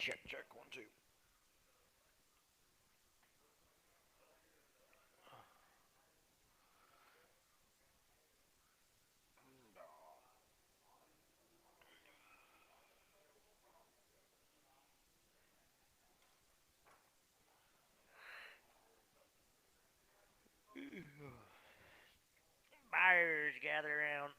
Check, check, 1, 2. Buyers gather around.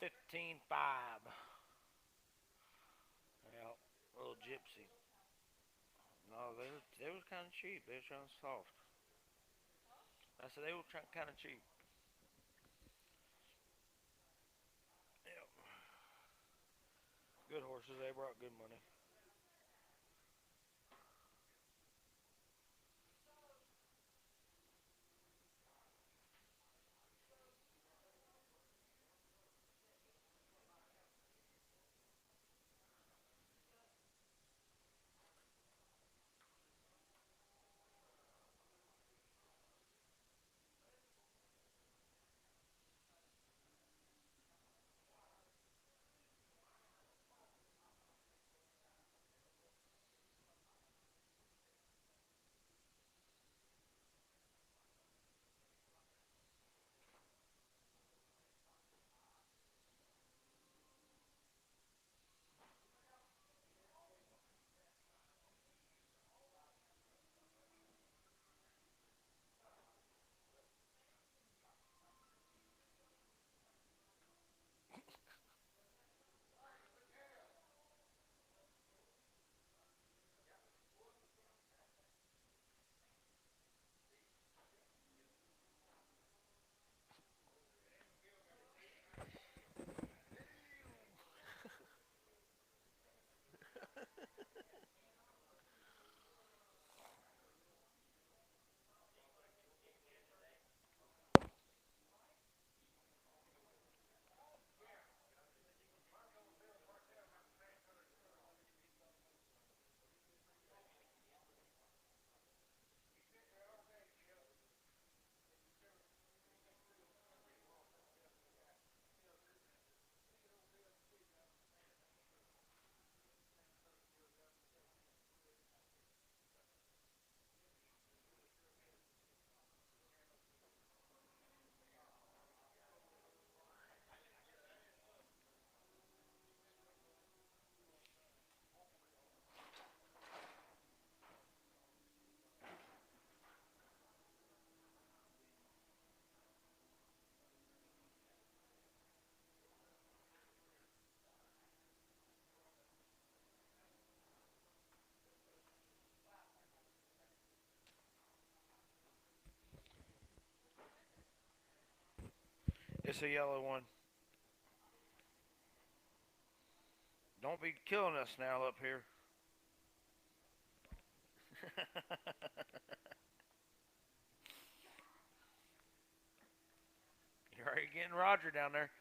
$15.5. Yeah, little gypsy. No, they was kind of cheap. They was kind of soft. I said they were kind of cheap. Yep. Good horses. They brought good money. It's a yellow one. Don't be killing us now up here. You're already getting Roger down there.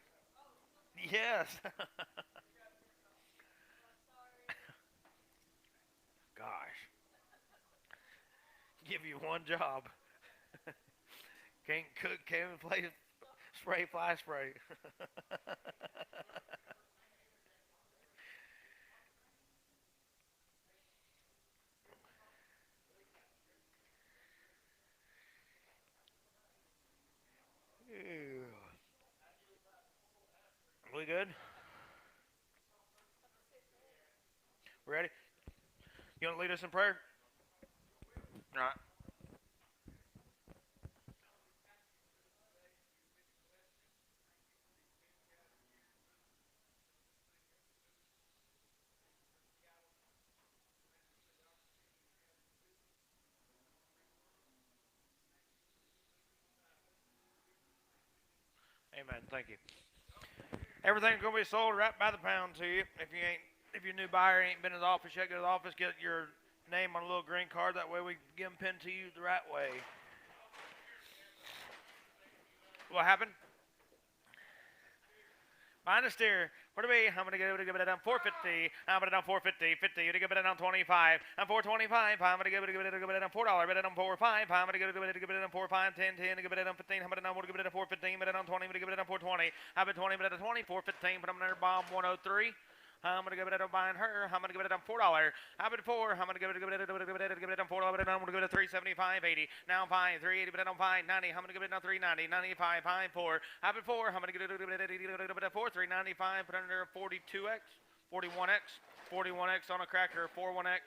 Yes. Gosh. Give you one job. Can't cook, can't play, spray, fly spray. We good? Ready? You want to lead us in prayer? All right. Amen. Thank you. Everything's gonna be sold right by the pound to you. If your new buyer ain't been in the office yet, go to the office, get your name on a little green card. That way we can get them pinned to you the right way. What happened? Behind the steer. Where to be? I'm going to give it down 450. I'm going to down 450. 50. You give it down 25. I'm 425. I'm going to give it down $4. Bet it on 4 5. I'm going to give it down 4 5. 10 10. Give it down 15. I'm going to down give it down 415. Bet it on 20. I'm going to give it down 420. I've been 20. Bet it on 20. 415. Put them under bomb 103. I'm gonna give it a buying her. I'm gonna give it a $4. I've been 4. I'm gonna give it $4. I'm gonna give it a 375.80. Now 5 380. But on 590. I'm gonna give it now 390. 95 5 4. I've been 4. I'm gonna give it a 4 395. Put under a 42x, 41x, 41x on a cracker. 41x.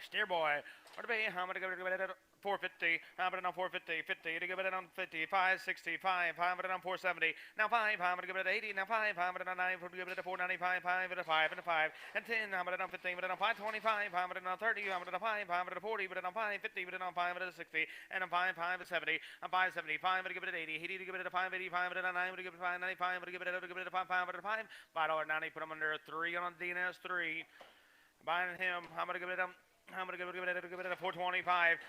Steer boy. What to be? I'm gonna give it a 450. I'm gonna on 450. 50. To give it on 50. 565. I'm gonna on 470. Now 5. I'm gonna give it 80. Now 5. I'm gonna on 9. I'm gonna give it a 495. 5 and a 5 and a 5 and 10. I'm gonna on 15. But on 525. I'm gonna on 30. I'm gonna on 5. I'm gonna 40. But on 550. But on 5 and a 60. And on 5 5 and 70. I'm 575. I'm gonna give it 80. 80 to give it a 585. But on 9. I'm gonna give it 595. I'm gonna give it a 5 5 and a 5. $5.90. Put them under a 3 on DNS 3. Buying him. I'm gonna give it I'm going to give it a 425.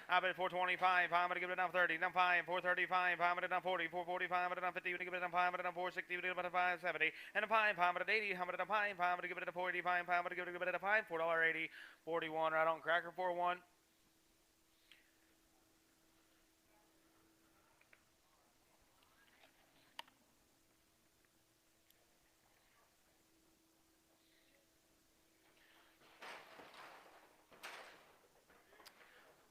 I'm at 425. I'm going to give it down 30. Down 5. 435. I'm going to down 40. 445. I'm going to down 50. I'm going to give it down 5. I'm going to down 460. I'm going to give it down 570. And a 5. I'm going to 80. I'm going to down 5. I'm going to give it a 485. I'm going to give it a 5. $4.80. 41 right on cracker 41.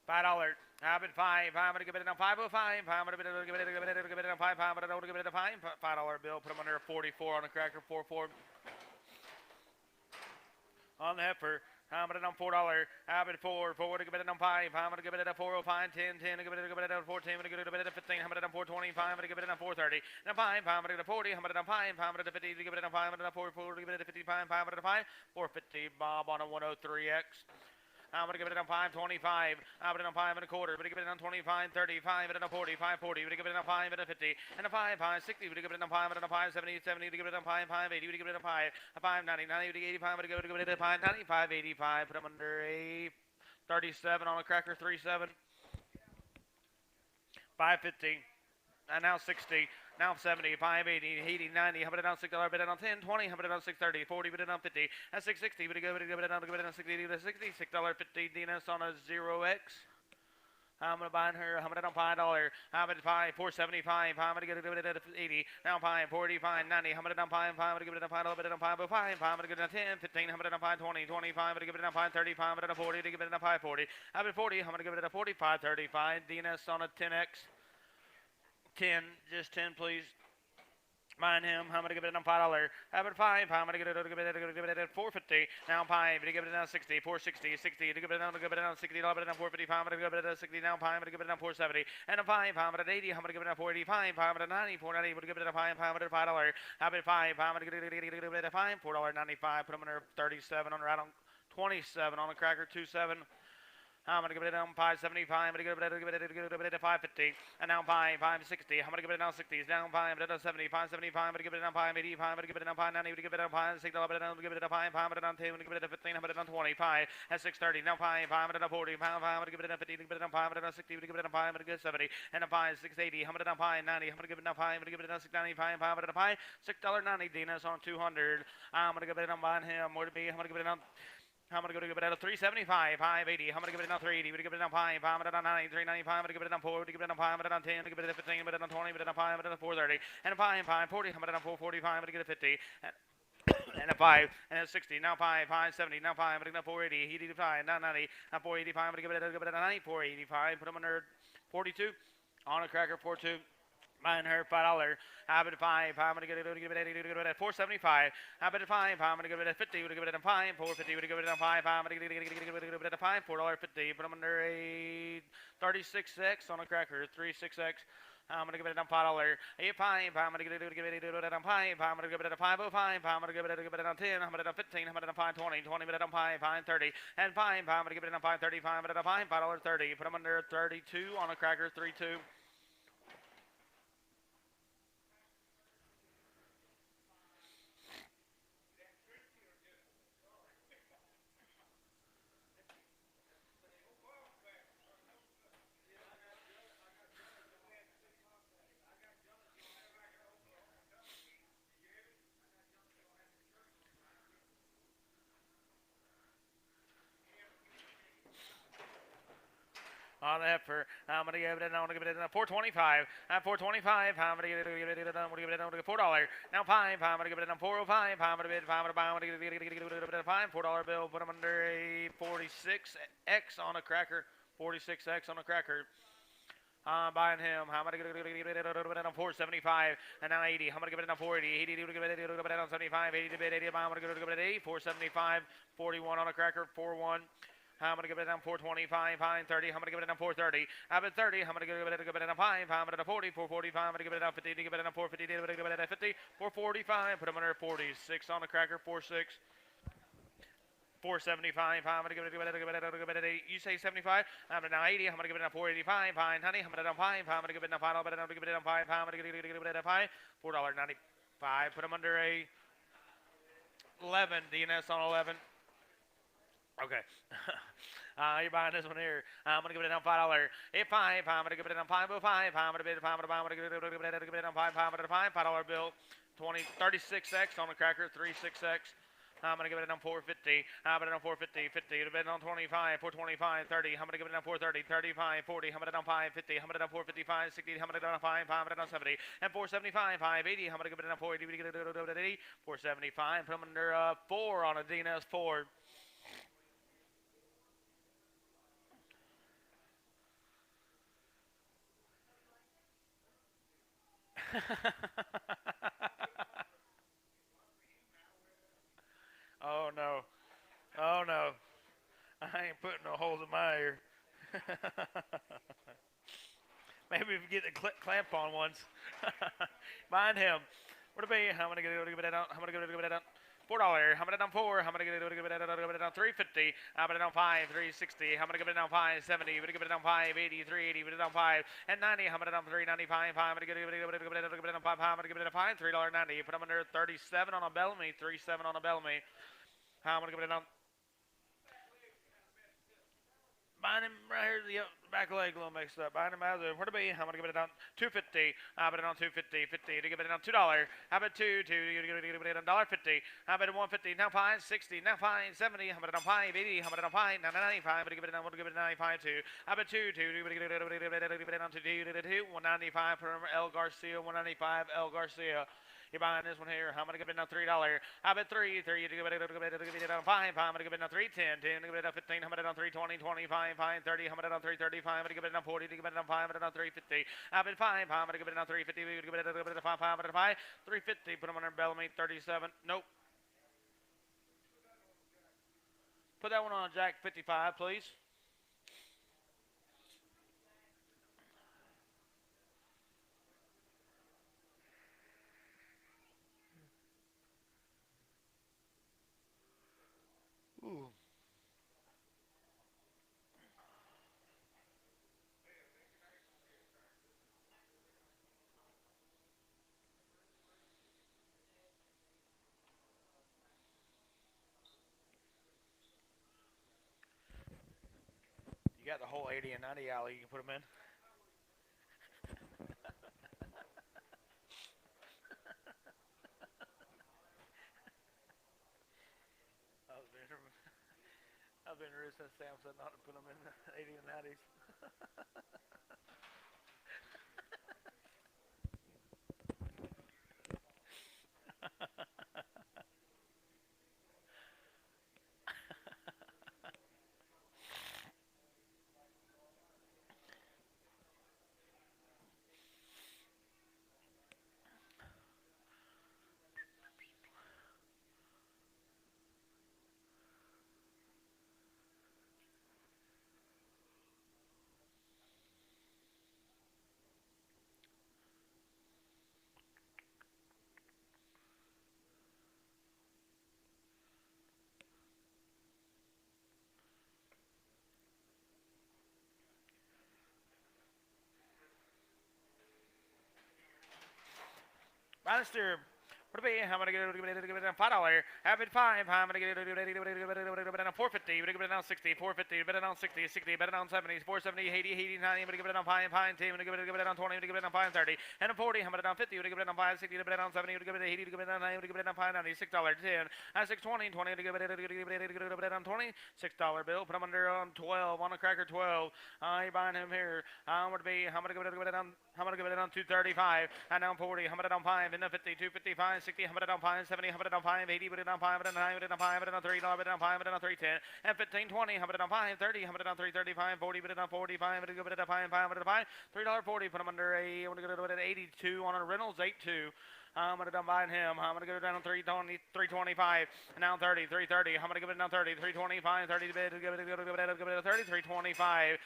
$5. I'm at 5. I'm going to give it a 505. I'm going to give it a 5. I'm going to give it a $5 bill. Put them under a 44 on the cracker. 44 on the heifer. I'm going to $4. I'm at 4. 4 to give it a 5. I'm going to give it a 405. 10 10 to give it a 14. I'm going to give it a 15. I'm going to 425. I'm going to give it a 430. And a 5. I'm going to 40. I'm going to 5. I'm going to 50 to give it a 5. I'm going to 4 4 to give it a 55. 5 to 5. 450 Bob on a 103X. I'm going to give it a 525. I'm going to 5 and a quarter. I'm going to give it a 25, 35, and a 40, 540. I'm going to give it a 5 and a 50, and a 5, 5, 60. I'm going to give it a 5 and a 5, 70, 70. To give it a 5, 5, 80. I'm going to give it a 5, a 5, 90, 90, 85. I'm going to give it a 5, 95, 85. Put them under a 37 on a cracker, 37. 550. And now 60. Now 70, 580, 80, 90, $100 $6, bid it on 10, 20, $100 $630, 40, bid it on 50, and 660, bid it on 60, $60, $50, DNS on a 0x. I'm going to buy her. I'm going to $5. I'm going to buy 475. I'm going to get it at 80. Now 5, 45, 90. I'm going to $5. I'm going to give it a $5. Bid it on 505. I'm going to give it a 10, 15. I'm going to $5, 20, 25. I'm going to give it a 535. I'm going to 40 to give it a 540. I'm at 40. I'm going to give it a 45, 35. DNS on a 10x. 10, just 10, please. Mind him. I'm going to give it a $5. Have it 5. I'm going to give it at 450. Now 5. To give it down 60. 460. 60. To give it down 60. $455. I'm going to give it a 60. Now 5. I'm going to give it down 470. And a 5. I'm at 80. I'm going to give it a 485. 590. 490. I'm going to give it a 5. $5. Have it 5. I'm going to give it a 5. $4.95. Put them under 37 on right on 27 on the cracker 27. I'm going to give it down 575. I'm going to give it a 550. And now 560. I'm going to give it down 60. Down 5, 70, 575. I'm going to give it down 585. I'm going to give it down 590. I'm going to give it down 5 $6. I'm going to give it a 5. I'm going to down 10. I'm going to give it a 15. I'm going to down 25. At 630. Now 5. I'm going to down 40. 5. I'm going to give it a 50. I'm going to give it down 5. I'm going to down 60. I'm going to give it a 5. I'm going to give it 70. And a 5 680. I'm going to down 590. I'm going to give it down 5. I'm going to give it down 695. 5. I'm going to down 5 $6.90. DNS on 200. I'm going to give it down buying him. Where to be? I'm going to give it down. I'm going to give it a 375, 580. I'm going to give it a 380. I'm going to give it a 5. I'm going to give it a 9, 395. I'm going to give it a 4. I'm going to give it a 5. I'm going to give it a 10. I'm going to give it a 15. I'm going to give it a 20. I'm going to give it a 5. I'm going to give it a 430. And a 5, 540. I'm going to give it a 445. I'm going to give it a 50. And a 5. And a 60. Now 5, 570. Now 5. I'm going to give it a 480. 85. Now 90. Now 485. I'm going to give it a 90. 485. Put them under 42. On a cracker 42. Buying her $5. I'm at 5. I'm going to give it at 475. I'm at 5. I'm going to give it at 50. We're going to give it at 5. 450. We're going to give it at 5. I'm going to give it at 5. $4.50. Put them under a 36X on a cracker. 36X. I'm going to give it a $5. A 5. I'm going to give it at 5. I'm going to give it at a 505. I'm going to give it at 10. I'm going to 15. I'm going to 520. 20 minutes on 5. 530. And 5. I'm going to give it at 535. At a 5. $5.30. Put them under 32 on a cracker. 32. on the heifer. I'm gonna give it in. I'm gonna give it in 425. At 425, I'm gonna give it in. I'm gonna give it in. I'm gonna give $4. Now 5. I'm gonna give it in 405. I'm gonna bid 5. I'm gonna give it in 5. $4 bill. Put them under a 46x on a cracker. 46x on a cracker. Buying him. I'm gonna give it on 475 and now 80. I'm gonna give it on 480. 80 to give it on 75. 80 to bid 80. I'm gonna give it at 80. 475. 41 on a cracker. 41. I'm gonna give it down 425, fine 30. I'm gonna give it down 430. I'm at 30. I'm gonna give it down 5. I'm at 40, 445. I'm gonna give it down 50. Give it down 450. Give it down 50. 445. Put them under 46 on the cracker. 46. 475. I'm gonna give it at 8. You say 75. I'm gonna now 80. I'm gonna give it down 485. Fine, honey. I'm gonna down 5. I'm gonna give it down 5. I'm gonna give it down 5. I'm gonna give it down 5. $4.95. Put them under a 11. DNS on 11. Okay. You're buying this one here. I'm gonna give it down $5. At 5, I'm gonna give it down 505. I'm gonna bid 5. I'm gonna give it down 5. $5 bill. 36x on the cracker. 36x. I'm gonna give it down 450. I'm gonna down 450. 50. To bid on 25. 425. 30. I'm gonna give it down 430. 35. 40. I'm gonna down 550. I'm gonna down 455. 60. I'm gonna down 5. I'm gonna down 70. And 475. 580. I'm gonna give it down 480. 475. Put them under 4 on a DNS 4. Oh no. Oh no. I ain't putting no holes in my ear. Maybe if you get the clamp on once. Mind him. Where to be? I'm gonna give it out. I'm gonna give it out. $4. I'm gonna down 4. I'm gonna give it down 350. I'm gonna down 5. 360. I'm gonna give it down 570. I'm gonna give it down 580. 380. Give it down 5 and 90. I'm gonna down 395. I'm gonna give it down 5. I'm gonna give it down 5. $3.90. Put them under 37 on a Bellamy. 37 on a Bellamy. I'm gonna give it down. Buying him right here, the back leg a little mixed up. Buying him out there. Where to be? I'm gonna give it down 250. I'm gonna down 250. 50 to give it down $2. How about 2? You give it down $1.50. How about 150? Now 560. Now 570. I'm gonna down 580. I'm gonna down 5 95. I'm gonna give it down. I'm gonna give it 95 too. How about 2? 2. Give it down to 2. 195 from El Garcia. 195 El Garcia. You're buying this one here. I'm gonna give it now $3. How about 3? 3 to give it down 5. I'm gonna give it now 310. 10 to give it down 15. I'm gonna down 320. 25. 5 30. I'm gonna down 335. I'm gonna give it down 40. To give it down 5. I'm gonna down 350. How about 5? I'm gonna give it down 350. Give it down 5. 5 5 350. Put them under Bellamy 37. Nope. Put that one on Jack 55, please. Ooh. You got the whole 80 and 90 alley you can put them in. I've been rude since Sam said not to put them in the 80 and 90s. Banister, What be? How many give it $5? Have it 5. How many give it on 450? Give it on 60, 450. Bet it on 60, 60. Bet it on 70, 470, 80, 80, 90. Give it on 5, 5, 10. Give it on 20. Give it on 5, 30. And on 40. How many on 50? Give it on 5, 60. Give it on 70. Give it on 80. Give it on 90. Give it on 5, 90. $6, 10. At 620, 20. Give it on 20. $6 bill. Put them under on 12. On a cracker 12. You're buying him here. How much be? How many give it on? How many give it on 235? And down 40. How many on 5? And then 50, 255. 60, 100 on 5, 70, 100 on 5, 80, 100 on 5, 100 on 9, 100 on 5, 100 on 3, 100 on 5, 100 on 310, and 15, 20, 100 on 5, 30, 100 on 3, 35, 40, 100 on 45, 100 on 5, 500 on 5, $3.40, put him under a, I'm going to go to 82 on a Reynolds, 82. I'm going to done buying him. I'm going to go down on 320, 325, and now 30, 330. I'm going to give it down 30, 325, 30 to bid, give it a 30, 325.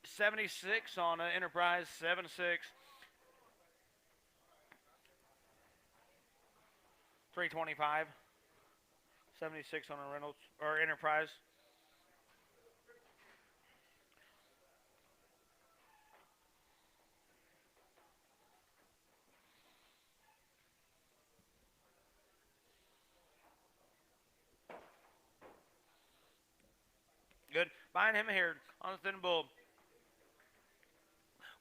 76 on an Enterprise, 76. 325, 76 on a Reynolds or Enterprise. Good. Buying him here on the thin bull.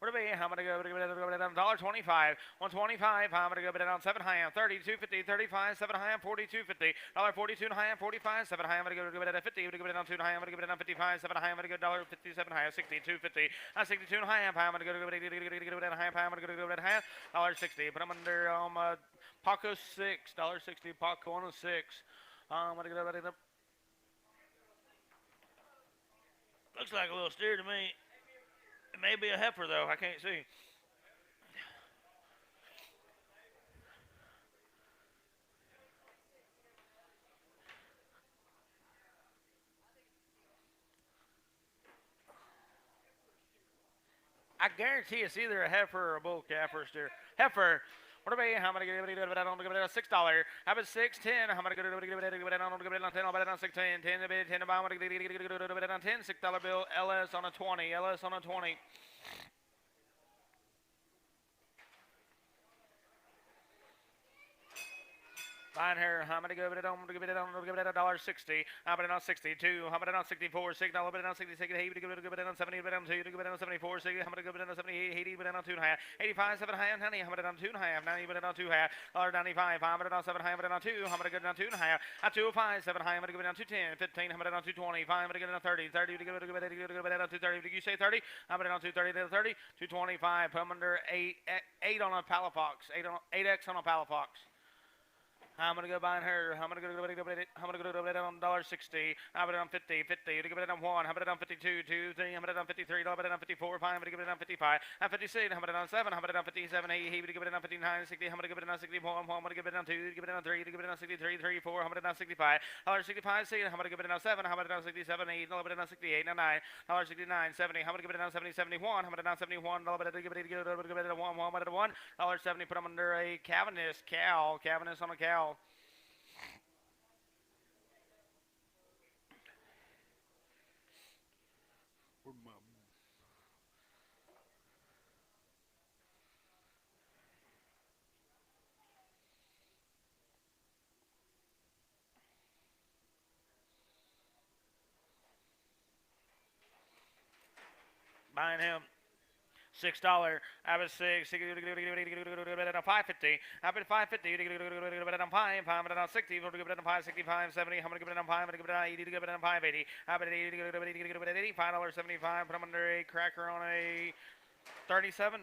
What are we? How am I going to go $1.25? 125. How am I going to go down 7 high on 30, 250, 35, 7 high on 40, 250. $1.42 high on 45, 7 high. I'm going to go down 50. I'm going to go down 2 high. I'm going to go down 55, 7 high. I'm going to go $1.57 high, 60, 250. 62 high. I'm going to go down high. I'm going to go down high. $1.60. But I'm under Paco 6, $1.60. Paco 106. I'm going to go down. Looks like a little steer to me. It may be a heifer, though. I can't see. I guarantee it's either a heifer or a bull calf or a steer. Heifer. What about how many give it $6? How about 6, 10? How many give it on 10? I'll bet it on 6, 10. 10 to bid, 10 to buy. I'm going to give it on 10. $6 bill. LS on a 20. LS on a 20. Buying her, how many give it on? Give it on $1.60. How about it on 62? How about it on 64? $6. Bet it on 66. Hey, give it on 70. Bet on 2. Give it on 74. 6. How many give it on 78? 80. Bet on 2 and a half. 85. 7 high on 90. How about it on 2 and a half? 90. Bet it on 2 half. $1.95. How about it on 7 high? Bet it on 2. How about it on 2 and a half? At 205. 7 high. I'm going to give it on 210. 15. How about it on 220? 5. I'm going to get it on 30. 30. Give it on 230. Did you say 30? How about it on 230 to 30? 225. Put them under 8 on a Palafox. 8X on a Palafox. I'm going to go buying her. I'm going to go to it on $1.60. How about it on 50? 50. To give it on 1. How about it on 52? 2, 3. How about it on 53? How about it on 54? 5. I'm going to give it on 55. At 56. How about it on 7? How about it on 57? 8. He would give it on 59. 60. How about to give it on 61? I'm going to give it on 2. To give it on 3. To give it on 63. 3, 4. How about it on 65? $1.65. 6. How about to give it on 7? How about it on 67? 8. How about it on 68? 9. $1.69. 70. How about to give it on 70? 71. How about it on 71? How about it give it on 1? How about it on 1? $1.70. Put them under a Calvinist cow. Calvinist on a cow. Buying him. $6. I was 6. $5.50. I bet 5.50. You give it on 5. I'm on 60. You give it on 5.65. 70. I'm gonna give it on 5. I'm gonna give it on 80. To give it on 5.80. I bet 80. Give it at 80. $5.75. Put them under a cracker on a 37.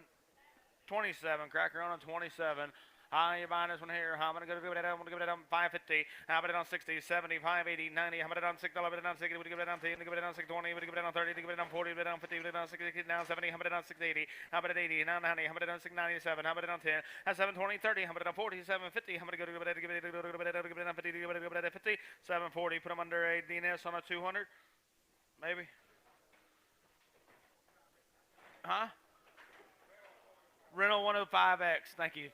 27. Cracker on a 27. You're buying this one here. I'm going to give it on 5.50. How about it on 60, 70, 5.80, 90. How about it on $6? How about it on 60? Would you give it on 10? Give it on 6.20? Would you give it on 30? Give it on 40? Give it on 50? Give it on 60? Now 70. How about it on 6.80? How about it 80? Now 90. How about it on 6.97? How about it on 10? At 7.20, 30. How about it on 40? 7.50. How about it give it on 50? Give it on 50? Give it at 50? 7.40. Put them under a DNS on a 200. Maybe. Huh? Renault 105X. Thank you.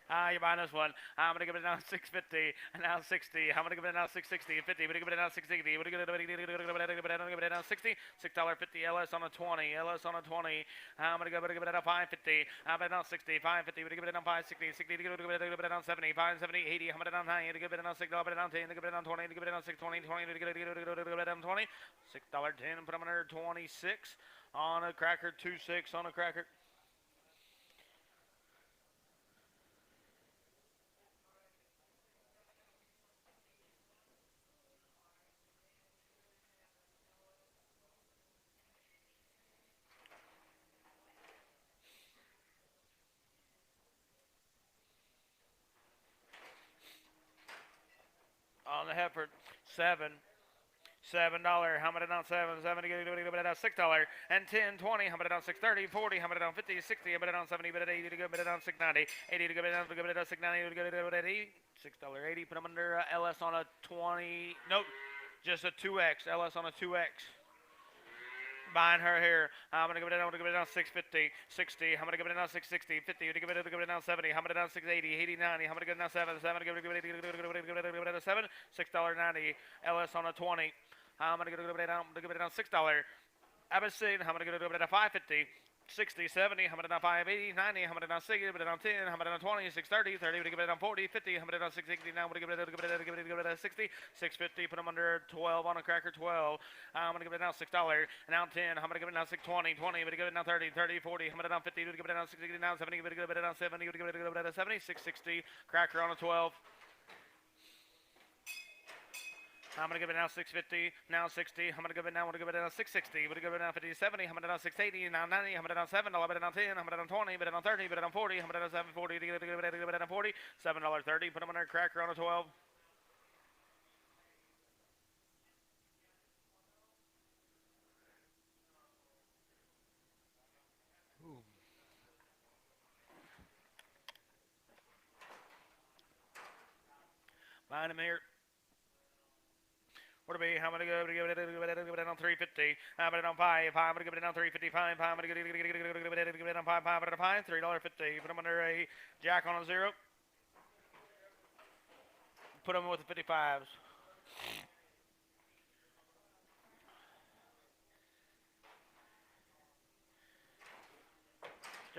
You're buying this one. I'm gonna give it down 650 and now 60. I'm gonna give it down 660 and 50. We're gonna give it down 660. We're gonna give it down 60. $6.50 LS on a 20. LS on a 20. I'm gonna give it down 550. I'm gonna down 60. 550. We're gonna give it down 560. 60. Give it down 70. 570. 80. I'm gonna down 90. Give it down $6. Down 10. Give it down 20. Give it down 620. 20. Give it down 20. $6.10. Put them under 26 on a cracker. 26 on a cracker. On the heifer, $7. How many down $7? $6 and 10, 20. How many down 630, 40. How many down 50, 60. How many down 70? But at 80 to go. But down 690, 80 to go. But down 690 to go. But at 80, $6.80. Put them under LS on a 20. Nope, just a 2X. LS on a 2X. Buying her here. I'm gonna give it down. I'm gonna give it down 650, 60. I'm gonna give it down 660, 50. I'm gonna give it down 70. I'm gonna down 680, 80, 90. I'm gonna give it down 7. Give it down 7. $6.90. LS on a 20. I'm gonna give it down. I'm gonna give it down $6. Abbotsing. I'm gonna give it down 550. 60, 70, how many down 580, 90, how many down 60, but down 10, how many down 20, 630, 30, we give it down 40, 50, how many down 660, now we give it down 60, 650, put them under 12 on a cracker, 12, I'm gonna give it down $6, and now 10, I'm gonna give it down 620, 20, we give it down 30, 30, 40, how many down 50, we give it down 60, now 70, we give it down 70, we give it down 70, 660, cracker on a 12. I'm gonna give it now 650, now 60. I'm gonna give it now. I'm gonna give it down 660. I'm gonna give it down 50, 70. I'm gonna down 680, now 90. I'm gonna down 7. I'm gonna down 10. I'm gonna down 20. I'm gonna down 30. I'm gonna down 40. I'm gonna down 740. Give it down 40. $7.30. Put them on a cracker on a 12. Buying them here. What to be? How many go? Give it on 350. I'm gonna down 5. I'm gonna give it down 355. I'm gonna give it down 5. $3.50. Put them under a jack on a 0. Put them with the 55s.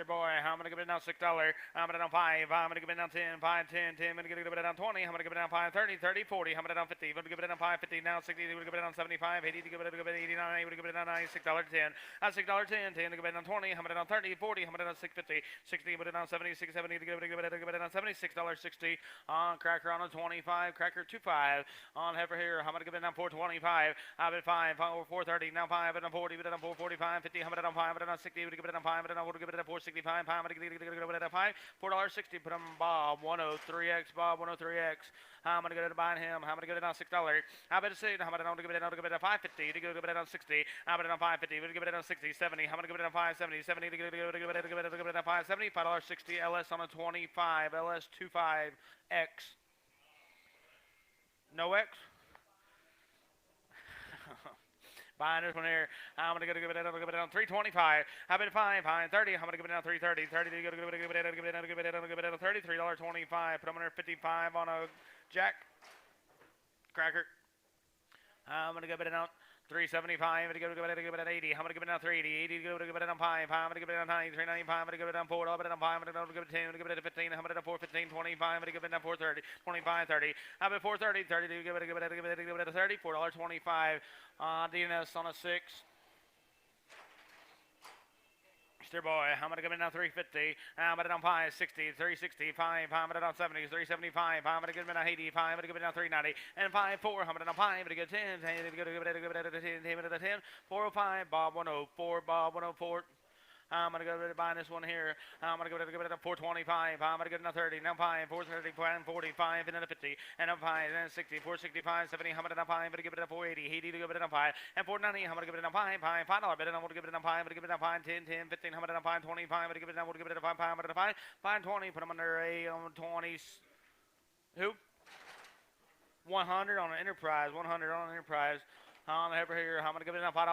Boy, I'm gonna give it down $6. I'm gonna down 5. I'm gonna give it down 10. 5, 10, 10. I'm gonna give it down 20. I'm gonna give it down 5, 30, 30, 40. I'm gonna down 50. I'm gonna give it down 5, 50. Now 60. I'm gonna give it down 75, 80. Give it 89. I'm gonna give it down $6.10. $6.10. 10. Give it down 20. I'm gonna down 30, 40. I'm gonna down 650. 60. Give it down 70, 670. Give it down $76.60. On cracker on a 25. Cracker 25. On heifer here. I'm gonna give it down 425. I'm at 5. 430. Now 5. And 40. Give it down 445. 50. I'm gonna down 5. I'm gonna down 60. Give it down 5. I'm gonna give it down 465. I'm gonna give it down 5. $4.60. Put him Bob 103X. Bob 103X. I'm gonna go to buying him. I'm gonna get it down $6. I'm gonna say I'm gonna give it down. Give it down 550. To give it down 60. I'm gonna down 550. We're gonna give it down 60, 70. I'm gonna give it down 570. 70 to give it down 570. $5.60. LS on a 25. LS 25X. No X. Buying this one here. I'm gonna give it down 325. I've been 5, 30. I'm gonna give it down 330. 30 to give it down 30. $3.25. Put them under 55 on a jack cracker. I'm gonna give it down 375. I'm gonna give it down 80. I'm gonna give it down 380. 80 to give it down 5. I'm gonna give it down 90. 395. I'm gonna give it down 4. I'm gonna give it down 5. I'm gonna give it 10. I'm gonna give it 15. I'm gonna give it 4. 15. 25. I'm gonna give it down 430. 25. 30. I'm at 430. 30 to give it 30. $4.25. DNS on a 6. Mr. Boy, I'm gonna give it down 350. I'm gonna down 560, 365. I'm gonna down 70, 375. I'm gonna give it down 85. I'm gonna give it down 390 and 54. I'm gonna down 5. I'm gonna get 10. 10. I'm gonna give it 10. 405. Bob 104. Bob 104. I'm gonna go to buying this one here. I'm gonna give it a 425. I'm gonna get another 30. Now 5, 430, 45, and then a 50, and a 5, and then 60, 465, 70. I'm gonna down 5. I'm gonna give it a 480. 80 to give it a 5, and 490. I'm gonna give it a 5, $5. Bet I'm gonna give it a 5. I'm gonna give it a 5, 10, 10, 15. I'm gonna down 5, 25. I'm gonna give it a 5, 5. I'm gonna 5, 5, 20. Put them under a 20. Who? 100 on an enterprise. 100 on an enterprise. On over here, I'm gonna give it down $5.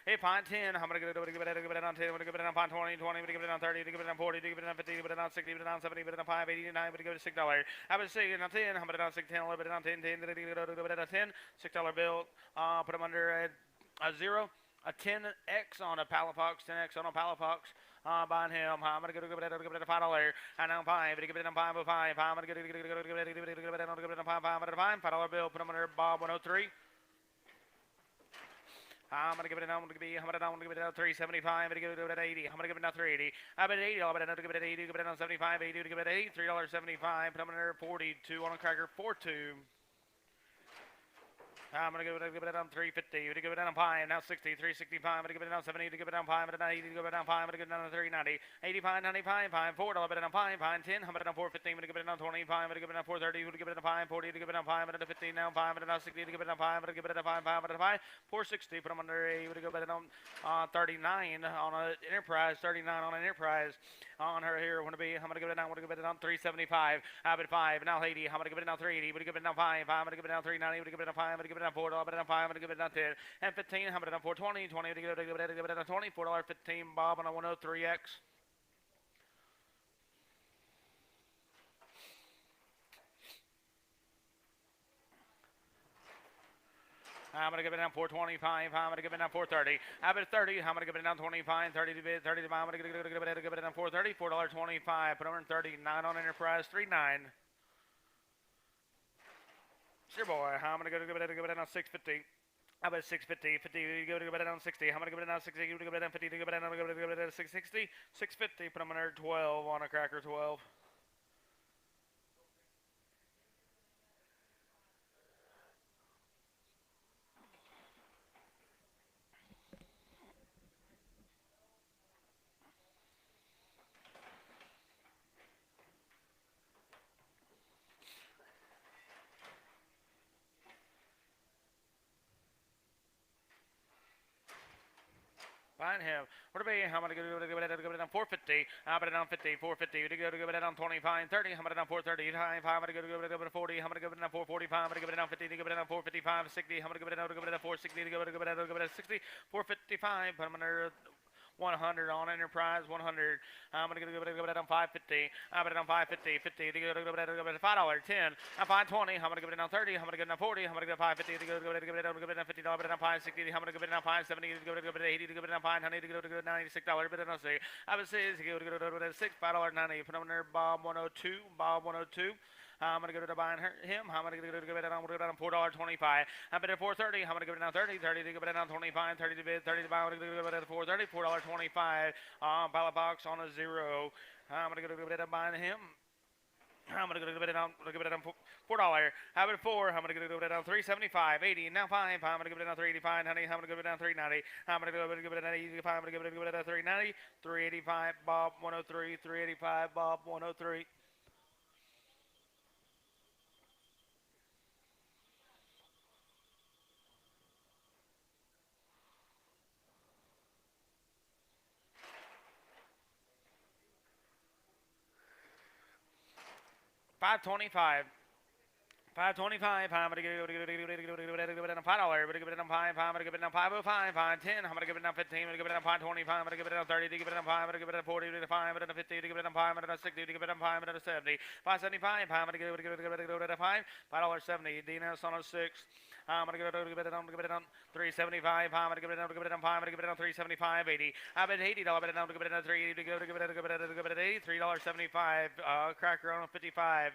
Hey, pint 10. I'm gonna give it down 10. I'm gonna give it down pint 20. I'm gonna give it down 30. I'm gonna give it down 40. I'm gonna give it down 50. I'm gonna give it down 60. I'm gonna give it down 70. I'm gonna give it down 5. 89. I'm gonna give it $6. I'm gonna say down 10. I'm gonna down 6. 10. A little bit down 10. 10. I'm gonna give it down 10. $6 bill. Put them under a 0. A 10x on a Palafox. 10x on a Palafox. Buying him. I'm gonna give it a $5. And now 5. I'm gonna give it down 5. 5. I'm gonna give it down 5. $5 bill. Put them under Bob 103. I'm gonna give it down. I'm gonna give it down 375. I'm gonna give it down 80. I'm gonna give it down 380. I'm at 80. I'm gonna give it 80. Give it down 75. 80 to give it 80. $3.75. Put them under 42 on a cracker. 42. I'm gonna give it down 350. I'm gonna give it down 5. Now 60. 365. I'm gonna give it down 70. To give it down 5. I'm gonna 80. To give it down 5. I'm gonna give it down 390. 85. 95. 5. $4. I'm gonna down 5. 5. 10. I'm gonna down 415. I'm gonna give it down 25. I'm gonna give it down 430. I'm gonna give it down 5. 40. To give it down 5. I'm gonna 15. Now 5. I'm gonna down 60. To give it down 5. I'm gonna give it down 5. 5. I'm gonna 5. 460. Put them under a. I'm gonna give it down 39 on an Enterprise. 39 on an Enterprise. On her here. I'm gonna give it down. I'm gonna give it down 375. I'm at 5. Now 80. I'm gonna give it down 380. I'm gonna give it down 5. I'm gonna give it down 390. I'm gonna give it down 5. I'm gonna give it down 4. I'm gonna down 5. I'm gonna give it down 10 and 15. I'm gonna down 420. 20 to give it down 20. $4.15. Bob on a 103x. I'm going to give it down 425. I'm going to give it down 430. I'm at 30. I'm going to give it down 25. 30 to bid. 30 to buy. I'm going to give it down 430. $4.25. Put over in 39 on Enterprise. 39. Sure, boy. I'm going to give it down 650. How about 650? 50, you go to give it down 60. I'm going to give it down 60. You give it down 50. To give it down, I'm going to give it down 660. 650. Put them under 12 on a cracker. 12. Find him. What about I'm going to give it down 450. I'm going to down 50. 450. You go to give it down 25. 30. I'm going to down 430. 5. I'm going to give it down 40. I'm going to give it down 445. I'm going to give it down 50. To give it down 455. 60. I'm going to give it down 460. To give it down 60. 455. Put them under 100 on Enterprise. 100. I'm gonna give it down 550. I'm gonna down 550. 50. To give it $5. 10. I'm 520. I'm gonna give it down 30. I'm gonna give it down 40. I'm gonna give it 550. To give it down $50. Down 560. I'm gonna give it down 570. To give it 80. To give it down 500. To give it $96. But I say I would say to give it $6. $5.90. Put on there Bob 102. Bob 102. I'm gonna go to buying him. I'm gonna give it down. $4.25. I'm at 430. I'm gonna give it down 30. 30 to give it down 25. 30 to bid. 30 to buy. I'm gonna give it down 430. $4.25. Pilot box on a 0. I'm gonna go to give it down buying him. I'm gonna give it down. Give it down $4. Have it 4. I'm gonna give it down 375. 80. Now 5. I'm gonna give it down 385. Honey, I'm gonna give it down 390. I'm gonna give it down 85. I'm gonna give it down 390. 385. Bob 103. 385. Bob 103. $5.25. $5.25. I'm gonna give it down $5. I'm gonna give it down 5. I'm gonna give it down 505. 510. I'm gonna give it down 15. I'm gonna give it down 525. I'm gonna give it down 30. To give it down 5. I'm gonna give it down 40. To 5. I'm gonna 50. To give it down 5. I'm gonna 60. To give it down 5. I'm gonna 70. 575. I'm gonna give it down 5. $5.70. DNS on a 6. I'm gonna give it down 375. I'm gonna give it down 5. I'm gonna give it down 375. 80. I'm at $80. I'm gonna give it down 380. To give it 80. $3.75. Cracker on 55.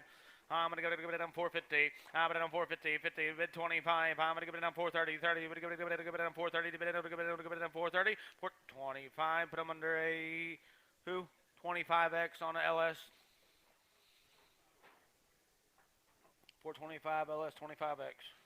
I'm gonna give it down 450. I'm gonna down 450. 50. Bid 25. I'm gonna give it down 430. 30. I'm gonna give it down 430. Give it down 430. 425. Put them under a who? 25x on a LS. 425 LS 25x.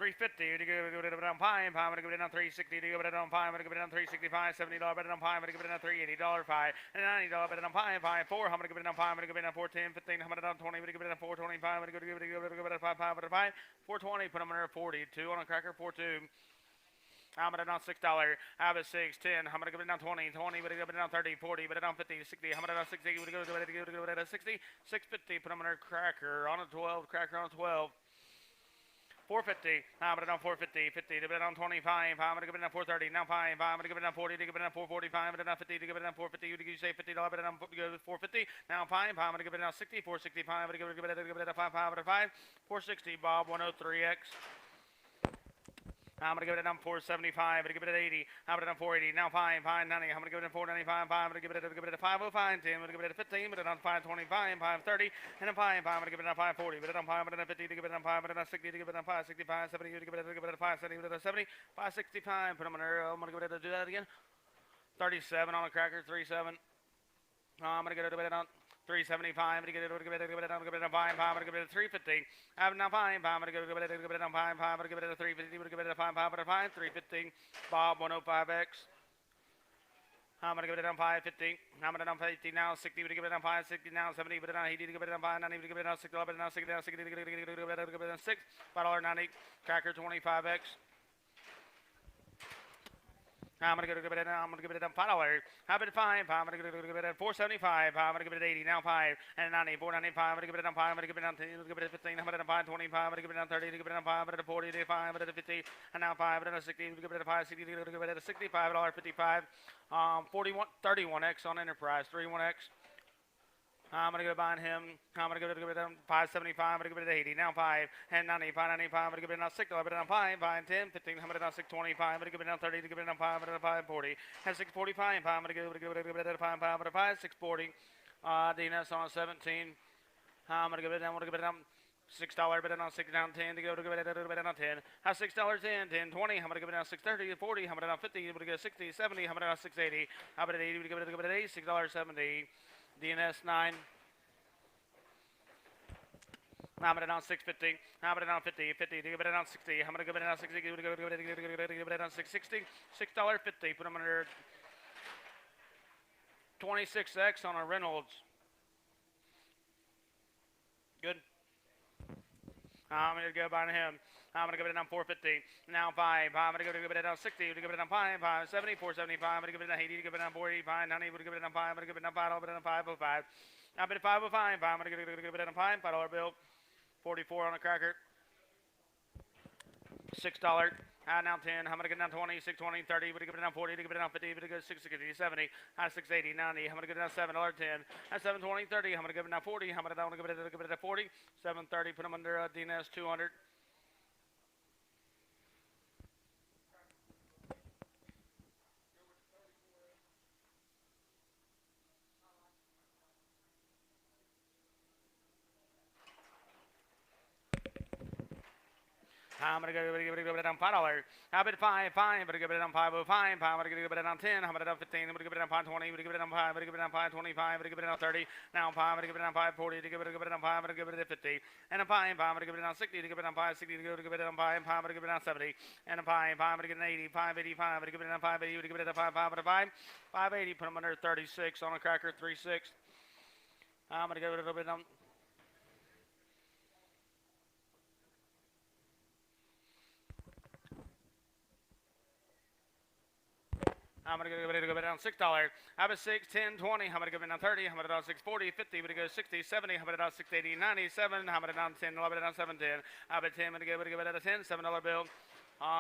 350 to go down pie, I'm gonna go down 360 to go down pie, I'm gonna go down 365, $70 better than pie, I'm gonna go down $380 pie, and $90 better than pie, 4, I'm gonna go down pie, I'm gonna go down 410, 15, I'm gonna go down 20, I'm gonna go down 425, I'm gonna go down 5, 420, put them under 42 on a cracker, 42. I'm gonna down $6. Have a 6, 10. I'm gonna go down 20, 20. But go down 30, 40. But down 50, 60. I'm gonna down 60. We're gonna go down 60, 650. Put them under cracker on a 12. Cracker on a 12. 450. I'm gonna down 450, 50. To down 25. I'm gonna go down 430. Now 5. I'm gonna go down 40. To go down 445. But down 50. To go down 450. You say $50. But down 450. Now 5. I'm gonna go down 60. 465. I'm gonna go down 5. 5. 460. Bob 103X. I'm going to give it down 475. I'm going to give it at 80. I'm going to down 480. Now 5, 590. I'm going to give it at 495. 5. I'm going to give it at 505. 10. I'm going to give it at 15. But down 525. 530. And then 5. I'm going to give it down 540. But down 5. But down 50. To give it down 5. But down 60. To give it down 565. 70. To give it at 570. But down 70. 565. Put them under. I'm going to give it to do that again. 37 on a cracker. 37. I'm going to get it down. 375. I'm going to get it down. I'm going to give it down 5. I'm going to give it at 350. I'm now 5. I'm going to give it down 5. I'm going to give it at 350. I'm going to give it at 5. 5. 350. Bob 105X. I'm going to give it down 550. I'm going to down 50 now. 60. I'm going to give it down 560 now. 70. But down 80. To give it down 5. 90. To give it down 6. But down 60. Down 60. To give it down 6. $5.90. Cracker 25X. I'm going to give it down. I'm going to give it down $5. How about 5? I'm going to give it at 475. I'm going to give it at 80. Now 5 and 90. 495. I'm going to give it down 5. I'm going to give it down 10. I'm going to give it at 15. I'm going to down 525. I'm going to give it down 30. To give it down 5. I'm going to 40. To 5. I'm going to 50. And now 5. I'm going to 60. I'm going to give it at 5. 60. I'm going to give it at $65.55. 31X on Enterprise. 31X. I'm going to go behind him. I'm going to give it down 575. I'm going to give it at 80. Now 5 and 90. 595. I'm going to give it down $6. I'm going to down 5. 5 and 10. 15. I'm going to down 625. I'm going to give it down 30. To give it down 5. I'm going to down 540. And 645. I'm going to give it at 5. 5 640. DNS on 17. I'm going to give it down. I'm going to give it down $6. But down 6 down 10. To go to give it down 10. Have $6 in 10 20. I'm going to give it down 630 40. I'm going to down 50. I'm going to go 60 70. I'm going to down 680. I'm going to 80. Give it at 8 $6.70. DNS 9. I'm going to down 650. I'm going to down 50. 50. Give it down 60. I'm going to give it down 60. Give it down 660. $6.50. Put them under 26X on a Reynolds. Good. I'm going to go by him. I'm going to give it down 450. Now 5. I'm going to give it down 60. To give it down 5. 570. 475. I'm going to give it down 80. To give it down 40. 590. I'm going to give it down 5. I'm going to give it down 5. I'm going to give it down 505. I've been 505. I'm going to give it down 5. $5 bill. 44 on a cracker. $6. Now 10. I'm going to get down 20, 6, 20, 30. We're going to give it down 40. To give it down 50. We're going to go 660, 70. 680, 90. I'm going to get down $7, 10. At 720, 30. I'm going to give it down 40. I'm going to give it at 40. 730. Put them under DNS 200. I'm going to give it down $5. How about 5? I'm going to give it down 505. I'm going to give it down 10. I'm going to down 15. I'm going to give it down 520. I'm going to give it down 5. I'm going to give it down 525. I'm going to give it down 30. Now 5. I'm going to give it down 540. To give it down 5. I'm going to give it at 50. And a 5. I'm going to give it down 60. To give it down 560. To give it down 5. I'm going to give it down 70. And a 5. I'm going to give it down 80. 585. I'm going to give it down 580. To give it down 5. 580. Put them under 36 on a cracker. 36. I'm going to give it a little bit down. I'm going to give it down $6. How about 6, 10, 20. I'm going to give it down 30. I'm going to down 640, 50. We're going to go 60, 70. I'm going to down 680, 97. I'm going to down 10. I'm going to down 710. How about 10? I'm going to give it at a 10, $7 bill.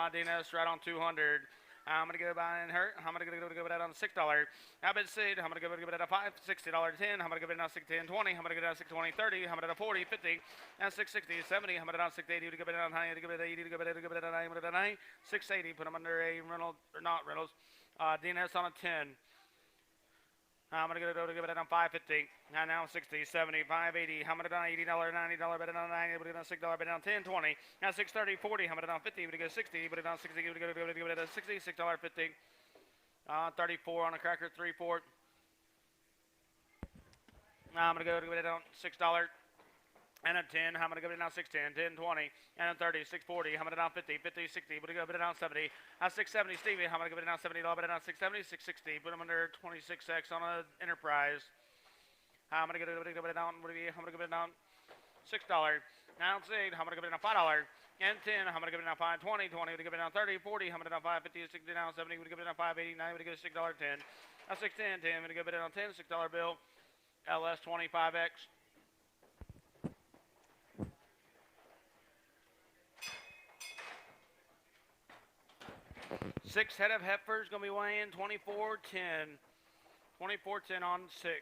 DNS right on 200. I'm going to go by and hurt. I'm going to give it out on $6. How about seed? I'm going to give it at a $5, $60, 10. I'm going to give it down 6, 10, 20. I'm going to give it down 6, 20, 30. I'm going to down 40, 50. And 660, 70. I'm going to down 680. To give it down 90. To give it at 80. To give it at 90. 680. Put them under a Reynolds or not Reynolds. DNS on a 10. I'm going to give it down 550. Now 60, 70, 580. I'm going to down $80, $90, better down 90, but down $6, better down 10, 20. Now 630, 40. I'm going to down 50, but it goes 60, but it down 60, give it a 60, $6.50. 34 on a cracker, 3-4. I'm going to give it down $6. And a 10, how many give it now 610, 10, 20, and a 30, 640, how many down 50, 50, 60, but go bid it down 70, 670, Stevie, how many give it now 70, bid it down 670, 660, put them under 26X on an Enterprise. How many give it down, what do you, how many give it down $6, now 8, how many give it down $5, and 10, how many give it down 5, 20, 20, would give it down 30, 40, how many down 5, 50, 60, down 70, would give it down 5, 89, would give it $6, 10, now 610, 10, would give it down 10, $6 bill, LS 25X. 6 head of heifers going to be weighing 24.10. 24.10 on 6.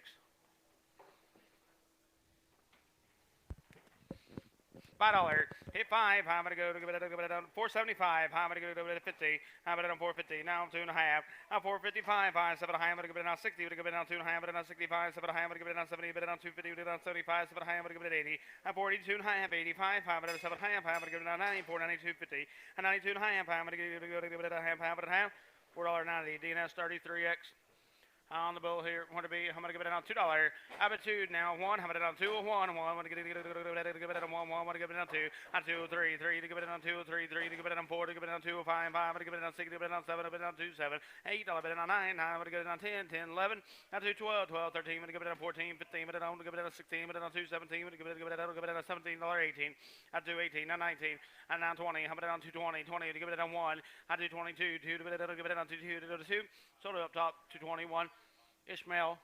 $5. Hit 5. How am I going to go to it on 475? How am I going to go to 50? How about it on 450? Now I'm 2.5. Now 455. 5, 7 high. I'm going to go it on 60. We're going to go it on 2.5. But on 65. 7 high. I'm going to go it on 70. But on 250. We're going to go it on 75. 7 high. I'm going to go it on 80. Now 42.5. 85. 5. But 7 high. I'm going to go it on 90. 492.50. And 92.5. I'm going to go it on half. But a half. $4.90. DNS 33X. On the bill here, want to be, I'm going to give it on $2. Attitude now 1, I'm going to give it on 2, 1, 1, I'm going to give it on 1, 1, I'm going to give it on 2, on 2, 3, 3, to give it on 2, 3, 3, to give it on 4, to give it on 2, 5, 5, I'm going to give it on 6, to give it on 7, to give it on 2, 7, 8, I'll give it on 9, 9, I'm going to give it on 10, 10, 11, on 2, 12, 12, 13, I'm going to give it on 14, 15, but I'm going to give it on 16, but on 2, 17, I'm going to give it on $17, 18, on 2, 18, on 19, and now 20, I'm going to on 2, 20, 20, to give it on 1, on 2, 22, 2, to give it on 2, 2, to go to 2, so up top, 221. Ishmael.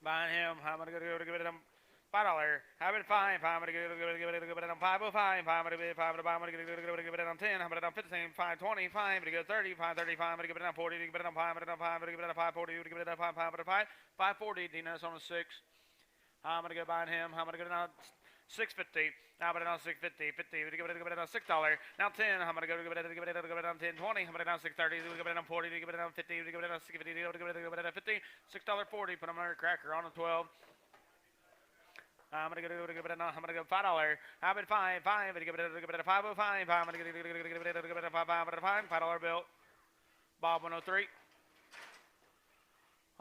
Buying him. I'm going to go to give it $5. Have it 5. I'm going to give it on 505. I'm going to give it 5. I'm going to give it on 10. I'm going to give it on 15. 520. 5. I'm going to give it 30. 535. I'm going to give it on 40. Give it on 5. I'm going to give it on 5. I'm going to give it on 540. Give it on 5. 540. Dinas on a 6. I'm going to go buying him. I'm going to go down 650. Now I'm going to on 650. 50. Give it on $6. Now 10. I'm going to give it on 10. 20. I'm going to down 630. Give it on 40. Give it on 50. Give it on 650. Give it on 50. $6.40. Put them on a cracker on a 12. I'm going to give it I'm going to go $5. How about 5? 5. I'm going to give it a 505. I'm going to give it a 5 $5 bill. Bob 103.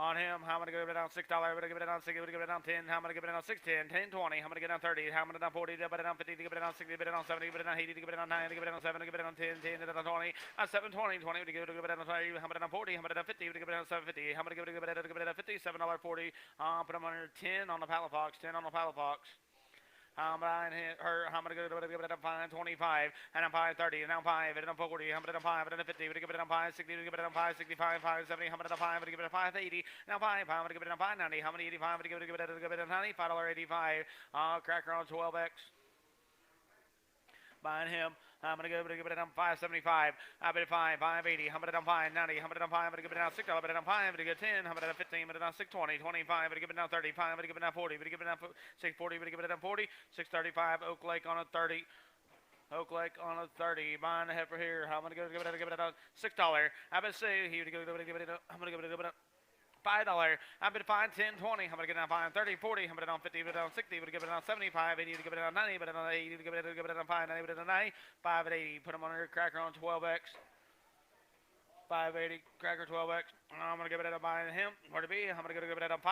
On him, how am I going to give it on $6? I'm going to give it on 6. I'm going to give it on 10. How am I going to give it on 6, 10, 10, 20. I'm going to get on 30. How am I going to get on 40? Give it on 50. Give it on 60. Give it on 70. Give it on 80. Give it on 9. Give it on 7. Give it on 10. 10. Give it on 20. 7, 20. 20. Give it on 20. How am I on 40? How am I on 50? Give it on 750. How am I going to give it on 50? $7.40. Put them under 10 on the pallet box. 10 on the pallet box. I'm buying her. I'm going to give it a 5, 25, and I'm 5, 30, and I'm 5, and I'm 40, I'm going to 5, and I'm 50, we're going to give it a 5, 60, give it a 5, 65, 5, 70, I'm going to 5, I'm going to give it a 5, 80, now 5, I'm going to give it a 5, 90, how many 85, I'm going to give it a 90, $5.85, cracker on 12X. Buying him. I'm going to give it on 575. I bet 5, 580. I'm going to 590. I'm going to 5. I'm going to give it down 6. I'm going to 5. I'm going to get 10. I'm going to 15. I'm going to down 620. 25. I'm going to give it down 35. I'm going to give it down 40. I'm going to give it down 640. I'm going to give it down 40. 635. Oak Lake on a 30. Oak Lake on a 30. Buying a heifer here. I'm going to give it on $6. I bet say he would give it. I'm going to give it a $5. I'm going to find 10, 20. I'm going to get it on 5, 30, 40. I'm going to get it on 50, but it on 60. I'm going to give it on 75, 80. To give it on 90, but on 80. To give it on 5, 90, but on 90. 5 at 80. Put them on your cracker on 12X. 580 cracker 12X. I'm going to give it a buying him. Where to be? I'm going to give it a $5.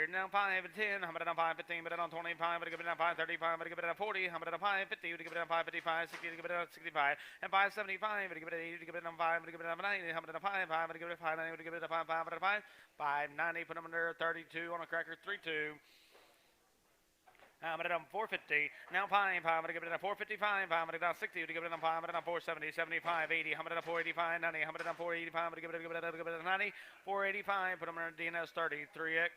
Now 5 and 10. I'm going to 5, 15, but on 25. I'm going to give it on 5, 35. I'm going to give it on 40. I'm going to 5, 50. To give it on 5, 55, 60. To give it on 65. And 5, 75. I'm going to give it 80. To give it on 5. I'm going to give it on 90. I'm going to 5, 5. I'm going to give it a 5, 90. I'm going to give it a 5, 5. I'm going to 5, 5, 90. Put them under 32 on a cracker 32. I'm going to 450. Now 5. I'm going to give it a 455. I'm going to down 60. To give it on 5. I'm going to 470, 75, 80. I'm going to 485, 90. I'm going to 485. I'm going to give it a 90. 485. Put them under DNS 30. 3X.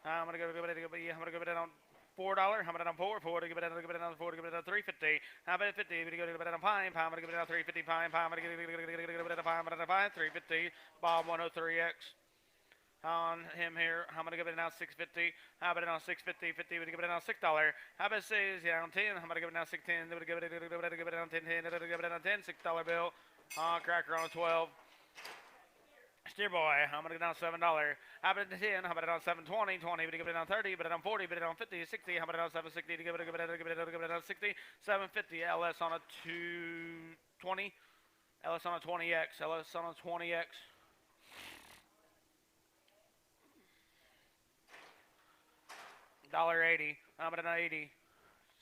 I'm going to give it on $4. I'm going to 4. 4 to give it on 4 to give it on 350. How about 50? We go to give it on 5. I'm going to give it on 355. I'm going to give it on 5. I'm going to 5. 350. Bob 103X. On him here, I'm gonna give it now 650. How about it on 650? 50. We're gonna give it now $6. How about it says yeah on 10? I'm gonna give it now 610. We're gonna give it on 10. 10. We're gonna give it on 10. $6 bill. Cracker on 12. Steer boy, I'm gonna get down $7. How about it 10? How about it on 720? 20, but give it on 30, but it on 40, but it on 50, 60. How about it on 760? Give it on 60. 750 LS on a 220. LS on a 20X. LS on a 20X. $1.80. How about it on 80?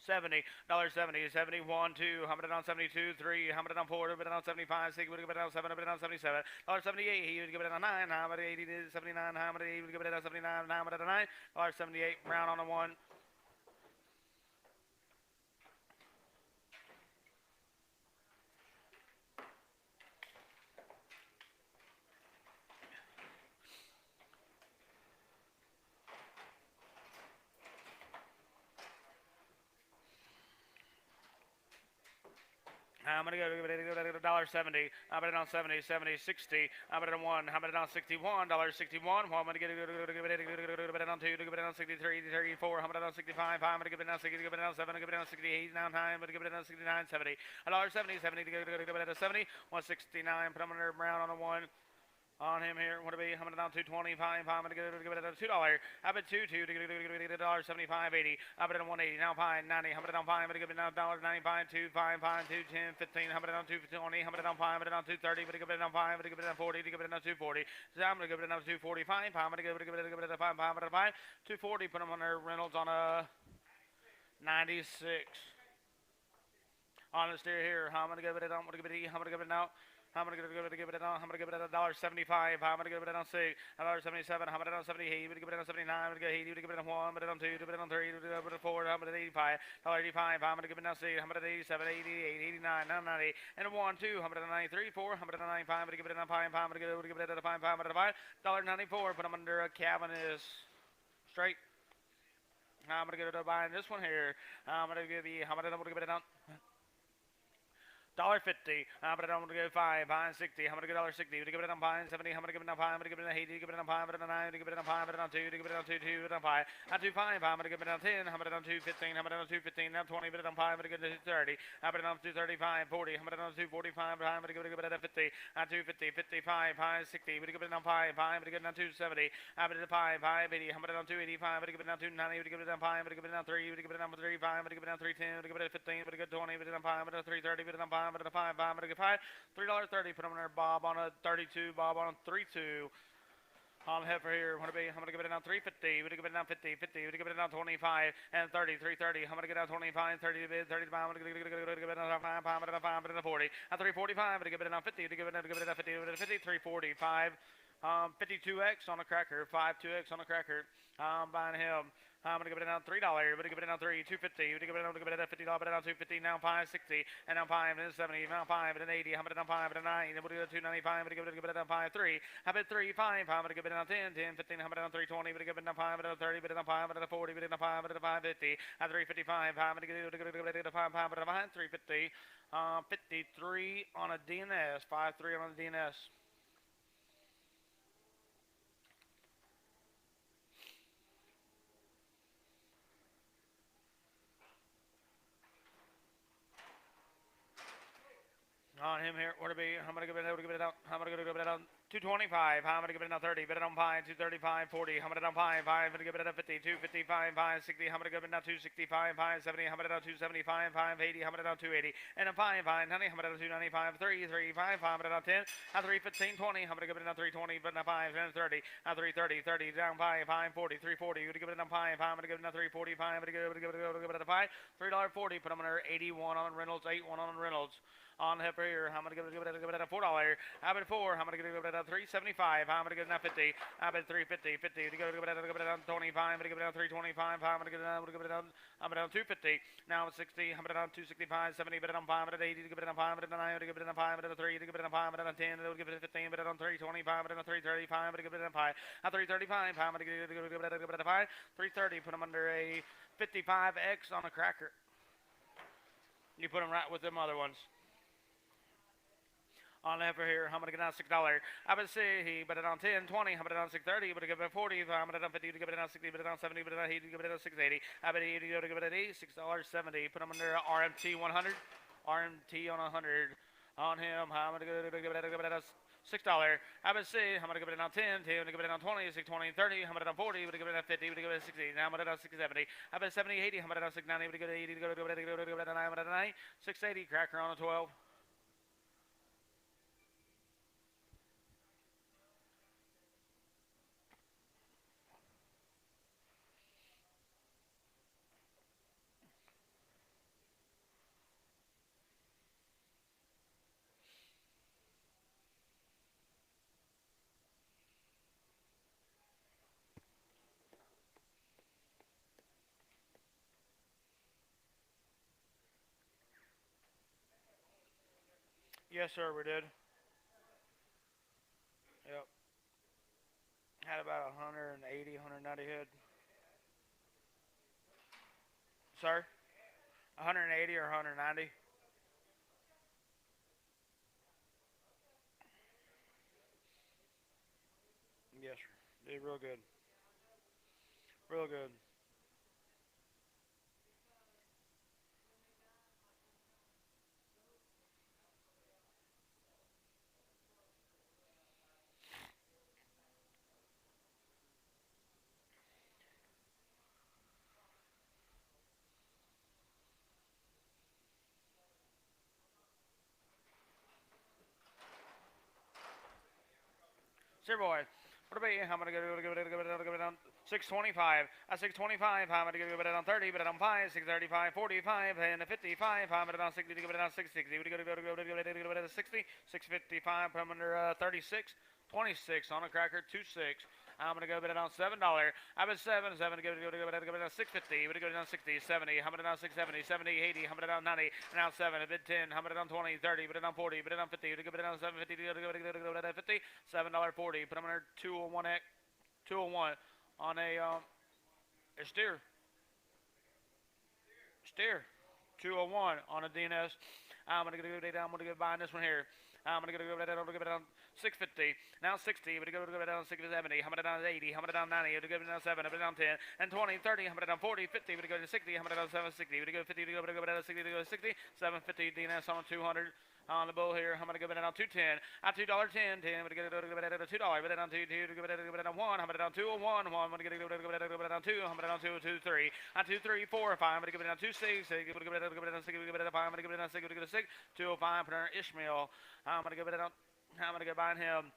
$70, $70, 71, 2, how about it on 72, 3, how about it on 4, how about it on 75, 6, would give it on 7, how about it on 77, $78, he would give it on 9, how about 80 to 79, how about 80, would give it on 79, how about it on 9, $78, round on a 1. I'm gonna go $1.70. How about it on 70, 70, 60? How about it on 1? How about it on 61? $61. Well, I'm gonna give it on 2. Give it on 63, 34. How about it on 65? I'm gonna give it on 60. Give it on 7. Give it on 68. Now time. I'm gonna give it on 69, 70. $1.70, 70. Give it on 70. 169. Put them under brown on a 1. On him here, what it be? I'm gonna down 225. I'm gonna give it a $2. How about 2 2 to $1.75 80. How about it on 180? Now pine 90. How about it on pine? I'm gonna give it now $1.95 2 5 5 2 10 15. How about it on 220? How about it on pine? How about it on 230? But give it on 5. I'm gonna give it on 40. To give it on 240. So I'm gonna give it on 245. I'm gonna give it a 5. I'm gonna 5 240. Put them on their Reynolds on a 96. On the steer here, I'm gonna give it on. I'm gonna give it. I'm gonna give it now. I'm gonna give it on. I'm gonna give it a $1.75. I'm gonna give it on 6. $1.77. I'm gonna on 70. I'm gonna give it on 79. I'm gonna give it on 1. I'm gonna on 2. I'm gonna on 3. I'm gonna on 4. I'm gonna 85. $1.85. I'm gonna give it on 6. I'm gonna 87, 88, 89, 90, and a 1, 2. I'm gonna 93, 4. I'm gonna 95. I'm gonna give it on 5. I'm gonna give it a 5. I'm gonna $5. $1.94. Put them under a cabin is straight. I'm gonna give it a buy in this one here. I'm gonna give you. I'm gonna give it on. $1.50. I'm gonna go 5, 60. I'm gonna go $1.60. To give it on 5, 70. I'm gonna give it on 5. I'm gonna give it on 80. Give it on 5. I'm gonna 9. Give it on 5. I'm gonna 2. Give it on 2. 2. On 5. On 2 5. I'm gonna give it on 10. I'm gonna on 2 15. I'm gonna on 2 15. Now 20. But on 5. I'm gonna give it 30. I'm gonna on 2 35. 40. I'm gonna on 2 45. I'm gonna give it on 50. On 2 50. 55. 5 60. I'm gonna give it on 5. 5. I'm gonna give it on 2 70. I'm gonna 5. 5 80. I'm gonna on 2 85. I'm gonna give it on 2 90. I'm gonna give it on 5. I'm gonna give it on 3. I'm gonna give it on 3 5. I'm gonna give it on 3 10. I'm gonna give it on 15. I'm gonna give it on 20. I'm gonna give it on 5. I'm gonna 3 30. I'm gonna 5. I'm gonna 5 5. $3.30. Put them in there. Bob on a 32. Bob on a 3-2. On heifer here, I'm gonna give it down 350. We're gonna give it down 50, 50. We're gonna give it down 25 and 30, 330. I'm gonna get down 25, 30, 35. I'm gonna give it down 5, 5, 5, 40. At 345, I'm gonna give it down 50. To give it down 50, 50, 345. 52X on a cracker, 52X on a cracker. Buying him. I'm gonna give it down $3. We're gonna give it down 3, 250. We're gonna give it down $50. But down 250. Now 560. And now 5 and 70. Now 5 and 80. I'm gonna down 5 and 9. We're gonna 295. We're gonna give it down 5 3. How about 3 5? I'm gonna give it down 10 10 15. I'm gonna down 320. We're gonna give it down 5 and 30. We're down 5 and 40. We're down 5 and 550. At 355. I'm gonna give it 5 5 and 5 350. 53 on a DNS. 53 on a DNS. On him here, what to be? I'm gonna give it out. I'm gonna give it out. 225. I'm gonna give it out 30. Bet it on 5. 235. 40. I'm gonna down 5. I'm gonna give it out 50. 255. 560. I'm gonna give it out 265. 570. I'm gonna down 275. 580. I'm gonna down 280. And a 5. 590. I'm gonna down 295. 3. 3. 5. I'm gonna down 10. At 315. 20. I'm gonna give it out 320. But now 5. And 30. At 330. 30. Down 5. 540. 340. You're gonna give it out 5. I'm gonna give it out 345. I'm gonna give it out 5. $3.40. Put them under 81 on Reynolds. 81 on Reynolds. On the heifer here, I'm gonna give it a $4. How about 4? I'm gonna give it a $3.75. I'm gonna give it a 50. How about 350? 50. To give it a 25. I'm gonna give it a 325. I'm gonna give it a I'm gonna 250. Now it's 60. I'm gonna 265. 70. But I'm 5 at 80. To give it a 5 at 9. To give it a 5 at 3. To give it a 5 at 10. To give it a 15. But on 325. But on 335. To give it a 5. At 335. I'm gonna give it a 5. 330. Put them under a 55X on a cracker. You put them right with them other ones. On the heifer here, I'm gonna get down $6. I would say he put it on 10, 20, I'm gonna down 630, but give it 40, I'm gonna down 50, to give it down 60, but it down 70, but it down 80, give it down 680. I bet 80 to give it at $6.70. Put him under RMT 100, RMT on 100. On him, I'm gonna give it at $6. I would say I'm gonna give it down 10, 10 to give it down 20, 6, 20, 30, I'm gonna down 40, but give it down 50, but give it 60. Now I'm gonna down 670. I bet 70, 80, I'm gonna down 690, but give it 80, to give it down 90, 680. Cracker on a 12. Yes, sir, we did. Yep. Had about 180, 190 head. Sir? 180 or 190? Yes, sir. Did real good. Real good. Sir boy. What about you? How am I going to give it on 625? At 625, how am I going to give it on 30? But on 5, 635, 45, and 55. How am I on 60 to give it on 660? We're going to give it on 60, 655. I'm under 36, 26 on a cracker, 26. I'm gonna go bid it on $7. I bet 7, 7 to give it on 650. We're gonna go down 60, 70. How about it on 670, 70, 80. How about it on 90? And now 7. I bid 10. How about it on 20, 30? Bid it on 40. Bid it on 50. We're gonna bid it on 750. Go to 50. $7.40. Put them under 201 X, 201 on a steer. 201 on a DNS. I'm gonna go buying this one here. I'm gonna give it on 650. Now 60. We're gonna go down 670. How about down 80? How about down 90? We're gonna go down 7. We're down 10 and 20, 30. How about down 40, 50? We're gonna go to 60. How about down 760? We're gonna go 50. We're gonna go down 60. We're gonna go 60. 750 DNS on 200. On the bull here, I'm gonna give it on 210. At $2.10, 10. I'm gonna give it at $2. But it on 2, 2. Give it on 1. I'm gonna down 201. 1. I'm gonna give it on 2. I'm gonna down 2, 2, 3. On 2, 3, 4, 5. I'm gonna give it on 2, 6. I'm gonna give it on 6. Give it on 5. I'm gonna give it on 6. Give it on 6. 205. Put on Ishmael. I'm gonna give it on. I'm gonna go buy him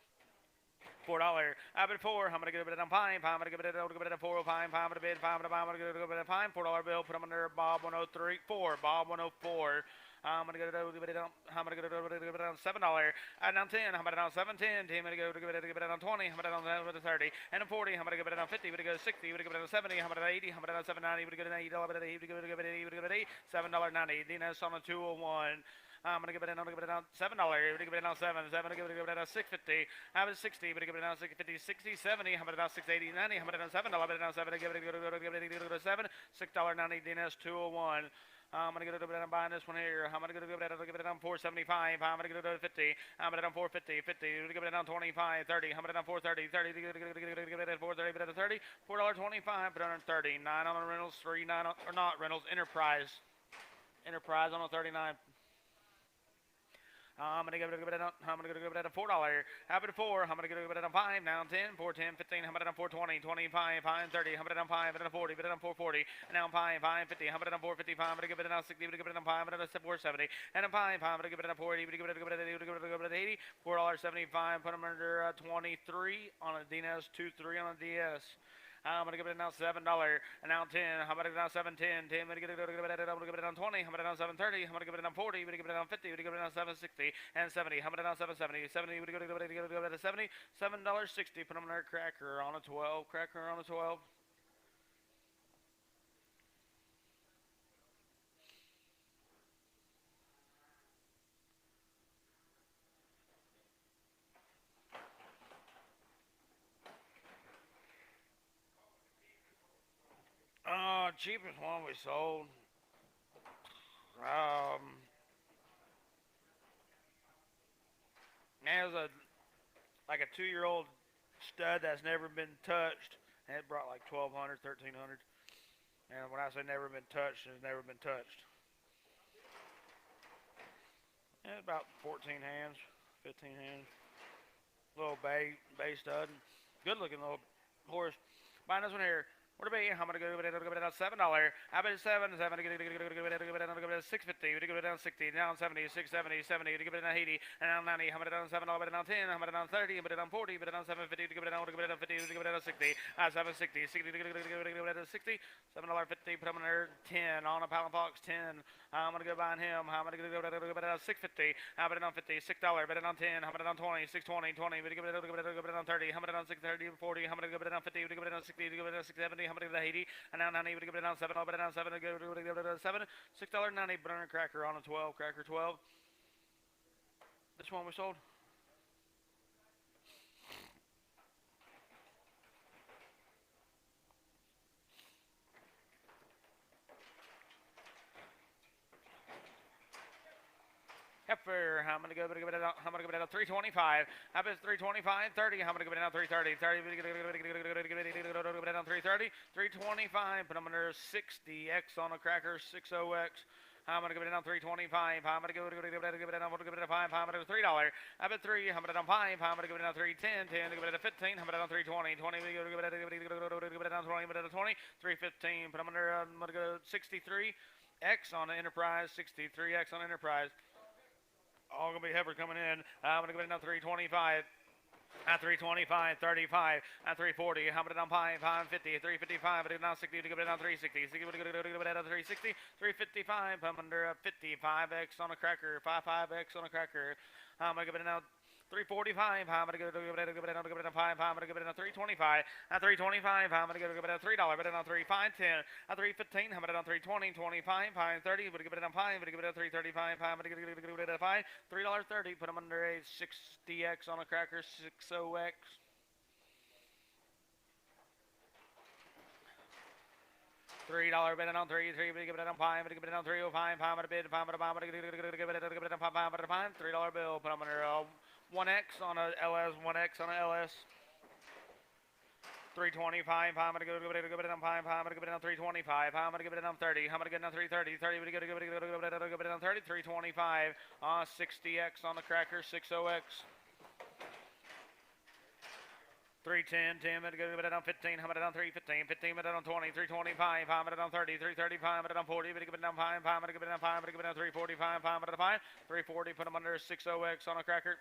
$4. I bid 4. I'm gonna give it on 5. I'm gonna give it on 405. I'm gonna bid 5. I'm gonna give it on 5. $4 bill. Put them under Bob 103. 4. Bob 104. I'm gonna get it on. I'm gonna get it on $7. And on 10. I'm gonna on 710. I'm gonna give it on 20. I'm gonna on 30. And on 40. I'm gonna give it on 50. We're gonna go 60. We're gonna give it on 70. I'm gonna 80. I'm gonna on 790. We're gonna get $8. We're gonna get $7.90. Dina's on a 201. I'm gonna give it in. I'm gonna give it down $7. We're gonna give it down 7. 7. I'm gonna give it down 650. Have it 60. We're gonna give it down 650, 60, 70. I'm gonna down 680, 90. I'm gonna down $7. I'm gonna down 7. Give it 7. $6.90. DNS 201. I'm gonna get it over. I'm buying this one here. I'm gonna give it down 475. I'm gonna get it over 50. I'm gonna down 450, 50. We're gonna give it down 25, 30. I'm gonna down 430, 30. Give it at 430, but at 30. $4.25, but on 30. 9 on the Reynolds, 3, 9 on, or not Reynolds, Enterprise. Enterprise on a 39. I'm gonna give it at a $4. Have it at 4. I'm gonna give it at a 5. Now 10, 4, 10, 15. How about it on 420, 25, 5, 30. How about it on 5? At a 40. But it on 440. And now 5, 5, 50. How about it on 455? I'm gonna give it on 60. I'm gonna give it on 5. But it on 470. And on 5, I'm gonna give it on 480. Give it at 80. $4.75. Put them under 23 on a DNS. 2-3 on a DS. I'm gonna give it now $7 and now 10. How about it now 710? 10. I'm gonna give it on 20. I'm gonna give it on 730. I'm gonna give it on 40. I'm gonna give it on 50. I'm gonna give it on 760 and 70. How about it on 770? 70. We're gonna give it at 70. $7.60. Put them on our cracker on a 12. Cracker on a 12. Cheapest one we sold. Um, And it was like a 2-year-old stud that's never been touched, and it brought like 1,200, 1,300. And when I say never been touched, it's never been touched. And it's about 14 hands, 15 hands. Little bay stud. Good looking little horse. Buying this one here. What about you? I'm gonna go down $7. I bet $7. $6.50. We go down 60. Down 70. 670. 70. To give it down 80. And down 90. I'm gonna down $7. Bet down 10. I'm gonna down 30. Bet down 40. Bet down 750. To give it down 50. To give it down 60. 760. 60. To give it down 60. $7.50. Put him in there. 10 on a Palin Fox. 10. I'm gonna go buying him. I'm gonna go down 650. I bet it on 50. $6. Bet it on 10. I'm gonna down 20. 620. 20. To give it down 30. I'm gonna down 630. 40. I'm gonna go down 50. To give it down 60. To give it down 670. I'm gonna give it 80, and now 90, we give it down 7, I'll bet it down 7, give it down 7, $6.90, banana cracker on a 12, cracker 12. This one we sold. Heifer, I'm gonna give it out. I'm gonna give it out 325. I bet it's 325, 30. I'm gonna give it out 330. 30. Give it out 330. 325. Put them under 60x on a cracker. 60x. I'm gonna give it down 325. I'm gonna give it down. I'm gonna give it a 5. I'm gonna $3. I bet 3. I'm gonna down 5. I'm gonna give it down 310. 10. Give it a 15. I'm gonna down 320. 20. Give it down 20. Give it down 20. 315. Put them under. I'm gonna go 63x on the Enterprise. 63x on Enterprise. All gonna be heifer coming in. I'm gonna give it down 325. At 325, 35, at 340, how about it down 5, 550, 355, it down 60, to give it down 360, 60, to give it down 360, 355, I'm under 55x on a cracker, 55x on a cracker. I'm gonna give it down 345, I'm gonna give it down 5, I'm gonna give it down 325, at 325, I'm gonna give it down $3, bet it down 3, 5, 10, at 315, I'm gonna down 320, 25, 5, 30, but give it down 5, but give it down 335, I'm gonna give it down 5, $3.30, put them under a 60x on a cracker, 60x. $3 bet on 3, give it down 5, give it down 305, 5 at a bid, 5 at a bomb, give it down 5 at a 5, $3 bill, put them under 1x on a LS, 1x on a LS. 325, I'm gonna give it down 5, I'm gonna give it down 325, I'm gonna give it down 30, I'm gonna get down 330, 30, give it down 30, 325, 60x on the cracker, 60x. 310, 10, give it down 15, I'm down 315, 15, down 20, 325, I'm down 30, 335, I'm down 40, give it down 5, I'm gonna give it down 5, I'm gonna give it down 345, I'm down 5, 340, put them under 60x on a cracker.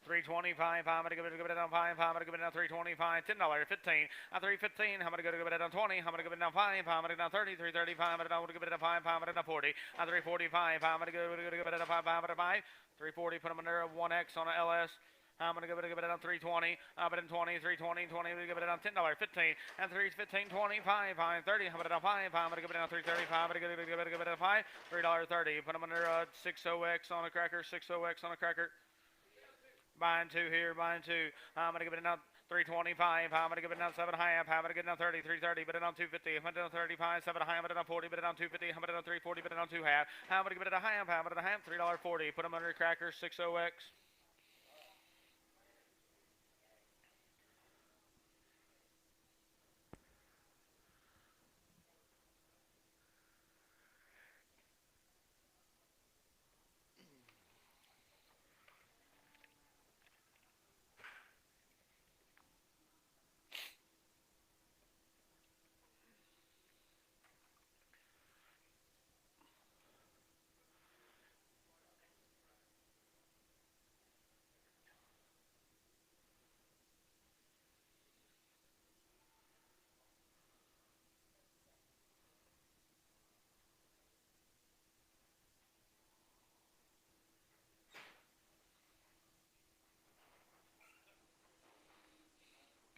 325, I'm gonna give it down 5, I'm gonna give it down 325, $10, 15, at 315, I'm gonna give it down 20, I'm gonna give it down 5, I'm gonna give it down 30, 335, I'm gonna give it down 5, I'm gonna give it down 40, at 345, I'm gonna give it down 5, I'm gonna 5, 340, put them under 1x on a LS. I'm gonna give it down 320, but in 20, 320, 20, we give it down $10, 15, and 315, 25, 30, I'm gonna down 5, I'm gonna give it down 335, I'm gonna give it down 5, $3.30, put them under 60x on a cracker, 60x on a cracker. Buying 2 here, buying 2. I'm gonna give it down 325. I'm gonna give it down 7.5. I'm gonna get down 30, 330, but it down 250. I'm gonna down 35, 7.5. I'm gonna down 40, but it down 250. I'm gonna down 340, but it down 2.5. I'm gonna give it a half. I'm gonna half $3.40. Put them under crackers, 60x.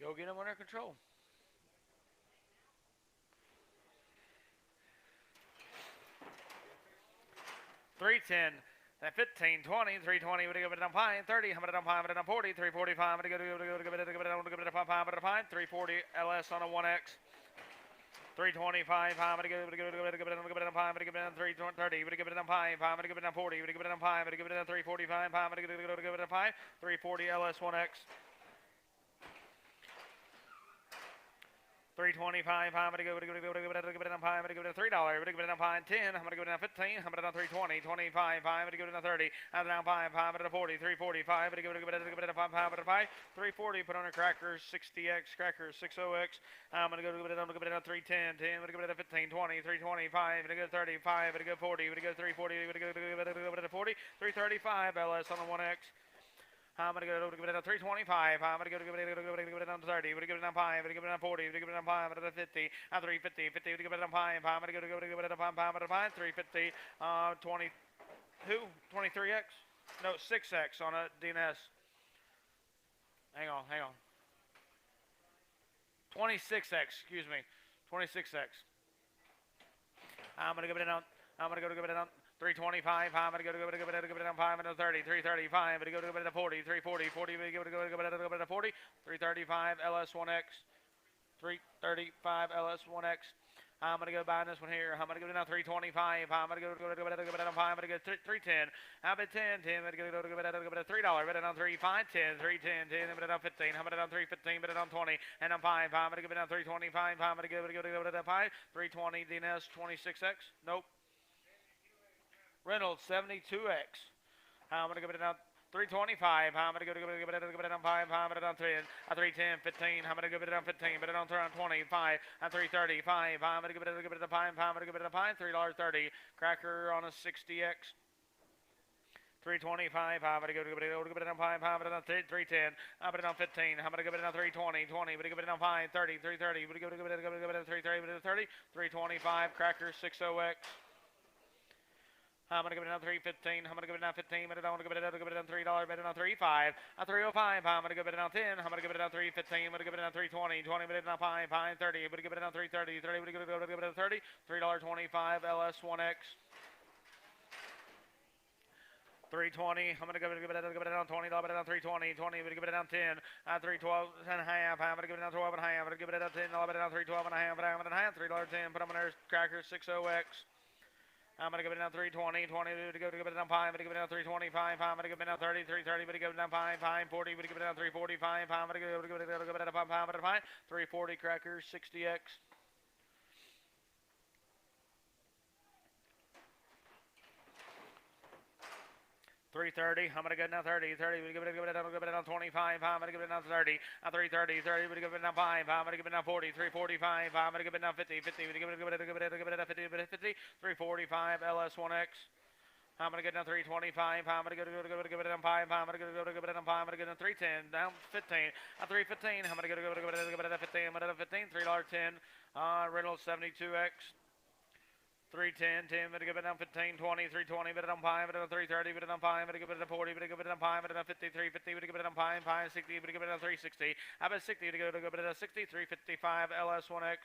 Go get them under control. $3.10. Then 15, 20, 320, we're going to give it down 5, 30, I'm going to down 5, I'm going to down 40, 345, I'm going to give it down 5, 5, 5, 340 LS on a 1X. 325, I'm gonna give it on 5, I'm gonna give it on 330, I'm gonna give it on 5, I'm gonna give it on 40, I'm gonna give it on 5, I'm gonna give it on 345, I'm gonna give it on 5, 340 LS1X. 325, I'm gonna give it on 5, I'm gonna give it on $3, I'm gonna give it on 5, 10, I'm gonna give it on 15, I'm gonna on 320, 25, I'm gonna give it on 30, I'm down 5, I'm gonna 40, 345, I'm gonna give it on 5, I'm gonna 5, 340, put on a crackers, 60X, crackers, 60X, I'm gonna give it on 310, 10, I'm gonna give it on 15, 20, 325, I'm gonna go 35, I'm gonna go 40, I'm gonna go 340, I'm gonna go 40, 335, LS on the 1X. I'm gonna go to give it on 325. I'm gonna go to give it on 30. I'm gonna give it on 5. I'm gonna give it on 40. I'm gonna give it on 5. I'm gonna 50. I'm 350. 50. I'm gonna give it on 5. I'm gonna go to give it on 5. I'm gonna 5. 350. 20. Who? 23X? No, 6X on a DNS. Hang on. 26X. Excuse me. 26X. I'm gonna give it on. I'm gonna go to give it on 325. I'm gonna go to give it on 5 and 30. 335. I'm gonna go to give it on 40. 340. 40. I'm gonna go to give it on 40. 335 LS1X. 335 LS1X. I'm gonna go buy this one here. I'm gonna go to now 325. I'm gonna go to give it on 5. I'm gonna go 310. I'm at 10. 10. I'm gonna go to give it on $3. Bet it on 3. 5. 10. 310. 10. I'm on 15. I'm on 315. Bet it on 20. And on 5. I'm gonna give it on 325. I'm gonna go to give it on 5. 320. DNS 26X. Nope. Reynolds 72X. I'm gonna give it on 325. I'm gonna go to give it on 5. I'm gonna on 10. 310, 15. I'm gonna give it on 15. But it on 25. 335. I'm gonna give it on 5. I'm gonna give it on 5. $3.30. Cracker on a 60X. 325. I'm gonna go to give it on 5. I'm gonna on 310. I'm gonna on 15. I'm gonna give it on 320. 20. I'm gonna give it on 5. 30. 330. I'm gonna give it on 330. 30. 325. Cracker 60X. I'm gonna give it on 315. I'm gonna give it on 15. But I don't want to give it on $3. Bet it on 35. On 305. I'm gonna give it on 10. I'm gonna give it on 315. I'm gonna give it on 320. 20. But it on 5. 30. I'm gonna give it on 330. 30. I'm gonna give it on 30. $3.25 LS1X. 320. I'm gonna give it on $20. Bet it on 320. 20. I'm gonna give it on 10. 312 and a half. I'm gonna give it on 12 and a half. I'm gonna give it on 10. Bet it on 312 and a half. But I'm gonna have $3.10. Put them in there. Cracker 60X. I'm gonna give it down 320, 20 to go to give it down 5, I'm gonna give it down 325, I'm gonna give it down 30, 330, but give it down 5, 540, but give it down 345, I'm gonna give it down 5, 5, 340 crackers, 60X. $3.30. I'm gonna go down 30. 30. We give it down 25. I'm gonna give it down 30. 3.30. 30. We give it down 5. I'm gonna give it down 40. 3.45. I'm gonna give it down 50. 50. We give it down 50. 50. 3.45. LS1X. I'm gonna get down 325. I'm gonna go to give it down 5. I'm gonna go to give it down 5. I'm gonna get down 310. Down 15. 315. I'm gonna go to give it down 15. I'm gonna down 15. $3.10. Reynolds 72X. 310, 10, but give it down 15, 20, 320, but it on 5, but it on 330, but it on 5, but it give it on 40, but it give it on 5, but it on 50, 350, but it give it on 5, 560, but it give it on 360. How about 60 to go to give it on 60, 355 LS1X.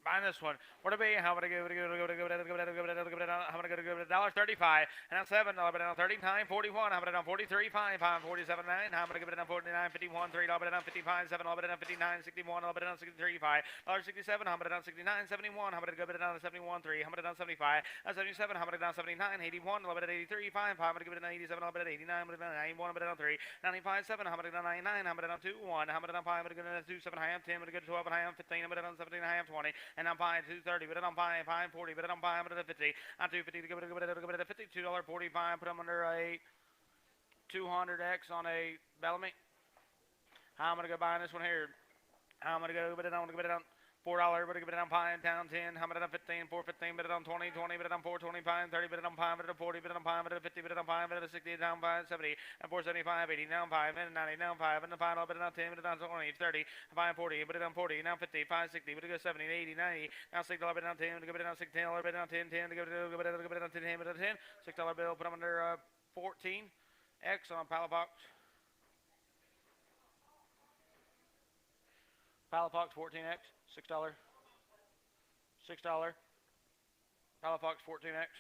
Buying this one. What to be? How am I going to go to how am I going to go to $1.35 and now $7 but now 39 41 how about it on 43 5 5 47 9 how am I going to go to 49 51 $3 but now 55 7 but now 59 61 but now 63 5 $67 how about it on 69 71 how about it go down to 71 3 how about it on 75 77 how about it down 79 81 but at 83 5 how about it go to 87 but at 89 but at 91 but at 3 95 7 how about it on 99 how about it on 2 1 how about it on 5 but it go to 2 7 half 10 but it go to 12 and half 15 but it on 17 and half 20 and I'm buying 230, but I'm buying 540, but I'm buying at 50. I'm 250 to go at a 50, $2.45. Put them under a 200X on a Bellamy. How am I gonna go buying this one here? How am I gonna go but I'm gonna get it on $4, but I'm gonna buying pound 10. How about it on 15, 415, but I'm 20, 20, but I'm 425, 30, but I'm buying at a 40, but I'm buying at a 50, but I'm buying at a 60, down by 70, and 475, 80, now 5, and 90, now 5, and the final, but I'm 10, but I'm 20, 30, I'm buying 40, but I'm 40, now 50, 5, 60, but it goes 70, 80, 90, now $6, but I'm 10, to go down 6, $10, but I'm 10, 10, to go down 10, but I'm 10, $6 bill, put them under 14X on Palafox. Palafox 14X, $6. $6. Palafox 14X.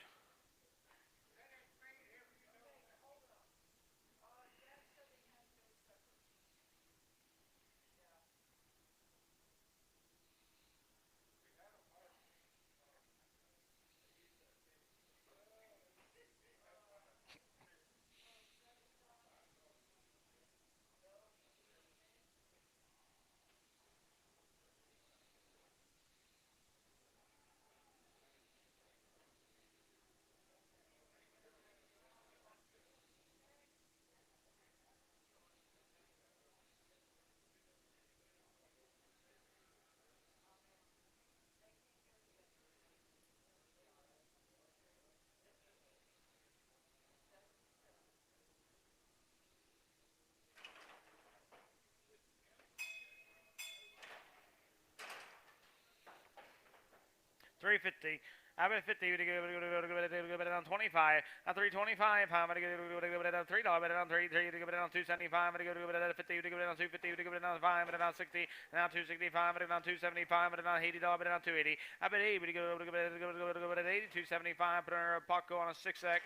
$3.50. I'm at 50 to go down 25. Now 325. I'm gonna go down $3, but down 3 to go down 275. I'm gonna go down 50 to go down 250 to go down 5, but down 60. Now 265, but down 275, but down $80, but down 280. I'm at 80 to go at 80, 275. Put her a Paco on a 6X.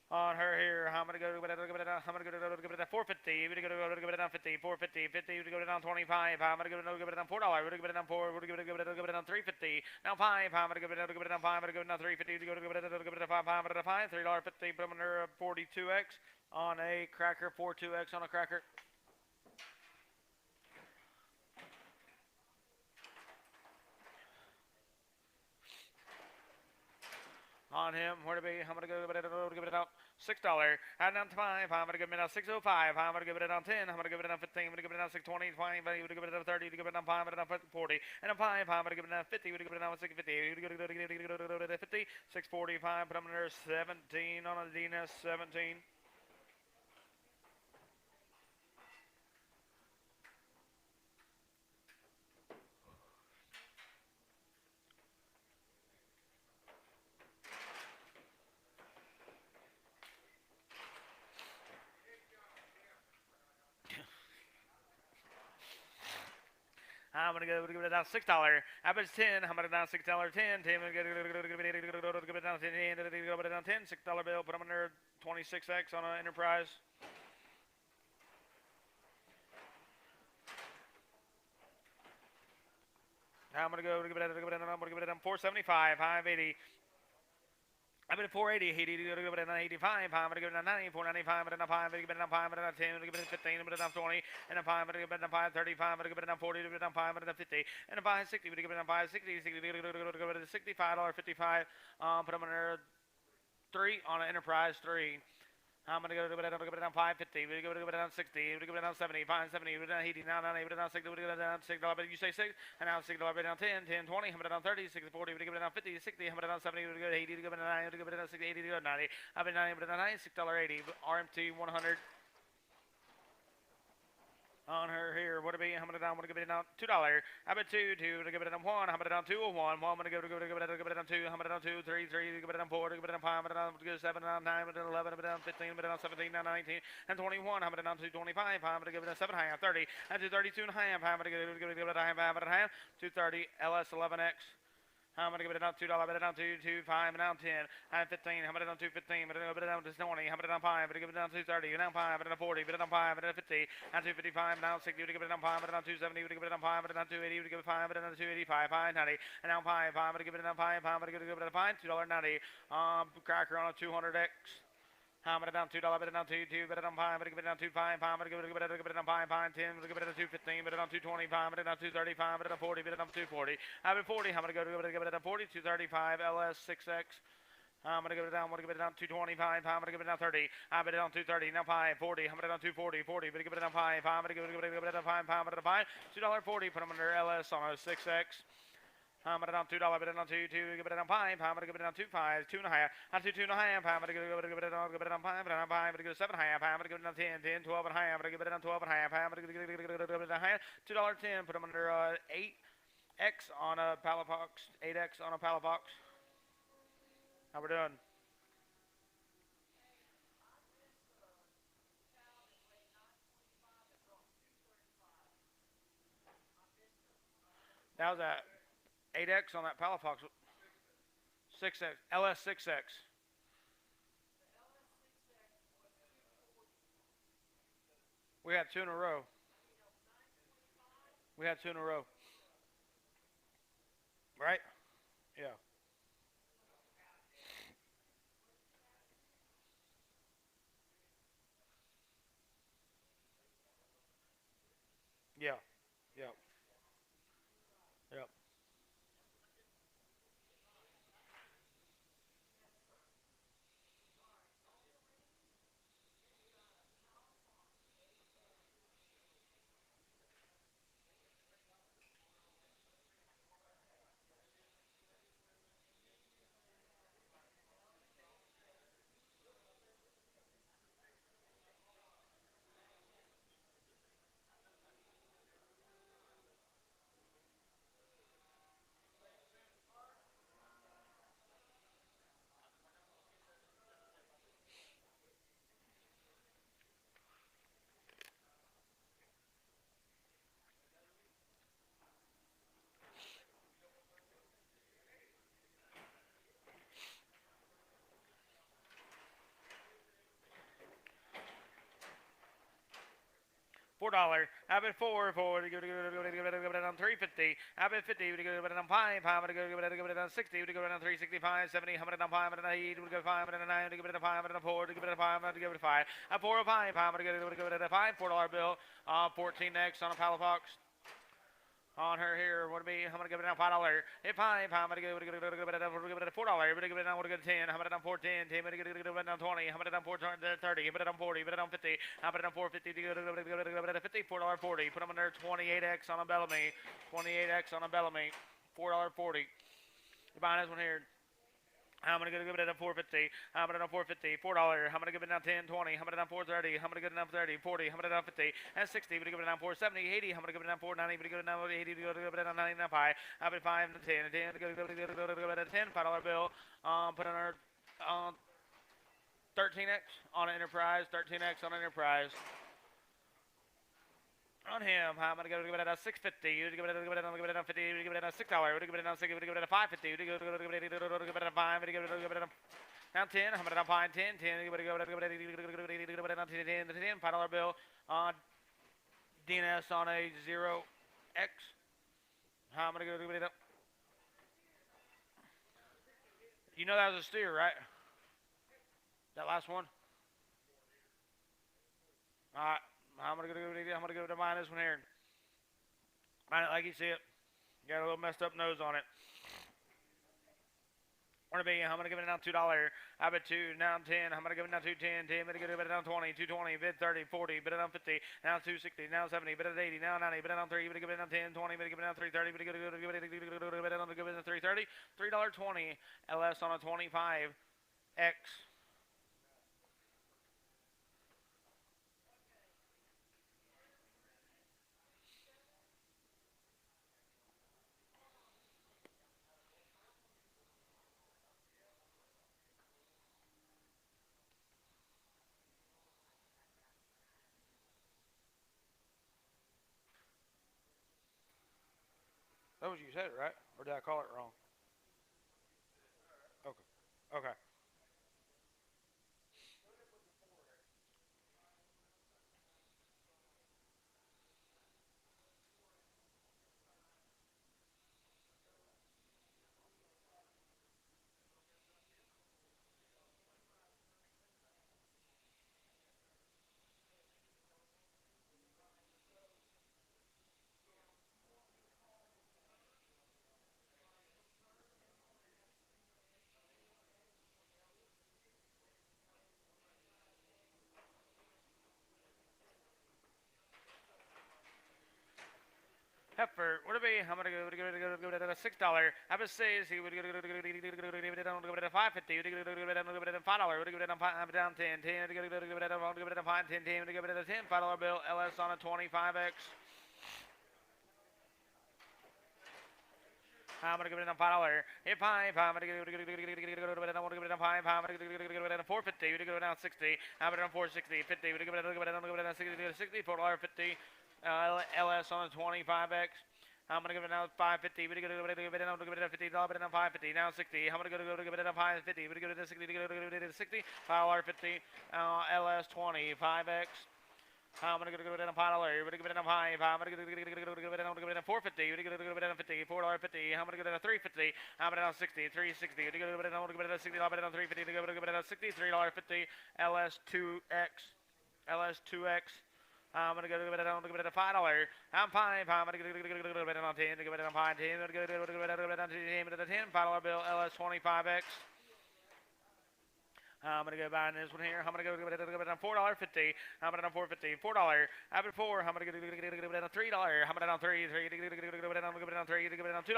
On her here, I'm gonna go to I'm gonna go to 450. We're gonna go down 50, 450, 50. We're gonna go down 25. I'm gonna go down $4. We're gonna go down 4. We're gonna go down 350. Now 5. I'm gonna go down 5. I'm gonna go down 350. We're gonna go down 5. I'm gonna go down 5. $3.50. Put them under 42X on a cracker. 42X on a cracker. On him, where to be? I'm gonna give it out $6. Add down to 5. I'm gonna give it out 605. I'm gonna give it out 10. I'm gonna give it out 15. I'm gonna give it out 620. 20. I'm gonna give it out 30. Give it out 5. I'm gonna give it out 40. And a 5. I'm gonna give it out 50. We're gonna give it out 650. We're gonna go to 50. 645. Put them under 17 on a Dina 17. I'm gonna go give it down $6. Average 10. I'm gonna down $6. 10. 10. I'm gonna give it down 10. Go down 10. $6 bill. Put them under 26X on an Enterprise. I'm gonna go give it down 475. 580. I'm at 480, 80 to go down 85, I'm going to go down 90, 495, but down 5, I'm going to go down 5, but down 10, I'm going to go down 15, I'm going to go down 20, and then 5, I'm going to go down 5, 35, I'm going to go down 40, I'm going to go down 5, I'm going to go down 50, and then 5, 60, I'm going to go down 5, 60, 60, I'm going to go down $65.55, put them under 3 on an Enterprise 3. I'm going to go down 550. We're going to go down 60. We're going to go down 70. 570. We're down 80. Now 90. We're down 60. We're going to go down $6. But you say 6. And now $6. We're down 10. 10. 20. I'm going to down 30. 60. 40. We're going to go down 50. 60. I'm going to down 70. We're going to go to 80. We're going to go down 90. We're going to go down 60. 80. We're going to go down 90. I've been 90. We're down 90. $6.80. RMT 100. On her here, what it be? How many down? What to give it down? $2. I bet two to give it down one. How many down? 2 or 1. 1 to give it down 2. How many down? 2, 3 to give it down 4. To give it down 5. How many down? To give it 7 down 9. How many down 11? How many down 15? How many down 17? Down 19 and 21. How many down? 225. How many give it down 7 half? 30 and 232 and a half. How many give it down half? How many half? 230 LS 11X. How many give it down $2? Bet it down 2, 2, 5, and down 10, and 15. How many down 2, 15? Bet it down to 20. How many down 5? Bet it down 230. Down 5. Bet it down 40. Bet it down 5. Bet it down 50. And 255. Down 60. Bet it down 5. Bet it down 270. Bet it down 5. Bet it down 280. Bet it down 5. Bet it down 285. 590. And down 5. 5. Bet it down 5. 5. Bet it down 5. $2.90. Cracker on a 200X. How many down? $2, bet it down 2, 2, bet it down 5, bet it down 2, 5, 5, bet it down 5, 5, 10, bet it down 2, 15, bet it down 2, 25, bet it down 2, 35, bet it down 40, bet it down 2, 40. Have it 40, how many go to give it down 40, 235, LS 6X. I'm going to give it down, 225, I'm going to give it down 30, I'm going to down 230, now 5, 40, I'm going to down 240, 40, but give it down 5, I'm going to give it down 5, I'm going to down 5, $2.40, put them under LS on a 6X. I'm going to down $2, bet it down 2, 2, give it down 5, I'm going to give it down 2, 5, 2 and a half, I'm 2, 2 and a half, I'm going to give it down 5, bet it down 5, I'm going to give it 7 and a half, I'm going to give it down 10, 10, 12 and a half, I'm going to give it down 12 and a half, I'm going to give it down half, $2.10, put them under 8X on a pallet box, 8X on a pallet box. How we doing? That was that 8X on that pallet box. 6X, LS 6X. We had 2 in a row. We had 2 in a row. Right? Yeah. Yeah. Yep. Yep. $4. I bet 4, 4. Give it on 350. I bet 50. Give it on 5. 5. Give it on 60. Give it on 365. 70. How many on 5? 8. Give it 5. 9. Give it a 5. 4. Give it a 5. Give it a 5. A 4 or 5. 5. Give it a 5. $4 bill. 14 next on a pallet box. On her here, what it be? I'm gonna give it down $5. Hit 5, I'm gonna give it down $4. But give it down, what it 10. I'm gonna down 410. 10, give it down 20. I'm gonna down 430. Give it down 40. Give it down 50. I'm gonna down 450. Give it 50. $4.40. Put them under 28X on a Bellamy. 28X on a Bellamy. $4.40. You buying this one here? I'm going to give it at 450. I'm going to down 450. $4. I'm going to give it down 10, 20. I'm going to down 430. I'm going to give it down 30, 40. I'm going to down 50 and 60. I'm going to give it down 470, 80. I'm going to give it down 490. I'm going to give it down 80. I'm going to give it down 90. Now 5. I'm going to 5 and 10. 10. I'm going to give it a 10. $5 bill. Put on our 13X on an Enterprise. 13X on an Enterprise. On him, I'm gonna give it at a 650. You give it at 50. You give it at $6. You give it at 6. You give it at 550. You give it at 5. You give it at down 10. I'm gonna down 5, 10, 10. You give it at 10, 10. $5 bill on DNS on a 0X. I'm gonna give it up. You know that was a steer, right? That last one. All right. I'm gonna go to mine this one here. Mine it like you see it. Got a little messed up nose on it. I'm gonna give it down $2. I bet 2, down 10. I'm gonna give it down 210. 10. I'm gonna give it down 20, 220, bid 30, 40, bid it down 50, now 260, now 70, bid it 80, now 90, bid it down 3, bid it give it down 10, 20, bid it give it down 330, bid it give it down 330, $3.20 LS on a 25X. That was you said, right? Or did I call it wrong? Okay. Okay. Heifer, would it be? I'm gonna go at a $6. Have a says he would go at a $5.50. Would go at a $5. Would go at a down 10. 10. Would go at a 5. 10. 10. Would go at a $10 bill. LS on a 25x. I'm gonna give it a $5. Hit 5. I'm gonna give it a 5. I'm gonna give it a 450. Would go down 60. I'm gonna 460. 50. Would go at a 60. $4.50. LS on a 25x. I'm gonna give it now 550. We're gonna give it now $50, but now 550. Now 60. I'm gonna give it now 550. We're gonna give it 60. We're gonna give it 60. $5.50. LS 25x. I'm gonna give it a $5. We're gonna give it a 5. I'm gonna give it a 450. We're gonna give it a 50. $4.50. I'm gonna give it a 350. I'm gonna 60. 360. We're gonna give it a 60. I'm gonna 350. We're gonna give it a $63.50. LS 2x. LS 2x. I'm gonna go to it on a $5. I'm fine. I'm gonna go to it on 10. Give it on 5. 10. Go to it on 10. $5 bill. LS 25x. I'm gonna go buy this one here. I'm gonna go give it on $4.50. I'm gonna on $4.50. $4. I'm at 4. I'm gonna give it on $3. I'm gonna on 3. 3. Give it on 3. Give it on $2.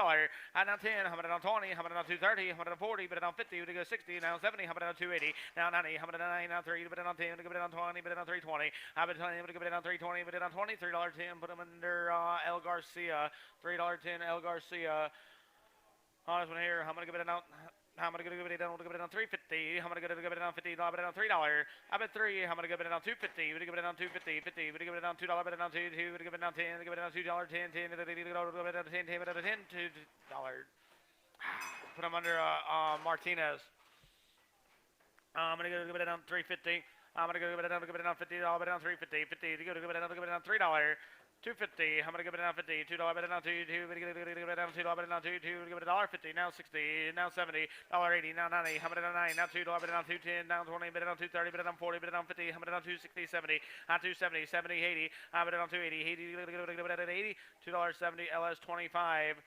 I'm on 10. I'm gonna on 20. I'm gonna on 230. I'm gonna on 40. But on 50. We go 60. Now 70. I'm gonna on 280. Now 90. I'm gonna 9. Now 3. But on 10. Give it on 20. But on 320. I'm gonna give it on 320. But on 20. $3.10. Put them under El Garcia. $3.10. El Garcia. On this one here. I'm gonna give it an out. I'm gonna give it on 350. I'm gonna give it on $50, but on $3. I'm at 3. I'm gonna give it on 250. We're gonna give it on 250. 50. We're gonna give it on $2, but on 2. 2. We're gonna give it on 10. Give it on $2. 10. 10. Give it on 10. 10. But on 10. $2. Put them under Martinez. I'm gonna give it on 350. I'm gonna give it on $50, but on 350. 50. Give it on $3. 250. I'm gonna give it down 50. $2, but down 2. 2. We're gonna give it down $2, but down 2. 2. Give it $1.50. Now 60. Now 70. $1.80. Now 90. I'm gonna down 9. Now $2, but down 210. Down 20. But down 230. But down 40. But down 50. I'm gonna down 260. 70. Now 270. 70. 80. I'm gonna down 280. 80. Give it at 80. $2.70. LS 25.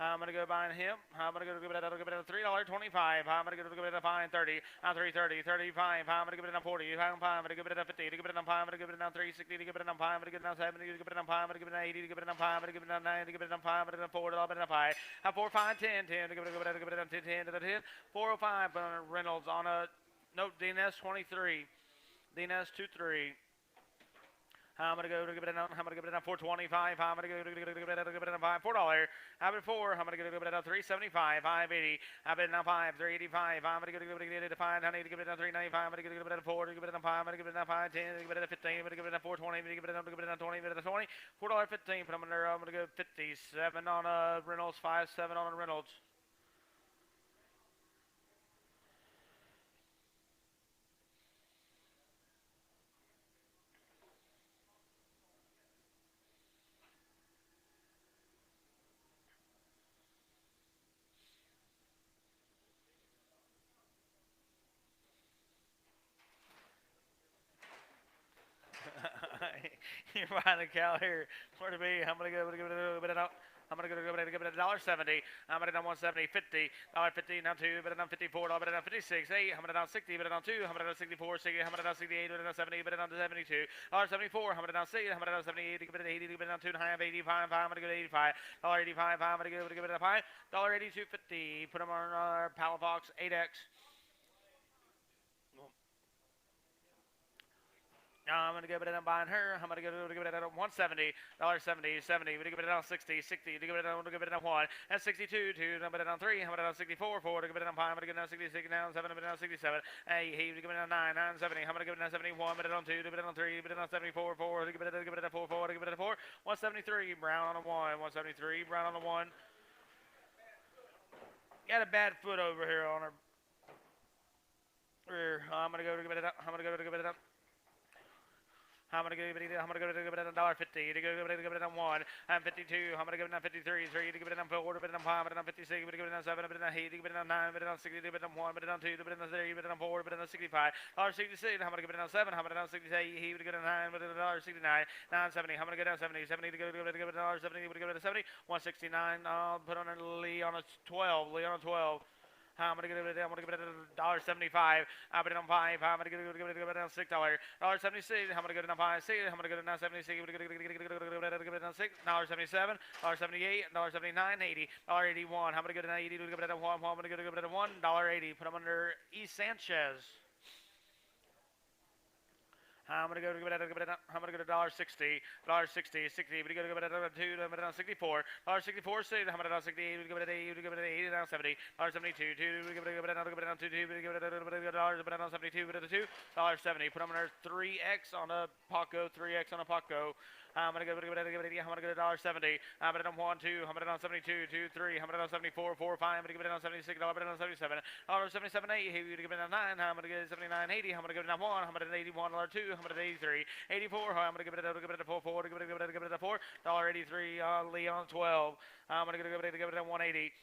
I'm gonna go buying him. I'm gonna give it a $3.25. I'm gonna give it a fine 30. I'm 330, 35. I'm gonna give it a 40. I'm gonna give it a 50. Give it a 5. I'm gonna give it a 360. Give it a 5. I'm gonna give it a 70. Give it a 5. I'm gonna give it a 80. Give it a 5. I'm gonna give it a 9. Give it a 5. I'm gonna give it a 4. I'm gonna give it a 5. 4, 5, 10, 10. Give it a 10, 10 to the 10. 405 Reynolds on a note. DNS 23. DNS 23. I'm gonna go to give it a I'm gonna give it a 425. I'm gonna go to give it a $4. I'm at 4. I'm gonna give it a 375. 580. I'm at now 5. 385. I'm gonna give it a 5. I need to give it a 395. I'm gonna give it a 4. Give it a 5. I'm gonna give it a 5. 10. Give it a 15. I'm gonna give it a 420. Give it a 20. Give it a 20. $4.15. But I'm gonna go 57 on a Reynolds. 57 on a Reynolds. You're buying a cow here. Where to be? I'm gonna give it a I'm gonna give it a $1.70. I'm gonna down 170, 50, $1.50, now 2, but down 54, but down 56, 8, I'm gonna down 60, but down 2, I'm gonna down 64, 60, I'm gonna down 68, but down 70, but down 72, $1.74, I'm gonna down 6, I'm gonna down 78, give it an 80, give it down 2 and a half, 85, I'm gonna give it 85, $1.85, I'm gonna give it a 5, $82.50. Put them on our Palafox 8X. I'm gonna give it I'm buying her. I'm gonna give it at $170, $70, 70. We're gonna give it on 60, 60. To give it on, give it on 1. At 62, 2. I'm gonna on 3. I'm gonna on 64, 4. To give it on 5. I'm gonna give it on 66, now 7. I'm gonna on 67. 8. He give it on 9, 9, 70. I'm gonna give it on 71. But it on 2. To give it on 3. But it on 74, 4. To give it a 4, 4. To give it a 4. 173. Brown on a 1. 173. Brown on a 1. Got a bad foot over here on her rear. I'm gonna go to give it up. I'm gonna go to give it up. I'm gonna give it $1.50 to give it on 1. I'm 52. I'm gonna give it on 53. 3 to give it on 4. But it on 5. But it on 56. But it on 7. But it on 8. But it on 9. But it on 60. But it on 1. But it on 2. But it on 3. But it on 4. But it on 65. $66. I'm gonna give it on 7. I'm gonna on 68. He would get on 9. But it on $69. 970. I'm gonna get on 70. 70 to give it on 70. Would give it a 70. 169. I'll put on a Lee on a 12. Lee on a 12. I'm gonna give it $1.75. I'm gonna on 5. I'm gonna give it on $6. $1.76. I'm gonna give it on 5. 6. I'm gonna give it on 76. I'm gonna give it on $6. $1.77. $1.78. $1.79. 80. $1.81. I'm gonna give it on 80. Give it on 1. I'm gonna give it on $1.80. Put them under E. Sanchez. I'm gonna go to give it. I'm gonna go to $1.60. $1.60. 60. We're gonna give it on 2. I'm gonna 64. $1.64. 6. I'm gonna 68. Give it 8. Give it 80. Now 70. $1.72. 2. We give it on 2. 2. We give it on 72. But 2. $1.70. Put them under 3X on a Paco. 3X on a Paco. I'm gonna give it. I'm gonna get $1.70. I'm gonna on 1, 2. I'm gonna on 72, 2, 3. I'm gonna on 74, 4, 5. I'm gonna give it on 76. I'm gonna on 77. $77, 8. Here we give it on 9. I'm gonna get 79, 80. I'm gonna give it on 1. I'm gonna 81, $2. I'm gonna 83, 84. I'm gonna give it a 4, 4. Give it a 4. $1.83. Leon 12. I'm gonna give it on 180.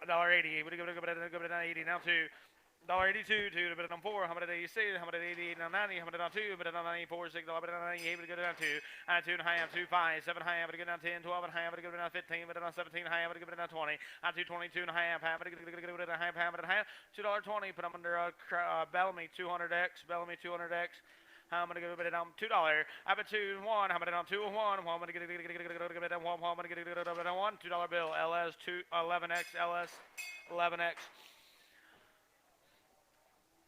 $1.80. We're gonna give it on 80 now 2. $1.82, 2 to bet on 4, $186, $188, $90, $102, bet on 94, $6, bet on 98, but good on 2, 2 and a half, 2, 5, 7 high, but good on 10, 12 and a half, but good on 15, but on 17 high, but good on 20, 2, 22 and a half, but good on a half, but a half, $2.20, put them under Bellamy 200X, Bellamy 200X. I'm gonna go bet it on $2. I bet 2 and 1. I'm gonna on 2 and 1. I'm gonna get it on 1. I'm gonna get it on 1. $2 bill. LS 11X. LS 11X.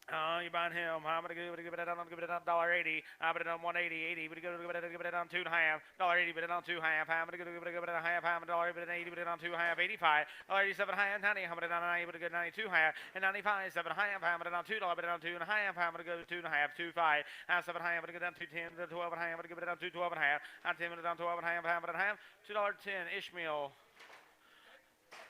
You buying him? I'm gonna give it on $1.80. I bet it on 180. 80. We're gonna give it on 2 and a half. $1.80. Bet it on 2 half. I'm gonna give it on half. I'm $1. Bet it on 80. Bet it on 2 half. 85. $1.87 half. 90. I'm gonna on 90. But a good 92 half. And 95. 7 half. I'm gonna on $2. Bet it on 2 and a half. I'm gonna go 2 and a half. 2 5. 7 half. I'm gonna go down 210. 12 and a half. I'm gonna give it on 2 12 and a half. I'm 10 minutes on 12 and a half. Half and a half. $2.10. Ishmael.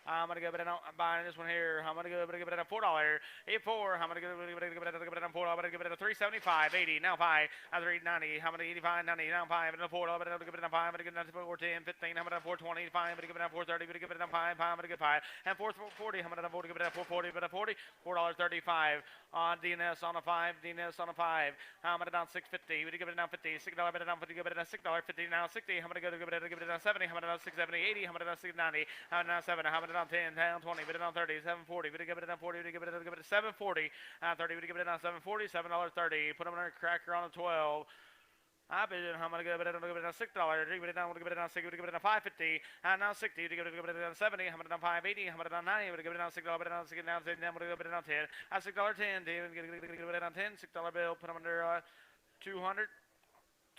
I'm gonna give it on buying this one here. I'm gonna give it a $4. 84. I'm gonna give it on $4. I'm gonna give it a $3.75. 80. Now 5. I'm $3.90. I'm gonna 85. 90. Now 5. And a $4. I'm gonna give it on 5. I'm gonna give it on 4.10. 15. I'm gonna 4.20. 5. I'm gonna give it on 4.30. I'm gonna give it on 5. I'm gonna get 5. And 4.40. I'm gonna give it on 4.40. But a 40. $4.35 on DNS on a 5. DNS on a 5. I'm gonna down 6.50. We're gonna give it down 50. $6. Bet it down 50. Give it a $6.50. Now 60. I'm gonna give it on 70. I'm gonna down 6.70. 80. I'm gonna down 6.90. I'm down 7. I'm gonna down 10, down 20, but it on 30, 740, but give it on 40, give it a 740, 30, but give it on 740, $7.30, put them on a cracker on a 12. I'm gonna give it on $6, give it on, give it on 6, give it on 550, and now 60, give it on 70, I'm gonna on 580, I'm gonna on 90, give it on $6, but on 6, now 10, I'm gonna give it on 10, at $6.10, give it on 10, $6 bill, put them under 200,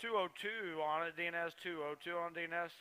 202 on it, DNS, 202 on DNS.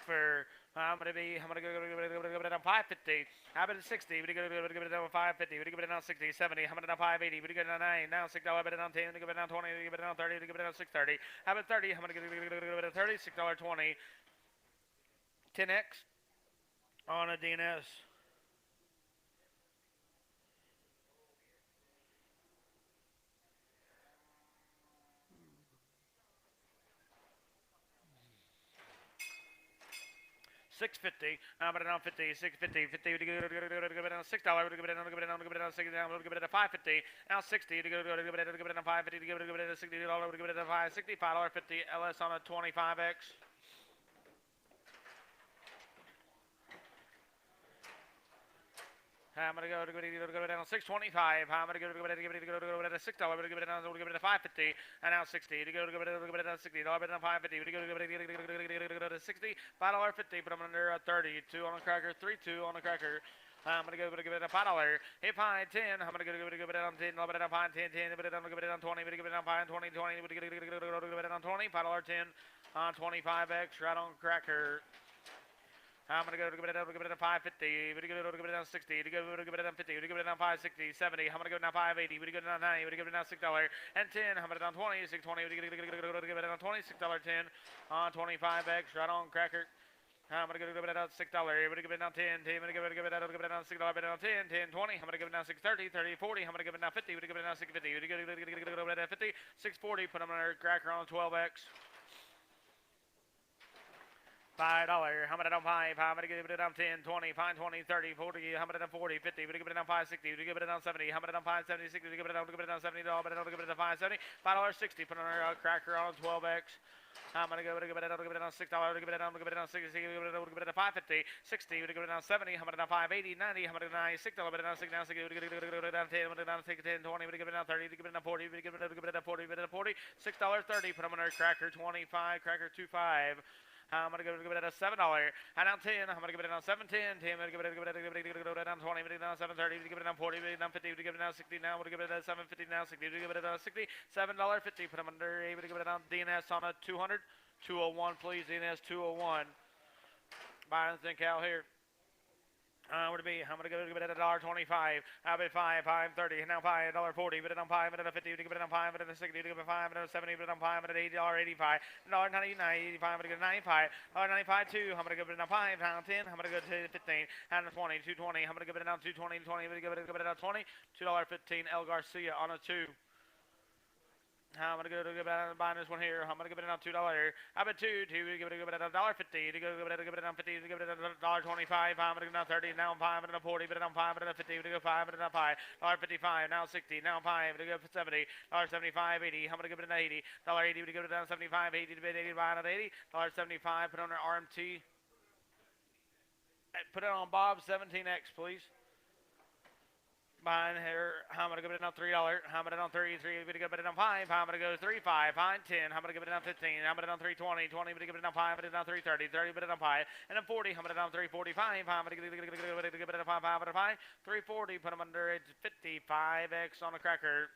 For I'm gonna give it on 550. I'm at 60. We're gonna give it on 550. We're gonna give it on 60, 70. I'm gonna on 580. We're gonna on 9. Now $6. Bet it on 10. Give it on 20. Give it on 30. Give it on 630. I'm at 30. I'm gonna give it on 30. $6.20. 10x on a DNS. $6.50. I'm at on 50. $6.50. 50. Give it on $6. Give it on $6. Give it on 6. I'm gonna give it on 550. Now 60. Give it on 550. Give it on $60. Give it on $5.50. LS on a 25x. I'm gonna go it down 625. I'm gonna give it $6. Give it on 550. And now 60. To give it on 60. $1 on 550. To give it $60. $5.50. But I'm under 30. 2 on a cracker. 3-2 on a cracker. I'm gonna go give it a $5. Hit pie 10. I'm gonna go give it on 10. Love it on pie 10. 10. Give it on 20. Give it on pie 20. 20. Give it on 20. $5 10. 25x right on cracker. I'm gonna go give it a 550. We're gonna go give it down 60. To go give it down 50. We're gonna give it down 560, 70. I'm gonna go down 580. We're gonna go down 90. We're gonna give it down $6 and 10. I'm gonna down 20, 620. We're gonna give it down 20, $6 10 on 25x right on cracker. I'm gonna give it down $6. We're gonna give it down 10. 10. We're gonna give it down $6. But down 10, 10, 20. I'm gonna give it down 630, 30, 40. I'm gonna give it down 50. We're gonna give it down 650. We're gonna give it down 50, 640. Put them on our cracker on 12x. $5. How many down 5? How many give it down 10, 20, 5, 20, 30, 40, how many down 40, 50, we give it down 560, we give it down 70, how many down 570, 60, we give it down $70, but I don't give it down 570, $5.60, put on our cracker on 12x. I'm gonna give it down $6, give it down 60, give it down 550, 60, we give it down 70, how many down 580, 90, how many down $6, but down 6 down 60, we give it down 10, we down 6, 10, 20, we give it down 30, we give it down 40, we give it down 40, we give it down 40, $6.30, put them on our cracker 25, cracker 25. I'm gonna give it a $7. And down 10. I'm gonna give it down 710. 10. I'm gonna give it down 20. Give it down 730. Give it down 40. Give it down 50. Give it down 60. Now I'm gonna give it down 750. Now 60. Give it down 60. $7.50. Put them under. Able to give it down DNS on a 200. 201, please. DNS 201. Byron think out here. I'm gonna give it a $1.25. I'll be 5, 5.30. Now $5.40. But it on 5, but it on 50. Give it on 5, but it on 60. Give it 5, but it on 70. But it on 5, but it $8.85. $1.99. 85. But it 95. $95 2. I'm gonna give it on 5. Pound 10. I'm gonna go to 15. And 20. 220. I'm gonna give it down 220. 20. Give it down 20. $2.15. El Garcia on a 2. I'm gonna go to buy this one here. I'm gonna give it down $2. I bet 2. Give it $1.50. To go give it down 50. To give it $1.25. I'm gonna go down 30. Now 5. But down 40. But down 5. But down 50. To go 5. But down 5. $1.55. Now 60. Now 5. To go 70. $1.75. 80. I'm gonna give it an 80. $1.80. To give it down 75. 80 to bid 80. Buy it at 80. $1.75. Put on an RMT. Put it on Bob 17X, please. Behind here, I'm gonna give it down $3. I'm gonna down 3. 3. We're gonna give it down 5. I'm gonna go 3, 5, 5, 10. I'm gonna give it down 15. I'm gonna down 320. 20. We're gonna give it down 5. But it down 330. 30. But it down 5. And then 40. I'm gonna down 345. I'm gonna give it down 5. 5. But 5. 340. Put them under it. 55x on a cracker.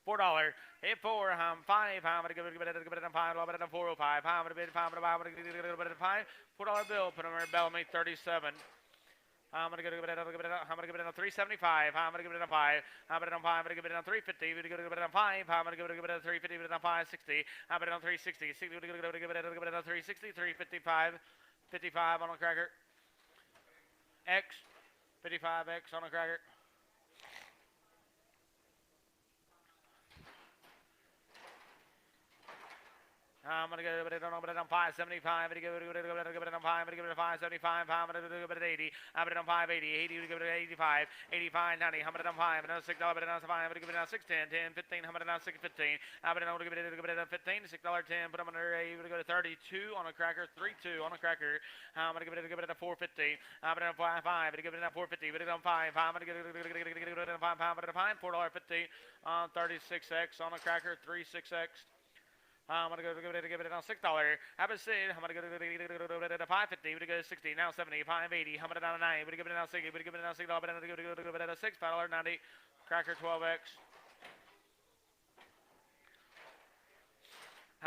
$4. Hit 4. I'm 5. I'm gonna give it down 5. I'm gonna down 405. I'm gonna bid 5. I'm gonna give it down 5. $4 bill. Put them under Bellamy 37. I'm gonna give it down 375. I'm gonna give it down 5. I'm gonna down 5. I'm gonna give it down 350. We're gonna give it down 5. I'm gonna give it down 350. We're down 560. I'm gonna down 360. We're gonna give it down 360. 355. 55 on a cracker. X. 55x on a cracker. I'm gonna give it on 575. I'm gonna give it on 5. I'm gonna give it a 575. I'm gonna give it an 80. I'm gonna give it on 580. 80. We give it an 85. 85. 90. I'm gonna down 5. I'm gonna $6. I'm gonna down 5. I'm gonna give it down 610. 10. 15. I'm gonna down 615. I'm gonna give it down 15. $6.10. Put them under A. We're gonna go to 32 on a cracker. 3-2 on a cracker. I'm gonna give it a 450. I'm gonna down 5. I'm gonna give it down 450. But it on 5. I'm gonna give it down 5. I'm gonna 5. $4.50 on 36x on a cracker. 36x. I'm gonna give it on $6. Have a sit. I'm gonna go to 550. We're gonna go to 60. Now 70. 580. I'm gonna down 9. We're gonna give it down 60. We're gonna give it down $6. But I'm gonna give it a $6. $5.90. Cracker 12x.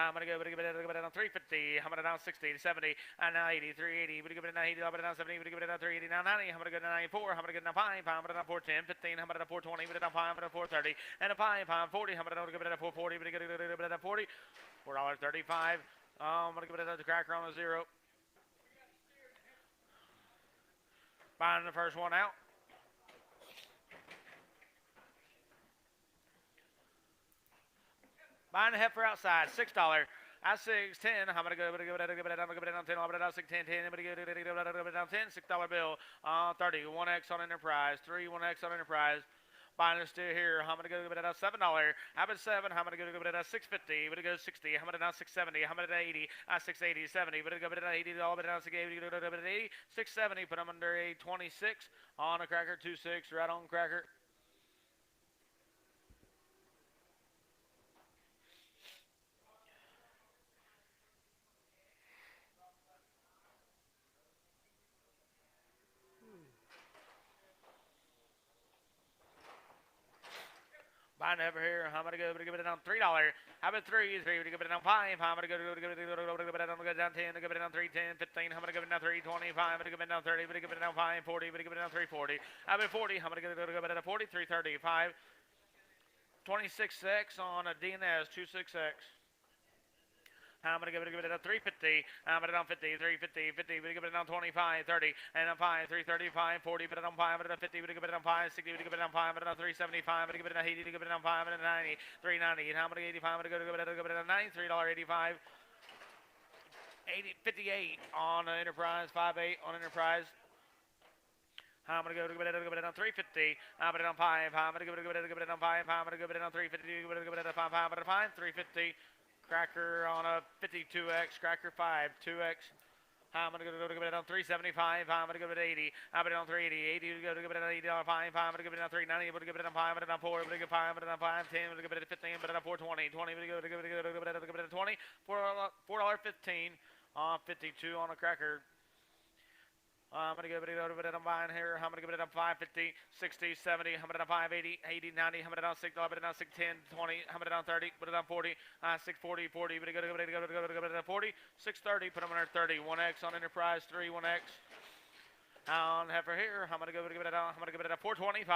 I'm gonna give it down 350. I'm gonna down 60, 70, and now 80, 380. We're gonna give it down 80. I'm gonna down 70. We're gonna give it down 380. Now 90. I'm gonna go down 94. I'm gonna get down 5. I'm gonna down 410, 15. I'm gonna down 420. We're down 5. I'm gonna down 430, and a 5. 40. I'm gonna give it down 440. We're gonna give it down 40. $4.35. I'm gonna give it down to cracker on a 0. Buying the first one out. Buying the heifer outside, $6. That's 6.10. I'm gonna give it down 10. I'm gonna give it down 10. I'm gonna down 6.10. 10. I'm gonna give it down 10. $6 bill. 30. 1x on Enterprise. 3. 1x on Enterprise. Buying this still here. I'm gonna give it down $7. I'm at 7. I'm gonna give it down 650. We're gonna go 60. I'm gonna down 670. I'm gonna down 80. 680. 70. We're gonna give it down 80. All but down 680. 80. 670. Put them under a 26 on a cracker. 26 right on cracker. I never hear. I'm gonna go give it down $3. How about three? Three to give it down five. I'm gonna go give it down 10. To give it down 3, 10, 15. I'm gonna give it down 325. I'm gonna give it down 30. I'm gonna give it down 5, 40. I'm gonna give it down 340. How about 40? I'm gonna give it down 40, 335. 26X on a DNS 26X. I'm going to give it a 350. I'm going to down 50, 350, 50. We give it down 25, 30, and then 5, 335, 40. But down 5, but down 50. We give it down 5, 60. We give it down 5, but down 375. But give it down 80. Give it down 5, and 90, 390. And I'm going to 85. I'm going to give it down $93.85. 58 on Enterprise. 58 on Enterprise. I'm going to give it down 350. I'm going to down 5. I'm going to give it down 5. I'm going to give it down 350. Give it down 5, 5, 350. Cracker on a 52X, Cracker 5, 2X. I'm going to go to give it down 375. I'm going to give it 80. I'm going to down 380. 80 to go to give it down $80. 5. I'm going to give it down 390. I'm going to give it down 5. I'm going to down 4. I'm going to give it 5. I'm going to down 5. 10. I'm going to give it 15. I'm going to down 420. 20. I'm going to give it down 20. $4.15 on 52 on a Cracker. I'm going to give it a buying here. I'm going to give it a 550, 60, 70. I'm going to down 580, 80, 90. I'm going to down 6. I'm going to down 6, 10, 20. I'm going to down 30. Put it down 40. 640, 40. I'm going to go to 40. 630. Put them under 30. 1X on Enterprise. 3, 1X. On heifer here. I'm going to give it a. I'm going to give it a 425.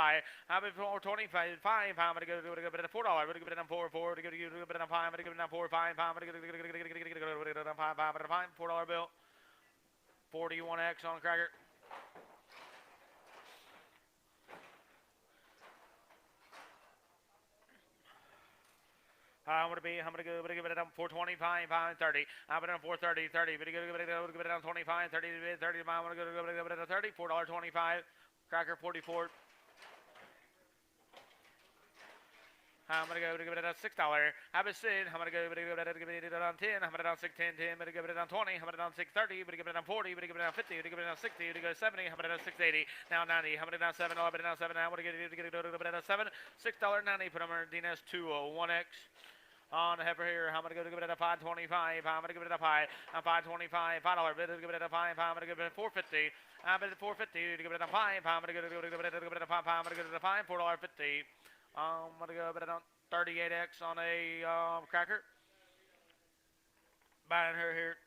I'm going to 425. 5. I'm going to give it a $4. I'm going to give it a 4. 4. I'm going to give it a 5. I'm going to give it a 4. 5. I'm going to give it a 5. $4 bill. 41X on Cracker. I'm going to give it down 425, 5, 30. I'm going to down 430, 30. But give it down 25, 30, 30. I'm going to give it a 30, $4.25. Cracker 44. I'm going to give it a $6. Have a sit. I'm going to give it down 10. I'm going to down 6, 10, 10. I'm going to give it down 20. I'm going to down 630. I'm going to give it down 40. I'm going to give it down 50. I'm going to give it down 60. I'm going to go 70. I'm going to down 680. Now 90. I'm going to down $7. I'm going to down 7. I'm going to get it down 7. $6.90. Put them on DNS 201X. On the heifer here, I'm going to give it a 525. I'm going to give it a 5. I'm 525. $5. I'm going to give it a 5. I'm going to give it a 450. I'm going to 450. To give it a 5. I'm going to give it a 5. I'm going to give it a 5. $4.50. I'm going to go about 38X on a Cracker. Buying her here.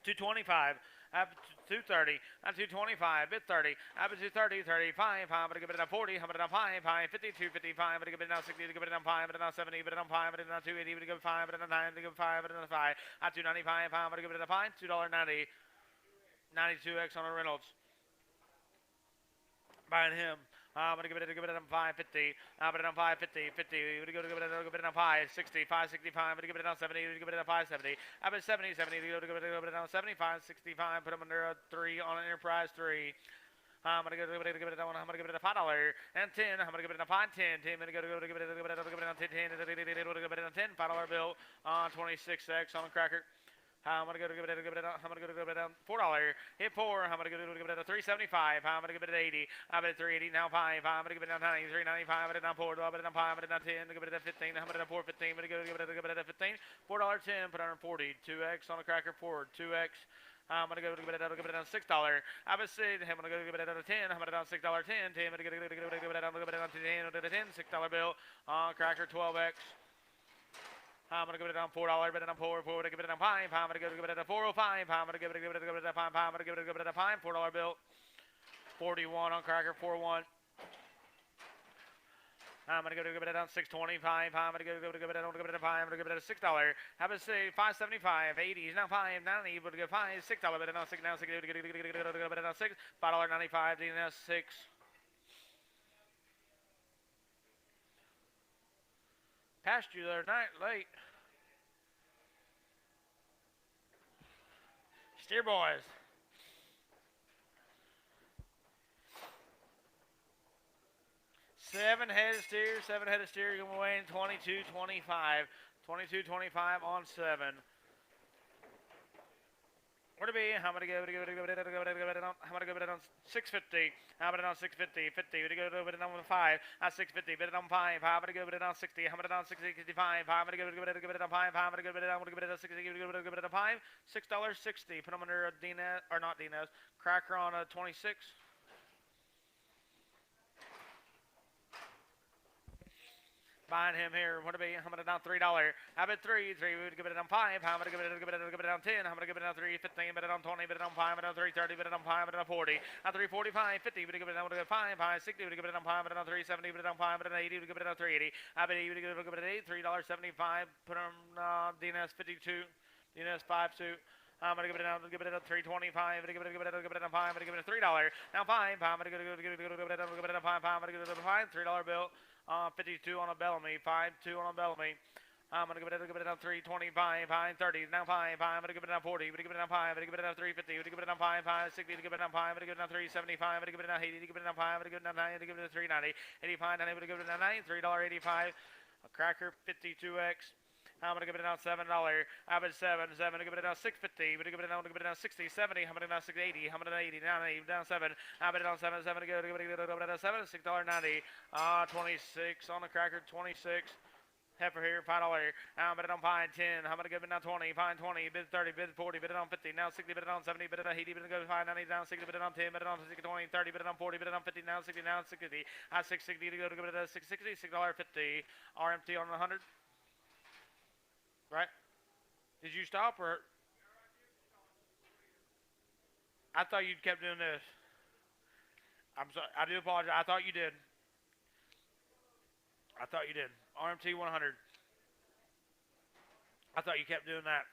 225. I have 230. I'm 225. Bid 30. I have 230. 35. I'm going to give it a 40. I'm going to down 5. 52. 55. I'm going to give it down 60. To give it down 5. I'm going to down 70. But down 5. I'm going to down 280. I'm going to give it 5. I'm going to down 9. I'm going to give it 5. I'm going to down 5. I have 295. I'm going to give it a 5. $2.90. 92X on a Reynolds. Buying him. I'm going to give it a 550. I'm going to down 550. 50. I'm going to give it a 560. 565. I'm going to give it down 70. I'm going to give it a 570. I'm at 70. 70. I'm going to give it down 75. 65. Put them under a 3 on an Enterprise 3. I'm going to give it down. I'm going to give it a $5 and 10. I'm going to give it a 5, 10. 10. I'm going to give it down 10. 10. I'm going to give it down 10. $5 bill on 26X on the Cracker. I'm going to give it down $4. Hit 4. I'm going to give it a 375. I'm going to give it an 80. I'm at 380 now 5. I'm going to give it down 90. 395. I'm going to down 4. I'm going to down 5. I'm going to down 10. I'm going to give it a 15. I'm going to down 415. I'm going to give it a 15. $4.10. Put on 40. 2X on a Cracker 4. 2X. I'm going to give it down $6. I'm going to sit. I'm going to give it down 10. I'm going to down $6.10. 10. I'm going to give it down 10. $6 bill on Cracker 12X. I'm going to give it down $4, but then I'm 4, 4 to give it down 5. I'm going to give it down 405. I'm going to give it down 5. I'm going to give it down 5. $4 bill. 41 on Cracker 41. I'm going to give it down 625. I'm going to give it down 5. I'm going to give it a $6. How about say 575, 80 is now 5, 90, but give 5, $6, but now 6, now 6, give it down 6, $5.95, DNS 6. Passed you there night late. Steer boys. Seven-headed steer going away in 22-25. 22-25 on 7. Where to be? I'm going to give it on 650. I'm going to down 650. 50. We go to it on 5. 650. Bid it on 5. I'm going to give it on 60. I'm going to down 65. I'm going to give it on 5. I'm going to give it on 60. Give it on 5. $6.60. Put them under a DNS or not DNS. Cracker on a 26. Buying him here. What to be? I'm gonna down $3. I bet three. We would give it down 5. I'm gonna give it down 10. I'm gonna give it down 3. 15. Bet it on 20. Bet it on 5. Bet it on 3. 30. Bet it on 5. Bet it on 40. On 3. 45. 50. Would give it down 5. 5. 60. Would give it down 5. Bet it on 3. 70. Bet it on 5. Bet it on 80. Would give it down 380. I bet 80. Would give it $8. $3.75. Put on DNS 52. DNS 52. I'm gonna give it down 325. Give it down 5. I'm gonna give it a $3. Now 5. I'm gonna give it down 5. I'm gonna give it down 5. $3 bill. 52 on a Bellamy. 5-2 on a Bellamy. I'm gonna give it down 325. 30. Now 5. I'm gonna give it down 40. I'm gonna give it down 5. I'm gonna give it down 350. I'm gonna give it down 5. 60. I'm gonna give it down 5. I'm gonna give it down 375. I'm gonna give it down 80. I'm gonna give it down 5. I'm gonna give it down 9. I'm gonna give it down 390. 85. I'm gonna give it down 9. $3.85. A cracker 52x. I'm gonna give it down $7. I bet 7. I'm gonna give it down 650. I'm gonna give it down 60, 70. I'm gonna down 680. I'm gonna down 80. Down 7. I bet it down 7. 7 to go. Give it down 7. $6.90. 26 on the cracker. 26. Heifer here, $5. I'm bet it on 5, 10. I'm gonna give it down 20. 5, 20. Bid 30. Bid 40. Bid it on 50. Now 60. Bid it on 70. Bid it on 80. Bid it go 5, 90. Down 60. Bid it on 10. Bid it on 60, 20, 30. Bid it on 40. Bid it on 50. Now 60. Now 60. I 660 to go. To give it a 660. $6.50. RMT on 100. Right? Did you stop or? I thought you kept doing this. I'm sorry. I do apologize. I thought you did. RMT 100. I thought you kept doing that.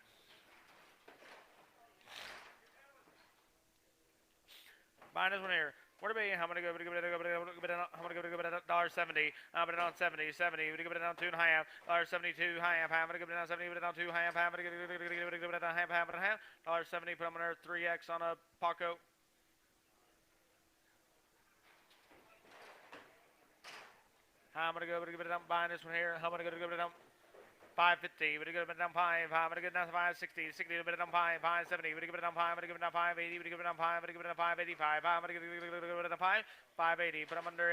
Buying this one here. What about you? I'm gonna go. I'm gonna go $1.70. I'm gonna on 70. 70. We're gonna give it down 2.5. $1.72. Half. I'm gonna give it down 70. Give it down 2. Half. I'm gonna give it down half. Half and a half. $1.70. Put them under 3x on a Paco. I'm gonna go. Give it down. Buying this one here. I'm gonna go. Give it down. 550. We're gonna give it down 5. I'm gonna give it down 560. 60. We're gonna give it down 5. 570. We're gonna give it down 5. I'm gonna give it down 580. We're gonna give it down 5. I'm gonna give it down 585. I'm gonna give it down 5. 580. Put them under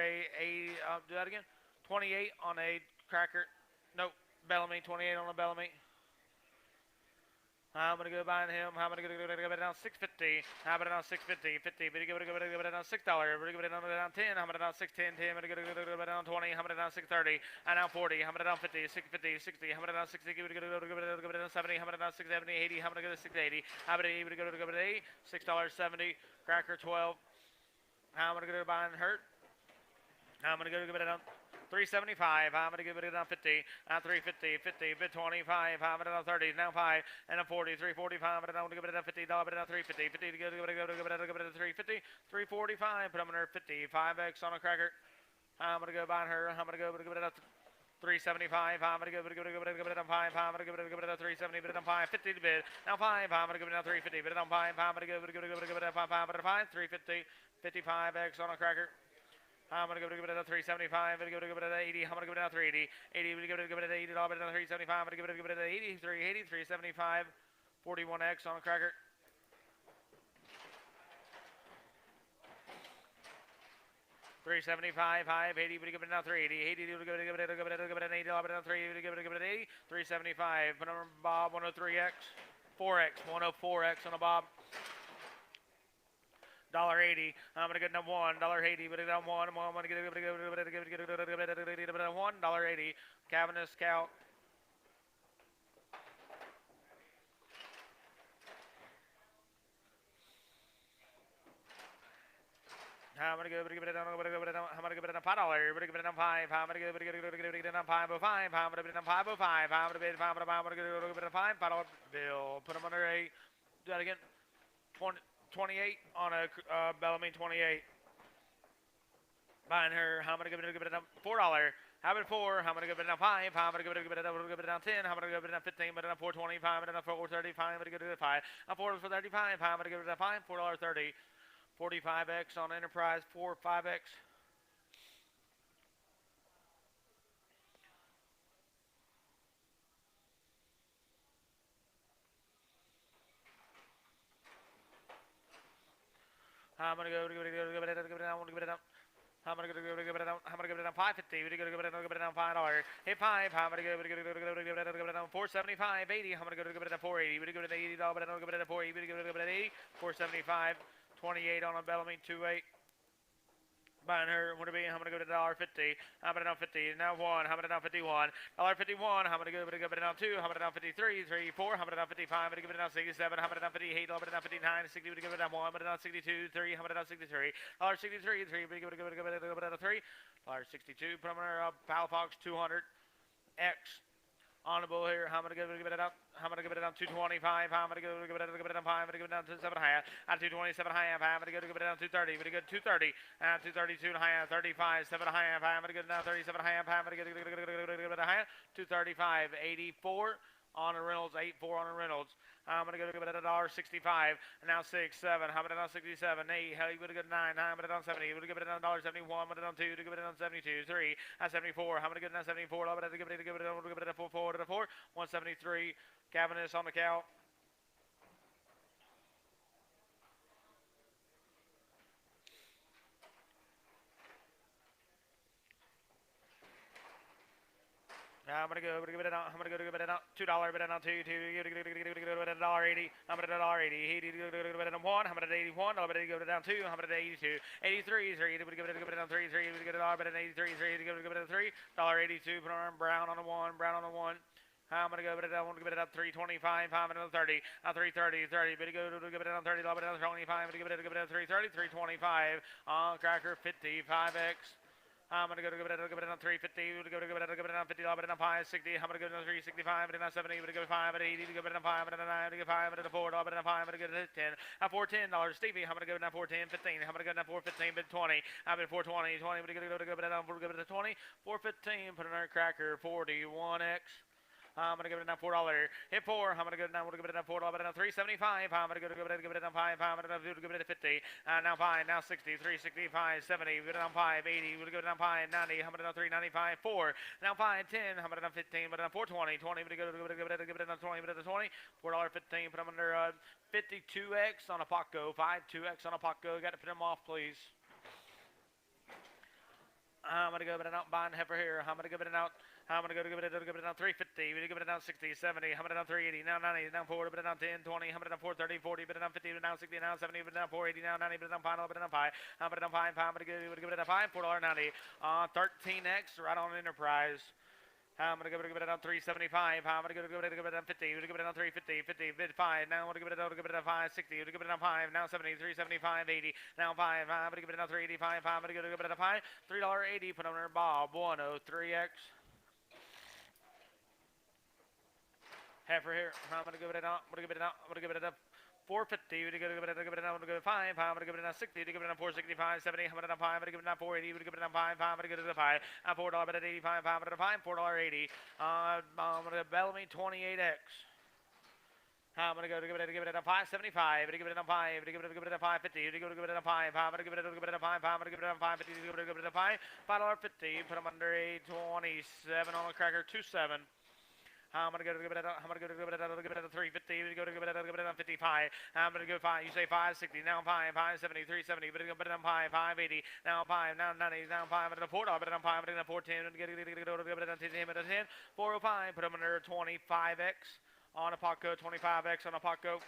do that again. 28 on a cracker. Nope. Bellamy. 28 on a Bellamy. I'm gonna go buying him. I'm gonna give it down 650. I'm gonna down 650. 50. We're gonna give it down $6. We're gonna give it down 10. I'm gonna down 610. 10. I'm gonna give it down 20. I'm gonna down 630. And now 40. I'm gonna down 50. 650. 60. I'm gonna down 60. Give it down 70. I'm gonna down 670. 80. I'm gonna go to 680. I'm gonna give it $8. $6.70. Cracker 12. I'm gonna go buying hurt. I'm gonna go give it down 375. I'm gonna give it down 50. 350. 50. Bid 25. I'm gonna down 30. Now 5 and a 40. 345. I'm gonna give it down $50. But down 350. 50 to go. Give it down 350. 345. Put them under 50. 5x on a cracker. I'm gonna go buying her. I'm gonna go give it down 375. I'm gonna give it down 5. I'm gonna give it down 370. Bid it down 5. 50 to bid. Now 5. I'm gonna give it down 350. Bid it down 5. I'm gonna give it down 5. 5. 350. 55x on a cracker. I'm going to give it a 375. I'm going to give it an 80. I'm going to give it a 380. 80. I'm going to give it an $80. I'm going to 375. I'm going to give it an 80. 380. 375. 41x on a cracker. $375. 580. We're give it now 380. 80. We're give it an $80. I'm going to 380. Give it an 80. 375. Put number Bob 103x. 4x. 104x on a Bob. $1.80. I'm gonna get down $1. $1.80. But down $1. I'm gonna get $1. Cavanagh Scout. I'm gonna give it down. I'm gonna give it down $5. I'm gonna give it down 5. I'm gonna give it down 505. I'm gonna give it down 505. I'm gonna give it down 5. I'm gonna give it down $5 bill. Put them under a. Do that again. 28 on a Bellamy 28. Buying her. I'm gonna give it down $4. Have it 4. I'm gonna give it down 5. I'm gonna give it down 10. I'm gonna give it down 15. But down 425. But down 435. I'm gonna give it down 5. I'm 435. I'm gonna give it down 5. $4.30. 45x on Enterprise. 5x. I'm gonna give it down. I'm gonna give it down 550. We're gonna give it down $5. Hit 5. I'm gonna give it down 475. 80. I'm gonna give it down 480. We're gonna give it $80. But I'm gonna give it down 480. We're gonna give it 80. 475. 28 on a Bellamy 28. Buying her, would it be? I'm gonna go to $1.50. I'm gonna down 50. Now one. I'm gonna down 51. $1.51. I'm gonna go to down two. I'm gonna down 53. 3, 4. I'm gonna down 55. I'm gonna give it down 67. I'm gonna down 58. I'm gonna down 59. 60. I'm gonna give it down one. I'm gonna down 62. 3. I'm gonna down 63. $63. 3. I'm gonna give it down 3. $62. Put on our Pal Fox 200 X. On the bull here, I'm gonna give it up. I'm gonna give it down 225. I'm gonna give it down 5. I'm gonna give it down to 7.5. At 227.5. I'm gonna give it down 230. I'm gonna go 230. 232.5. 35. 7.5. I'm gonna go down 37.5. I'm gonna give it a high. 235. 84 on the Reynolds. 84 on the Reynolds. I'm gonna give it a $1.65. Now 6, 7. I'm gonna down 67. 8. Hell, you would have got 9. I'm gonna down 70. You would have given it $1.71. I'm gonna down 2. To give it down 72. 3. At 74. I'm gonna get down 74. I'm gonna give it a 4. 4 to 4. 173. Cavaness on the cow. I'm gonna go give it out. I'm gonna go give it out. $2 bid it on two. $1.80. I'm gonna $1.80. Give it on one. I'm gonna $81. I'm gonna give it down two. I'm gonna $82. 83. 3. Give it down 3. 3. Get $1. Bid it 83. 3. Give it down 3. $1.82. Put on brown on the one. Brown on the one. I'm gonna go with it. I want to give it up 325. I'm gonna 30. 330. 30. But go to give it down 30. I'll bid it down 25. Give it 330. 325. Cracker 55x. I'm gonna go to give it on 350. Give it on 50. I'll bet it on 560. I'm gonna go to 365. But on 70. But give it 5 at 80. Give it on 5 at 9. Give 5 at 4. I'll bet it on 5. I'm gonna go to 10. At $410. Stevie. I'm gonna go down 410. 15. I'm gonna go down 415. Bid 20. I'm at 420. 20. But give it on 4. Give it to 20. 415. Put another cracker. 41x. I'm gonna give it down $4. Hit 4. I'm gonna go down. Give it down $4. But down 375. I'm gonna go to give it down 5. I'm gonna give it to 50. Now 5. Now 60. 365. 70. Give it down 5. 80. We're gonna go down 5. 90. I'm gonna down 395. 4. Now 5. 10. I'm gonna down 15. But down 420. 20. We're gonna give it down 20. But down 20. $4.15. Put them under 52x on a Paco. 52x on a Paco. Got to put them off, please. I'm gonna go with it out buying heifer here. I'm gonna give it out. I'm gonna give it down 350. We give it down 60, 70. I'm gonna down 380. Now 90. Down 40. But down 10, 20. I'm gonna down 430, 40. But down 50. But down 60. Now 70. But down 480. Now 90. But down 5. But down 5. I'm gonna down 5. I'm gonna give it a 5. $4.90. 13x right on Enterprise. I'm gonna give it down 375. I'm gonna give it down 50. Give it down 350. 50. Bid 5. Now I'm gonna give it down 560. Give it down 5. Now 70. 375. 80. Now 5. I'm gonna give it down 385. I'm gonna give it down 5. $3.80. Put on there, Bob. 103x. Heifer here. I'm gonna give it out. I'm gonna give it out. I'm gonna give it up. 450. Give it down. I'm gonna give it 5. I'm gonna give it down 60. Give it down 465. 70. I'm gonna down 5. I'm gonna give it down 480. Give it down 5. I'm gonna give it down 5. $4. But at 85. I'm gonna 5. $4.80. I'm gonna Bellamy 28x. I'm gonna give it a 575. Give it a 5. Give it a 550. Give it a 5. I'm gonna give it a 5. I'm gonna give it a 550. Give it a 5. $5.50. Put them under 827 on the cracker. 27. I'm gonna give it a 350. Give it a 55. I'm gonna go 5. You say 560. Now 5. 570. 370. But give it a 5. 580. Now 5. Now 90. Now 5. But a 4. But a 5. But a 410. Give it a 10. But a 10. 405. Put them under 25x on a Paco. 25x on a Paco.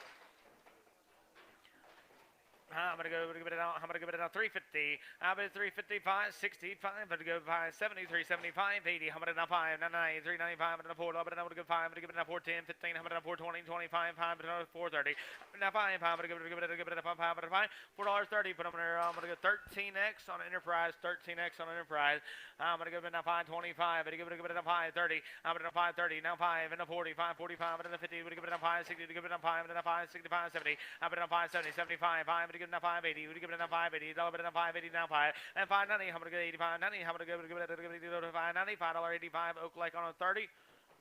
I'm gonna give it out. I'm gonna give it out 350. I'm at 355, 65. I'm gonna go 570, 375, 80. I'm gonna 5, 99, 395. I'm gonna 4. I'm gonna go 5. I'm gonna give it 410, 15. I'm gonna 420, 25, 5. I'm gonna 430. Now 5. I'm gonna give it a 5. I'm gonna 5. $4.30. Put them there. I'm gonna go 13x on Enterprise. 13x on Enterprise. I'm gonna give it now 525. I'm gonna give it a 530. I'm gonna 530. Now 5 and a 40, 545. I'm gonna 50. I'm gonna give it a 560. Give it a 5 and a 565, 70. I'm gonna 570, 75. I'm gonna give it a 580. Would give it a 580. Dollar bit a 580 now 5 and 590. I'm gonna get 85. 90. I'm gonna give it a 590. $5.85. Oak Lake on a 30.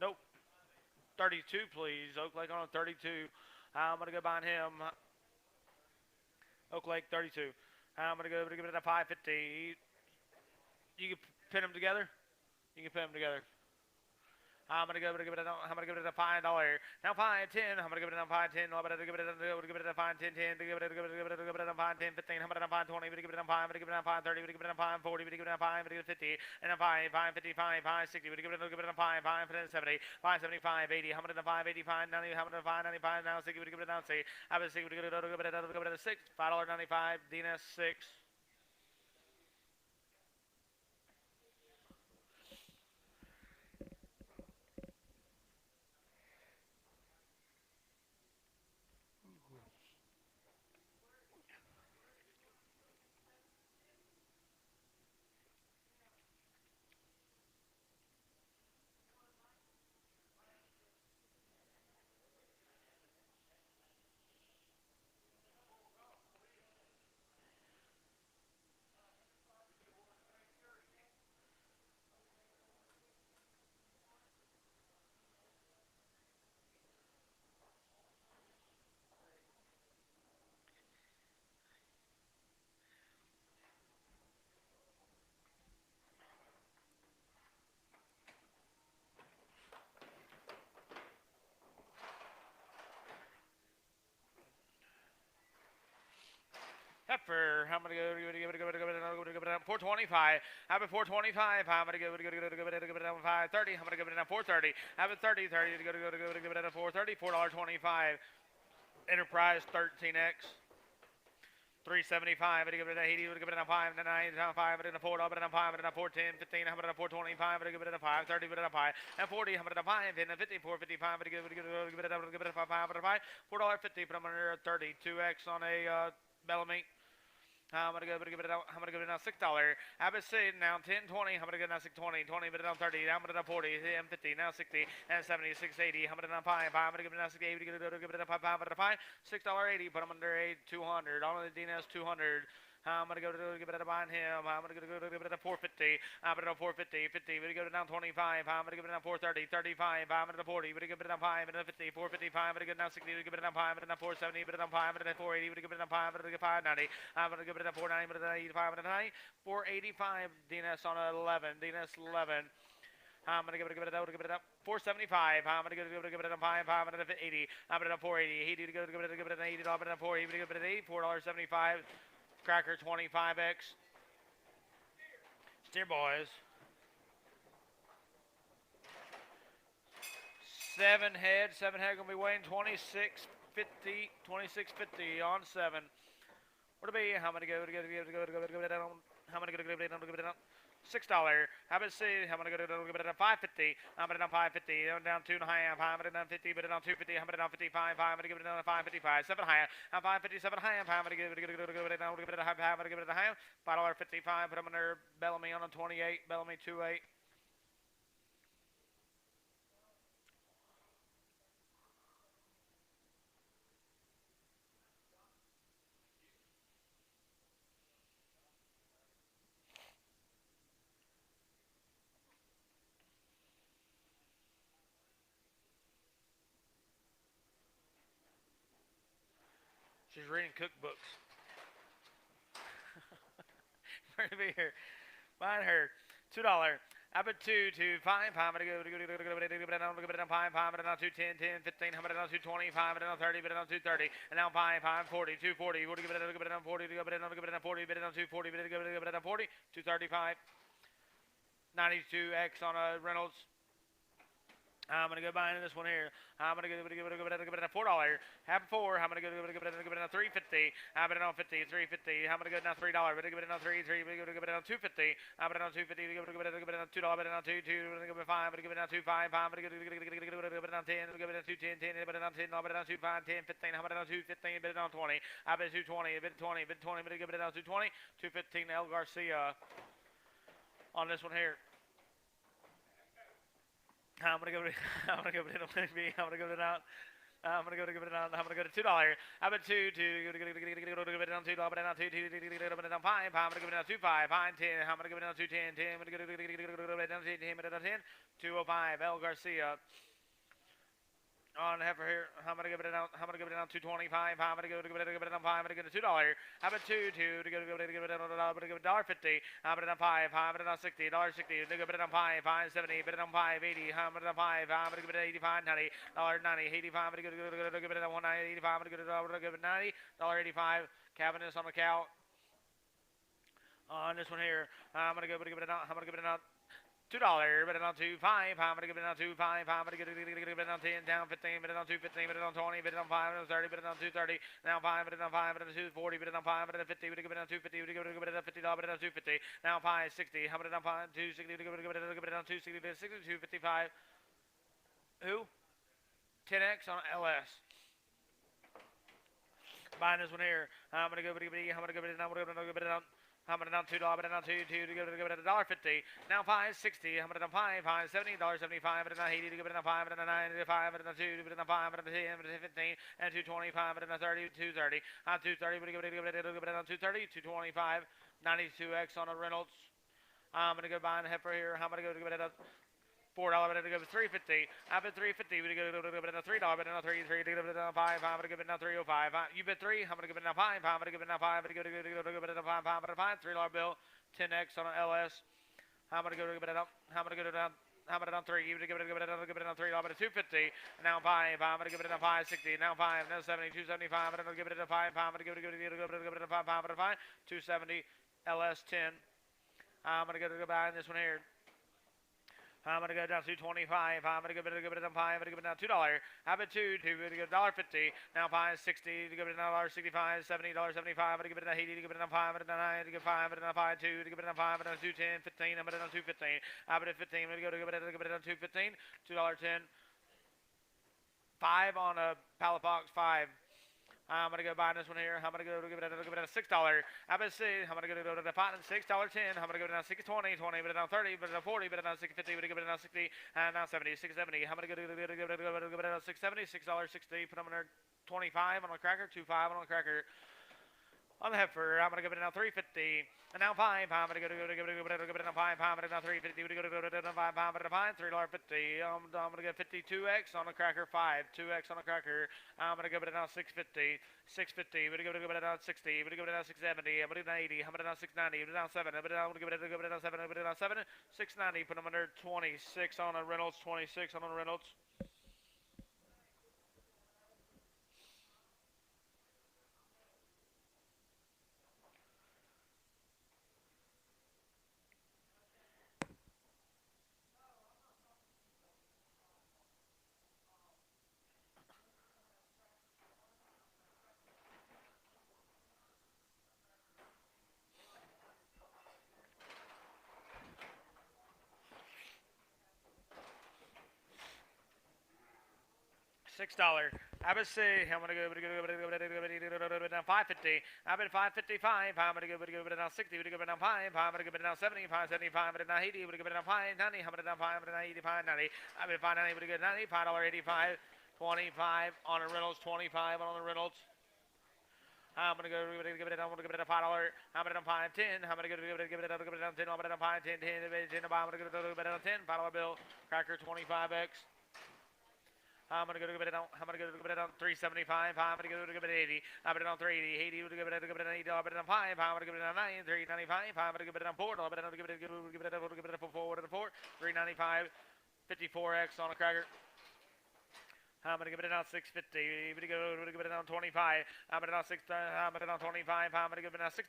Nope. 32, please. Oak Lake on a 32. I'm gonna go behind him. Oak Lake 32. I'm gonna give it a 550. You can pin them together. You can pin them together. I'm gonna give it a $5. Now 510. I'm gonna give it a 510. I'm gonna give it a 510. Give it a 510. 15. I'm gonna 520. Give it a 5. I'm gonna give it a 530. Give it a 540. Give it a 5. Give it a 50 and a 5. 555. 560. Give it a 5. 570. 575. 80. I'm gonna 585. 90. I'm gonna 595. Now 60. Give it a 90. I'm gonna give it a $6. $5.95. Dina 6. Heifer, how many go? 425. Have it 425. How many go? 530. How many go? 430. Have it 30. 30. Go 430. $4.25. Enterprise 13X. 375, give it a 80, give it a 5, and a 9, 5, and a 4, and a 5, and a 4, 10, 15, 100, 425, give it a 5, 30, give it a 5, and 40, 100, 5, and a 50, 455, give it a 5, 5, $4.50, put them under 30, 2X on a Bellamy. I'm gonna go give it out. I'm gonna give it now $6. Have it sit now 10, 20. I'm gonna get now 620, 20, but now 30. I'm gonna 40, and 50, now 60, and 70, 680. I'm gonna now 5. I'm gonna give it now 680. Give it a 5, 5, $6.80. Put them under 200. On the DNS 200. I'm gonna go to give it a behind him. I'm gonna go to give it a 450. I'm gonna 450, 50. We're gonna go down 25. I'm gonna give it down 430, 35. I'm gonna 40. We're gonna give it down 5 and 50, 455. I'm gonna go down 60. We're gonna give it down 5 and 470. We're gonna down 5 and 480. We're gonna give it down 5 and 590. I'm gonna give it down 490. We're gonna 85 and 90. 485. DNS on 11. DNS 11. I'm gonna give it up. 475. I'm gonna give it a 5, 5 and 80. I'm gonna 480. He did give it an 80. I'm gonna 480. Give it an 8. $4.75. Cracker 25X. Steer boys. 7 head gonna be weighing 2650. 2650 on 7. What'll be? How many go? How many give it on? $6. How about see? How many go? Give it a 550. I'm gonna down 550. Down 2.5. I'm gonna down 50. But down 250. I'm gonna down 55. I'm gonna give it a 555. 7 high. I'm 557 high. I'm gonna give it a high. I'm gonna give it a high. $5.55. Put them under Bellamy on a 28. Bellamy 28. She's reading cookbooks. Where to be here? Find her. $2. I put 2, 2, 5. I'm gonna go give it on 5, 5, and now 2, 10, 10, 15. I'm gonna now 2, 20, 5, and now 30, but now 2, 30, and now 5, 5, 40, 2, 40. What do you give it on 40? Give it on 40, but on 2, 40, but give it on 40, 235. 92X on a Reynolds. I'm gonna go buying this one here. I'm gonna give it a $4. Have a 4. I'm gonna give it a 350. I'm gonna 50, 350. I'm gonna go now $3. But give it a 3, 3. Give it a 250. I'm gonna 250. Give it a $2. But now 2, 2. Give it a 5. But give it a 2, 5. I'm gonna give it a 10. Give it a 2, 10, 10. But now 10. But now 2, 5, 10, 15. I'm gonna 2, 15. But now 20. I bet 220. Bit 20. Bit 20. But give it a 220. 215. El Garcia on this one here. I'm gonna go to I'm gonna go to I'm gonna go to out. I'm gonna go to give it out. I'm gonna go to $2. I'm at 2, 2, give it down $2, but now 2, 2, give it down 5. I'm gonna give it down 2, 5, 5, 10. I'm gonna give it down 2, 10, 10. I'm gonna give it down 10, but down 10, 205. El Garcia. On heifer here, I'm gonna give it down. I'm gonna give it down 225. I'm gonna give it down 5. I'm gonna give it $2. I'm at 2, 2 to give it down $1. I'm gonna give it $1.50. I'm gonna down 5. I'm gonna down 60. $1.60. To give it down 5. 5.70. But down 5.80. I'm gonna down 5. I'm gonna give it 85. $90. $1.90. 85. I'm gonna give it down 190. 85. I'm gonna give it 90. $1.85. Cabinet on the cow. On this one here, I'm gonna give it down. I'm gonna give it down. $2, but it on 2, 5. I'm gonna give it on 2, 5. I'm gonna give it on 10, down 15, but it on 2, 15, but it on 20, but it on 5, but it on 30, but it on 2, 30, now 5, but it on 5, but it on 2, 40, but it on 5, but it on 50, but it on 2, 50, but it on $50, but it on 2, 50, now 5, 60, how about it on 5, 2, 60, but it on 2, 60, 62, 55. Who? 10X on LS. Buying this one here. I'm gonna go. I'm gonna give it. I'm gonna give it on. I'm gonna down $2, but down 2, 2 to give it a $1.50. Now 5.60. I'm gonna down 5, 5.70, $1.75, but down 80 to give it a 5, but down 9, 5, but down 2, but down 5, but down 10, but down 15, and 225, but down 30, 230. On 230, but give it down 230, 225, 92X on a Reynolds. I'm gonna go buy a heifer here. I'm gonna go give it a $4, but I'm gonna give it 350. I bet 350. We go to give it a $3, but now 3, 3. Give it a 5. I'm gonna give it now 305. You bet 3. I'm gonna give it now 5. I'm gonna give it now 5. But give it a 5, 5, but a $5. $3 bill. 10X on an LS. I'm gonna go to give it up. I'm gonna go to down How about it on 3? Give it on $3. I'm going to 250. Now 5. I'm going to give it a 560. Now 5. Now 70. 275. I'm going to give it a 5. I'm going to give it a 5. I'm going to 5. 270. LS 10. I'm going to go buy this one here. I'm going to go down to 25. I'm going to give it a 5. I'm going to give it down $2. How about 2? $2. Going to go $1.50. Now 5. 60. To give it $1.65. $70. $75. I'm going to give it a 80. To give it a 5. I'm going to 9. To give 5. I'm going to 5. 2. To give it a 5. I'm going to 210. 15. I'm going to 215. I'm going to 15. I'm going to give it a 215. $2.10. 5 on a pallet box. 5. I'm going to go buy this one here. I'm going to go give it a $6. I'm going to see. I'm going to go to the pot and $6.10. I'm going to go down 620, 20, but down 30, but down 40, but down 650, but give it down 60, and now 70, 670. I'm going to go give it a 670, $6.60. Put them in there 25 on a cracker, 25 on a cracker. On the heifer, I'm going to give it now 350. And now 5. I'm going to give it now 5. I'm going to now 350. We're going to go to 5. I'm going to $5. $3.50. I'm going to get 52x on a cracker. 5. 2x on a cracker. I'm going to give it now 650. 650. We're going to give it now 60. We're going to give it now 670. I'm going to 80. I'm going to now 690. We're down 7. I'm going to give it now 7. I'm going to now 7. 690. Put them under 26 on a Reynolds. 26 on a Reynolds. $6. I would say I'm gonna go down 550. I've been 555. I'm gonna go down 60. We're gonna go down 5. I'm gonna go down 70. 575. I'm gonna down 80. We're gonna go down 590. I'm gonna down 5. I'm gonna 85. 90. I've been 590. We're gonna go $90. $5.85. 25 on a Reynolds. 25 on the Reynolds. I'm gonna go give it. I'm gonna give it a $5. I'm gonna down 5 10. I'm gonna go give it down 10. I'm gonna down 5 10 10. I'm gonna give it down 10. $5 bill. Cracker 25x. I'm going to go to it on, I'm going to go to it on 375. I'm going to go to it 80. I'm going to go 380. 80. We're going to give it an 80. I'm going to 5. I'm going to give it an 9. 395. I'm going to give it an 4. I'm going to give it a 4. 395. 54x on a cracker. I'm going to give it down 650. We're going to give it down 25. I'm going to down 6. I'm going to down 25. I'm going to give it down $6.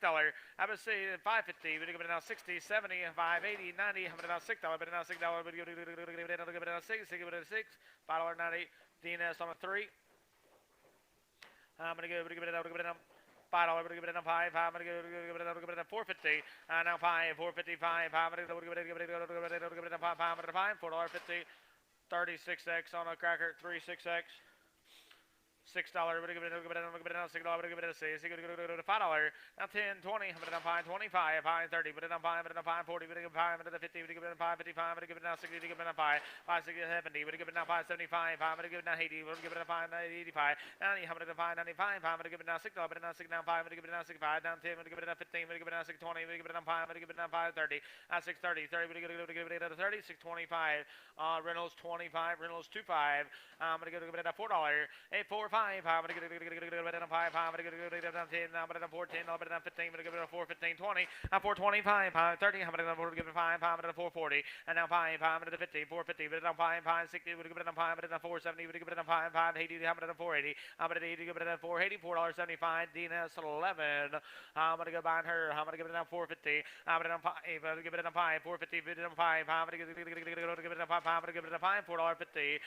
I'm going to say 550. We're going to give it down 60, 70, 580, 90. I'm going to down $6. But down $6. We're going to give it down 6. Give it a 6. $5.90. DNS on a 3. I'm going to give it down. $5. We're going to give it down 5. I'm going to give it down 450. Now 5. 455. I'm going to give it down 5. I'm going to 5. $4.50. 36x on a cracker, 36x. $6. We're going to give it down $6. We're going to give it a 6. We're going to go to $5. Now 10, 20. I'm going to down 5, 25, 5, 30. We're going to down 5. We're going to down 5, 40. We're going to give 5. We're going to 50. We're going to give it down 5, 55. We're going to give it down 60. We're going to give it down 5, 5, 60, 70. We're going to give it down 5, 75. I'm going to give it down 80. We're going to give it down 5, 85. 90. I'm going to down 5, 95. I'm going to give it down $6. I'm going to down 6, down 5. I'm going to give it down 6, 5, down 10. I'm going to give it down 15. I'm going to give it down 6, 20. I'm going to give it down 5. I'm going to give it down 5, 30. 6, 30. 30. We're going to give it down 30. 6, 25. Reynolds 25. Reynolds 25. I'm going to give it down $4. 8, 4, 5. I'm going to give it down 5. I'm going to give it down 10. I'm going to down 14. I'm going to down 15. I'm going to give it down 4, 15, 20. 425. 30. I'm going to give it 5. I'm going to 440. And now 5. I'm going to 50. 450. But down 5. 560. We're going to give it down 5. But down 470. We're going to give it down 5. 580. I'm going to down 480. I'm going to 80. Give it down 480. $4.75. DNS 11. I'm going to go buy her. I'm going to give it down 450. I'm going to down 5. I'm going to give it down 5. 450. Give it down 5. I'm going to give it down 5. I'm going to give it down 5. $4.50.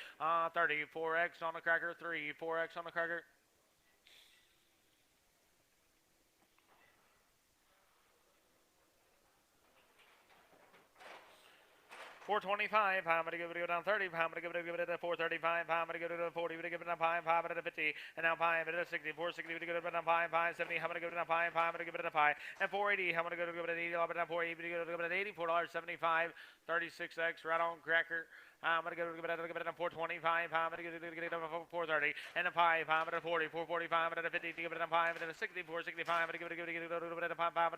30. 4x on the cracker. 3. 4x on the cracker. $4.25. I'm going to give it down 30. I'm going to give it a $4.35. I'm going to give it a 40. We're going to give it down 5. 5 at a 50. And now 5 at a 60. 460. We're going to give it down 5. 570. I'm going to give it down 5. 5. I'm going to give it a 5. And 480. I'm going to give it an 80. I'm going to give it an 480. We're going to give it an 80. $4.75. 36x right on cracker. I'm going to give it a 425. I'm going to get it a 430. And a 5. I'm going to 40. 445. And a 50. Give it a 5. And a 60. 465. I'm going to give it a 5. $5.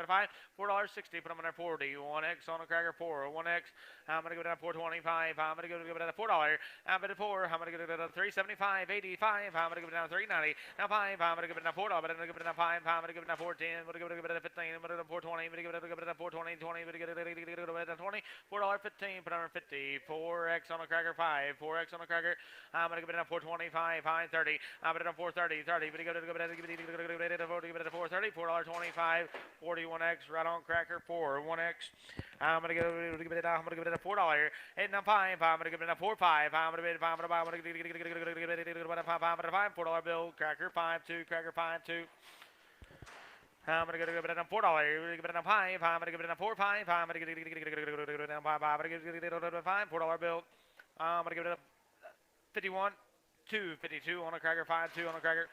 $4.60. Put them on there 40. 1X on a cracker 4. 1X. I'm going to give it a 425. I'm going to give it a $4. I'm going to 4. I'm going to give it a 375. 85. I'm going to give it a 390. Now 5. I'm going to give it a $4. I'm going to give it a 5. I'm going to give it a 410. I'm going to give it a 15. I'm going to give it a 420. I'm going to give it a 420. 20. I'm going to give it a 20. $4.15. Put on 50. 4X on a cracker 5. 4X on a cracker. I'm going to give it a 425. 530. I'm going to give it a 430. 30. I'm going to give it a 430. $4.25. 41X right on cracker 4. 1X. I'm going to give it a $4. And a 5. I'm going to give it a 4.5. I'm going to give it a $5 bill. Cracker 5 2. Cracker 5 2. I'm going to give it a $4. Give it a 5. I'm going to give it a 4.5. I'm going to give it a 5. I'm going to give it a $4 bill. I'm going to give it a 51. 2. 52 on a cracker. 5 2 on a cracker.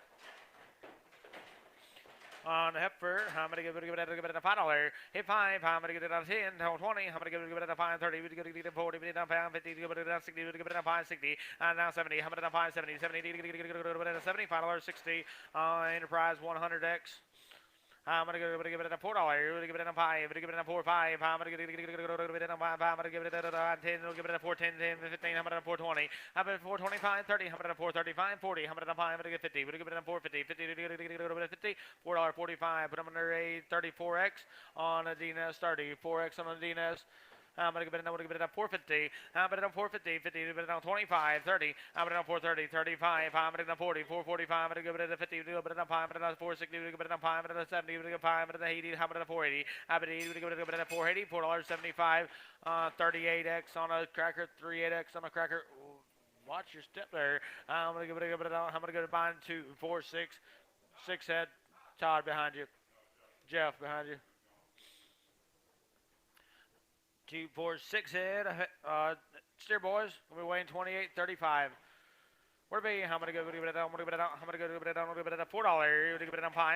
On the heifer, I'm going to give it a $5. Hit 5, I'm going to give it a 10, 20, I'm going to give it a 530, we're going to give it a 40, we're going to give it a 50, give it a 60, we're going to give it a 560, and now 70, I'm going to give it a 570, 70, $70, $5.60, Enterprise 100X. I'm going to give it a $4. We're going to give it a 5. We're going to give it a 4.5. I'm going to give it a 5. I'm going to give it a 10. We'll give it a 410, 10, 15. I'm going to 420. I'm going to 425, 30. I'm going to 435, 40. I'm going to 5. I'm going to get 50. We're going to give it a 450. 50. $4.45. Put them under a 34X on a DNS 30. 4X on a DNS. I'm going to give it a 450. I'm going to 450, 50, I'm going to 25, 30. I'm going to 430, 35. I'm going to 40, 445. I'm going to give it a 50, I'm going to 5, I'm going to 460, I'm going to give it a 5, I'm going to 70, I'm going to 5, I'm going to 80, I'm going to 480. I'm going to give it a 480, $4.75, 38X on a cracker, 38X on a cracker. Watch your step there. I'm going to give it I'm going to go to bind 2, 4, 6, 6 head. Todd behind you. Jeff behind you. 2, 4, 6 head. Steer boys. We're weighing 28.35. Where'd it be? I'm going to give it a $4. I'm going to give it a $5,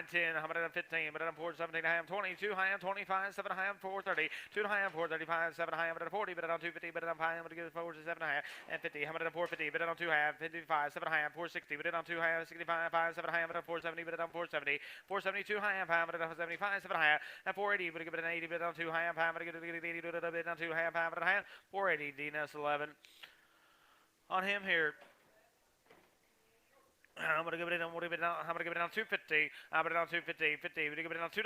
10. I'm going to 15. But I'm 4, 17. I am 22. I am 25. 7. I am 430. 2. I am 435. 7. I am 40. But I'm 250. But I'm 5. I'm going to give it 4 to 7. I am and 50. I'm going to 450. But I'm 2. I am 55. 7. I am 460. But I'm 2. I am 65. 5. 7. I am 470. But I'm 470. 472. I am 5. But I'm 75. 7. I am 480. But give it an 80. But I'm 2. I am 5. But give it 80. But I'm 2. I am 5. But I am 480. DNS 11. On him here. I'm gonna give it on 250. I'm gonna give it on 250. 50. We're gonna give it on $2.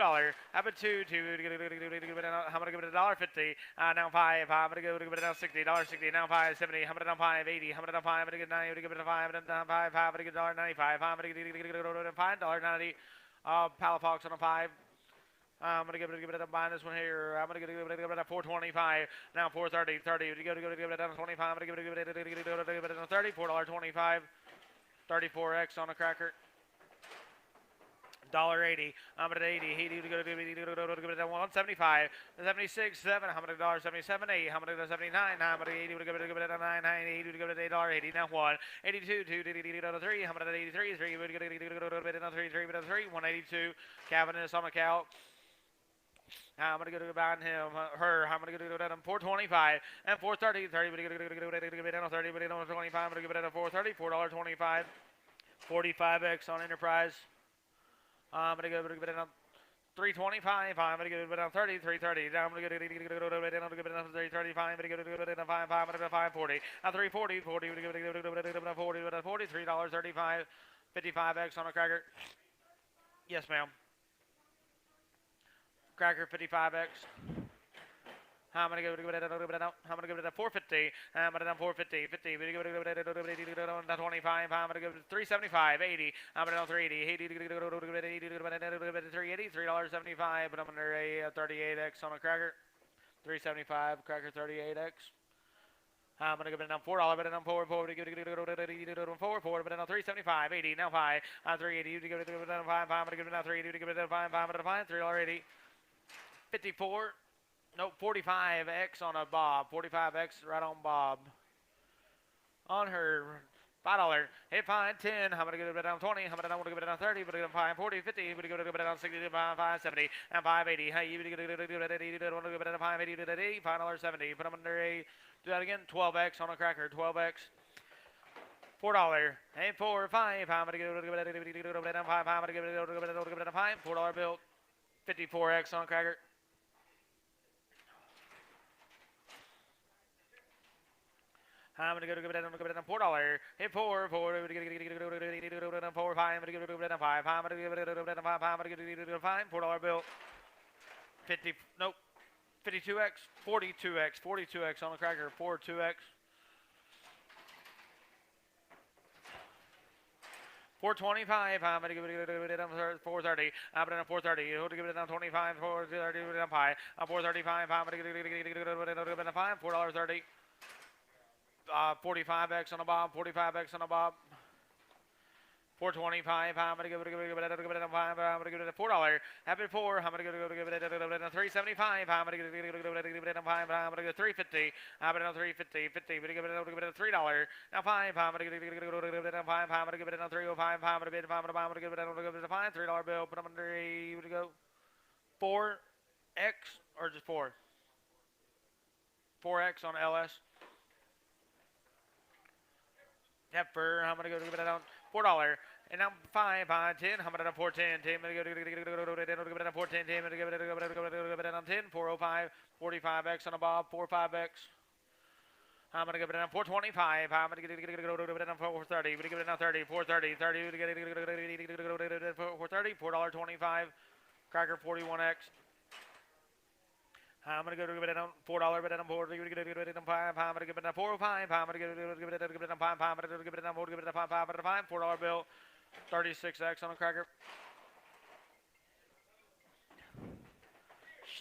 I'm at 2. I'm gonna give it $1.50. Now 5. I'm gonna give it on $60. $60. Now 5.70. I'm gonna on 5.80. I'm gonna on 5. I'm gonna get 9. I'm gonna give it a 5. I'm gonna 5. I'm gonna get $1.95. I'm gonna get $5.90. Palafox on a 5. I'm gonna give it a minus one here. I'm gonna give it a 425. Now 430. 30. We're gonna give it on 25. I'm gonna give it on 30. $4.25. 34X on a cracker. $1.80. I'm at 80. He to go to give it at 175. 76. 7. How many dollars? 77. 8. How many dollars? 79. How many 80 to give it at 9. 80 to give it at $8.80. Now 1. 82. 2 to 3. How many 83? 3. We're going to give it at 3. 3. 3. 182. Cavaness on a cow. I'm going to go behind him, her. I'm going to go to 425 and 430. 30. We're going to give it at 30. But on 25. I'm going to give it at 430. $4.25. 45X on Enterprise. I'm going to give it on 325. I'm going to give it on 30. 330. Now I'm going to give it on 335. I'm going to give it on 5. I'm going to go 540. Now 340. 40. We're going to give it on 40. $43.35. 55X on a cracker. Yes, ma'am. Cracker 55X. I'm going to give it a 450. I'm going to 450. 50. We're going to give it on 25. I'm going to give it 375. 80. I'm going to 380. 80. 380. $3.75. But I'm under a 38X on a cracker. 375. Cracker 38X. I'm going to give it on $4, but on 4, 4, give it on 4, 4, but on 375, 80, now 5, 380, to give it on 5, I'm going to give it on 380, to give it on 5, 5, $3.80, 54, no, 45X on a Bob, 45X right on Bob, on her, $5, hit 5, 10, I'm going to give it on 20, I'm going to give it on 30, but on 5, 40, 50, but give it on 60, 5, 70, and 580, hey, you give it on 580, $5.70, put them under a Do that again. 12x on a cracker. 12x. $4. And 4, 5. I'm gonna give it a 5. I'm gonna give it a 5. $4 bill. 54x on a cracker. I'm gonna give it a $4. Hit 4, 4. 4, 5. I'm gonna give it a 5. I'm gonna give it a 5. I'm gonna give it a 5. $4 bill. 50. Nope. 52x. 42x. 42x on the cracker. 42x. 425. I'm gonna give it a 430. I'm gonna 430. You give it a 25. 430. I'm high. I'm 435. I'm gonna give it a 5. $4.30. 45x on a bob. 45x on a bob. 425. I'm gonna give it a 5. I'm gonna give it a $4. Happy 4. I'm gonna give it a 375. I'm gonna give it a 5. I'm gonna give it a 350. I'm gonna give it a 350. 50. I'm gonna give it a $3. Now 5. I'm gonna give it a 5. I'm gonna give it a 305. I'm gonna give it a 5. $3 bill. Put them under a. Would you go 4x or just 4? 4x on LS. Heifer, I'm gonna go give it down $4. And now 5, 10. I'm gonna 410. 10. I'm gonna give it a 410. 10. I'm gonna give it a 10. 405. 45x on a bob. 45x. I'm gonna give it a 425. I'm gonna give it a 430. We're gonna give it a 30. 430. 30. 430. $4.25. Cracker 41x. I'm gonna go to give it a $4, but I'm 4. Give it a 5. I'm gonna give it a 405. I'm gonna give it a 5. I'm gonna give it a 4. Give it a 5. $4 bill. 36x on a cracker.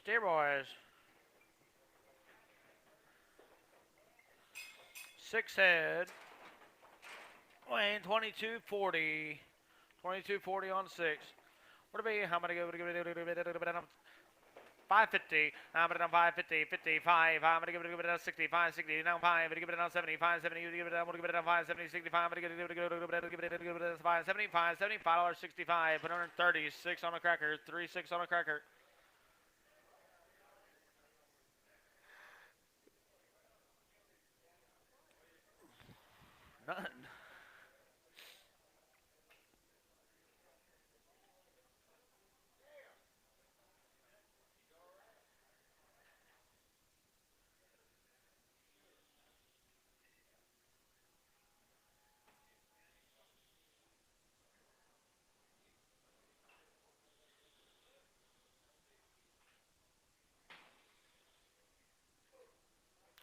Steroids. 6 head. Weighing 2240. 2240 on 6. What'll be? I'm gonna give it a 550. I'm gonna 550. 55. I'm gonna give it a 65. 60. Now 5. I'm gonna give it a 75. 70. I'm gonna give it a 570. 65. I'm gonna give it a 570. 570. $5.65. Put on 36 on a cracker. 36 on a cracker. None.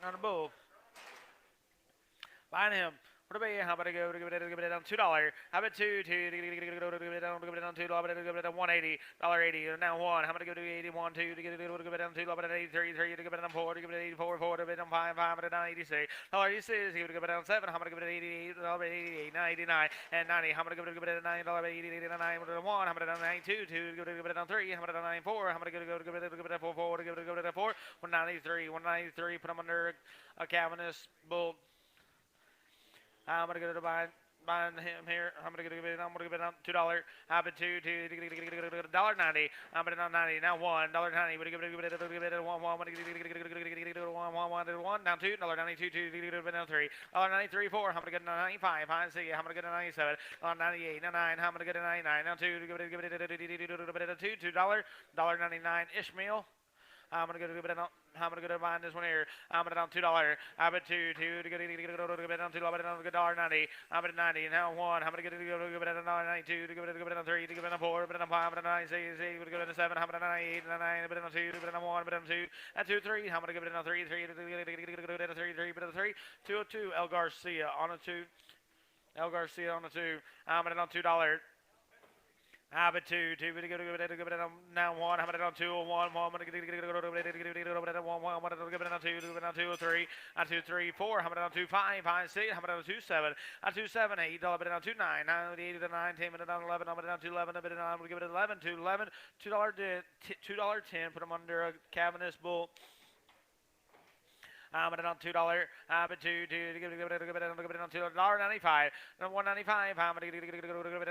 On a bull. Buying him. What about you? How about I go to give it on $2? How about 2? Give it on $2. Give it on $180. $80. Now 1. How about I go to 81? 2 to give it on 2. Give it on 83. 3 to give it on 4. Give it on 84. 4 to give it on 5. 5 to 86. $86. Give it on 7. How about I give it 88? $88. 99 and 90. How about I give it $9? 88. 9 to 1. How about I 92? 2 to give it on 3. How about I 94? How about I give it a 4? 4 to give it a 4. 193. 193. Put them under a Calvinist bull. I'm gonna go to buying him here. I'm gonna give it on $2. How about 2? $1.90. I'm gonna $90. Now $1. $1.90. We're gonna give it a 1. 1. I'm gonna give it a 1. Now $2. $1.92. 2. Give it a 3. $1.93. 4. I'm gonna get a 95. 5. 6. I'm gonna get a 97. $1.98. Now 9. I'm gonna get a 99. Now 2. Give it a 2. $2. $1.99. Ishmael. I'm gonna go to give it on. I'm gonna go to find this one here. I'm gonna $2. I'm at 2 to get it on $2. I'm gonna $1.90. I'm at 90. Now 1. I'm gonna give it on $92 to give it on 3 to give it on 4. But on 5. But on 9. 6. Give it on 7. I'm at 98. 9. But on 2. But on 1. But on 2. At 2. 3. I'm gonna give it on 3. 3 to get it on 3. 3. But on 3. 202. El Garcia on a 2. El Garcia on a 2. I'm at on $2. How about 2? 2. Give it on now 1. How about on 2? 1. 1. I'm gonna give it on 1. I'm gonna give it on 2. Give it on 2. 3. On 2. 3. 4. How about on 2? 5. 5. 6. How about on 2? 7. On 2. 7. 8. $8. On 2. 9. 9. 8 to 9. 10. On 11. I'm gonna on 2. 11. I'm gonna give it 11. 2. 11. $2. $2.10. Put them under a Calvinist bull. I'm at on $2. I'm at $2.95. $1.95. I'm gonna give it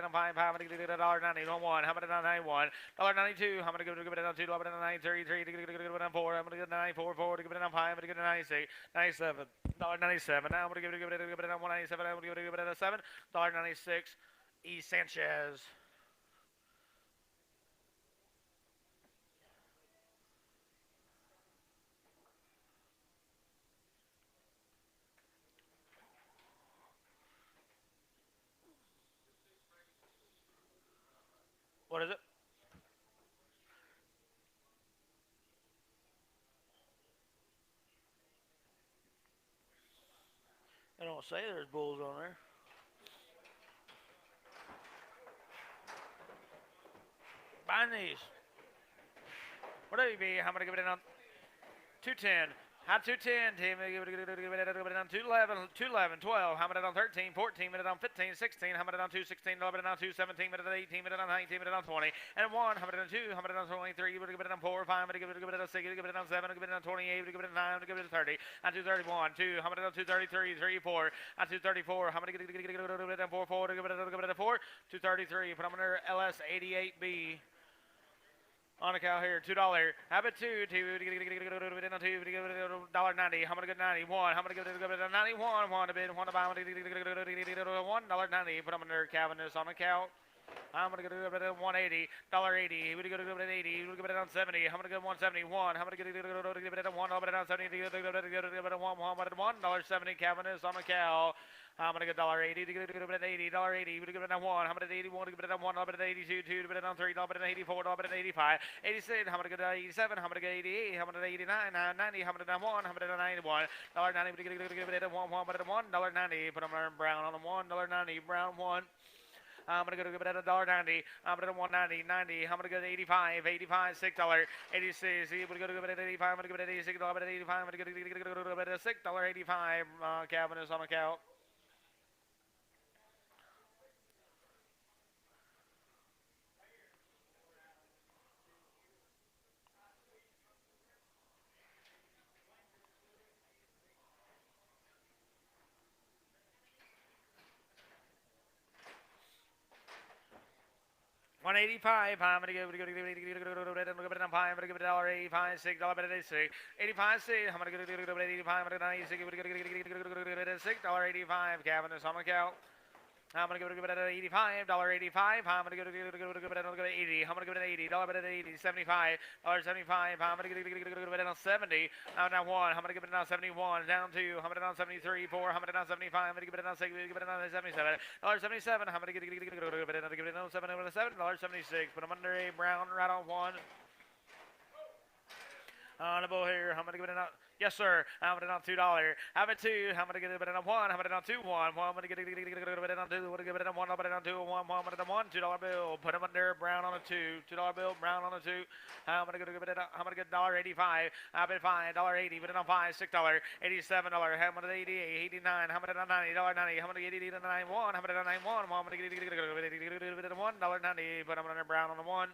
on $5. I'm gonna give it $1.90 on $1. I'm gonna $91. $1.92. I'm gonna give it on $2. I'm gonna $9.33. Give it on $4. I'm gonna give it $94. $4. Give it on $5. I'm gonna give it $96. $97. $97. Now I'm gonna give it on $1.97. I'm gonna give it on $7. $96. E. Sanchez. What is it? They don't say there's bulls on there. Buying these. What do you be? I'm gonna give it on 210. Hot 210, team. Give it on 211, 211, 12. How many on 13, 14, minute on 15, 16. How many on 216, 11 on 2, 17, minute on 18, minute on 19, minute on 20. And 1, how many on 2, how many on 23, give it on 4, 5, give it on 6, give it on 7, give it on 28, give it on 9, give it on 30. On 231, 2, how many on 233, 3, 4. On 234, how many give it on 4, 4, give it on 4. 233, put them under LS 88B. On a cow here, $2. How about $2? $1.90. How many good 91? How many good 91? One to bid, one to buy, $1.90. Put them under Calvinist on a cow. I'm gonna go to $180, $1.80. We're gonna go to 80. We're gonna give it on 70. I'm gonna go 171. I'm gonna give it on 1. I'm gonna 70. Give it on 1. $1.70. Calvinist on a cow. I'm gonna go $1.80 to give it at 80, $1.80, we're gonna give it on 1, I'm gonna 81 to give it on 1, I'm gonna 82, 2 to give it on 3, I'm gonna 84, I'm gonna 85, 86, I'm gonna go 87, I'm gonna go 88, I'm gonna 89, 90, I'm gonna 1, I'm gonna 91, $1.90 to give it at 1, $1, $1.90, put them brown on the 1, $1.90, brown 1. I'm gonna go to $1.90. I'm gonna go 190, 90. I'm gonna go to 85, 85, $6, 86. I'm gonna go to $85. I'm gonna give it at 86, $85. I'm gonna go to $6.85. Calvin is on a cow. $1.85. I'm gonna give it on 5. I'm gonna give it $1.85. $6.86. 85 cents. I'm gonna give it $85. I'm gonna give it $6.85. Calvin is on the cow. I'm gonna give it at $85, $85. I'm gonna give it at 80. I'm gonna give it at 80, $80, 75, $75. I'm gonna give it at 70. Now 1. I'm gonna give it at 71. Down 2. I'm gonna give it at 73, 4. I'm gonna give it at 75. I'm gonna give it at 6. Give it at 77. $77. I'm gonna give it at 7. $76. Put them under a brown right on 1. On the bull here. I'm gonna give it an. Yes, sir. I'm gonna on $2. Have it 2. I'm gonna get it on 1. I'm gonna on 2. 1. I'm gonna get it on 2. I'm gonna give it on 1. I'm gonna on 2. 1. I'm gonna on 1. $2 bill. Put him under brown on a 2. $2 bill. Brown on a 2. I'm gonna give it. I'm gonna get $1.85. I bet $5. $1.80. Put it on 5. $6. $87. I'm gonna 88. 89. I'm gonna on $90. $90. I'm gonna get it on 91. I'm gonna on 91. I'm gonna get it on $1.90. Put him under brown on a 1.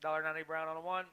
$1.90 brown on a 1.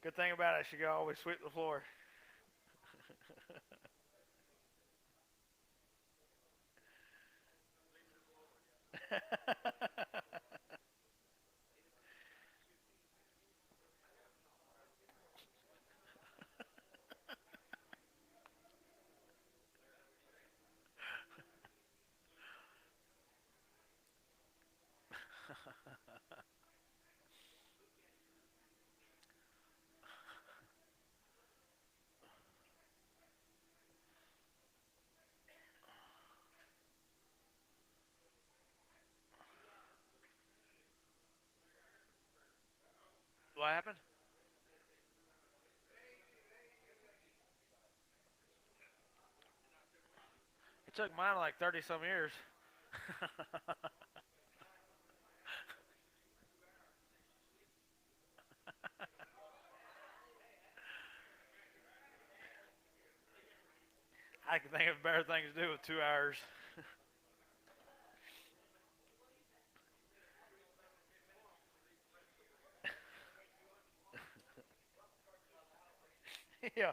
Good thing about it, she can always sweep the floor. What happened? It took mine like 30 some years. I can think of better things to do with 2 hours. Yeah.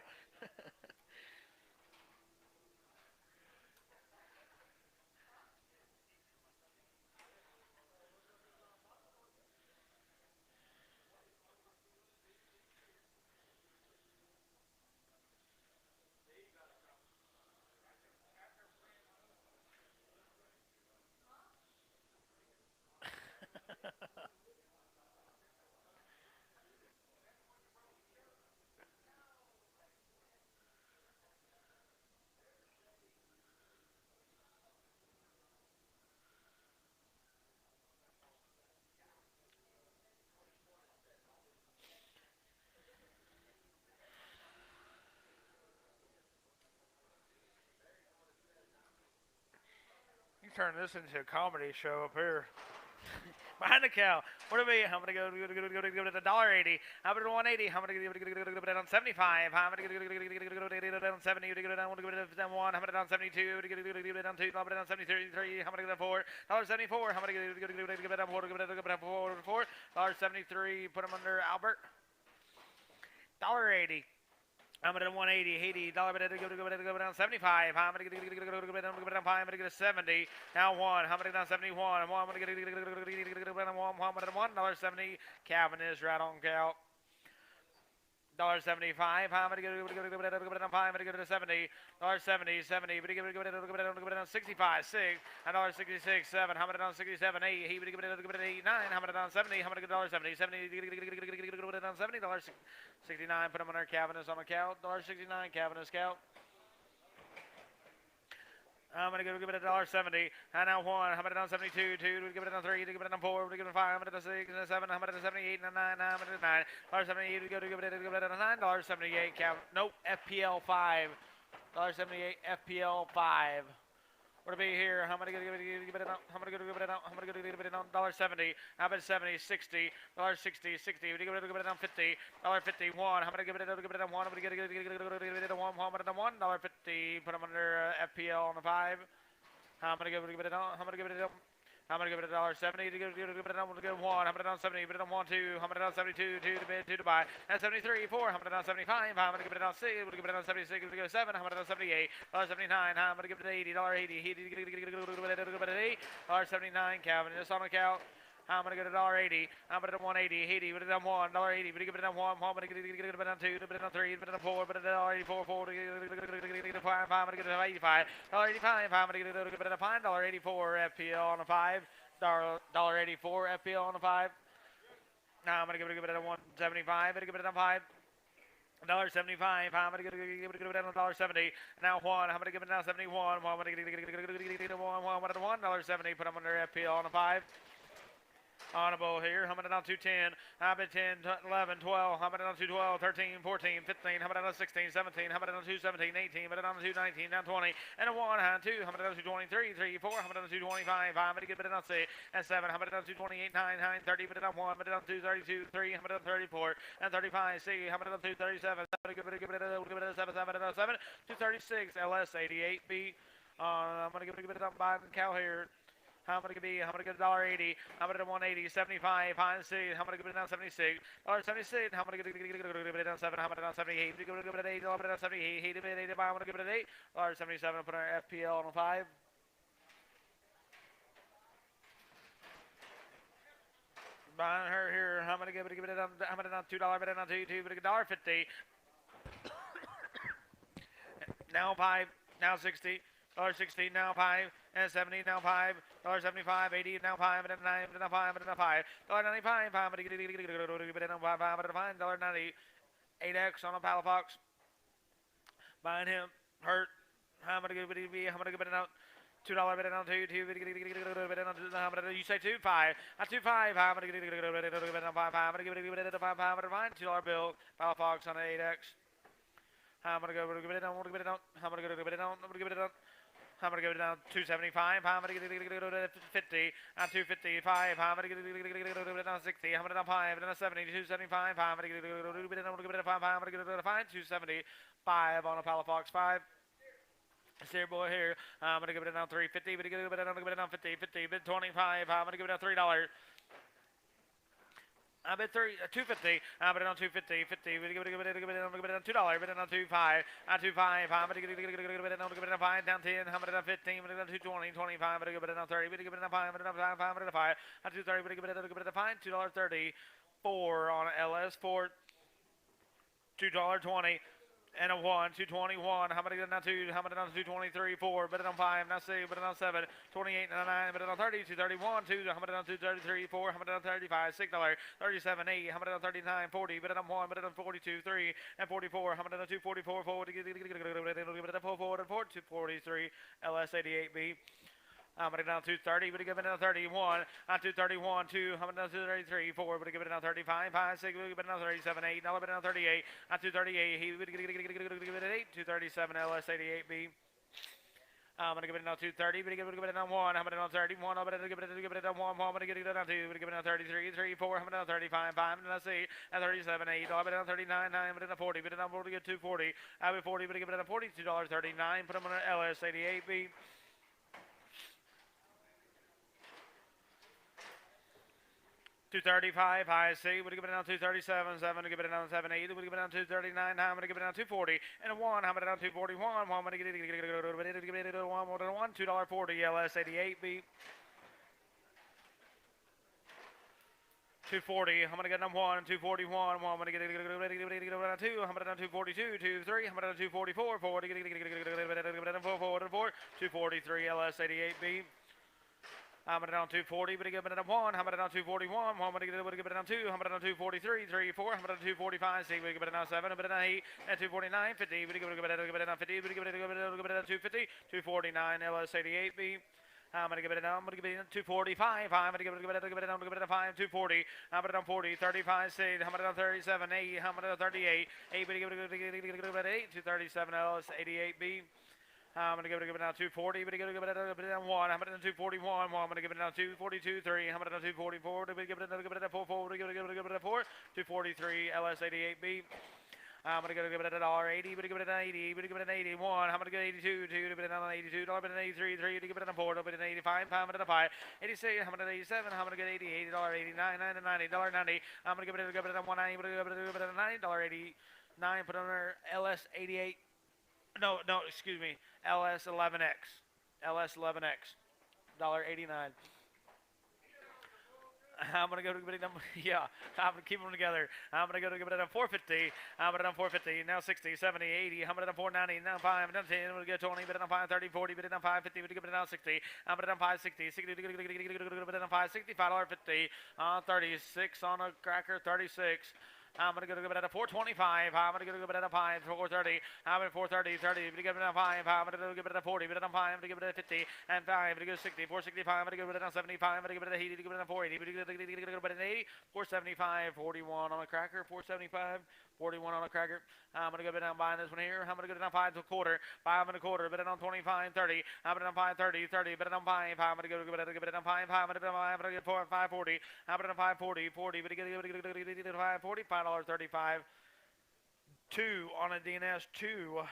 You turn this into a comedy show up here. Behind the cow. What do we? I'm gonna go to the $1.80. How about the 180? How about go down 75? How about go down 70? Go down 1. How about down 72? Go down 2. How about down 73? How about go down 4? $1.74. How about go down 4? $1.73. Put them under Albert. $1.80. I'm gonna 180, 80, dollar, go down 75. I'm gonna go down 5. I'm gonna get a 70. Now 1. I'm gonna go down 71. I'm gonna get $1.70. Calvin is right on cow. $1.75. I'm gonna go down 5. I'm gonna go to 70. $1.70, 70. But go down 65, 6. $1.66, 7. I'm gonna down 67, 8. He would go down 8, 9. I'm gonna down 70. I'm gonna go $1.70, 70. Go down 70. $1.69. Put them on our Calvin is on a cow. $1.69. Calvin is cow. I'm gonna go give it $1.70. And now 1. I'm gonna down 72. 2. Give it down 3. Give it down 4. Give it 5. I'm gonna down 6. 7. I'm gonna 78. 9. I'm gonna 9. $1.78. Go to give it $9.78. Count. Nope. FPL 5. $1.78. FPL 5. What to be here? I'm gonna give it out. I'm gonna go give it out. I'm gonna go give it out. $1.70. How about 70, 60, $60, 60. We give it down 50. $1.51. I'm gonna give it out. Give it down 1. I'm gonna get it down 1. I'm gonna down $1.50. Put them under FPL on the 5. I'm gonna give it out. I'm gonna give it out. I'm gonna give it $1.70 to give it down. I'm gonna give 1. I'm gonna down 70. Put it on 1, 2. I'm gonna down 72. 2 to bid. 2 to buy. And 73. 4. I'm gonna down 75. I'm gonna give it down 6. I'm gonna give it down 76. I'm gonna go 7. I'm gonna down 78. $79. I'm gonna give it $80. $80. $79. Calvin just on the count. I'm gonna go to $1.80. I'm gonna do 180. 80. Put it down 1. $1.80. But give it down 1. I'm gonna get it down 2. Put it down 3. Put it down 4. Put it down $1.84. 4. $5. I'm gonna get it $85. $1.85. I'm gonna get it down $5. $1.84 FPL on a 5. $1.84 FPL on a 5. Now I'm gonna give it a 175. Gonna give it a 5. $1.75. I'm gonna give it down $1.70. Now 1. I'm gonna give it down 71. I'm gonna get it $1.70. Put them under FPL on a 5. Honorable here. How many down 210? How about 10, 11, 12? How many down 212? 13, 14, 15? How many down 16, 17? How many down 217, 18? How many down 219, down 20? And a 1, and 2. How many down 223, 3, 4? How many down 225? How many get it down 6 and 7? How many down 228, 9, 9, 30? But down 1. How many down 232, 3? How many down 34 and 35? C. How many down 237? Give it a 7, 7, 7. 236 LS 88 B. I'm gonna give it up by the cow here. How much it be? How much get $1.80? How much 180? 75. High C. How much get it down 76? $76. How much get it down 7? How much down 78? Give it an 8. $8 down 78. He did it 8. I'm gonna give it an 8. $77. Put our FPL on a 5. Behind her here, how many give it on? How many on $2? Bet it on 2. $1.50. Now 5. Now 60. $60 now 5 and 70 now 5 $75 80 now 5 and 9 and 5 and 5 $95 $5 $90 8x on a Palafox. Behind him, hurt. How many give it be? How many give it out? $2 bet on 2 how many you say 2 5 2 5 how many give it on 5 5 give it a 5 $2 bill Palafox on an 8x. How many give it on? Give it on? How many give it on? Give it on? How many give it down? 275. How many get it 50? 255. How many get it down 60? How many down 5? Down 70. 275. How many get it 5? How many get it 5? 275 on a Palafox 5. Steer boy here. I'm gonna give it down 350. But give it down 50. 50. Bid 25. I'm gonna give it down $3. I bet 250. I bet it on 250. 50. We give it on $2. Bet it on 25. 25. How many give it on 5? Down 10. How many on 15? Bet it on 220. 25. Bet it on 30. Bet it on 5. Bet it on 5. 5 bet it on 5. On 230. Bet it on 5. $2.30. 4 on LS 4. $2.20. And a 1, 221. How many get it on 2? How many on 223? 4. Bet it on 5. Now 6. Bet it on 7. 28 and 9. Bet it on 30. 231. 2. How many on 233? 4. How many on 35? $6. 37. 8. How many on 39? 40. Bet it on 1. Bet it on 42. 3. And 44. How many on 244? 4. Bet it on 4. 243. LS 88B. I'm going to down 230, but give it down 31. On 231, 2. I'm going to down 233, 4. But give it down 35, 5, 6. Give it down 37, 8. Now, but down 38. On 238, he would give it 8. 237, LS 88B. I'm going to give it down 230, but give it down 1. I'm going to down 31. I'm going to give it down 1. I'm going to give it down 2. But give it down 33, 3, 4. I'm going to down 35, 5. And let's see. At 37, 8. I'm going to down 39, 9. But down 40. But down 40, get 240. I'll be 40, but give it down $42.39. Put them on an LS 88B. $235, high C, would give it down 237, 7 to give it down 7, 8, would give it down 239, I'm going to give it down 240, and a 1, I'm going to down 241, 1, I'm going to get it, 1, more than 1, $2.40, LS 88B. 240, I'm going to get down 1, 241, 1, I'm going to get it, 2, I'm going to down 242, 2, 3, I'm going to down 244, 4, 243, LS 88B. I'm going to down 240, but give it down 1. I'm going to down 241. I'm going to give it down 2. I'm going to down 243, 3, 4. I'm going to down 245. See, we give it down 7. But down 8. And 249, 50. But give it down 50. But give it down 250. 249, LS 88B. I'm going to give it down. I'm going to give it down 245. I'm going to give it down 5. 240. I'm going to down 40. 35, 6. I'm going to down 37, 8. I'm going to down 38. 8. But give it 8. 237, LS 88B. I'm going to give it down 240, but give it down 1. I'm going to down 241, 1. I'm going to give it down 242, 3. I'm going to down 244, give it down 4, give it down 4. 243, LS 88B. I'm going to give it $1.80, but give it down 80, but give it down 81. I'm going to get 82, 2, but it down 82, but 83, 3, to give it down 4, but it 85, 5, but 5, 86, I'm going to 87, I'm going to get 88, $89, $90, I'm going to give it down 190, but give it down $90, put on our LS 88. No, excuse me. LS 11X. LS 11X. $1.89. I'm going to go to give it down. Yeah, I'm going to keep them together. I'm going to go to give it down 450. I'm going to down 450. Now 60, 70, 80. I'm going to down 490. Now 5. Down 10. I'm going to get 20. But down 5, 30, 40. But down 5, 50. But give it down 60. I'm going to down 560. 60. But down 560. $5.50. 36 on a cracker. 36. I'm going to give it at a 425. I'm going to give it at a 5, 430. I'm at 430, 30. But give it at a 5. I'm going to give it at a 40. But at a 5, I'm going to give it at a 50. And 5. I'm going to give it a 60. 465. I'm going to give it at a 75. I'm going to give it at a 80. Give it at a 480. But give it at an 80. 475. 41 on a cracker. 475. 41 on a cracker. I'm going to give it down buying this one here. I'm going to get it down 5 to a quarter. 5 and a quarter. Bet it on 25, 30. I'm going to down 5, 30, 30. Bet it on 5. I'm going to give it down 5. I'm going to get 4, 540. I'm going to down 540, 40. But give it 540, $5.35. 2 on a DNS 2.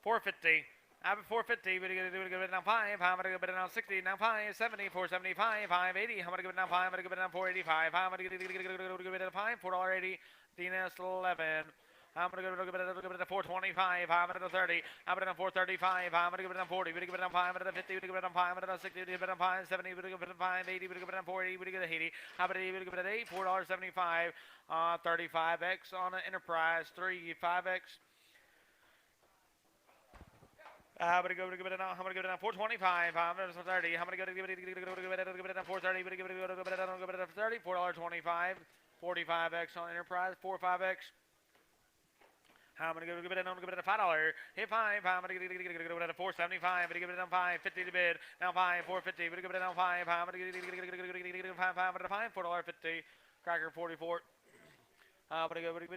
450. I'm at 450. We're going to give it now 5. I'm going to give it now 60. Now 5. 70. 475. 580. I'm going to give it now 5. I'm going to give it now 485. I'm going to give it now 5. $4.80. DNS 11. I'm going to give it a 425. I'm going to 30. I'm going to 435. I'm going to give it a 40. We're going to give it a 5. I'm going to 50. We're going to give it a 5. I'm going to 60. We're going to give it a 5. 70. We're going to give it a 5. 80. We're going to give it a 480. We're going to give it a 80. I'm going to give it a 8. $4.75. 35X on an Enterprise. 5X. I'm going to give it now. I'm going to give it now 425. I'm going to 30. I'm going to give it now 430. I'm going to give it now 30. $4.25. 45X on Enterprise. 45X. I'm going to give it a $5. Hit 5. I'm going to give it a 475. I'm going to give it a 550 to bid. Now 5. 450. I'm going to give it a 5. I'm going to give it a 5. $4.50. Cracker 44. I'm going to give it a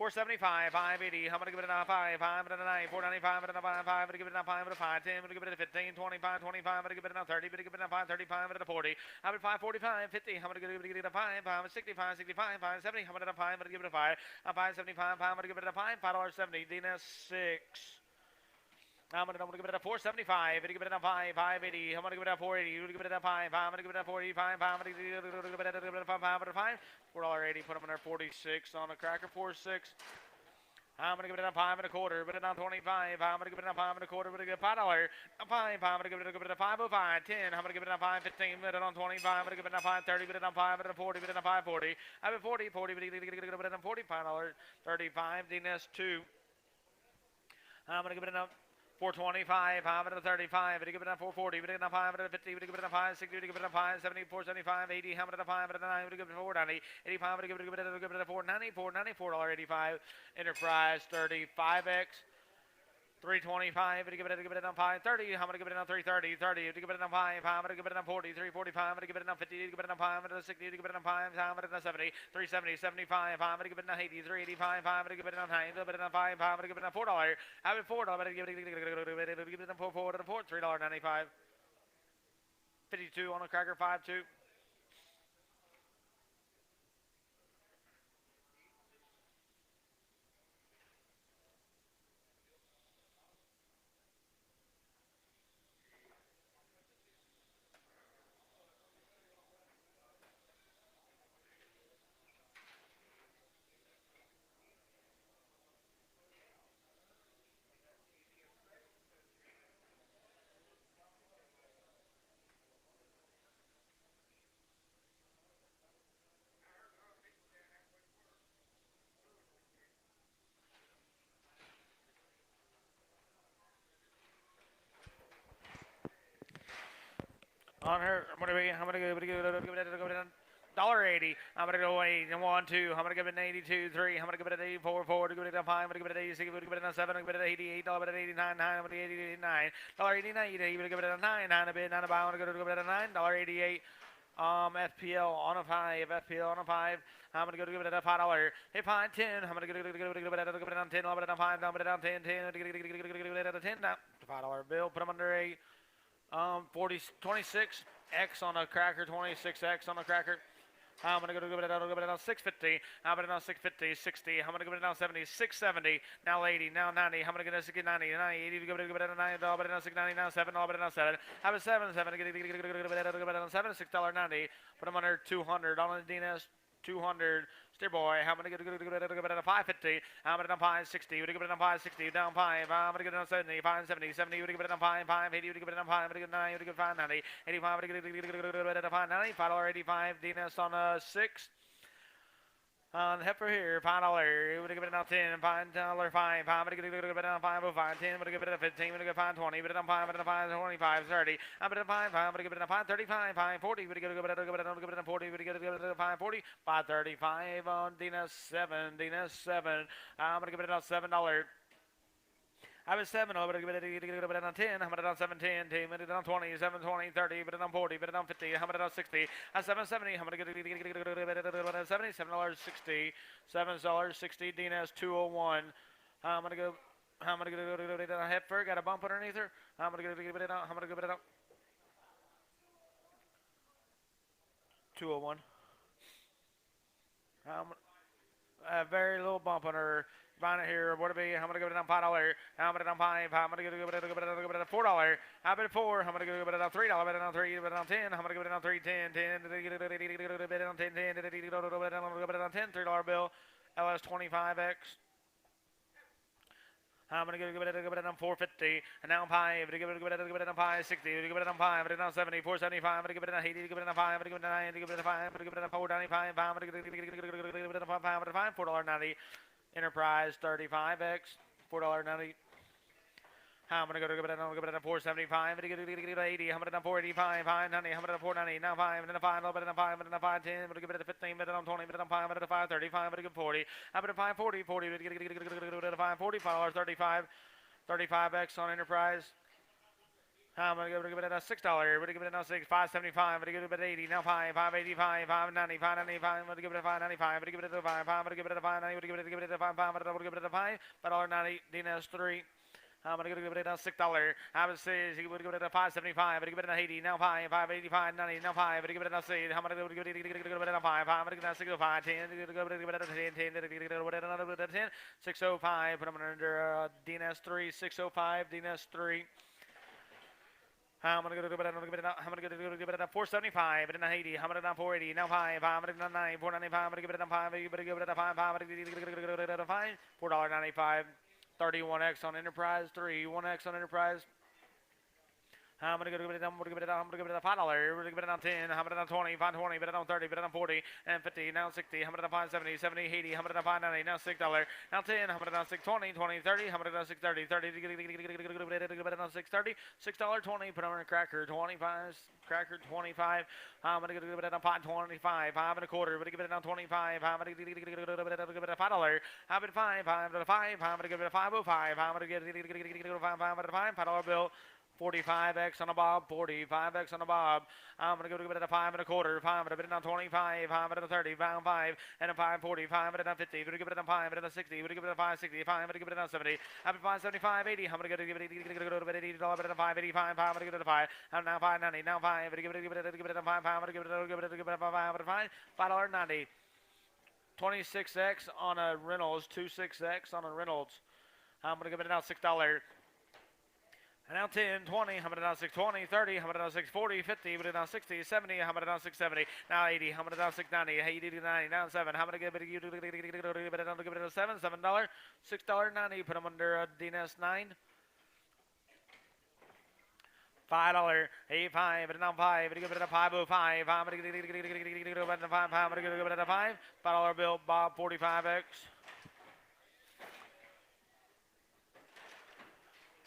475, 580. I'm going to give it a 5, 5 and a 9, 495 and a 5, 5. I'm going to give it a 5 and a 5, 10. I'm going to give it a 15, 25, 25. I'm going to give it a 30. I'm going to give it a 5, 35 and a 40. I'm at 545, 50. I'm going to give it a 5, 5, 65, 65, 5, 70. I'm going to give it a 5. I'm going to give it a 5, 575. I'm going to give it a 5, $5.70. DNS 6. I'm going to give it a 475. I'm going to give it a 5, 580. I'm going to give it a 480. I'm going to give it a 5, 5. I'm going to give it a 485. I'm going to give it a 5, 5, $4.80. Put them in there 46 on a cracker. 46. I'm going to give it a 5 and a quarter. Put it down 25. I'm going to give it a 5 and a quarter. Put it a $5. A 5. I'm going to give it a 505. 10. I'm going to give it a 515. Put it on 25. I'm going to give it a 530. Put it on 5 and a 40. Put it on 540. I'm at 40. 40. Put it on $45. 35. DNS 2. I'm going to give it a 425, 535, we give it a 440, we give it a 550, we give it a 560, we give it a 570, 475, 80, how many 509, we give it a 490, 85, we give it a 490, $494.85, Enterprise 35X. 325, we give it a 530. I'm going to give it a 330, 30. To give it a 5, I'm going to give it a 40, 345. I'm going to give it a 50. To give it a 5, I'm going to 60. To give it a 5, I'm going to 70, 370, 75. I'm going to give it a 80, 385. I'm going to give it a 9. To give it a 5, I'm going to give it a $4. I have it $4. I'm going to give it a 4, $3.95. 52 on a cracker, 5-2. On her, I'm going to give it $1.80. I'm going to go 8, 1, 2. I'm going to give it an 82, 3. I'm going to give it an 84, 4. To give it a 5. I'm going to give it an 86. I'm going to give it a 7. I'm going to give it an 88. I'm going to give it an 89, 9. I'm going to give it an 89. $89. I'm going to give it a 9. 9 a bid, 9 a buy. I'm going to give it a 9. $88. FPL on a 5. FPL on a 5. I'm going to give it a $5. Hit 5, 10. I'm going to give it a 10. I'm going to give it a 10. I'm going to give it a 5. I'm going to give it a 10. 10. I'm going to give it a 10. $5 bill. Put them under a 26 X on a cracker, 26X on a cracker. I'm going to give it a 650. I'm going to give it a 650, 60. I'm going to give it a 70, 670. Now 80, now 90. I'm going to get a 60, 90, 90, 80. Give it a 9. I'm going to 690, now 7. I'm going to 7. Have a 7, 7. Give it a 7, $6.90. Put them under 200 on the DNS. 200. Steer boy. I'm going to give it a 550. I'm going to 560. Would you give it a 560? Down 5. I'm going to give it a 70. 570. 70. Would you give it a 5? 580. Would you give it a 5? Would you give it a 9? Would you give it a 590? 85. Would you give it a 590? $5.85. DNS on a 6. On heifer here, $5. Would give it down 10, $5, 5. I'm gonna give it down 5, 5, 10. Would give it down 15. Would give it 5, 20. Would it down 5, would it down 5, 25, 30. I'm gonna 5, 5. Would give it down 5, 35, 5, 40. Would give it down 40. Would give it down 5, 40, 5, 35 on Dina 7. Dina 7. I'm gonna give it down $7. I was 7, I'm going to give it on 10, I'm going to down 7, 10, 10, but it on 20, 7, 20, 30, but it on 40, but it on 50, I'm going to down 60, I'm 7, 70, I'm going to get it 70, $7.60, $7.60, Dina's 201, I'm going to go, I'm going to get it on heifer, got a bump underneath her, I'm going to give it on, I'm going to give it on, 201, a very little bump on her. Find it here. What it be? I'm gonna give it down $5. I'm gonna down 5. I'm gonna give it down $4. I'm gonna 4. I'm gonna give it down $3. I'm gonna down 3. I'm gonna down 10. I'm gonna give it down 3. 10. 10. Give it down 10. 10. Give it down 10. $3 bill. LS 25X. I'm gonna give it down 450, and now 5. Give it down 560. Give it down 5. Give it down 70. 475. I'm gonna give it down 80. Give it down 5. Give it down 9. Give it down 5. Give it down 495. I'm gonna give it down 5. $4.90. Enterprise 35X, $4.90. I'm gonna give it down 475. I'm gonna give it 80. I'm gonna down 485. 590. I'm gonna down 490. Now 5. Then 5. Then 5. Then 5. 10. I'm gonna give it 15. Then 20. Then 5. Then 5. 35. I'm gonna give 40. I'm gonna 540. 40. I'm gonna give it 540. $5.35. 35X on Enterprise. I'm gonna give it a $6. I'm gonna give it a 6. 575. I'm gonna give it 80. Now 5. 585. 590. 595. I'm gonna give it a 595. I'm gonna give it a 5. I'm gonna give it a 590. I'm gonna give it a 5. I'm gonna give it a 5. $5.90. Dina's 3. I'm gonna give it a $6. I would say he would give it a 575. I'm gonna give it an 80. Now 5. 585. 90. Now 5. I'm gonna give it a 6. I'm gonna give it a 5. I'm gonna give it a 605. 10. I'm gonna give it a 10. 10. I'm gonna give it a 10. 605. Put them under Dina's 3. 605. Dina's 3. I'm gonna give it a 475, but then 80. I'm gonna down 480. Now 5. I'm gonna down 9. 495. I'm gonna give it a 5. I'm gonna give it a 5. I'm gonna give it a 5. $4.95. 31X on Enterprise. 1X on Enterprise. I'm gonna give it down. I'm gonna give it a $5. We're gonna give it down 10. I'm gonna down 20. 520. But down 30. But down 40 and 50. Now 60. I'm gonna down 570. 70. 80. I'm gonna down 590. Now $6. Now 10. I'm gonna down 620. 20. 30. I'm gonna down 630. 30. Give it down 630. $6.20. Put on a cracker. 25. Cracker 25. I'm gonna give it down 525. 5 and a quarter. We're gonna give it down 25. I'm gonna give it a $5. I'm at 5. I'm at 5. I'm gonna give it a 505. I'm gonna give it a 5. $5 bill. 45X on a bob, 45X on a bob. I'm going to give it a 5 and a quarter, 5 and a bit down 25, 5 and a 30, 5, and a 540, 5 and a 50. We're going to give it a 5 and a 60. We're going to give it a 560, 5 and give it a 70. I'm at 575, 80. I'm going to give it a 585, 5. I'm going to give it a 5. I'm now 590, now 5. I'm going to give it a 5. I'm going to give it a 5. $5.90. 26X on a Reynolds, 26X on a Reynolds. I'm going to give it now $6. And now 10, 20, I'm down 620, 30, I'm down 640, 50, but down 60, 70, I'm down 670, now 80, I'm down 690, 80 to 90, down 7, I'm going to give it a 7, $7, $6.90, put them under DNS 9. $5, 85, but now 5, give it a 505, I'm going to give it a 5, I'm going to give it a 5, $5 bill, Bob 45X.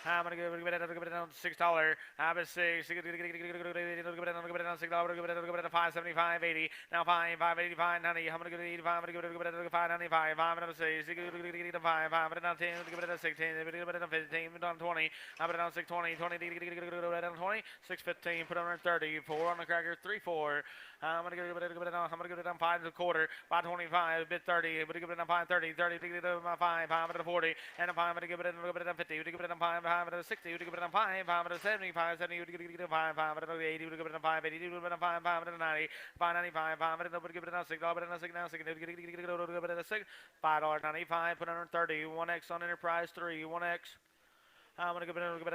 I'm gonna give it down $6. I'm at 6. Give it down $6. Give it a 575, 80. Now 5, 585, 90. I'm gonna give it 85. I'm gonna give it a 595. 5 and a 6. Give it a 5. 5 and a 10. Give it a 16. Give it a 15. Down 20. I'm gonna down 620. 20. Give it down 20. 615. Put on 30. 4 on the cracker. 3, 4. I'm gonna give it down. I'm gonna give it down 5 and a quarter. 525. Bit 30. I'm gonna give it down 530. 30. Give it down 5. 5 and a 40. And a 5. I'm gonna give it down 50. Give it down 5. 5 and a 60. You give it down 5. 5 and a 70. 5 70. You give it 5. 5 and a 80. You give it down 5. 80. You give it down 5. 5 and a 90. 595. 5 and a give it down $6. But now 6 now 6. Give it a 6. $5.95. Put on 30. 1X on Enterprise 3. 1X. I'm gonna give it down $6.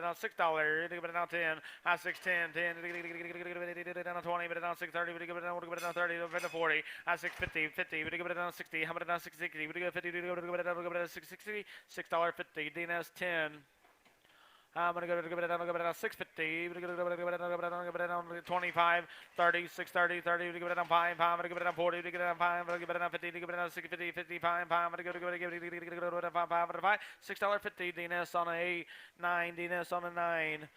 Give it down 10. 610. 10. Give it down 20. Give it down 630. Give it down 30. Give it down 40. 650. 50. Give it down 60. I'm gonna down 660. Give it down 50. Give it down 660. $6.50. DNS 10. I'm going to go to it on 650. We're going to go it on 25, 30, 630, 30. We give it on 5. I'm going to give it on 40. We give it on 5. I'm going to give it on 50. We give it on 60, 50, 55. I'm going to go to it on 5. $6.50. DNS on a 9. DNS on a 9.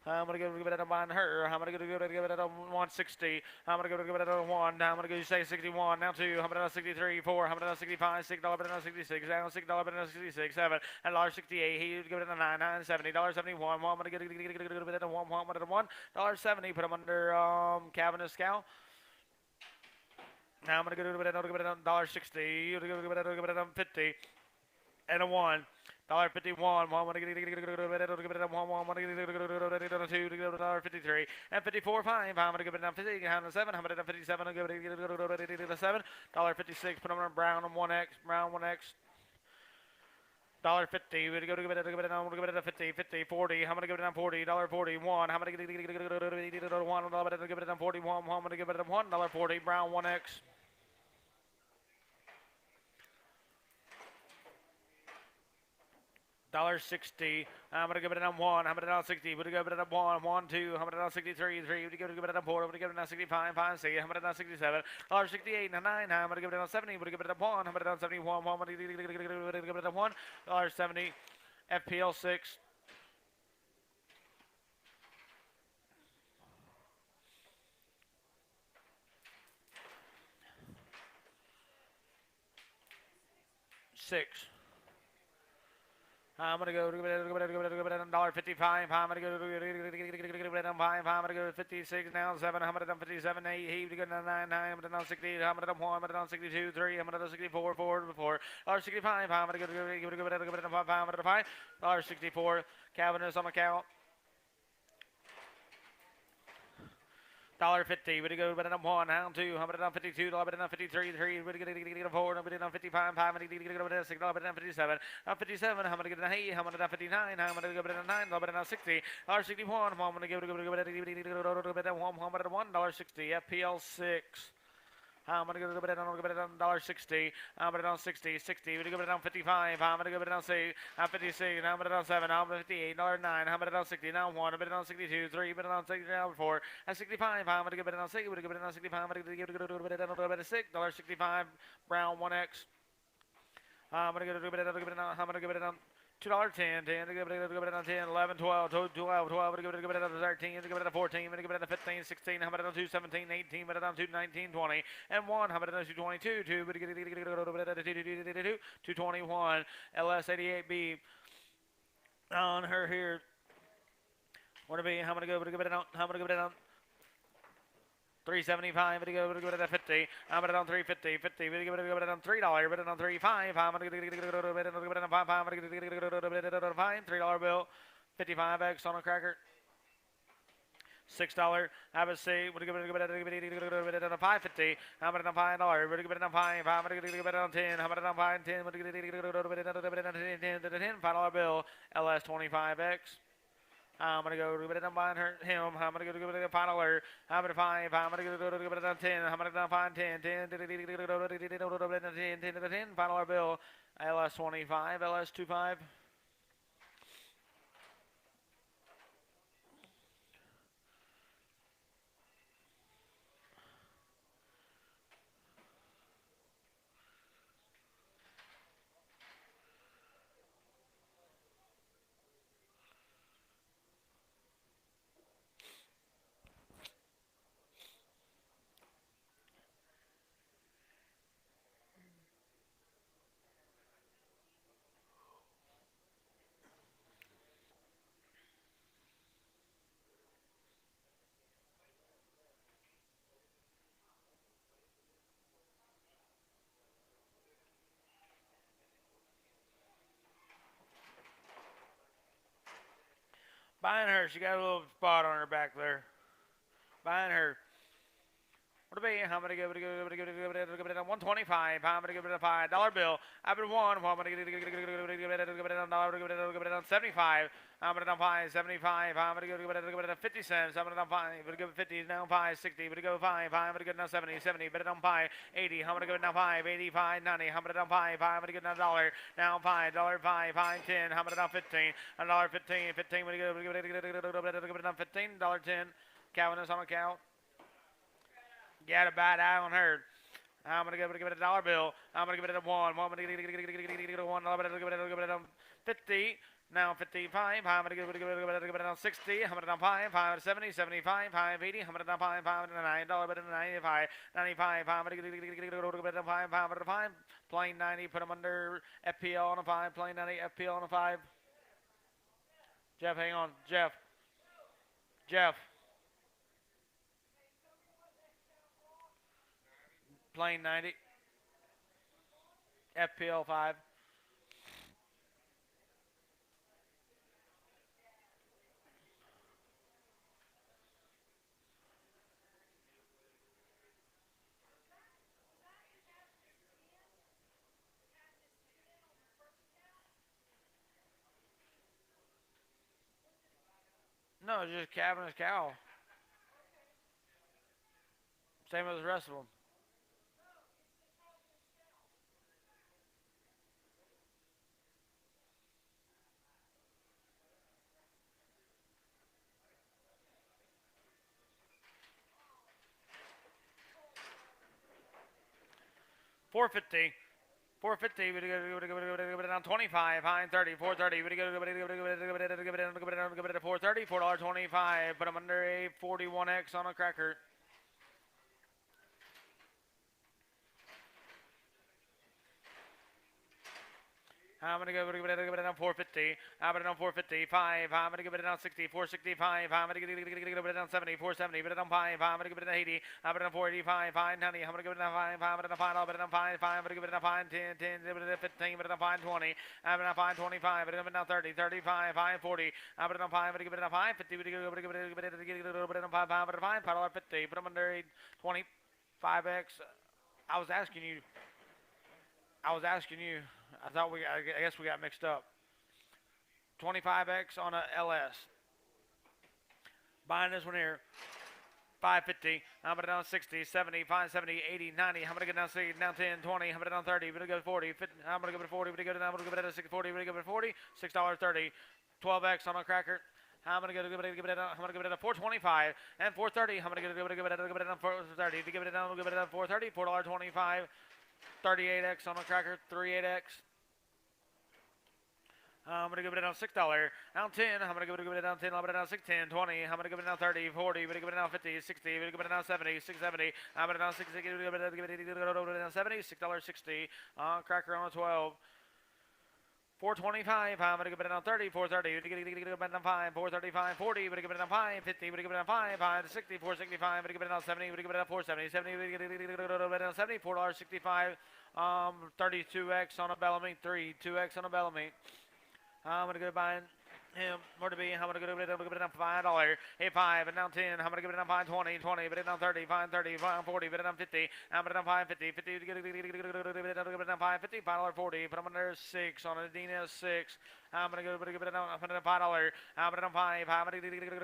I'm going to give it a 1 her. I'm going to give it a 160. I'm going to give it a 1. I'm going to go say 61. Now 2. I'm going to 63. 4. I'm going to 65. $6.66. Down $6.66. 7. And $1.68. He give it a 9. $9.70. $71. I'm going to get it a 1. $1.70. Put him under Cabinet Scow. Now I'm going to give it a $1.60. Give it a 50. And a 1. $1.51. I'm going to give it a 1. I'm going to give it a 2. $1.53. And 54. 5. I'm going to give it a 50. I'm going to 7. I'm going to 57. I'm going to give it a 7. $1.56. Put them on Brown on 1X. Brown 1X. $1.50. We're going to give it a 50, 50, 40. I'm going to give it a $40. $1.41. I'm going to give it a 1. I'm going to give it a 41. I'm going to give it a $1.40. Brown 1X. $1.60. I'm going to give it a 1. I'm going to 60. We're going to give it a 1, 1, 2. I'm going to 63, 3. We're going to give it a 4. We're going to give it a 65, 5, 6. I'm going to 67. $1.68, 9. I'm going to give it a 70. We're going to give it a 1. I'm going to 71. I'm going to give it a 1. $1.70. FPL 6. I'm going to go to $1.55. I'm going to go to $5. I'm going to go to 56 now. 7. I'm going to 57. 8. He to go to 9. 9. I'm going to 60. I'm going to 1. I'm going to 62. 3. I'm going to 64. 4. 4. $1.65. I'm going to go to 5. I'm going to 5. $1.64. Cabinet on account. $1.50. We're going to go to 1, down 2. I'm going to 52. I'm going to 53. 3. We're going to get a 4. I'm going to 55. 5. I'm going to get a 6. I'm going to 57. I'm 57. I'm going to get an 8. I'm going to 59. I'm going to go to 9. I'm going to 60. $1.61. I'm going to give it a $1.60. FPL 6. I'm going to go to $1.60. I'm going to 60. 60. We're going to go down 55. I'm going to go down 6. I'm 56. I'm going to down 7. I'm 58. $9. I'm going to down 60. Now 1. I'm going to down 62. 3. I'm going to down 6. Now 4. At 65. I'm going to go down 6. We're going to go down 65. I'm going to give it a $6. $1.65. Brown 1X. I'm going to give it a $2.10, 10, give it a 10, 11, 12, 12, 12, give it a 13, give it a 14, give it a 15, 16, how about a 2, 17, 18, but a 2, 19, 20, and 1, how about a 2, 22, 2, but get it 221, LS88B on her here. What to be? How many go? Give it on. How many give it on? 375, we go to 50. I'm gonna on 350, 50. We give it on $3, but on 35. I'm gonna give it on 5. I'm gonna give it on 5. $3 bill, 55X on a cracker. $6. Have a seat. We're going to give it on 550. I'm going to $5. We're going to give it on 5. I'm going to give it on 10. I'm going to 5 10. We're going to give it on 10 $5 bill. LS25X. I'm going to go to it on buying him. I'm going to go to it on $5. I'm going to 5. I'm going to go to it on 10. I'm going to 5 10. 10 $5 bill. LS25. LS25. Buying her, she got a little spot on her back there. Buying her. What to be? How many give it on 125? How many give it a $5 bill? I bid one. How many give it on dollar? Give it on 75. I'm gonna down 5.75. I'm gonna give it 50 cents. I'm gonna down 5. But give it 50 now 5.60. But go 5. I'm gonna give it now 70. 70. But down 5.80. I'm gonna give it now 5.85. 90. I'm gonna down 5. I'm gonna give it now $1. Now $5. $5. 5.10. I'm gonna down 15. $1.15. 15. Give it down 15. $1.10. Calvin is on a cow. Got a bad eye on her. I'm gonna give it a $1 bill. I'm gonna give it a one. I'm gonna give it a $1. I'm gonna give it a 50. Now 55. I'm gonna give it a 60. I'm gonna down 5. 5.70. 75. 5.80. I'm gonna down 5. $5.09. But 95. 95. I'm gonna give it a 5. 5. Plain 90. Put them under FPL on a 5. Plain 90. FPL on a 5. Jeff, hang on. Jeff. Plain 90. FPL 5. No, it's just calving his cow. Same as the rest of them. $4.50. $4.50. We go down 25. High 30. $4.30. We go to $4.30. $4.25. Put them under a 41X on a cracker. I'm gonna give it down 450. I'm gonna down 450. 5. I'm gonna give it down 60. 465. I'm gonna give it down 70. 470. But it down 5. I'm gonna give it down 80. I'm gonna down 485. 590. I'm gonna give it down 5. I'm gonna down 5. But it down 5. 5. I'm gonna give it down 5. 10. 10. 15. But it down 5. 20. I'm gonna down 5. 25. But it down 30. 35. 5. 40. I'm gonna down 5. I'm gonna give it down 5. 50. But it down 5. But it down 5. $5.50. Put them under 25X. I was asking you. I guess we got mixed up. 25X on a LS. Buying this one here. 550. I'm gonna down 60, 70, 570, 80, 90. I'm gonna get down 60, down 10, 20. I'm gonna down 30. I'm gonna go 40. 50, I'm gonna give it 40. I'm gonna give it a 640. I'm gonna give it 40. $6.30. 12X on a cracker. I'm gonna give it a 425 and 430. I'm gonna give it a 430. To give it down, give it a 430. $4.25. 38X on a cracker. 38X. I'm going to give it down $6. Down 10. I'm going to give it down 10. I'm going to down 6, 10, 20. I'm going to give it down 30, 40. I'm going to give it down 50, 60. I'm going to give it down 70, 670. I'm going to down 60. Give it down 70, $6.60. Cracker on a 12. 425. I'm going to give it down 30, 430. Give it down 5, 435, 40. I'm going to give it down 5, 50. I'm going to give it down 5, 560, 465. I'm going to give it down 70. I'm going to give it down 470, 70. I'm going to give it down 70, $4.65. 32X on a Bellamy, 2X on a Bellamy. I'm going to go buying him more to be. I'm going to give it down $5. Hey, 5 and down 10. I'm going to give it down 5, 20, 20. But it down 30, 5, 30, 5, 40. But it down 50. I'm going to down 5, 50, 50. Give it down 5, 50, $5.40. Put them under 6 on a Dina 6. I'm going to give it down $5. I'm going to down 5. I'm going to give it down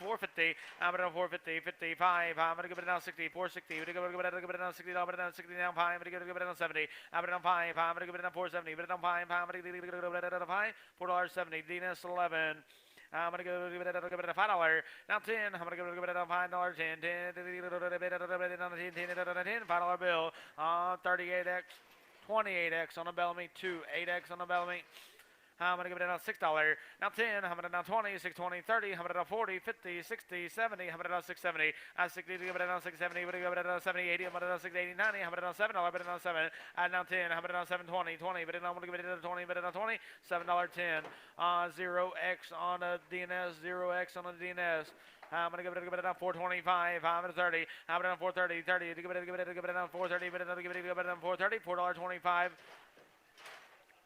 450. I'm going to down 450, 55. I'm going to give it down 60, 460. I'm going to give it down 60. I'm going to down 60 down 5. I'm going to give it down 70. I'm going to down 5. I'm going to give it down 470. But it down 5. I'm going to give it down 5. $4.70. Dina 11. I'm going to give it a $5. Now 10. I'm going to give it down $5. 10. 10. $5 bill. 38X. 28X on a Bellamy. 8X on a Bellamy. I'm going to give it down $6. Now 10. I'm going to down 20, 6, 20, 30. I'm going to down 40, 50, 60, 70. I'm going to down 670. I'm 60 to give it down 670. I'm going to give it down 70, 80. I'm going to down 680, 90. I'm going to down $7. I'm going to down 7. I'm down 10. I'm going to down 7, 20, 20. But I'm going to give it down 20. But down 20. $7.10. 0X on a DNS. 0X on a DNS. I'm going to give it down 425. I'm going to 30. I'm going to down 430. 30. Give it down 430. But give it down 430. $4.25.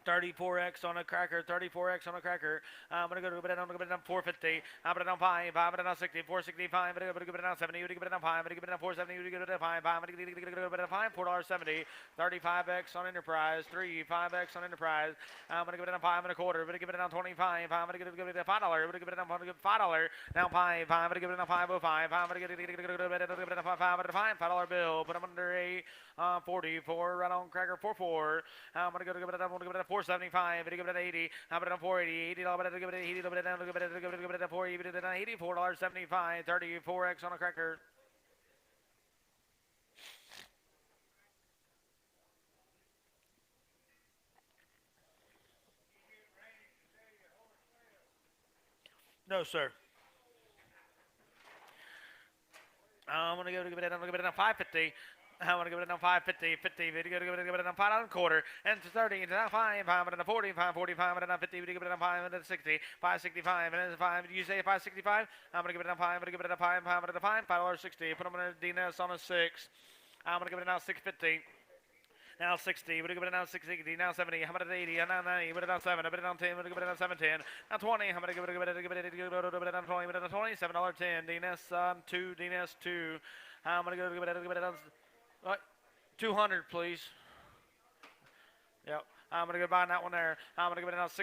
34x on a cracker, 34x on a cracker. I'm gonna go to it on 450. I'm gonna down 5, I'm gonna down 60, 465, I'm gonna give it down 70, I'm gonna give it down 5, I'm gonna give it down 470, I'm gonna give it down 5, I'm gonna give it down 5, $4.70, 35x on Enterprise, 5x on Enterprise. I'm gonna give it down 5 and a quarter, I'm gonna give it down 25, I'm gonna give it down $5, I'm gonna give it down $5, now 5, I'm gonna give it down 505, I'm gonna give it down 5 bill, put them under a 44, right on cracker 44. I'm gonna give it down 475. I'm gonna give it an 80. I'm gonna 480. $80. I'm gonna give it an 80. Give it down. Give it a 4. Give it an $84.75. 34x on a cracker. No, sir. I'm gonna give it down 550. I'm gonna give it down 550, 50, give it down 5 and a quarter, and 30, and 5, 5, and 40, 545, and 50, give it down 5 and 60, 565, and 5. You say 565? I'm gonna give it down 5, I'm gonna give it down 5, 5 and 5, $5.60. Put them in a DNS on a 6. I'm gonna give it down 650. Now 60, we're going to give it down 660, now 70, how about 80, now 90, put it down 7, I put it down 10, we're going to give it down 710, now 20, how about give it down 20, put it down 20, $7.10, DNS 2, DNS 2, I'm going to give it down 200, please. Yep. I'm gonna go buy that one there. I'm gonna give it another $6.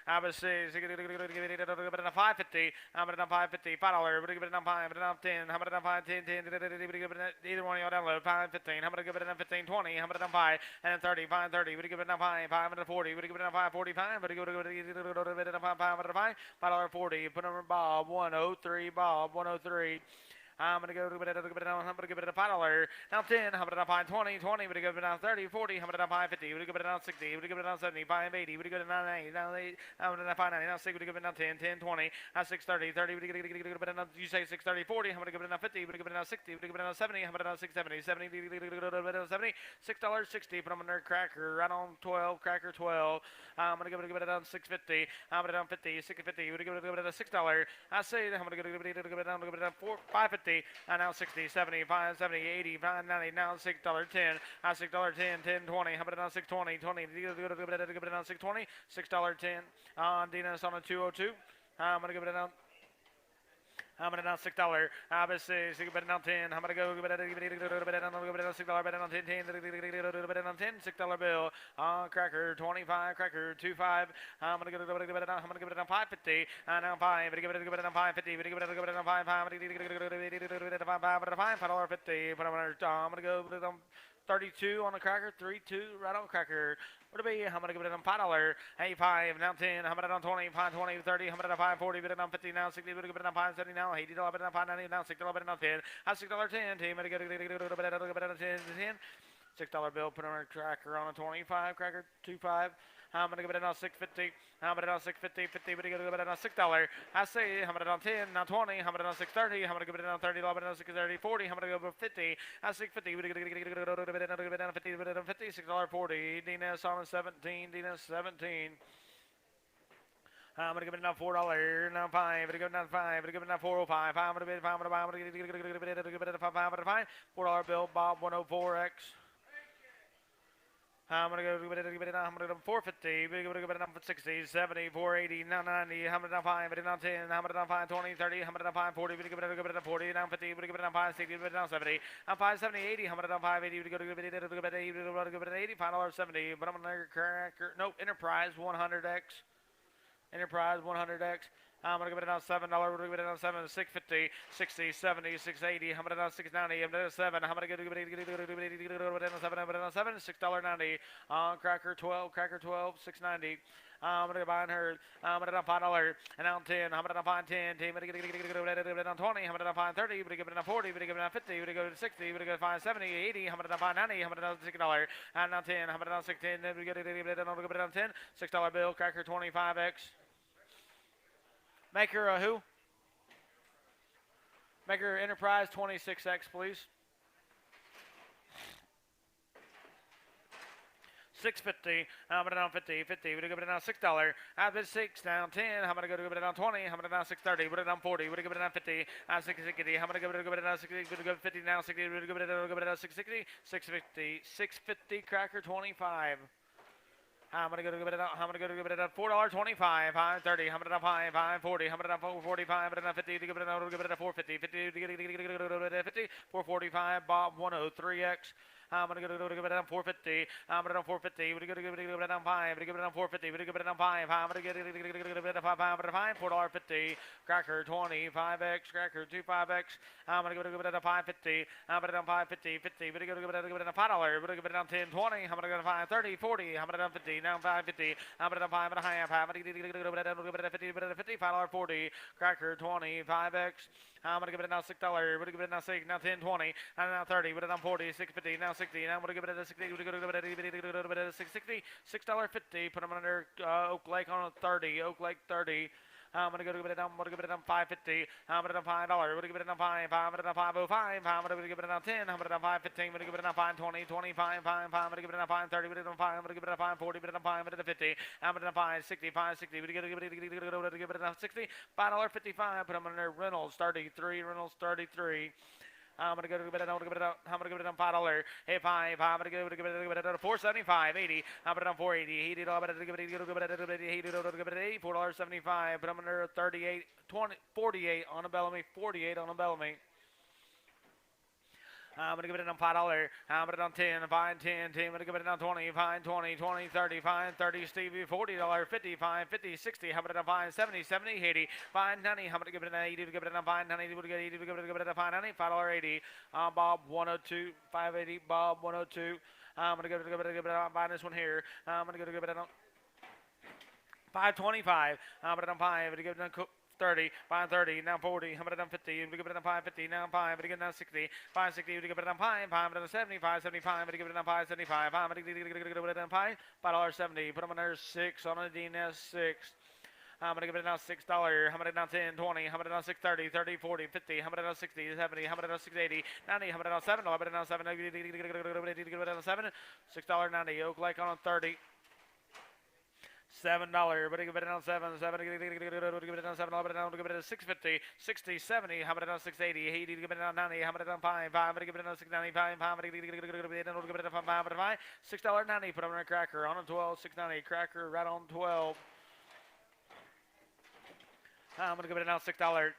I'm gonna say give it another $5.50. I'm gonna down $5.50, $5. We're gonna give it down 5, down 10. I'm gonna down 5, 10, 10. Either one of y'all download 5, 15. I'm gonna give it down 15, 20. I'm gonna down 5 and then 30, 5, 30. We're gonna give it down 5, 5 and 40. We're gonna give it down 5, 45. We're gonna give it down 5, 5 and 5, $5.40. Put number Bob 103, Bob 103. I'm going to give it a $5. Now 10, I'm going to down 20, 20, we're going to give it down 30, 40, I'm going to down 50, we're going to give it down 60, we're going to give it down 70, 5, 80, we're going to give it down 90, now 8, I'm going to down 5, 90, now 6, we're going to give it down 10, 10, 20, now 6, 30, 30, we're going to give it down, you say 6, 30, 40, I'm going to give it down 50, we're going to give it down 60, we're going to give it down 70, I'm going to down 6, 70, 70, $70, $6.60, put them in their cracker, right on 12, cracker 12, I'm going to give it down 650, I'm going to down 50, 650, we're going to give it down $6, I say I'm going to give it down 550, and now 60, 70, 5, 70, 80, 5, 90, now $6.10, $6.10, 10, 20, how about now 620, 20, give it down 620, $6.10, DNS on a 202, I'm going to give it down. I'm gonna down $6. I'm gonna say give it down 10. I'm gonna go give it down $6. Bet down 10, 10. Bet down 10. $6 bill. Cracker 25. Cracker 25. I'm gonna give it down. I'm gonna give it down 550. Now 5. Give it down 550. Give it down 5. $5.50. But I'm gonna go down 32 on the cracker. 3-2 right on cracker. What'll be? I'm gonna give it a $5. 85, now 10, I'm gonna down 20, 5, 20, 30, I'm gonna down 5, 40, but down 50, now 60, but down 5, 70, now $80, but down 5, 90, now $6, but down 10, $6, 10, team, but down 10, $6 bill, put on a cracker on a 25, cracker 25. I'm gonna give it another 650. I'm gonna down 650, 50, but give it another $6. I say I'm gonna down 10, now 20, I'm gonna down 630, I'm gonna give it another 30, I'm gonna down 630, 40, I'm gonna go 50. I 650, we're gonna give it down 50, $6.40. DNS on a 17, DNS 17. I'm gonna give it now $4, now 5, I'm gonna give it down 5, I'm gonna give it down 405, I'm gonna give it $5, $4 bill, Bob 104X. I'm gonna give it down. I'm gonna go 450. We're gonna give it down for 60, 70, 480, now 90. I'm gonna down 5. We're down 10. I'm gonna down 5, 20, 30. I'm gonna down 5, 40. We're gonna give it down 40. Down 50. We're gonna give it down 5, 60. We're down 70. I'm 5, 70, 80. I'm gonna down 5, 80. We're gonna give it 80. We're gonna give it 80. $5.70. But I'm gonna cracker. Nope. Enterprise 100X. Enterprise 100X. I'm gonna give it down $7. We're gonna give it down 7, 650, 60, 70, 680. I'm gonna down 690. I'm gonna 7. I'm gonna give it down 7. I'm gonna down 7, $6.90. Cracker 12, cracker 12, 690. I'm gonna buy her. I'm gonna down $5 and down 10. I'm gonna down 5, 10. I'm gonna give it down 20. I'm gonna down 5, 30. I'm gonna give it down 40. I'm gonna give it down 50. I'm gonna go to 60. I'm gonna go 5, 70, 80. I'm gonna down 5, 90. I'm gonna down $6 and down 10. I'm gonna down 6, 10. Then we get it down 10. $6 bill. Cracker 25X. Make her a who? Make her Enterprise 26X, please. 650. I'm gonna down 50, 50. We're gonna give it down $6. I've been 6 down 10. I'm gonna go to give it down 20. I'm gonna down 630. We're down 40. We're gonna give it down 50. I'm 660. I'm gonna give it down 60. We're gonna go 50 now. 60. We're gonna give it down 660. 650. 650. Cracker 25. I'm gonna go to give it up. I'm gonna go to give it up. $4.25, $5.30, $100, $5.40, $100, $4.45, $150 to give it up. Give it up. $4.50, $50 to give it up. $50, $4.45. Bob 103x. I'm gonna go to give it up. $4.50. I'm gonna do $4.50. We're gonna give it up. $5. We're gonna give it up. $4.50. We're gonna give it up. $5. I'm gonna get it up. $5. $4.50. Cracker 25x. Cracker 25x. I'm gonna give it up. $5.50. I'm gonna do $5.50. $50. We're gonna give it up. $5. We're gonna give it up. $10. $20. I'm gonna go to $5.30. $40. I'm gonna do $50. Now $5.50. I'm gonna do $5.50. I'm gonna give it up. $50. $5.40. Cracker 25x. I'm gonna give it now $6. We're gonna give it now 6. Now 10, 20. And now 30. We're down 40. 6.50. Now 60. Now I'm gonna give it a 60. We're gonna give it a 6.60. $6.50. Put them under Oak Lake on a 30. Oak Lake 30. I'm gonna give it down. I'm gonna give it down $5.50. I'm gonna down $5. We're gonna give it down 5. I'm gonna down 5.05. I'm gonna give it down 10. I'm gonna down 5.15. I'm gonna give it down 5.20. 25. 5. I'm gonna give it down 5.30. We're gonna down 5. I'm gonna give it down 5.40. We're gonna down 5. I'm gonna 50. I'm gonna down 5.60. 5.60. We're gonna give it down 60. $5.55. Put them under Reynolds 33. Reynolds 33. I'm gonna go to give it down. I'm gonna give it down $5. Hey, 5. I'm gonna give it down $4.75. 80. I'm gonna down $4.80. Heated. I'm gonna give it $4.75. But I'm under 38. 20. 48 on a Bellamy. 48 on a Bellamy. I'm going to give it down $5. I'm going to down 10, 5, 10, 10. I'm going to give it down 20, 5, 20, 20, 30, 5, 30, Stevie, $40, 50, 5, 50, 60. I'm going to down 5, 70, 70, 80, 5, 90. I'm going to give it down 80 to give it down 5, 90 to give it down 5, 90, $5.80. Bob 102, 580, Bob 102. I'm going to give it down, buying this one here. I'm going to give it down 525. I'm going to down 5 to give it down 30, 530, now 40, I'm gonna down 50, we give it down 550, now 5, we give it down 60, 560, we give it down 5, 5 down 70, 575, we give it down 575, I'm gonna give it down 5, $5.70, put them on there 6 on a DNS 6. I'm gonna give it down $6. I'm gonna down 10, 20. I'm gonna down 6, 30, 30, 40, 50. I'm gonna down 60, 70. I'm gonna down 6, 80, 90. I'm gonna down 7. I'm gonna down 7. I'm gonna down 7. $6.90. Oak Lake on 30. $7, but give it down 7, 7, give it down 7, but give it down 650, 60, 70, how about down 680, 80, give it down 90, how about down 5, 5, give it down 695, 5, give it down 5, $6.90, put on a cracker on a 12, 690, cracker right on 12. I'm gonna give it down $6.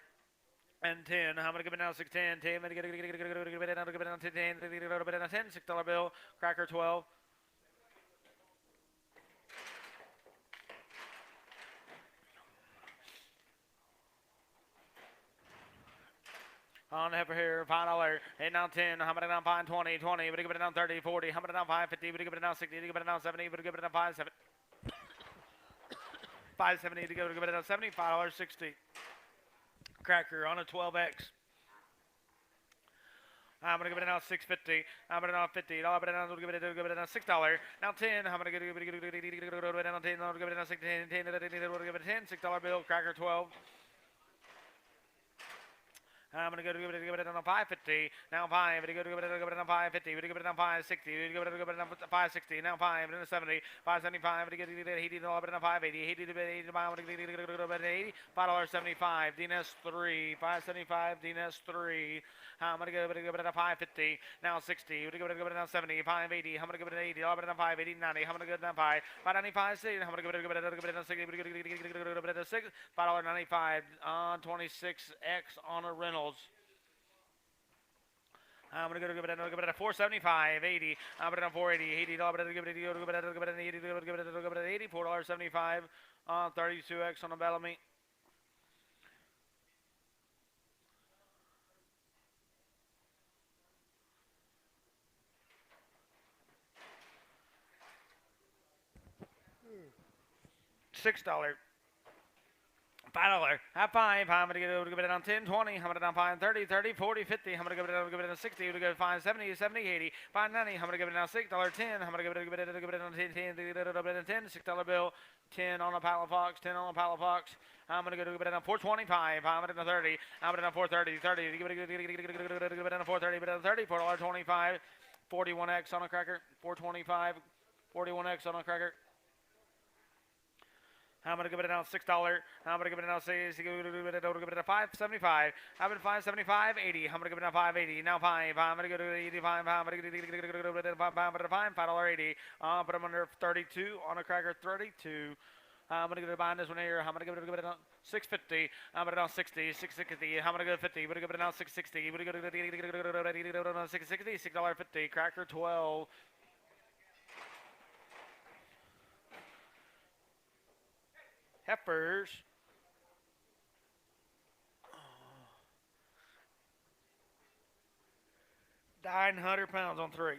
And 10, I'm gonna give it down 6, 10, 10, I'm gonna give it down 10, 10, $6 bill, cracker 12. On heifer here, $5, 8 down 10, how about down 5, 20, 20, but give it down 30, 40, how about down 550, but give it down 60, give it down 70, but give it down 5, 7. 570 to go to give it down 70, $5.60. Cracker on a 12X. I'm gonna give it down 650. I'm gonna down 50. I'm gonna give it down $6. Now 10. I'm gonna give it down 10. I'm gonna give it down 6, 10, 10, give it 10, $6 bill, cracker 12. I'm gonna give it down 550. Now 5. Give it down 550. Give it down 560. Give it down 560. Now 5. Then 70. 575. Give it down 580. 80 to 80. $5.75. DNS 3. 575. DNS 3. I'm gonna give it down 550. Now 60. Give it down 70. 580. I'm gonna give it down 80. I'm gonna give it down 580. 90. I'm gonna give it down 5. 595. I'm gonna give it down 60. Give it down 6. $5.95 on 26X on a rental. I'm gonna give it a 475, 80. I'm gonna 480, 80. I'm gonna give it 80, $4.75 on 32X on a Bellamy. $6. $5. Have 5. I'm going to give it down 10, 20. I'm going to down 5, 30, 30, 40, 50. I'm going to give it down 60. I'm going to give it 5, 70, 70, 80. 5, 90. I'm going to give it down $6, 10. I'm going to give it down 10, 10, $6 bill. 10 on a Palo Fox, 10 on a Palo Fox. I'm going to give it down 425. I'm going to down 30. I'm going to down 430, 30. Give it down 430, but down 30, $4.25. 41X on a cracker. 425, 41X on a cracker. I'm gonna give it down $6. I'm gonna give it down $6. Give it a $5.75. I'm at $5.75.80. I'm gonna give it down $5.80. Now $5. I'm gonna go to $85. I'm gonna get it $5.80. But I'm under 32 on a cracker 32. I'm gonna go behind this one here. I'm gonna give it down $6.50. I'm gonna down $60. $6.60. I'm gonna go $50. I'm gonna give it down $6.60. I'm gonna go to $6.60. $6.50. Cracker 12. Heifers. 900 pounds on 3.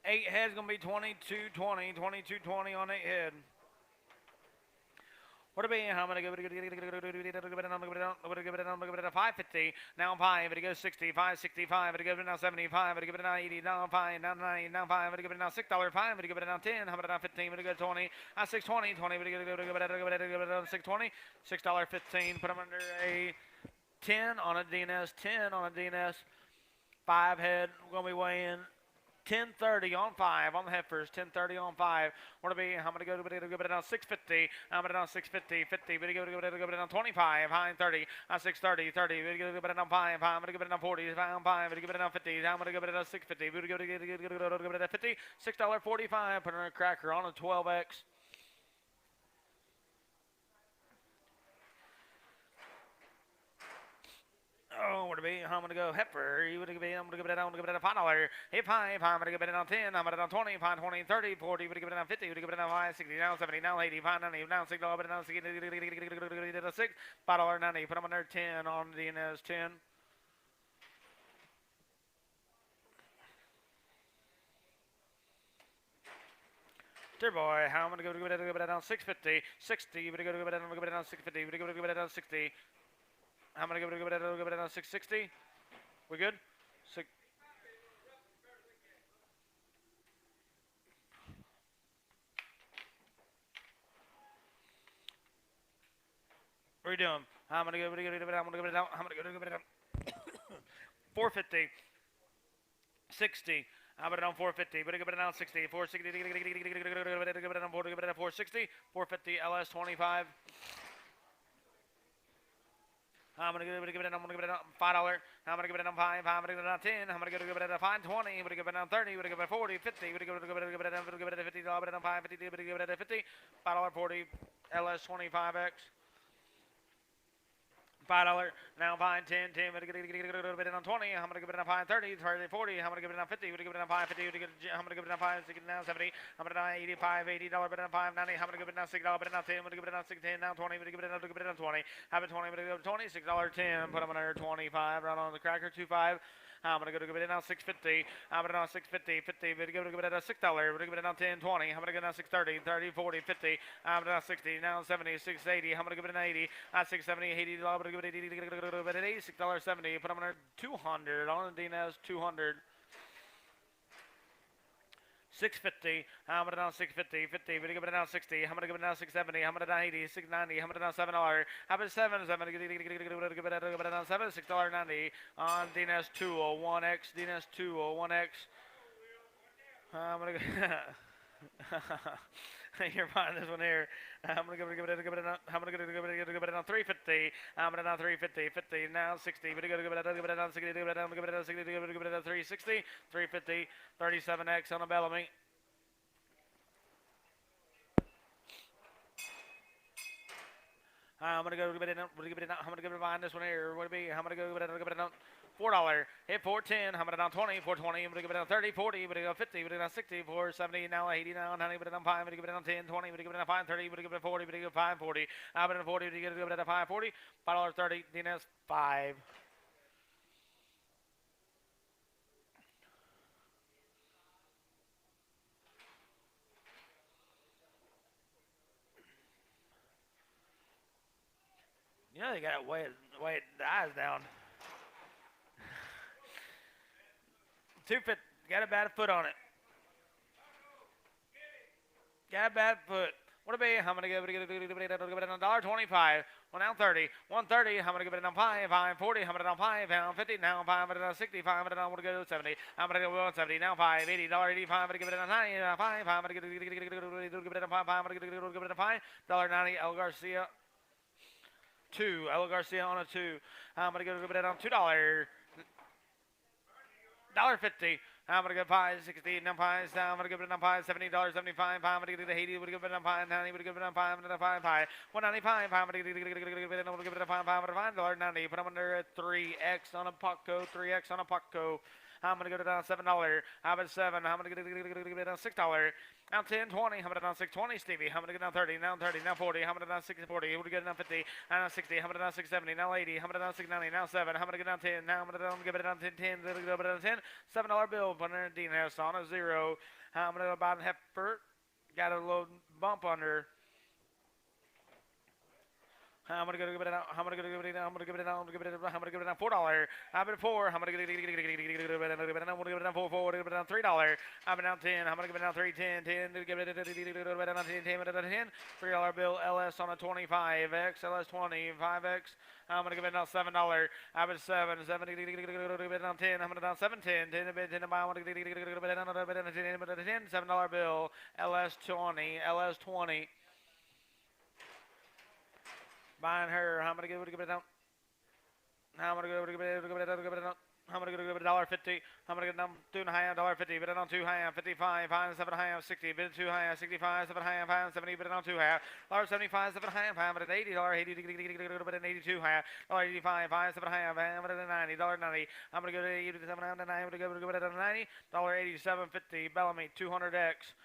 8 head's gonna be 22.20. 22.20 on 8 head. What about how I'm gonna give it a 550. Now 5, it goes 60, 565, it goes now 75, it give it now 80, now 5, now 90, now 5, it give it now $6, 5, it give it now 10, how about now 15, it go 20, now 620, 20, it give it 620, $6.15, put them under a 10 on a DNS, 10 on a DNS, 5 head, we're gonna be weighing 10:30 on 5 on the heifers. 10:30 on 5. What be? I'm gonna go to it down 650. I'm gonna down 650. 50. But go to it down 25. High 30. 630. 30. We go to it down 5. I'm gonna give it down 40. 5. 5. Give it down 50. I'm gonna give it down 650. We go to it down 50. $6.45. Put on a cracker on a 12X. Oh, what to be? I'm gonna go heifer. You would be? I'm gonna give it down. I'm gonna give it down $5. Hey, 5. I'm gonna give it down 10. I'm gonna down 20. 5, 20, 30, 40. Would give it down 50. Would give it down 5, 60, now 70, now 80, 5, 90, now $6. But now $6. $5.90. Put them under 10 on the DNS 10. Dear boy, how I'm gonna go to give it down 650. 60. Would go to give it down 650. Would go to give it down 60. I'm gonna give it down 660. We good? Six. What are you doing? I'm gonna give it down. I'm gonna give it down. I'm gonna give it down. 450. 60. I'm gonna down 450. But give it down 60. 460. Give it down 40. Give it down 460. 450. LS 25. I'm gonna give it down. I'm gonna give it down $5. I'm gonna give it down 5. I'm gonna give it down 10. I'm gonna give it down 5, 20. I'm gonna give it down 30. I'm gonna give it 40, 50. I'm gonna give it down 50. I'm gonna give it down 5, 50. I'm gonna give it down 50. $5.40. LS 25X. $5. Now 5, 10, 10. I'm gonna give it down 20. I'm gonna give it down 5, 30, 30, 40. I'm gonna give it down 50. I'm gonna give it down 5, 50. I'm gonna give it down 5, 60, now 70. I'm gonna down 85, $80. But down 5, 90. I'm gonna give it down $6. But down 10. I'm gonna give it down 6, 10. Now 20. I'm gonna give it down 20. Have it 20. I'm gonna give it 20. $6.10. Put them under 25. Right on the cracker 25. I'm gonna go to give it down 650. I'm gonna down 650, 50. We're gonna give it down $6. We're gonna give it down 10, 20. I'm gonna go down 630, 30, 40, 50. I'm gonna down 60, now 70, 680. I'm gonna give it an 80. 670, $80. I'm gonna give it 80. $86.70. Put them under 200 on the DNS 200. 650. I'm gonna down 650. 50. We're gonna give it down 60. I'm gonna give it down 670. I'm gonna down 80. 690. I'm gonna down $7. How about 7? I'm gonna give it down 7. $6.90 on DNS 201X. DNS 201X. I'm gonna. You're buying this one here. I'm gonna give it down. I'm gonna give it down 350. I'm gonna down 350. 50 now 60. We're gonna give it down 60. Give it down 60. Give it down 360. 350. 37X on a Bellamy. I'm gonna go give it down. I'm gonna give it behind this one here. What it be? I'm gonna go give it down. $4. Hit 410. I'm gonna down 20. 420. I'm gonna give it down 30. 40. I'm gonna go 50. I'm gonna down 60. 470. Now 80. Now 90. I'm gonna down 5. I'm gonna give it down 10. 20. I'm gonna give it down 5. 30. I'm gonna give it 40. I'm gonna go 540. I'm gonna 40. I'm gonna give it down 540. $5.30. DNS 5. You know they gotta weigh the eyes down. 250. Got a bad foot on it. Got a bad foot. What it be? I'm gonna give it $1.25. Well, now 30. 130. I'm gonna give it on 5. 540. I'm gonna on 5. Pound 50. Now 5. I'm gonna on 65. I'm gonna go 70. I'm gonna go 170. Now 5. $80. $85. I'm gonna give it on 90. 5. I'm gonna give it on 5. I'm gonna give it on 5. $1.90. El Garcia. 2. El Garcia on a 2. I'm gonna give it on $2. $1.50. I'm gonna go 5.60. Now 5. I'm gonna give it on 5. $70.75. I'm gonna give it 80. Would give it on 5. 90. Would give it on 5. I'm gonna 5. 195. I'm gonna give it on 5. $5.90. Put them under 3x on a Paco. 3x on a Paco. I'm gonna go down $7. I'm at 7. I'm gonna give it down $6. Now 10, 20. I'm gonna down 620. Stevie. I'm gonna get down 30. Now 30. Now 40. I'm gonna down 640. I'm gonna get down 50. Now 60. I'm gonna down 670. Now 80. I'm gonna down 690. Now 7. I'm gonna get down 10. Now I'm gonna give it down 10. 10. Give it down 10. $7 bill. Put in Dean House on a 0. I'm gonna go buy the heifer. Got a little bump under. I'm gonna give it down. I'm gonna give it down. I'm gonna give it down. I'm gonna give it down. I'm gonna give it down $4. I'm at 4. I'm gonna give it down. I'm gonna give it down 4. 4. Give it down $3. I'm at down 10. I'm gonna give it down 3. 10. 10. Give it down 10. 10. $3 bill. LS on a 25x. LS 25x. I'm gonna give it down $7. I'm at 7. 7. Give it down 10. I'm gonna down 7. 10. 10. 10. I'm gonna give it down 10. $7 bill. LS 20. LS 20. Buying her, I'm gonna give it down. I'm gonna give it down. I'm gonna give it $1.50. I'm gonna get down 2.5, $1.50. Bid it on 2.5, 55, 5, 7.5, 60. Bid 2.5, 65, 7.5, 5, 70. Bid it on 2.5, $1.75, 7.5, 5, but at $80, $80, bid at 82, $1.85, 5, 7.5, 5, but at $90, $90. I'm gonna go to 87, I'm gonna give it at $90, $87.50. Bellamy 200x.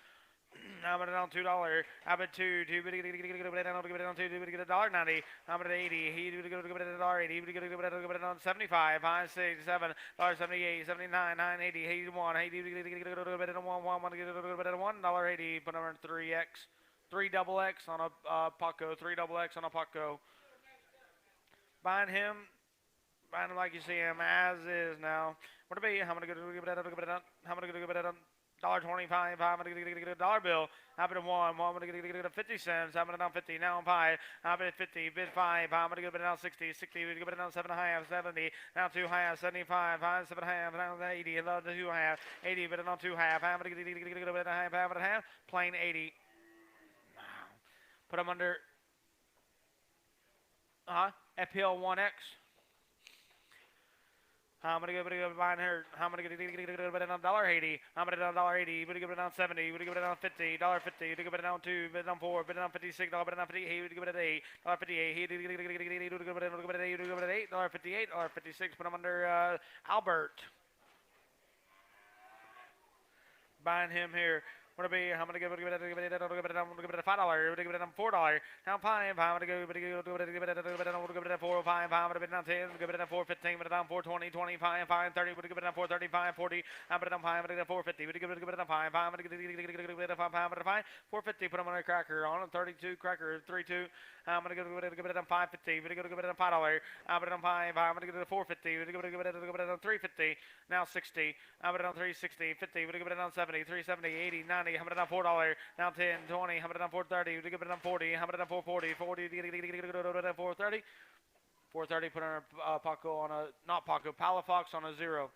I'm at on $2. I'm at 2. 2. Give it on 2. Get $1.90. I'm at 80. He give it $1.80. He give it on 75. 5, 6, 7. $78. 79. 9, 80. 81. He give it on 1. 1. Get it $1.80. Put on 3x. 3 double X on a Paco. 3 double X on a Paco. Buying him like you see him as is now. What it be? I'm gonna give it on. I'm gonna give it on. $1.25. I'm gonna get a dollar bill. I'm gonna 1. I'm gonna get 50 cents. I'm gonna down 50. Now I'm 5. I'm at 50. Bid 5. I'm gonna give it down 60. 60. We give it down 7.5. 70. Now 2.5. 75. 5. 7.5. Now 80. Another 2.5. 80. Bid it on 2.5. I'm gonna get it half. Half and a half. Plain 80. Put them under. FPL 1X. I'm gonna give it buying her. I'm gonna get it on $1.80. I'm gonna get it on $1.80. We're gonna give it on 70. We're gonna give it on 50. $1.50. We're gonna give it on 2. Bid it on 4. Bid it on 56. Bid it on 58. We're gonna give it at 8. $1.58. He give it at 8. $58. $56. Put them under Albert. Buying him here. What it be? I'm gonna give it $5. We're gonna give it $4. Now 5. I'm gonna give it 4. 5. I'm gonna give it down 10. Give it down 4.15. But down 4.20. 25. 5. 30. We're gonna give it down 4.35. 40. I'm gonna down 5. I'm gonna get 4.50. We're gonna give it down 5. I'm gonna give it down 5. I'm gonna 5. 4.50. Put them on a cracker on a 32 cracker 3.2. I'm gonna give it down 5.50. We're gonna give it down $5. I'm gonna down 5. I'm gonna give it 4.50. We're gonna give it down 3.50. Now 60. I'm gonna down 360. 50. We're gonna give it down 70. 370. 80. 90. I'm gonna down $4. Now 10. 20. I'm gonna down 4.30. We're gonna give it down 40. I'm gonna down 4.40. 40. 4.30. 4.30. Put on a Paco on a not Paco. Palafox on a 0.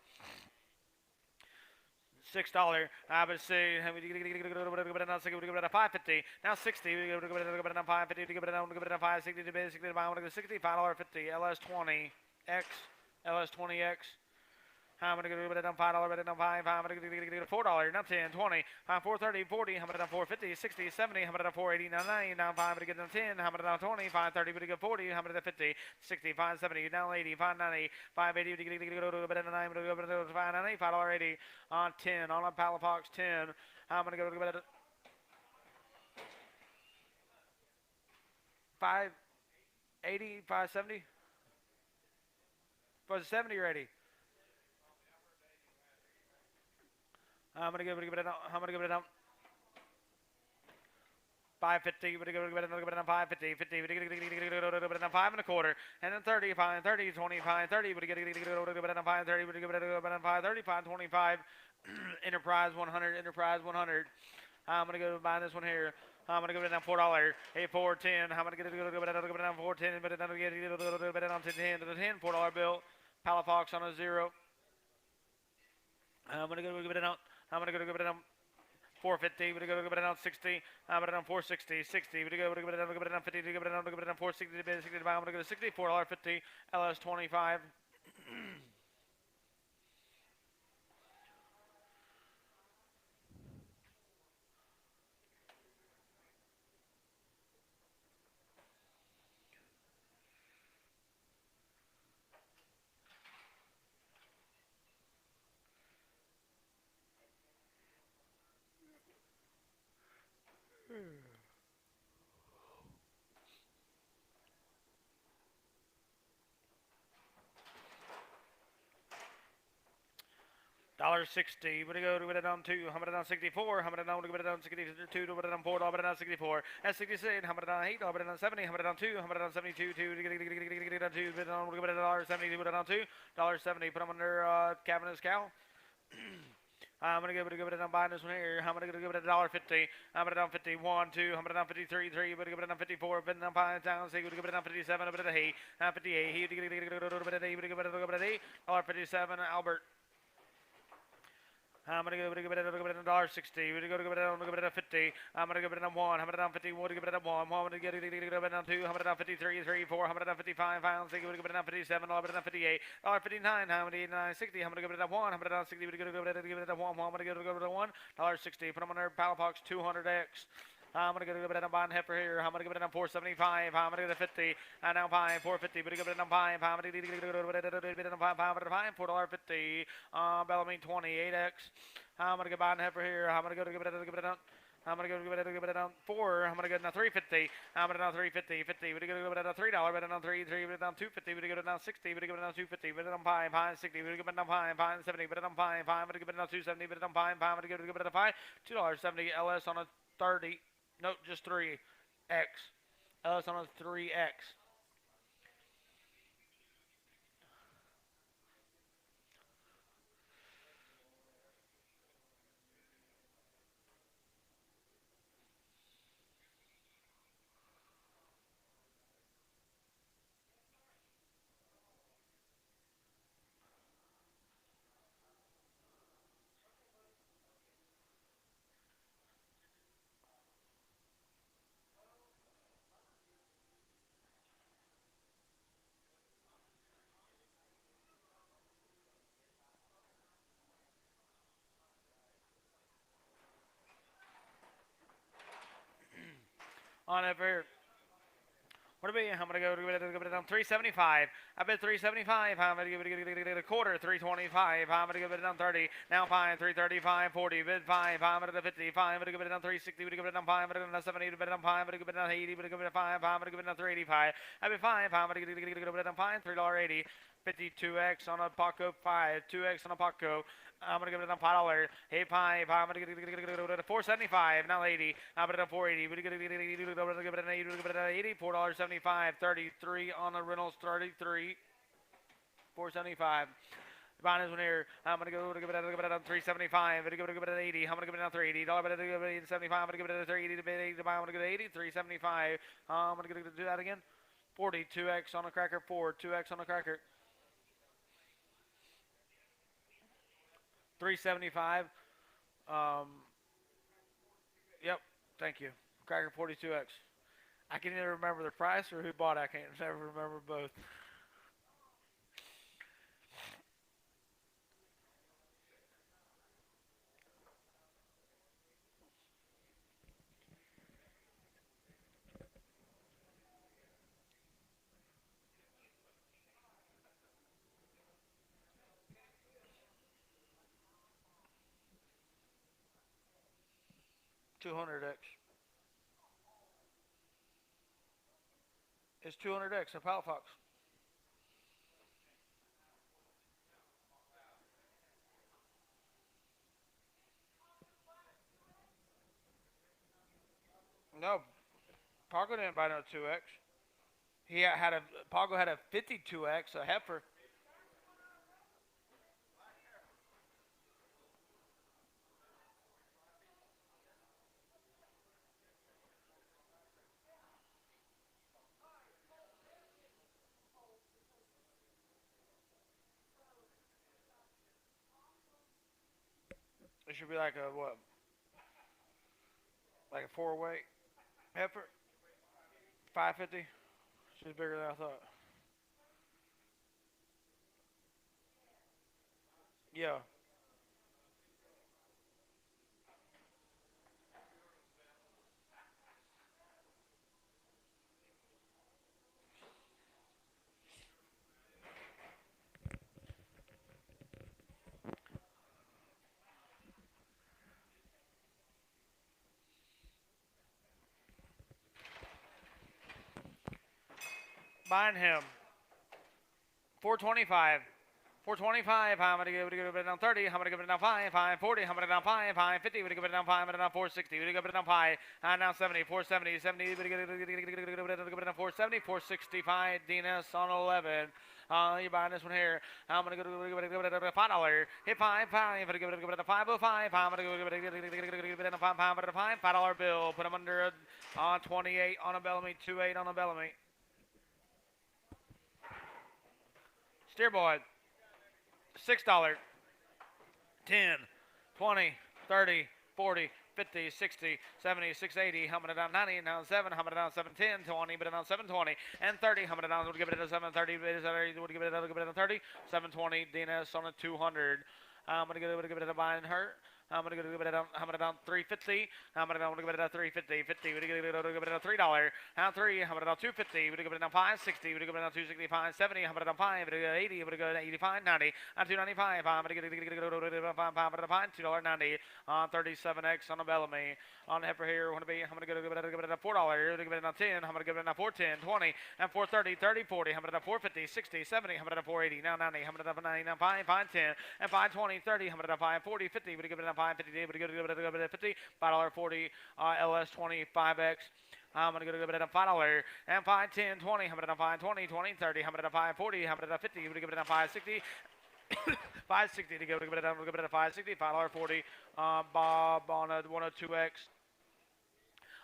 $6. I would say we give it a 5.50. Now 60. We give it a 5.50. Give it a 5.60 to bid 60 to buy. I want to go $65.50. LS 20X. LS 20X. I'm gonna give it down $5. Bet it down 5. I'm gonna give it $4. Now 10, 20, 4.30, 40. I'm gonna down 4.50, 60, 70. I'm gonna down 4.80, now 90. Now 5. I'm gonna get down 10. I'm gonna down 20, 5.30. I'm gonna get 40. I'm gonna down 50, 60, 5.70. Down 80, 5.90, 5.80. I'm gonna go 9. I'm gonna go 5.90, $5.80 on 10 on a Palafox 10. I'm gonna go it 5.80, 5.70. Was it 70 or 80? I'm gonna give it down. I'm gonna give it down. 5.50. We're gonna give it down 5.50. 50. We're gonna give it down 5 1/4. And then 30. 5 30. 25. 30. We're gonna give it down 5 30. We're gonna give it down 5 30. 5 25. Enterprise 100. Enterprise 100. I'm gonna go buy this one here. I'm gonna go down $4. Hey, 4.10. I'm gonna get it down 4.10, but it down get it down to 10 to the 10 $4 bill. Palafox on a 0. I'm gonna go give it down. I'm gonna go give it down 450. We're gonna go down 60. I'm gonna down 460. 60. We're gonna go down 50. We're gonna go down 460. I'm gonna go to $64.50. LS 25. $1.60. We're gonna go down 2. I'm gonna down 64. I'm gonna down 62. I'm gonna down 4. I'm gonna down 64. At 66. I'm gonna down 8. I'm gonna down 70. I'm gonna down 2. I'm gonna down 72. 2. Down 2. We're gonna $1.70. We're down 2. $1.70. Put them under Cabinet's cow. I'm gonna give it down buying this one here. I'm gonna give it $1.50. I'm gonna down 51, 2. I'm gonna down 53, 3. I'm gonna give it down 54. But down 5 down 6. We're gonna give it down 57. A bit of hay. 58. He give it $1.57. Albert. I'm gonna give it $1.60. We're gonna give it a 50. I'm gonna give it a 1. I'm gonna down 50. We're gonna give it a 1. I'm gonna get it down 2. I'm gonna down 53, 3, 4. I'm gonna down 55. I'm gonna give it down 57. I'm gonna down 58. $59. I'm gonna 89, 60. I'm gonna give it a 1. I'm gonna down 60. We're gonna give it a 1. I'm gonna give it a 1. $1.60. Put them on there. Palafox 200X. I'm gonna give it a buying heifer here. I'm gonna give it a 475. I'm gonna get a 50. And now pie 450. But give it a 5. I'm gonna give it a 5. $4.50. Bellamy 28X. I'm gonna get buying heifer here. I'm gonna give it a I'm gonna give it down 4. I'm gonna get down 350. I'm gonna down 350. 50. We're gonna give it down $3. We're down 3. 3. We're down 250. We're gonna down 60. We're gonna down 250. We're down 5. 5. 60. We're gonna down 5. 5. 70. We're down 5. 5. We're gonna down 270. We're down 5. 5. We're gonna give it a 5. $2.70. LS on a 30. No, just 3X. LS on a 3X. On it here. What about you? I'm gonna give it down 375. I bet 375. I'm gonna give it a quarter 325. I'm gonna give it down 30. Now 5 335 40. Bid 5. I'm gonna 55. I'm gonna give it down 360. We're gonna give it down 5. I'm gonna give it down 70. We're gonna give it down 5. I'm gonna give it down 80. We're gonna give it down 5. I'm gonna give it down 385. I bet 5. I'm gonna give it down 5. $3.80. 52X on a Paco 5. 2X on a Paco. I'm gonna give it a $5. Hey, 5. I'm gonna give it a 475. Now 80. I'm gonna 480. We're gonna give it an 80. We're gonna give it an 80. $4.75. 33 on the Reynolds. 33. 475. Buying this one here. I'm gonna give it a 375. I'm gonna give it an 80. I'm gonna give it a 380. I'm gonna give it a 75. I'm gonna give it a 380 to buy. I'm gonna give it 80. 375. I'm gonna do that again. 40. 2X on a cracker. 4. 2X on a cracker. 375. Yep. Thank you. Cracker 42X. I can either remember the price or who bought it. I can't never remember both. $200X. It's $200X. A Palafox. No, Pago didn't buy no 2X. Pago had a 52X, a heifer. It should be like a what? Like a 4 weight heifer. 550. She's bigger than I thought. Yeah. Buying him. 425. 425, I'm gonna give it down 30, I'm gonna give it down 5, 540, I'm gonna down 5, 550, we're gonna give it down 5, I'm gonna down 460, we're gonna give it down 5, now 70, 470, 70, we're gonna give it down 470, 465, Dinas on 11. You're buying this one here. I'm gonna give it a $5. Hit 5, 5. I'm gonna give it a 505. I'm gonna give it a $5 bill. Put them under 28 on a Bellamy, 28 on a Bellamy. Steerboy. $6, 10, 20, 30, 40, 50, 60, 70, 680, humming it down 90, down 7, humming it down 710, 20, but it down 720, and 30, humming it down, would give it a 730, would give it a 30, 720, DNS on a 200. I'm going to give it a buying her. I'm going to give it a, I'm going to down 350. I'm going to give it a 350, 50. We're going to give it a $3. Down 3. I'm going to down 250. We're going to give it a 560. We're going to give it a 265, 70. I'm going to down 5. We're going to 80. We're going to 85, 90. On 295. I'm going to get a $5.90 on 37X on a Bellamy. On the heifer here, I'm going to give it a $4. We're going to give it a 10. I'm going to give it a 410, 20, and 430, 30, 40. I'm going to 450, 60, 70. I'm going to 480. Now 90. I'm going to 90. Now 5, 510, and 520, 30. I'm going to 540, 50. We're going to give it a 550. We're going to give it a 50. $5.40 LS 25X. I'm going to give it a $5 and 5, 10, 20. I'm going to 5, 20, 20, 30. I'm going to 540. I'm going to 50. We're going to give it a 560. 560 to give it a 560. $5.40. Bob on a 102X.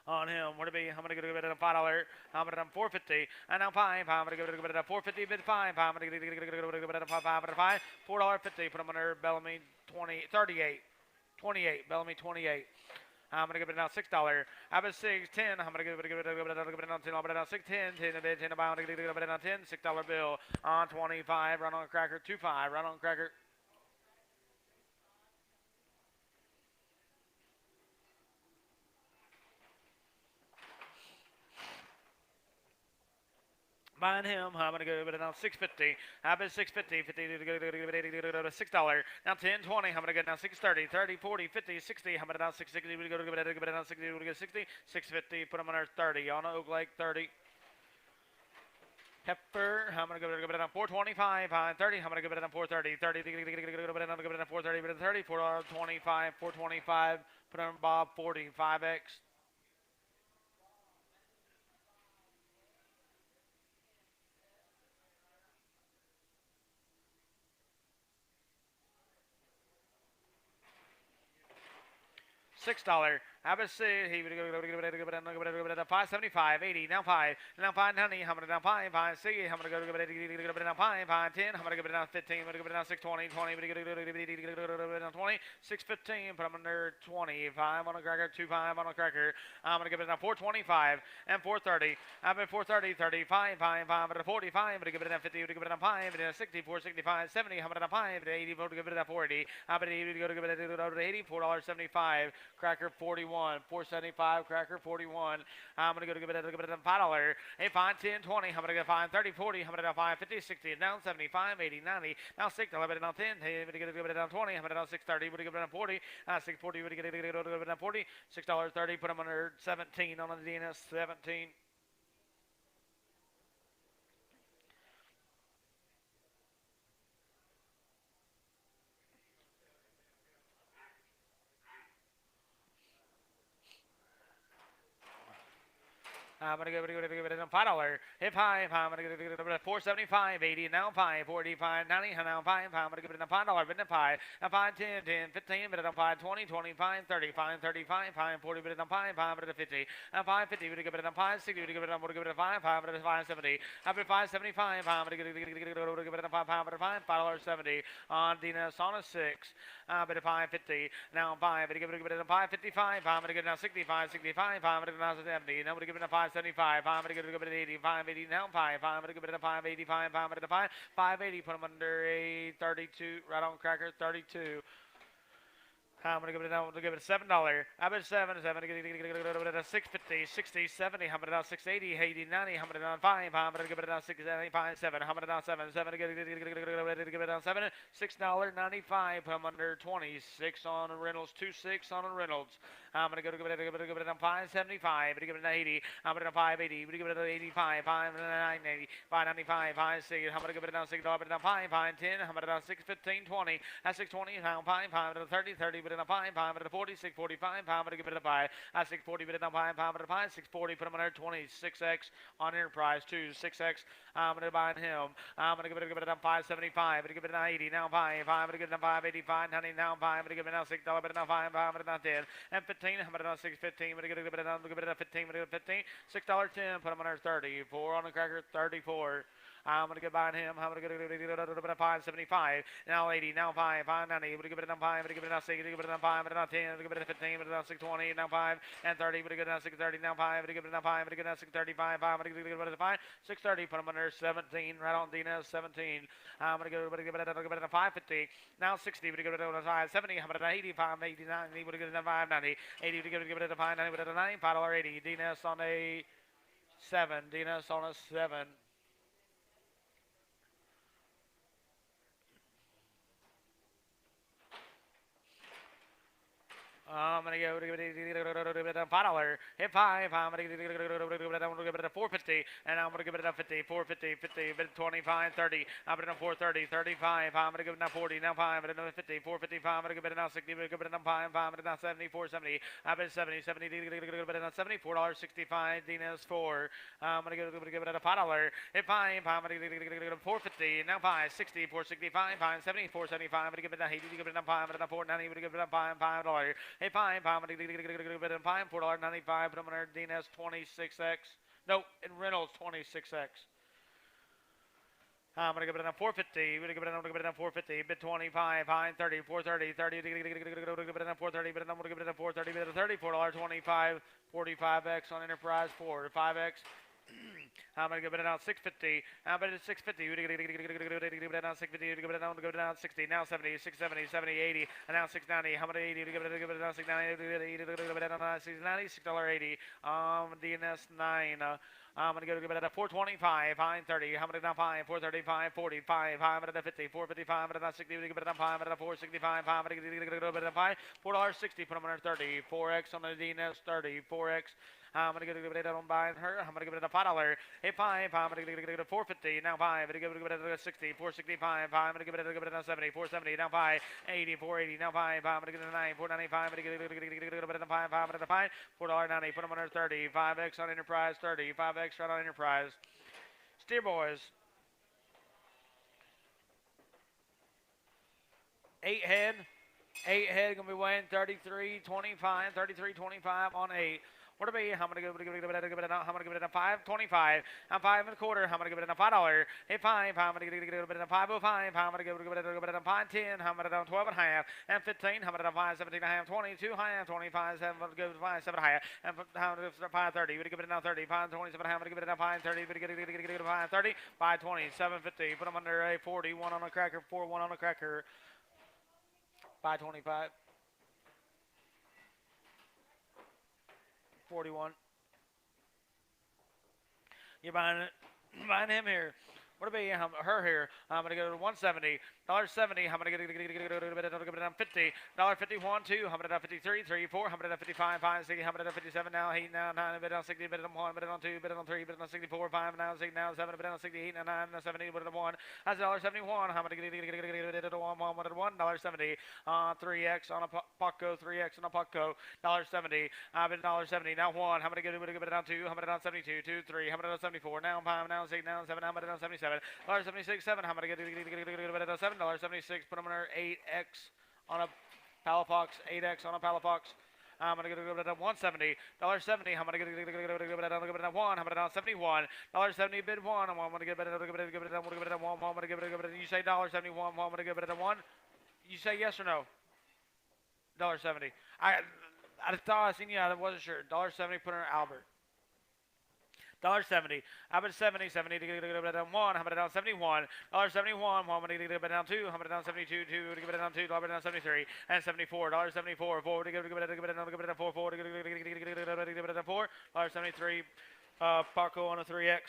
On him, what to be? I'm gonna give it a $5. I'm gonna 450, and now 5. I'm gonna give it a 450 bid 5. I'm gonna give it a 5. $4.50. Put him under Bellamy 38. 28. Bellamy 28. I'm gonna give it now $6. I bet 6, 10. I'm gonna give it down 10. I'm gonna down 6, 10, 10 a bit, 10 a pound. I'm gonna give it down 10. $6 bill on 25. Run on a cracker 2.5. Run on a cracker. Buying him, I'm gonna give it down 650. I bet 650, 50 to $6. Now 10, 20. I'm gonna get down 630, 30, 40, 50, 60. I'm gonna down 660. We go to give it down 60. We get 60, 650. Put them under 30 on Oak Lake 30. Heifer, I'm gonna give it down 425, 30. I'm gonna give it down 430, 30. Give it down 430, 30, 425, 425. Put on Bob 40, 5X. $6. How about say he would give it a 575, 80, now 5, now 590, I'm gonna down 5, 5, 6, I'm gonna give it down 5, 5, 10, I'm gonna give it down 15, I'm gonna give it down 620, 20, I'm gonna give it down 20, 615, put them under 25 on a cracker, 25 on a cracker, I'm gonna give it down 425 and 430, I'm at 430, 35, 5, 5, at 45, I'm gonna give it down 50, I'm gonna give it down 5, and 60, 465, 70, I'm gonna down 5, 80, I'm gonna give it down 480, I'm gonna give it down 80, $4.75, cracker 41. 475 cracker 41. I'm gonna give it a $5. A 5, 10, 20. I'm gonna get 5, 30, 40. I'm gonna get 5, 50, 60, down 75, 80, 90. Now 6. I'm gonna down 10. I'm gonna give it down 20. I'm gonna down 630. I'm gonna give it down 40. 640. I'm gonna give it down 40. $6.30. Put them under 17 on the DNS 17. I'm gonna give it a $5. Hit $5. I'm gonna give it a $4.75, 80. Now $5, 45, 90. Now $5. I'm gonna give it a $5. Bid a $5. A $5, 10, 10, 15. Bid a $5, 20, 25, 30, 5, 35, 5, 40. Bid a $5, 5, bid a 50. A $5, 50. Bid a give it a $5, 60. Bid a give it a $5, 5, bid a $5.70. I bid $5.75. I'm gonna give it a $5, bid a $5.70 on Dina Sauna 6. Bid a $5.50. Now $5. Bid a give it a $5.55. I'm gonna give it now 65, 65. I'm gonna give it now 70. Now we're giving a $5.75. I'm gonna give it a 80. 5.80 now 5. I'm gonna give it a $5.85. I'm gonna 5.80. Put them under a 32. Right on cracker 32. I'm gonna give it a $7. I bet 7. I'm gonna give it a 6.50, 60, 70. I'm gonna 6.80, 80, 90. I'm gonna 5. I'm gonna give it a 6.75, 7. I'm gonna 7, 7. Give it a 7. $6.95. Put them under 26 on Reynolds. 2.6 on Reynolds. I'm gonna give it a 5.75. Give it an 80. I'm gonna 5.80. Give it an 85. 5.90. 5.95. 5.6. I'm gonna give it a $6. But a 5. 5.10. I'm gonna 6.15. 20. At 6.20. Now 5. 5. 30. 30. But a 5. 5. 40. 6.45. I'm gonna give it a 5. At 6.40. But a 5. 5. 5. 6.40. Put them under 26x on Enterprise 2. 6x. I'm gonna buy him. I'm gonna give it a 5.75. I'm gonna give it an 80. Now 5. I'm gonna give it a 5.85. 90. Now 5. I'm gonna give it a $6. But now 5. I'm gonna 10. And 15. I'm gonna 6.15. I'm gonna give it a 15. I'm gonna give it a 15. $6.10. Put them under 34 on the cracker. 34. I'm gonna get behind him. I'm gonna get a 5.75. Now 80. Now 5. 5.90. I'm gonna give it a 5. I'm gonna give it a 6. I'm gonna give it a 5. I'm gonna 10. I'm gonna give it a 15. I'm gonna 6.20. Now 5 and 30. I'm gonna get a 6.30. Now 5. I'm gonna give it a 5. I'm gonna get a 6.35. I'm gonna give it a 5. 6.30. Put them under 17. Right on Dina 17. I'm gonna give it a 5.50. Now 60. I'm gonna give it a 5.70. I'm gonna 85. 89. I'm gonna give it a 5.90. 80. I'm gonna give it a 5.90. With a $5.80. Dina on a 7. Dina on a 7. I'm gonna go to $5. Hit 5. I'm gonna give it a 4.50, and I'm gonna give it a 50, 4.50, 50, 25, 30. I'm gonna 4.30, 35. I'm gonna give it a 40. Now 5. I'm gonna 50, 4.55. I'm gonna give it a 60. I'm gonna give it a 5. I'm gonna 70, 4.70. I'm gonna 70, 70. $74.65. Dina's 4. I'm gonna give it a $5. Hit 5. I'm gonna give it a 4.50. Now 5, 60, 4.65, 5.70, 4.75. I'm gonna give it a 80. Give it a 5. I'm gonna 4.90. I'm gonna give it a $5. Hey, $5. I'm gonna give it a $4.95. Put them under Dina's 26x. No, in Reynolds 26x. I'm gonna give it a 4.50. I'm gonna give it a 4.50. Bid 25. High 30. 4.30. 30. Give it a 4.30. But I'm gonna give it a 4.30. Bid a $34.25. 45x on Enterprise 4. 5x. I'm gonna give it out 6.50. I'm gonna 6.50. Give it out 6.50. Give it out 60. Now 70. 6.70. 70. 80. And now 6.90. How many 80? Give it out 6.90. Give it out 6.90. $6.80. DNS 9. I'm gonna give it a 4.25. 5.30. How many now 5? 4.35. 45. 5.50. 4.55. 5.60. Give it a 5. 4.65. 5. Give it a 5. $4.60. Put them under 30. 4x on the DNS 30. 4x. I'm gonna give it on buying her. I'm gonna give it a $5. Hey 5. I'm gonna give it a 4.50. Now 5. I'm gonna give it a 60. 4.65. I'm gonna give it a 70. 4.70. Now 5. 80. 4.80. Now 5. I'm gonna give it a 9. 4.95. I'm gonna give it a 5. I'm gonna 5. $4.90. Put them under 30. 5x on Enterprise 30. 5x right on Enterprise. Steer boys. 8 head. 8 head gonna be weighing 33.25. 33.25 on 8. What about you? I'm gonna give it a 5.25. I'm 5.25. I'm gonna give it a $5. Hey 5. I'm gonna give it a 5.05. I'm gonna give it a 5.10. I'm gonna 12.5 and 15. I'm gonna 5.17.5. 22 high 25. 7. I'm gonna give it 5.7 high and 5.30. We're gonna give it a 30. 5.27. I'm gonna give it a 5.30. We're gonna give it a 5.30. 5.20. 7.50. Put them under a 41 on a cracker. 4.1 on a cracker. 5.25. 41. You're buying it. Buying him here. What about her here? I'm gonna go to 170. $1.70. I'm gonna get it on 50. $1.51. 2. I'm gonna 53. 3. 4. I'm gonna 55. 5. 6. I'm gonna 57. Now 8. Now 9. Bid on 60. Bid on 1. Bid on 2. Bid on 3. Bid on 64. 5. Now 6. Now 7. Bid on 68. Now 9. Now 70. Bid on 1. That's $1.71. I'm gonna get it on $1.70. 3x on a Paco. 3x on a Paco. $1.70. I've been $1.70. Now 1. I'm gonna get it on 2. I'm gonna on 72. 2. 3. I'm gonna 74. Now 5. Now 6. Now 7. I'm gonna on 77. $1.76. 7. I'm gonna get it on $7.76. Put them under 8x on a Palafox. 8x on a Palafox. I'm gonna get it on 170. $1.70. I'm gonna get it on 1. I'm gonna on 71. $1.70 bid 1. I'm gonna give it on 1. I'm gonna give it. You say $1.71. I'm gonna give it on 1. You say yes or no? $1.70. I thought I seen you. I wasn't sure. $1.70. Put under Albert. $1.70. I've been 70 to get it down 1. I'm gonna down 71. $1.71. I'm gonna get it down 2. I'm gonna down 72. 2 to get it down 2. $1 down 73 and 74. $1.74. 4 to get it down 4. 4 to get it down 4. $1.73. Paco on a 3x.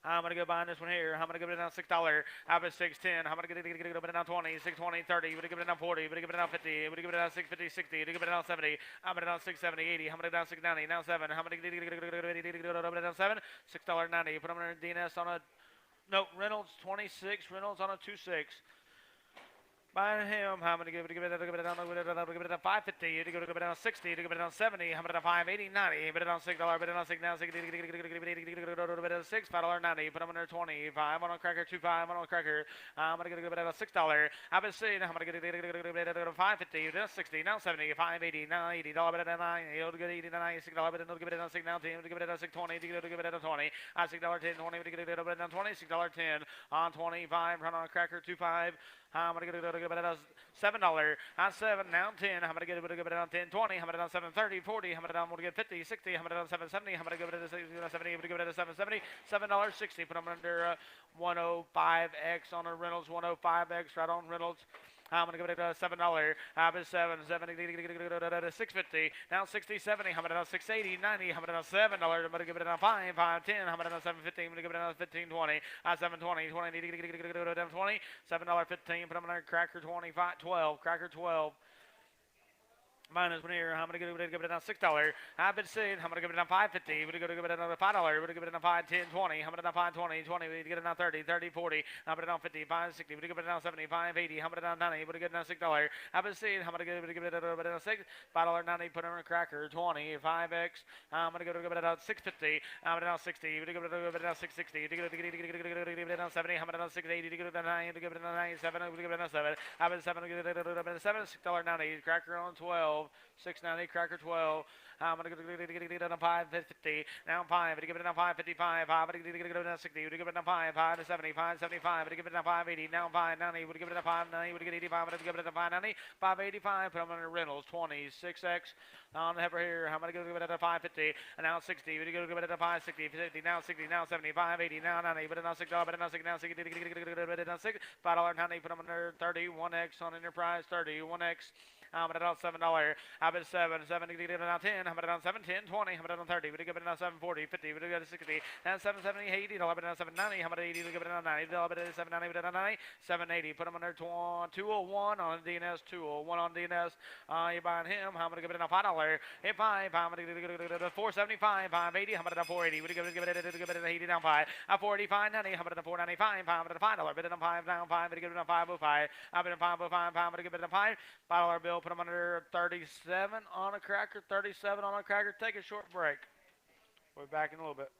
I'm gonna go behind this one here. I'm gonna give it down $6. I've been 6.10. I'm gonna get it down 20, 6.20, 30. Would give it down 40. Would give it down 50. Would give it down 6.50, 60. Would give it down 70. I'm gonna down 6.70, 80. I'm gonna down 6.90. Now 7. I'm gonna get it down 7. $6.90. Put them in DNS on a Reynolds 26. Reynolds on a 2.6. Buying him, I'm gonna give it down 550. You give it down 60. You give it down 70. I'm gonna 580, 90. Bid it on $6. Bid it on 6 now. Bid it on 6. $5.90. Put them under 25 on a cracker. 2.5 on a cracker. I'm gonna give it down $6. I've been seeing. I'm gonna get it 550. Now 60. Now 70. 580. Now $80. Bid it on 9. You'll get $80. $6. Bid it on give it down 6 now 10. Give it down 6.20. Give it down 20. $6.10. 20. Give it down 20. $6.10 on 25. Run on a cracker. 2.5. I'm gonna get it on $7. On 7 now 10. I'm gonna get it on 10. 20. I'm gonna on 7.30. 40. I'm gonna get 50. 60. I'm gonna on 7.70. I'm gonna give it a 70. I'm gonna give it a 7.70. $7.60. Put them under 105x on a Reynolds. 105x right on Reynolds. I'm gonna give it a $7. I've been 7.70 $6.50. Now 60, 70. I'm gonna 6.80, 90. I'm gonna $7. I'm gonna give it a 5, 5.10. I'm gonna 7.15. I'm gonna give it a 15.20. 7.20, 20. Down 20. $7.15. Put them on cracker 25, 12. Cracker 12. Minus one here. I'm gonna give it down $6. I've been saying I'm gonna give it down $5.50. We're gonna give it another $5. We're gonna give it down 5, 10, 20. I'm gonna down 5, 20, 20. We get it down 30, 30, 40. I'm gonna down 50, 5, 60. We're gonna give it down 70, 5, 80. I'm gonna down 90. We're gonna get it down $6. I've been saying I'm gonna give it down 6, $5.90. Put it on a cracker 20, 5x. I'm gonna give it down 6.50. I'm gonna down 60. We're gonna give it down 6.60. Give it down 70. I'm gonna down 6.80. Give it down 9. Give it down 97. We're gonna give it down 7. I've been 7. Give it down 7. $6.90. Cracker on 12. 6.90, cracker 12. I'm gonna get it on 5.50. Now 5. To give it down 5.55. I'm gonna get it down 60. To give it down 5. 5 to 70. 5.75. To give it down 5.80. Now 5.90. Would give it down 5.90. Would get 85. To give it down 5.90. 5.85. Put them on Reynolds 26x. On the heifer here. I'm gonna give it down 5.50. And now 60. Would give it down 5.60. 50. Now 60. Now 70. 5.80. Now 90. But now $6. But now 6. Now 6. But now 6. $5.90. Put them under 31x on Enterprise. 31x. I'm gonna down $7. I've been 7, 7 to get it down 10. I'm gonna down 7, 10, 20. I'm gonna down 30. We're gonna give it down 740, 50. We're gonna go to 60. Down 770, 80. I'm gonna down 790. I'm gonna 80. We're gonna give it down 90. I'm gonna 790. We're down 90. 780. Put them under 201 on DNS. 201 on DNS. You're buying him. I'm gonna give it down $5. Hit 5. I'm gonna give it 475. 580. I'm gonna down 480. We're gonna give it 80 down 5. 485, 90. I'm gonna down 495. I'm gonna $5. Bid it down 5 down 5. We're gonna give it down 505. I've been 505. I'm gonna give it down 5. $5 bill. Put them under 37 on a cracker, 37 on a cracker. Take a short break. We'll be back in a little bit.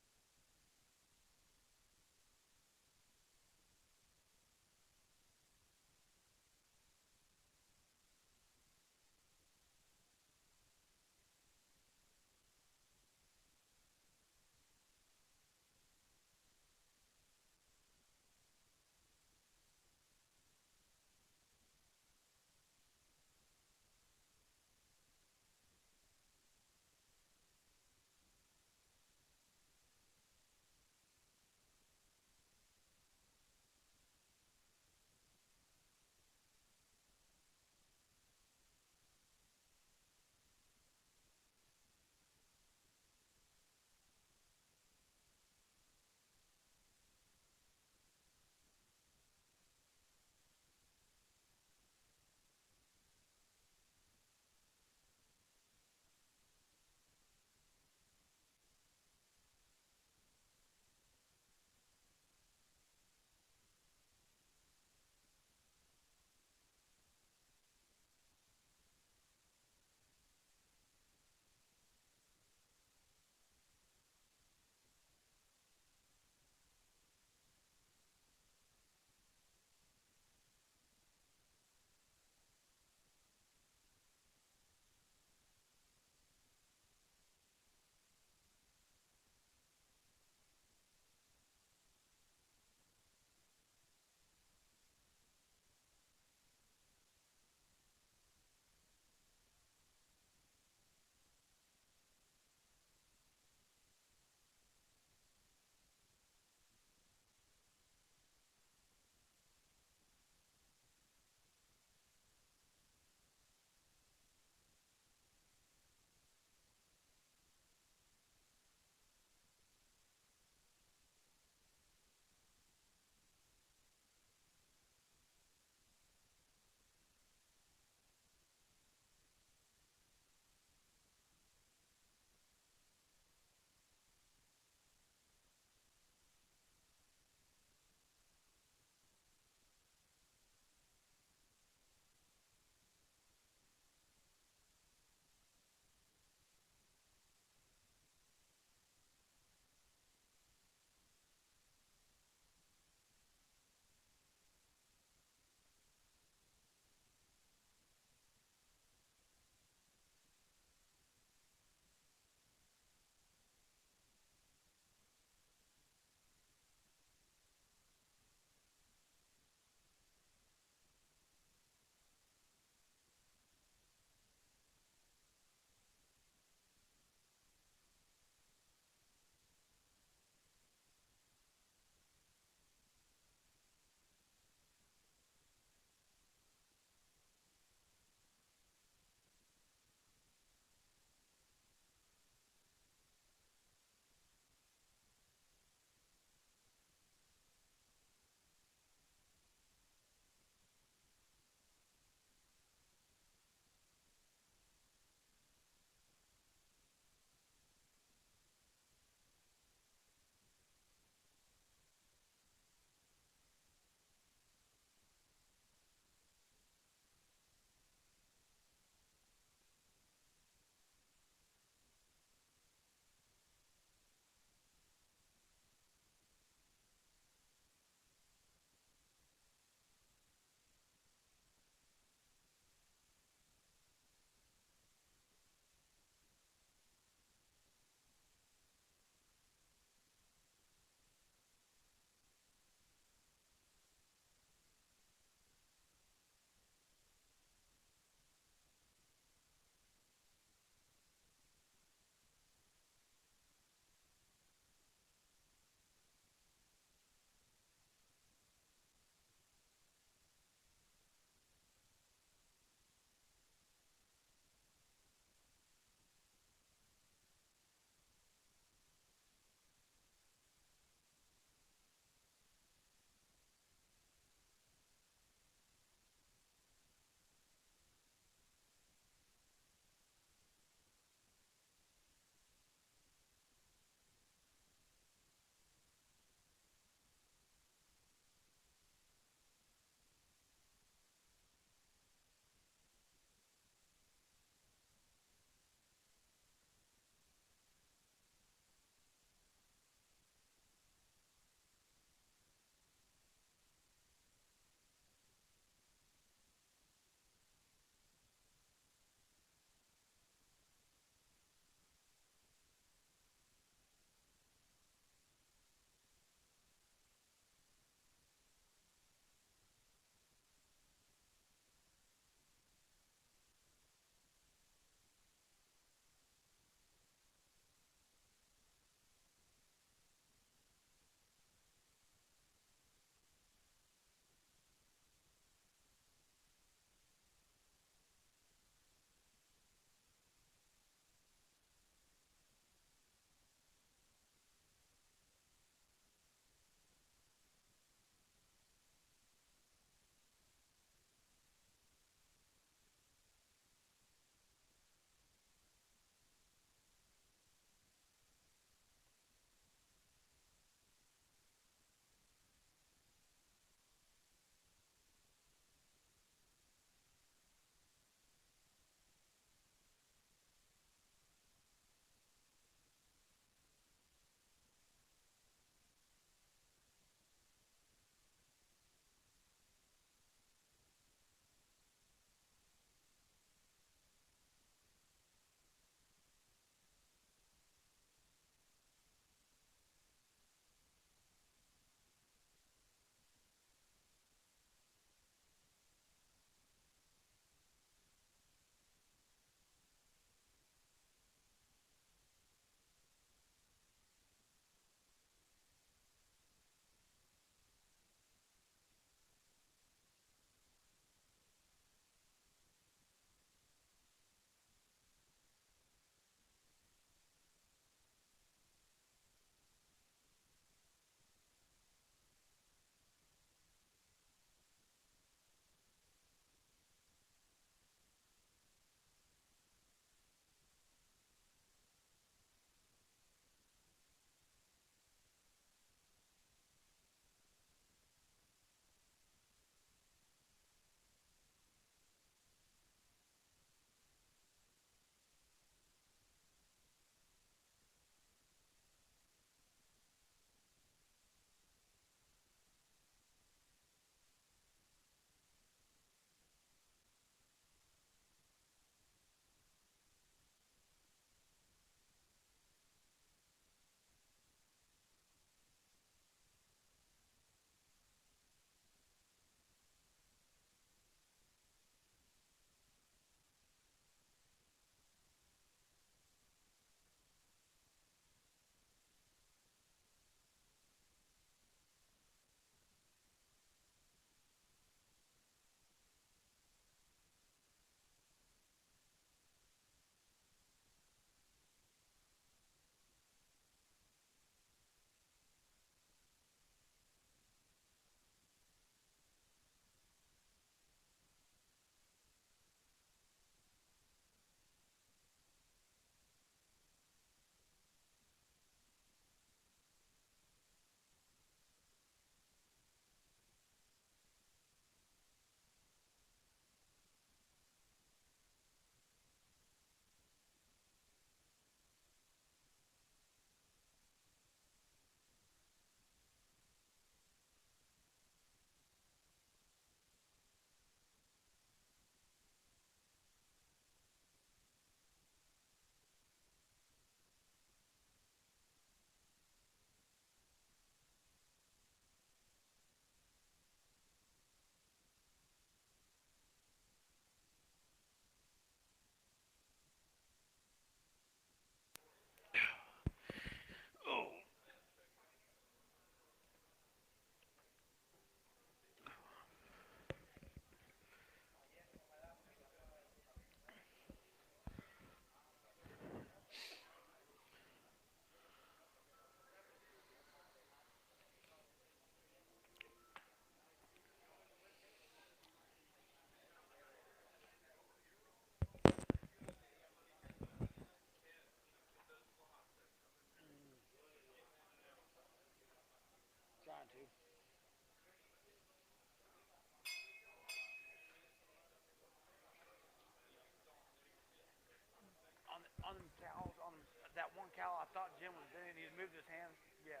thought Jim was doing. He moved his hands. Yeah.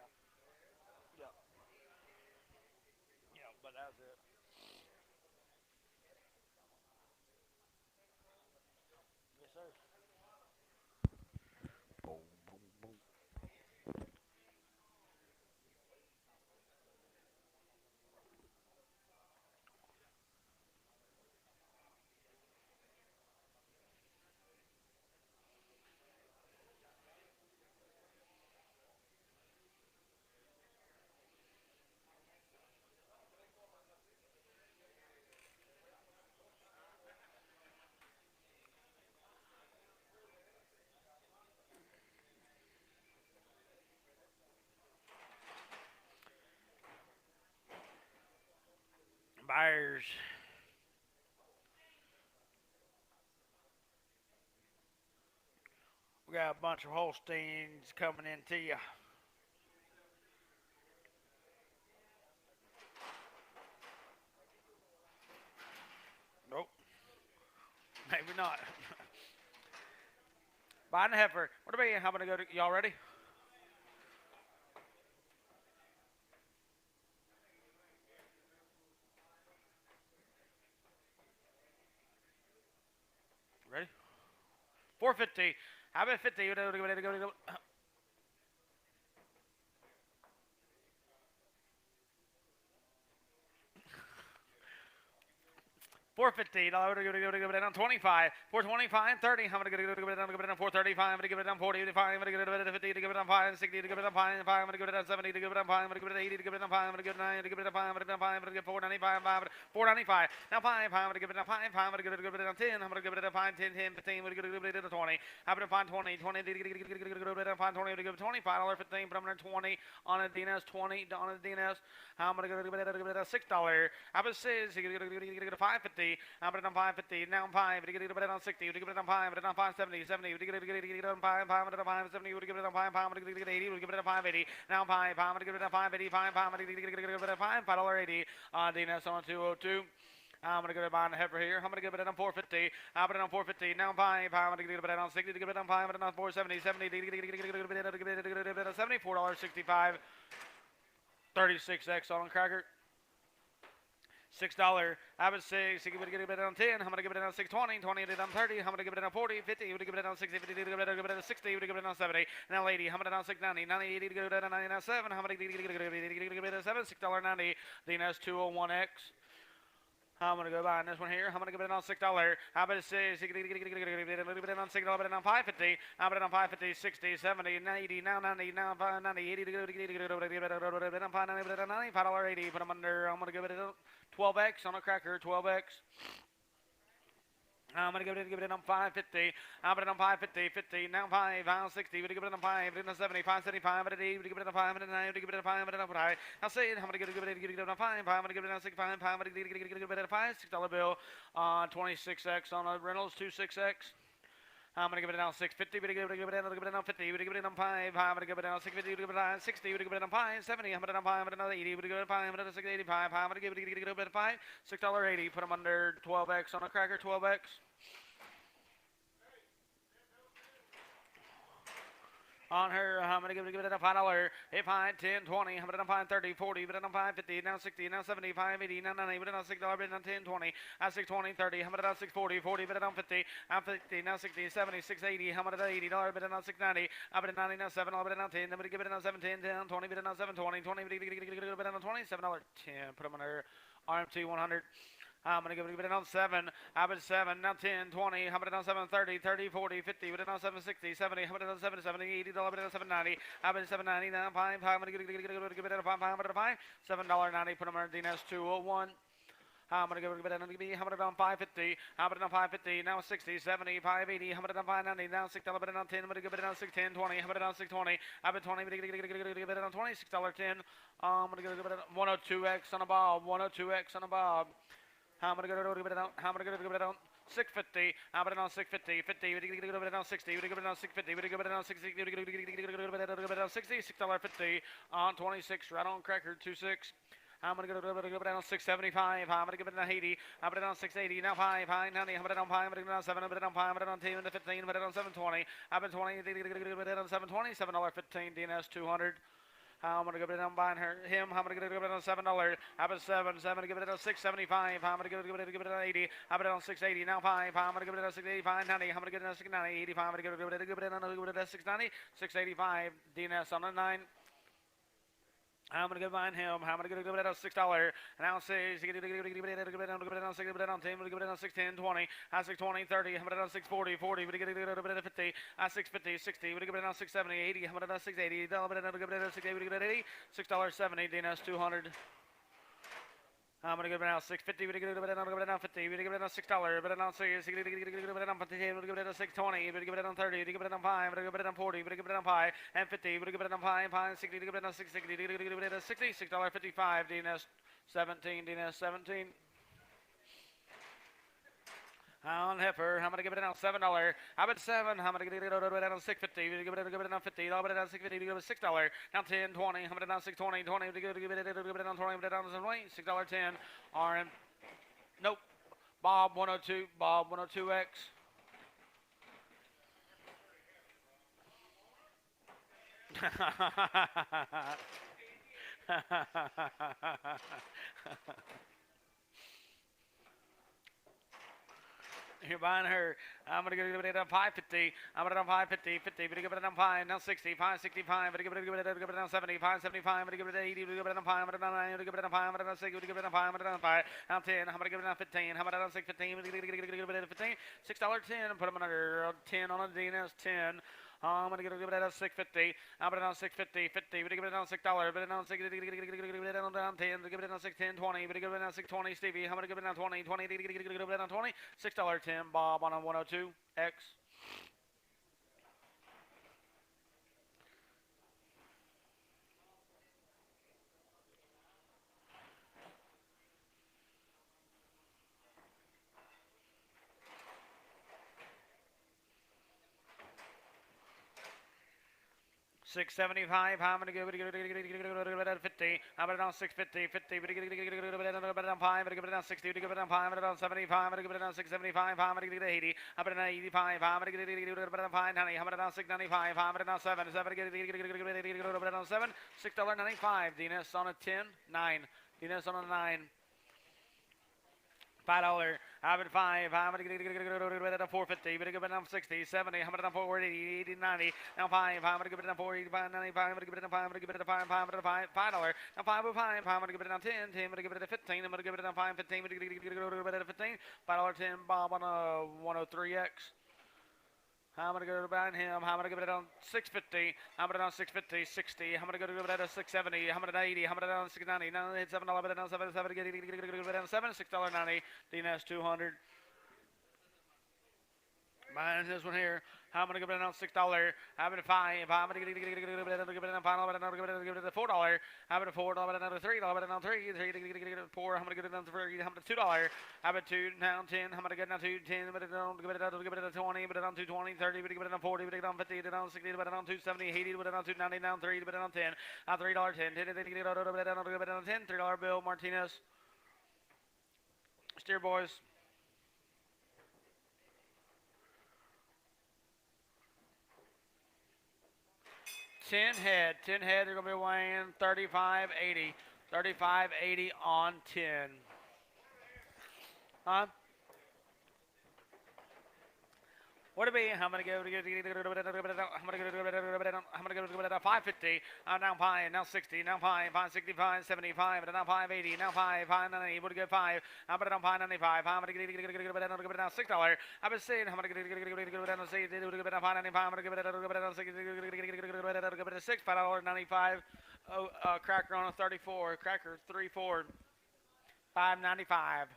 Yeah. Yeah, but that's it. Yes, sir. Boom, boom, boom. Buyers. We got a bunch of Holsteins coming into you. Nope. Maybe not. Buying the heifer. What about you? How about I go to y'all ready? Ready? 450. How about 50? Go. 450, down 25, 425, 30, I'm gonna give it down 435, I'm gonna give it down 40, 5, I'm gonna give it down 50, to give it down 5, 60, to give it down 5, I'm gonna give it down 70, to give it down 5, I'm gonna give it down 80, to give it down 5, I'm gonna give it down 9, to give it down 5, I'm gonna give it down 5, I'm gonna give 495, 495, now 5, I'm gonna give it down 5, I'm gonna give it down 10, I'm gonna give it down 5, 10, 10, 15, I'm gonna give it down 20, I'm gonna find 20, 20, give it down 5, 20, I'm gonna give it $25, 15, but I'm gonna 20 on a DNS, 20 on a DNS, I'm gonna give it down $6, I'm gonna say, you get a 550, I'm gonna 550, now 5, to get it on 60, to get it on 5, to get it on 570, 70, to get it on 5, 5, to 570, to get it on 5, 5, to get it 80, to give it on 580, now 5, 5, to get it on 580, 5, 5, to get it on 5, $5.80, DNS on 202. I'm gonna go buy the heifer here. I'm gonna give it on 450. I'm gonna on 450. Now 5. I'm gonna give it on 60. To give it on 5. I'm on 470. 70. To give it on $74.65. 36X on cracker. $6. I would say, so give it on 10. I'm gonna give it on 620. 20 it on 30. I'm gonna give it on 40. 50. You would give it on 60. 50. Give it on 60. You would give it on 70. Now 80. I'm gonna on 690. 90. 80 to go down 99.7. I'm gonna give it on 7. $6.90. DNS 201X. I'm gonna go buy this one here. I'm gonna give it on $6. How about it says you get it on $6, but it on 550. How about it on 550, 60, 70, 90, now 90, now 90, 80 to go to get it on 590, $5.80. Put them under. I'm gonna give it a 12X on a cracker, 12X. I'm gonna give it on 550. I'm gonna on 550, 50. Now 5, 60. We give it on 5, it on 70, 575, but 8. We give it on 5, and 9. We give it on 5, and 5. I'll say it. I'm gonna give it on 5. I'm gonna give it on 6, 5. I'm gonna give it on 5. $6 bill. 26X on a Reynolds, 26X. I'm gonna give it down 650. We're gonna give it down 50. We're gonna give it down 5. I'm gonna give it down 650. We're gonna give it down 60. We're gonna give it down 5. 70. I'm gonna down 5. I'm gonna 80. We're gonna give it 5. I'm gonna 685. I'm gonna give it 5. $6.80. Put them under 12X on a cracker. 12X. On her, I'm gonna give it a $5, 5, 10, 20, I'm gonna 5, 30, 40, but on 550, now 60, now 75, 80, now 90, but on $6, but on 10, 20, I'm 620, 30, I'm gonna 640, 40, but on 50, I'm 50, now 60, 70, 680, I'm gonna $80, but on 690, I'm at 90, now 7, but on 10, I'm gonna give it on 7, 10, 10, 20, but on 720, 20, but on 20, $7.10, put them on her RMT 100. I'm going to give it on 7. I'm at 7. Now 10, 20. I'm at 7, 30, 30, 40, 50. But on 7, 60, 70. I'm at 7, 70, $80. But on 790. I'm at 790. Now 5. I'm going to give it a 5. I'm at 5. $7.90. Put them on DNS 201. I'm going to give it on 550. I'm at on 550. Now 60, 70, 580. I'm at on 590. Now $6. But on 10. I'm going to give it on 610, 20. I'm at on 620. I'm at 20. Give it on 20. $6.10. I'm going to give it on 102X on a bob. 102X on a bob. I'm gonna give it on 650. I'm gonna on 650. 50. We give it on 60. We give it on 650. We give it on 60. We give it on 60. $6.50 on 26. Right on cracker 26. I'm going to go down 675. I'm going to give it down 80. I'm going to down 680. Now 5, 90. I'm going to down 5. I'm going to down 7. I'm going to down 5. I'm going to down 10. I'm going to 15. I'm going to down 720. I've been 20. I'm going to down 720. $7.15. DNS 200. I'm gonna give it down buying him. I'm gonna give it down $7. I've been 7. I'm gonna give it down 675. I'm gonna give it down 80. I've been down 680. Now 5. I'm gonna give it down 685. 90. I'm gonna give it down 690. 85. I'm gonna give it down 690. 685. DNS on a 9. I'm gonna give mine him. I'm gonna give it down $6. Now 6. Give it down 6. Give it down 10. Give it down 6, 10, 20. 620, 30. I'm gonna down 640, 40. Give it down 50. 650, 60. Give it down 670, 80. I'm gonna down 680. Give it down 680. Give it down 80. $6.70. DNS 200. I'm gonna give it down 650. Give it down 50. Give it down $6. Give it down 6. Give it down 50. Give it down 620. Give it down 30. Give it down 5. Give it down 40. Give it down 5 and 50. Give it down 5, 60. Give it down 660. Give it down 60. $6.55. DNS 17. DNS 17. On heifer, I'm gonna give it down $7. I'm at 7. I'm gonna give it down 650. Give it down 50. I'll put it down 650. Give it $6. Down 10, 20. I'm gonna down 620. 20. Give it down 20. Give it down 20. $6.10. RM. Nope. Bob 102. Bob 102X. You're buying her. I'm going to give it down 550. I'm going to down 550. 50. We're going to give it down 5. Now 60. 565. We're going to give it down 70. 575. We're going to give it down 80. We're going to give it down 5. I'm going to down 9. We're going to give it down 5. I'm going to down 6. We're going to give it down 5. I'm going to down 5. Down 10. I'm going to give it down 15. I'm going to down 6. 15. We're going to give it down 15. $6.10. Put them under 10 on a DNS 10. I'm going to give it down 650. I'm going to down 650. 50. We're going to give it down $6. We're going to down 6. Give it down 10. Give it down 6, 10, 20. We're going to give it down 620. Stevie. I'm going to give it down 20. 20. Give it down 20. $6.10. Bob on a 102. X. $6.75. I'm gonna give it 50. I'm gonna down 650. 50. Give it down 5. Give it down 60. Give it down 5. I'm gonna down 75. I'm gonna give it down 675. I'm gonna give it 80. I'm gonna down 85. I'm gonna give it down 590. I'm gonna down 695. I'm gonna down 7. 7. Give it down 7. $6.95. DNS on a 10. 9. DNS on a 9. $5. I'm at 5. I'm going to get it 450. But give it down 60, 70. I'm going to down 480, 80, 90. Now 5. I'm going to give it down 485, 95. I'm going to give it down 5. I'm going to give it down 5. I'm going to $5. Now 505. I'm going to give it down 10. 10. I'm going to give it 15. I'm going to give it down 5. 15. I'm going to give it 15. $5 10. Bob on a 103X. I'm going to go behind him. I'm going to give it down 650. I'm going to down 650, 60. I'm going to go to give it down 670. I'm going to down 80. I'm going to down 690. Now it's $7. But down 7. Give it down 7. $6.90. DNS 200. Mine this one here. I'm going to give it down $6. I'm at 5. I'm going to give it down $5. Give it down $4. I'm at $4. But another $3. But another 3. 4. I'm going to give it down 3. I'm at $2. I'm at 2. Now 10. I'm going to get down 2. 10. But give it down 20. But down 220. 30. But give it down 40. But down 50. But down 60. But down 270. 80. But down 290. Down 3. But down 10. $3. 10. Give it down 10. $3 bill. Martinez. Steer boys. 10 head. 10 head, they're going to be weighing 35.80. 35.80 on 10. Huh? What it be? I'm gonna go. I'm gonna go 550. I'm now 5. Now 60. Now 5. 565. 75. Now 580. Now 5. 590. Would go 5. I'm gonna down 595. I'm gonna give it down $6. I've been saying I'm gonna give it down 6. Give it down 595. I'm gonna give it down 6. Give it a $6.95. Oh, cracker on a 34. Cracker 34. 595.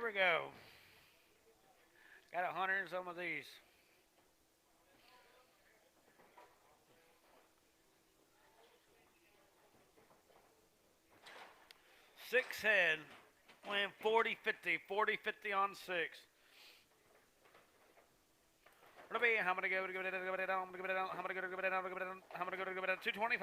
we go. Got 100 and some of these. 6 head, weighing 40-50, 40-50 on 6. What'll be? How many go to give it down? Give it down. How many go to give it down? Give it down. How many go to give it down? 225.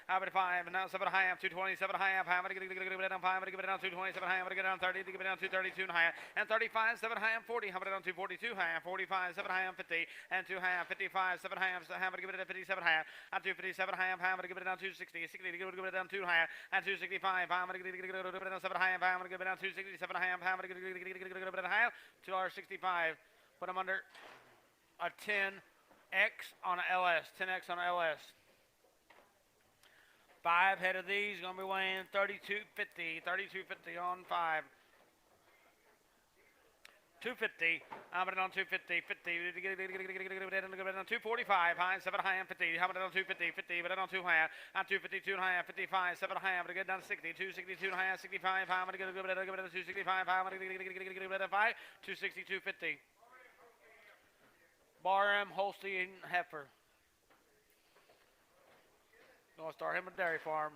How many 5? And now 7 high. 227 high. How many give it down? 5. How many give it down? 227 high. How many give it down? 30. Give it down. 232 high. And 35. 7 high. 40. How many down? 242 high. 45. 7 high. 50. And 2 high. 55. 7 high. How many give it down? 57 high. And 257 high. How many give it down? 260. 60. Give it down 2 high. And 265. How many give it down? 7 high. How many give it down? 267 high. How many give it down? High? $2.65. Put them under a 10. X on a LS, 10X on a LS. 5 head of these going to be weighing 32.50, 32.50 on 5. 250. I'm it on 250, 50. 245. High, 7 high, and 50. How about it on 250, 50. But it on 2 high. On 252 high, 55, 7 high. I'm going to get down to 60. 262 high, 65. I'm going to get it on 265. I'm going to get it on 5. 262, 50. Barham, Holstein, Heifer. Gonna start him a dairy farm.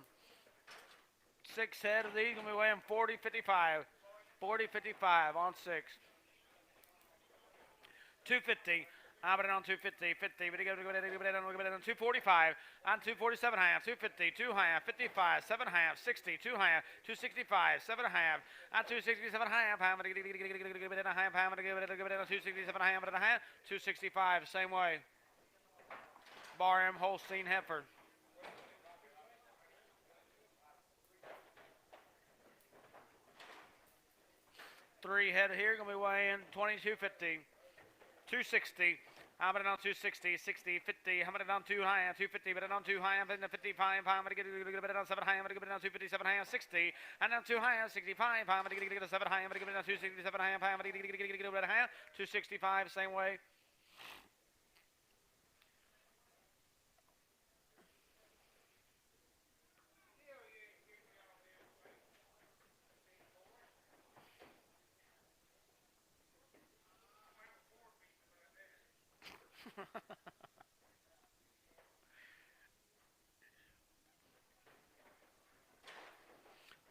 6 head of these gonna be weighing 40-55. 40-55 on 6. 250. I'm it on 250, 50. We go on 245. On 247 high, 250, 2 high, 55, 7 high, 60, 2 high, 265, 7 high. On 267 high, I'm going to give it a high, I'm going to give it a 267 high, I'm going to high, 265, same way. Barham, Holstein, Heifer. Three head here, going to be weighing 22.50, 260. I'm it on 260, 60, 50. I'm it on 2 high, 250, but it on 2 high, I'm in the 55. I'm going to get it on 7 high, I'm going to give it on 257 high, 60. And on 2 high, 65. I'm going to get it on 7 high, I'm going to give it on 267 high, I'm going to get it on high, 265, same way.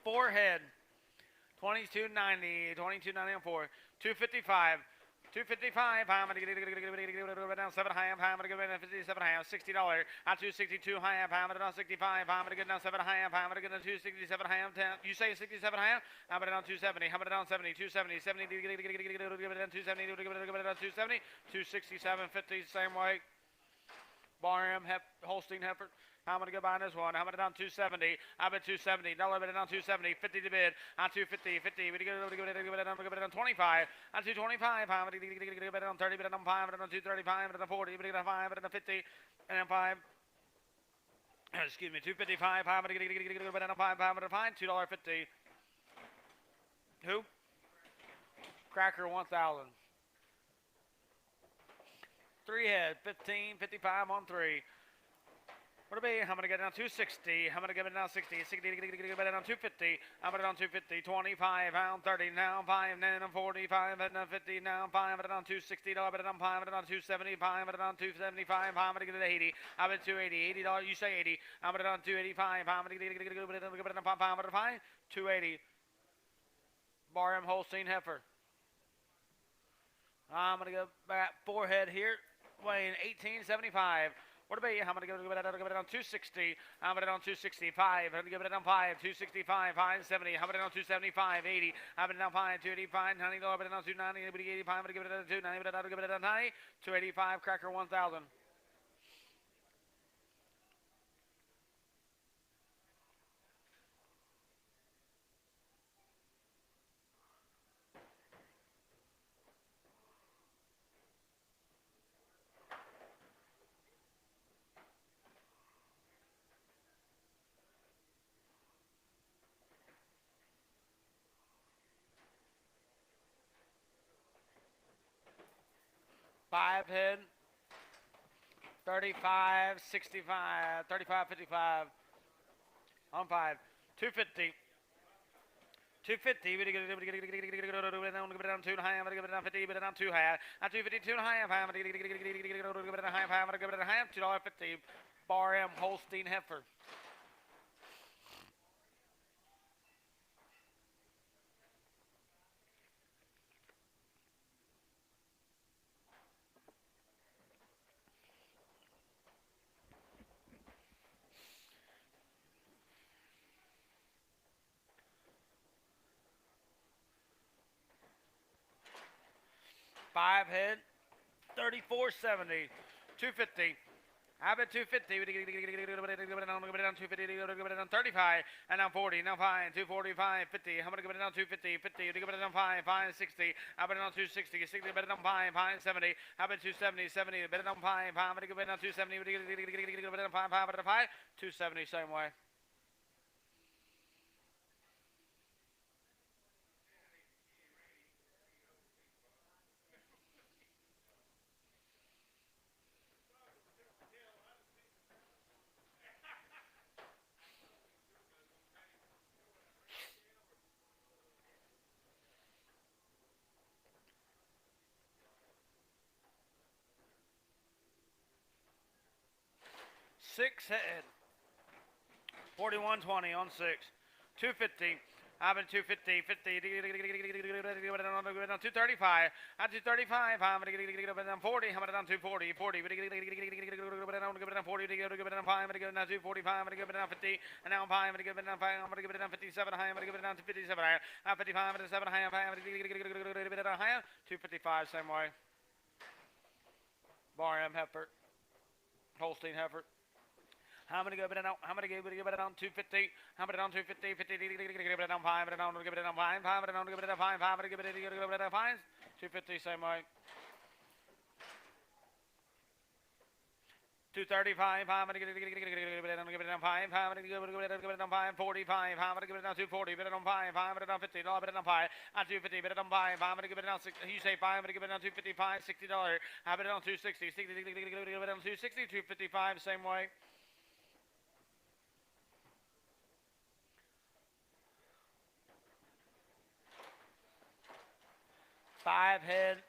Forehead, 22.90, 22.90 on 4, 255. 255, I'm going to get it down 7 high, I'm going to give it down 57 high, $60. On 262 high, I'm going to down 65, I'm going to get down 7 high, I'm going to get down 267 high, 10. You say 67 high, I'm going to down 270, I'm going to down 70, 270, 70, give it down 270, give it down 270, 267, 50, same way. Barham, Holstein, Heifer. I'm going to go behind this one. I'm going to down 270. I'm at 270. Dollar bid down 270. 50 to bid. On 250. 50. We give it down 25. On 225. I'm going to give it down 30. Bid down 5. Bid down 235. Bid down 40. Bid down 5. Bid down 50. And then 5. Excuse me. 255. I'm going to give it down 5. I'm going to find $2.50. Who? Cracker 1,000. 3 head. 15. 55 on 3. What'll be? I'm going to get it down 260. I'm going to give it down 60. 60 to get it down 250. I'm going to down 250. 25. Pound 30. Now 5. Then 45. And 50. Now 5. I'm going to down 260. I'm going to down 5. I'm going to down 270. 5. I'm going to down 275. I'm going to get it 80. I'm at 280. $80. You say 80. I'm going to down 285. I'm going to get it down 5. I'm going to find 280. Barham, Holstein, Heifer. I'm going to go back forehead here. Weighing 1875. What about you? I'm going to give it down 260. I'm going to down 265. I'm going to give it down 5. 265. 570. I'm going to down 275. 80. I'm going to down 5. 285. 90. I'm going to down 290. 85. I'm going to give it down 290. I'm going to give it down 90. 285. Cracker 1,000. Five head, 35, 65, 35, 55, on 5, 250. 250, but it down 2 high, I'm gonna give it down 50, but it down 2 high. At 250, 2 high, I'm gonna give it a high, I'm gonna give it a high, $2.50. Bar M Holstein heifer. Five head, 34.70, 250. I've been 250, give it down 250, give it down 35, and now 40, now 5, 245, 50. I'm gonna give it down 250, 50, give it down 5, 5, 60. I've been down 260, 60, bet it down 5, 5, 70. I've been 270, 70, bet it down 5, 5, I'm gonna give it down 270, give it down 5, 5, 5, 270, same way. Six head. 41.20 on 6. 250. I've been 250, 50, 235. At 235, I'm going to get it down 40. I'm going to down 240, 40. Give it down 40, give it down 5. I'm going to give it down 245. I'm going to give it down 50. And now 5. I'm going to give it down 5. I'm going to give it down 57 high. I'm going to give it down to 57 high. 55 and 7 high. I'm going to give it down higher. 255, same way. Bar M heifer. Holstein heifer. How many give it down? How many give it down? 250. How many down? 250. 50. Give it down 5. Give it down. Give it down 5. 5. Give it down 5. 5. Give it down 5. 250. Same way. 235. I'm gonna give it down 5. I'm gonna give it down 5. 45. I'm gonna give it down 240. Bid it on 5. I'm gonna down 50. No, bid it on 5. At 250. Bid it on 5. I'm gonna give it down 6. You say 5. I'm gonna give it down 255. $60. I bid it on 260. 60. Give it down 260. 255. Same way. Five head.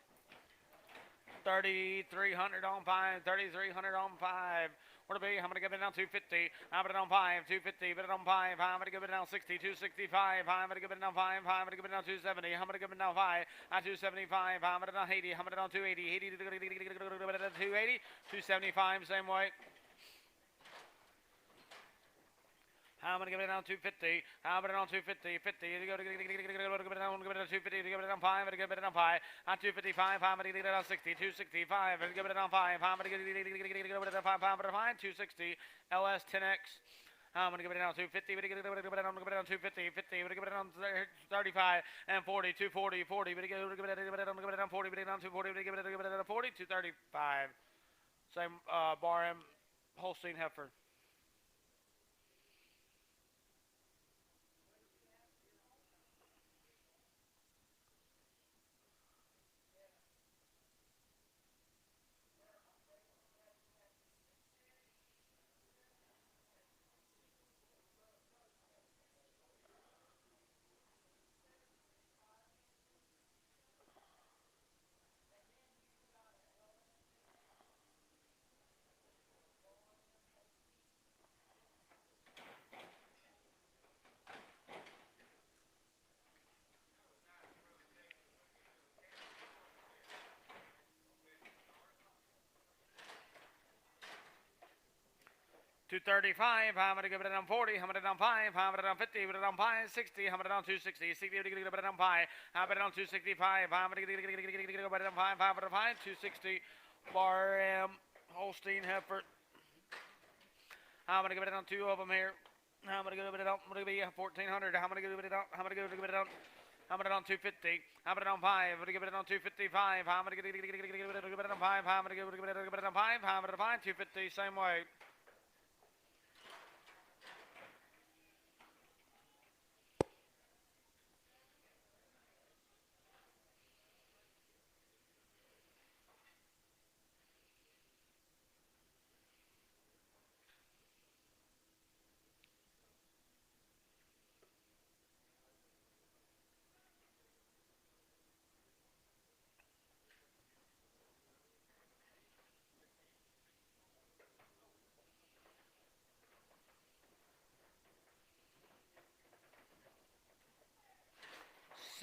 3,300 on 5. 3,300 on 5. What'll be? I'm going to give it down 250. I'm going to down 5. 250. Bid it on 5. I'm going to give it down 60. 265. I'm going to give it down 5. I'm going to give it down 270. I'm going to give it down 5. At 275. I'm going to down 80. I'm going to down 280. 80. 280. 275. Same way. I'm going to give it down 250. I'm going to down 250. 50. Give it down 250. Give it down 5. I'm going to give it down 5. At 255. I'm going to give it down 60. 265. I'm going to give it down 5. I'm going to give it down 5. 260. LS 10X. I'm going to give it down 250. Give it down 250. 50. Give it down 35 and 40. 240. 40. Give it down 40. Give it down 240. Give it down 40. 235. Same bar M Holstein heifer. 235, I'm going to give it down 40, I'm going to down 5, I'm going to down 50, I'm going to down 5, 60, I'm going to down 260, 60, I'm going to give it down 5, I'm going to down 265, I'm going to give it down 5, 5, 260, bar M, Holstein heifer. I'm going to give it down 2 of them here. I'm going to give it down, I'm going to be 1,400, I'm going to give it down, I'm going to give it down. I'm going to down 250. I'm going to down 5. I'm going to give it down 255. I'm going to give it down 5. I'm going to give it down 5. I'm going to down 250. Same way.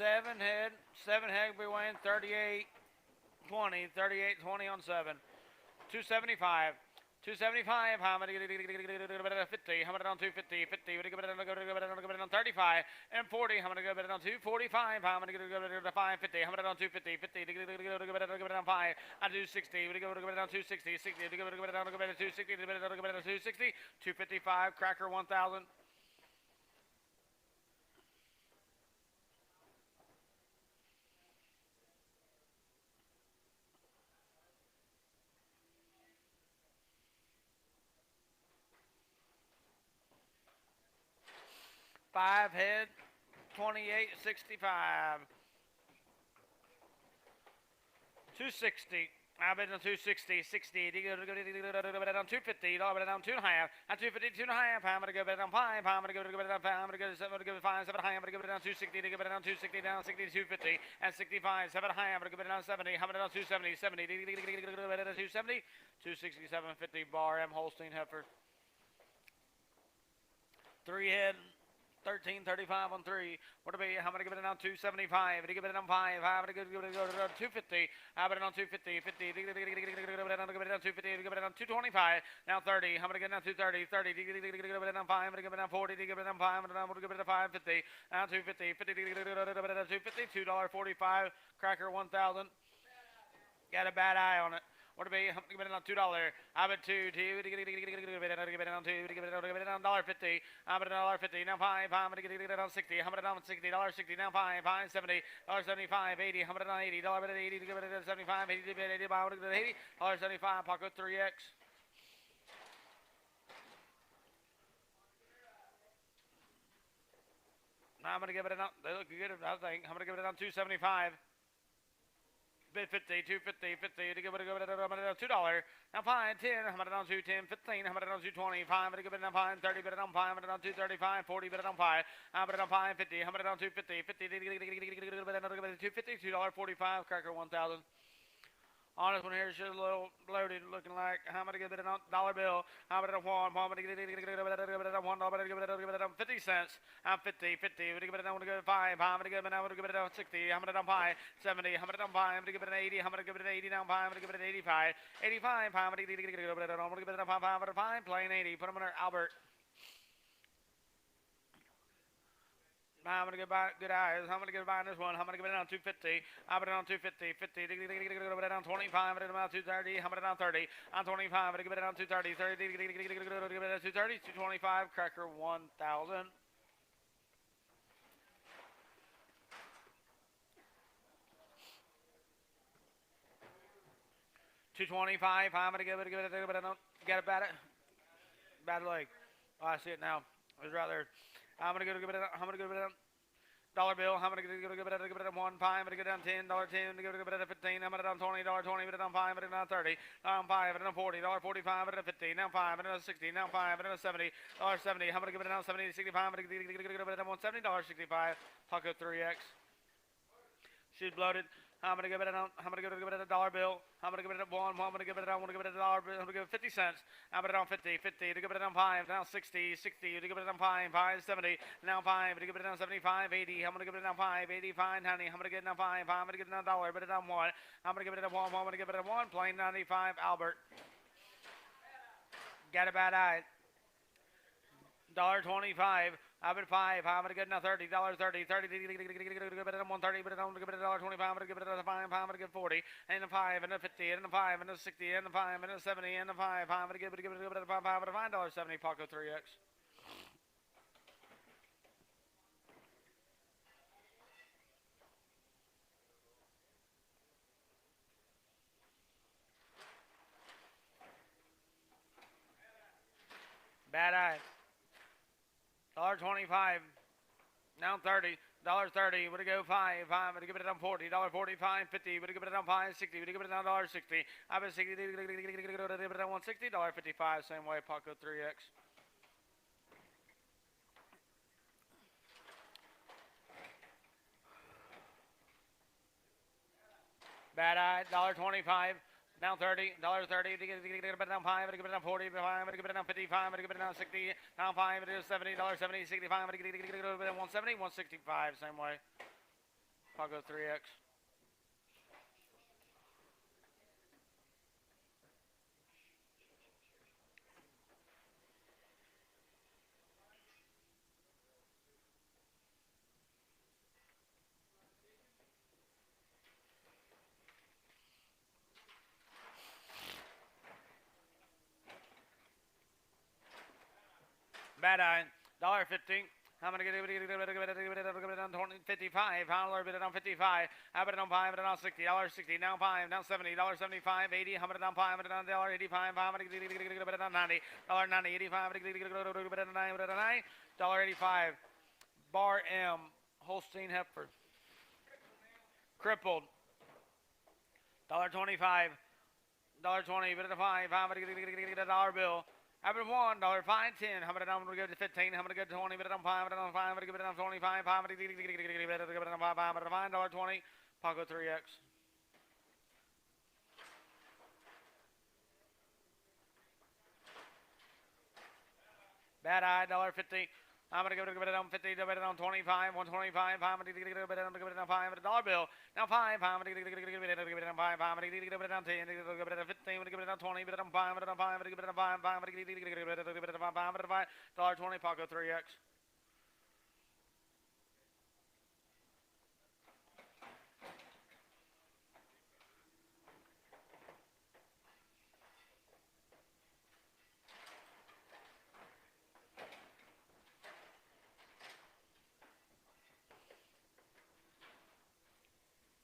7 head. 7 head we weighing 38.20. 38.20 on 7. 275. 275, how many 50, how many on 250, 50, what do you give it on 35, and 40, how many give it on 245, how many give it on 550, how many on 250, 50, give it on 5, on 260, what do you give it on 260, 60, give it on 260, give it on 260, 255, cracker 1,000. Five head, 28.65. 260. I've been on 260, 60, on 250, down 2.5, on 250, 2.5, I'm gonna go on 5, I'm gonna go on 5, I'm gonna go 7, I'm gonna go 5, 7 high, I'm gonna go down 260, to go down 260, down 60, 250, and 65, 7 high, I'm gonna go down 70, I'm gonna down 270, 70, 270, 267, 50 bar M Holstein heifer. 3 head. 13.35 on 3. What about how many give it on 275? Give it on 5. How many give it on 250? How about it on 250? 50. Give it on 250. Give it on 225. Now 30. How many get it on 230? 30. Give it on 5. Give it on 40. Give it on 5. Give it on 550. Now 250. 50. Give it on 250. $2.45. Cracker 1,000. Got a bad eye on it. What about you? Give it on $2. I'm at 2. Give it on 2. Give it on $1.50. I'm at $1.50. Now 5. I'm gonna get it on 60. I'm at $60. $60. Now 5. 5.70. $75. 80. I'm at $80. $80. Give it at 75. 80. 80. $80. $75. Pocket 3X. Now I'm gonna give it on. They look good. I think I'm gonna give it on 275. Bid 50, 250, 50, to give it $2. Now 5, 10, I'm on 2, 10, 15, I'm on 2, 20, 5, to give it on 5, 30, bid it on 5, I'm on 2, 35, 40, bid it on 5, I'm on 5, 50, I'm on 2, 50, 50, $2.50, $2.45, cracker 1,000. On this one here, she's a little bloated, looking like how much to give it on dollar bill. How much to one? How much to give it on 50 cents? I'm 50, 50. What do you give it on? I'm going to give it 5. How much to give it on? I'm going to give it on 60. How much on 5? 70. How much on 5? I'm going to give it an 80. How much to give it an 80 down 5? I'm going to give it an 85. 85. How much to give it on? I'm going to give it on 5. 5. Plain 80. Put them in there, Albert. I'm going to get by good eyes. I'm going to get by this one. I'm going to give it on 250. I'm going to on 250. 50. Give it on 25. I'm going to on 230. I'm going to on 30. On 25. I'm going to give it on 230. 30. Give it on 230. 225. Cracker 1,000. $225. I'm going to give it. Get it bad. Bad leg. Oh, I see it now. It was right there. I'm gonna give it. I'm gonna give it a dollar bill. I'm gonna give it a 1. I'm gonna give it on $10. $10. Give it a 15. I'm gonna on $20. $20. Give it on 5. Give it on 30. On 5. Give it on $40. $45. Give it on 50. Now 5. Give it on 60. Now 5. Give it on $70. $70. I'm gonna give it on 70. 65. I'm gonna give it on $170. $65. Taco 3X. She's bloated. I'm gonna give it on. I'm gonna give it a dollar bill. I'm gonna give it a 1. I'm gonna give it a dollar bill. I'm gonna give it 50 cents. I'm gonna give it on 50. 50. To give it on 5. Now 60. 60. To give it on 5. 5. 70. Now 5. To give it on 75. 80. I'm gonna give it on 5. 85. 90. I'm gonna get it on 5. I'm gonna get it on $1. But it on 1. I'm gonna give it a 1. I'm gonna give it a 1. Plain 95. Albert. Got a bad eye. $1.25. I'm at 5. I'm gonna get now $30. 30. 30. Give it on 130. But I'm gonna give it $1.25. I'm gonna give it a 5. I'm gonna give 40. And a 5. And a 50. And a 5. And a 60. And a 5. And a 70. And a 5. I'm gonna give it a 5. I'm gonna find $5.70. Paco 3X. Bad eye. $1.25. Now 30. $30. Would it go 5? 5. Would it give it on 40? $45. 50. Would it give it on 5? 60. Would it give it on $60? I've been 60. Give it on 160. $55. Same way. Paco 3X. Bad eye. $1.25. Now 30. $30. Give it on 5. Give it on 40. 5. Give it on 55. Give it on 60. Now 5. It is $70. $70. 65. Give it on 170. 165. Same way. Paco 3X. Bad eye, $1.50. I'm gonna get it on 55. $1 bid it on 55. I bid it on 5, bid it on $60. Now 5, now $70, $75, 80. I'm gonna on 5, bid it on $1.85. I'm gonna get it on 90, $90, 85. Bid it on 9, bid it on 9, $1.85. Bar M, Holstein Heifer. Crippled, $1.25. $1.20, bid it on 5. I'm gonna get a dollar bill. I've been $1, $5, 10. How about I'm gonna go to 15? I'm gonna go to 20, but I'm 5, but I'm 5, I'm gonna give it on 25, 5, I'm gonna give it on 5, but I'm $5, $20. Paco 3X. Bad eye, $1.50. I'm gonna give it on 50, give it on 25, 125, I'm gonna give it on 5, $1 bill. Now 5, I'm gonna give it on 5, I'm gonna give it on 10, give it on 15, I'm gonna give it on 20, but I'm 5, but I'm 5, I'm gonna give it on 5, I'm gonna give it on 5, $5, $20, Paco 3X.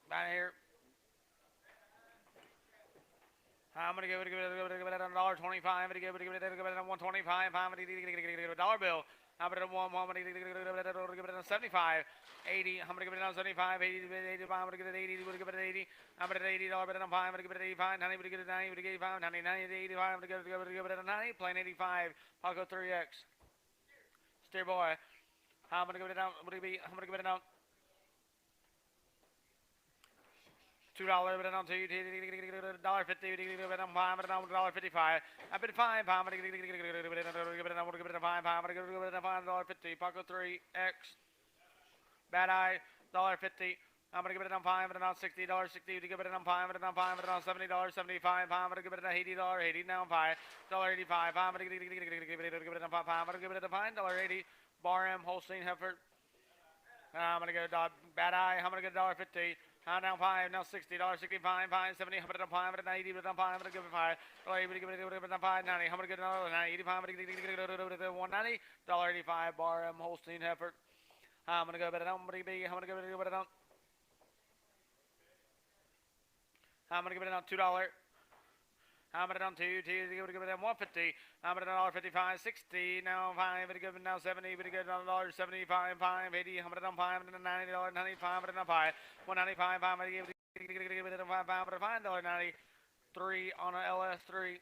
Right here. I'm gonna give it on $1.25. I'm gonna give it on 125. I'm gonna give it a dollar bill. I'm gonna give it on 75, 80. I'm gonna give it on 75, 80, 85. I'm gonna give it 80. I'm gonna give it 80. I'm gonna $80 bet on 5. I'm gonna give it 85. 90. I'm gonna give it 90. I'm gonna give it 85. 90, 90, 85. I'm gonna give it on 90. Plain 85. I'll go 3X. Steer boy. I'm gonna give it out. What do you be? I'm gonna give it out. $2, but on $2, $1.50, but on 5, but on $1.55. I bid 5, I'm gonna give it on 5, I'm gonna give it on $5.50. Paco 3X. Bad eye, $1.50. I'm gonna give it on 5, but on $60, $60. To give it on 5, but on 5, but on $70, $75. I'm gonna give it on $80, $80. Now 5, $1.85. I'm gonna give it on 5, I'm gonna give it on $5.80. Bar M, Holstein Heifer. I'm gonna go bad eye. I'm gonna get $1.50. Now 5, now $60, $65, 5, 70, 105, 180, 105, I'm gonna give it 5. $5, 90. I'm gonna get another 90, 85, I'm gonna get 190, $1.85. Bar M, Holstein Heifer. I'm gonna go bet it on. I'm gonna give it on. I'm gonna give it on $2. I'm gonna on 2, give it on 150. I'm gonna $1.55, 60. Now 5, but give it now 70, but give it $1.75, 5, 80. I'm gonna on 5, and $90, 95, but on 5, 195. I'm gonna give it on 5, but $5.90. 3 on a LS3.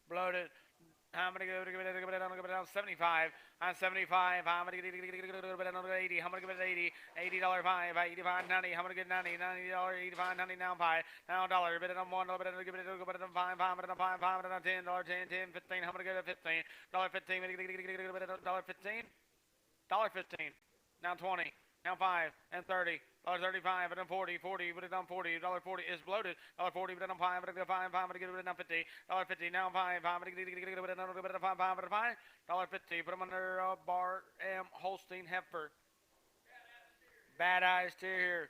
Bloated. I'm gonna give it on 75. On 75, I'm gonna give it on 80. I'm gonna give it 80. $80, 5, 85, 90. I'm gonna get 90, $90, 85, 90. Now 5. Now $1. Bid it on 1. Bid it on 5, 5, bid it on 5, 5, bid it on 10, $10, 10, 15. I'm gonna get it 15. $15. $15. $15. Now 20. Now 5 and 30. $35 and then 40, 40, put it on 40. $40 is bloated. $40, put it on 5, put it on 5, 5, put it on 50. $50, now 5, 5, put it on 5, 5, put it on 5. $50, put them under Bar M, Holstein Heifer. Bad eyes to here.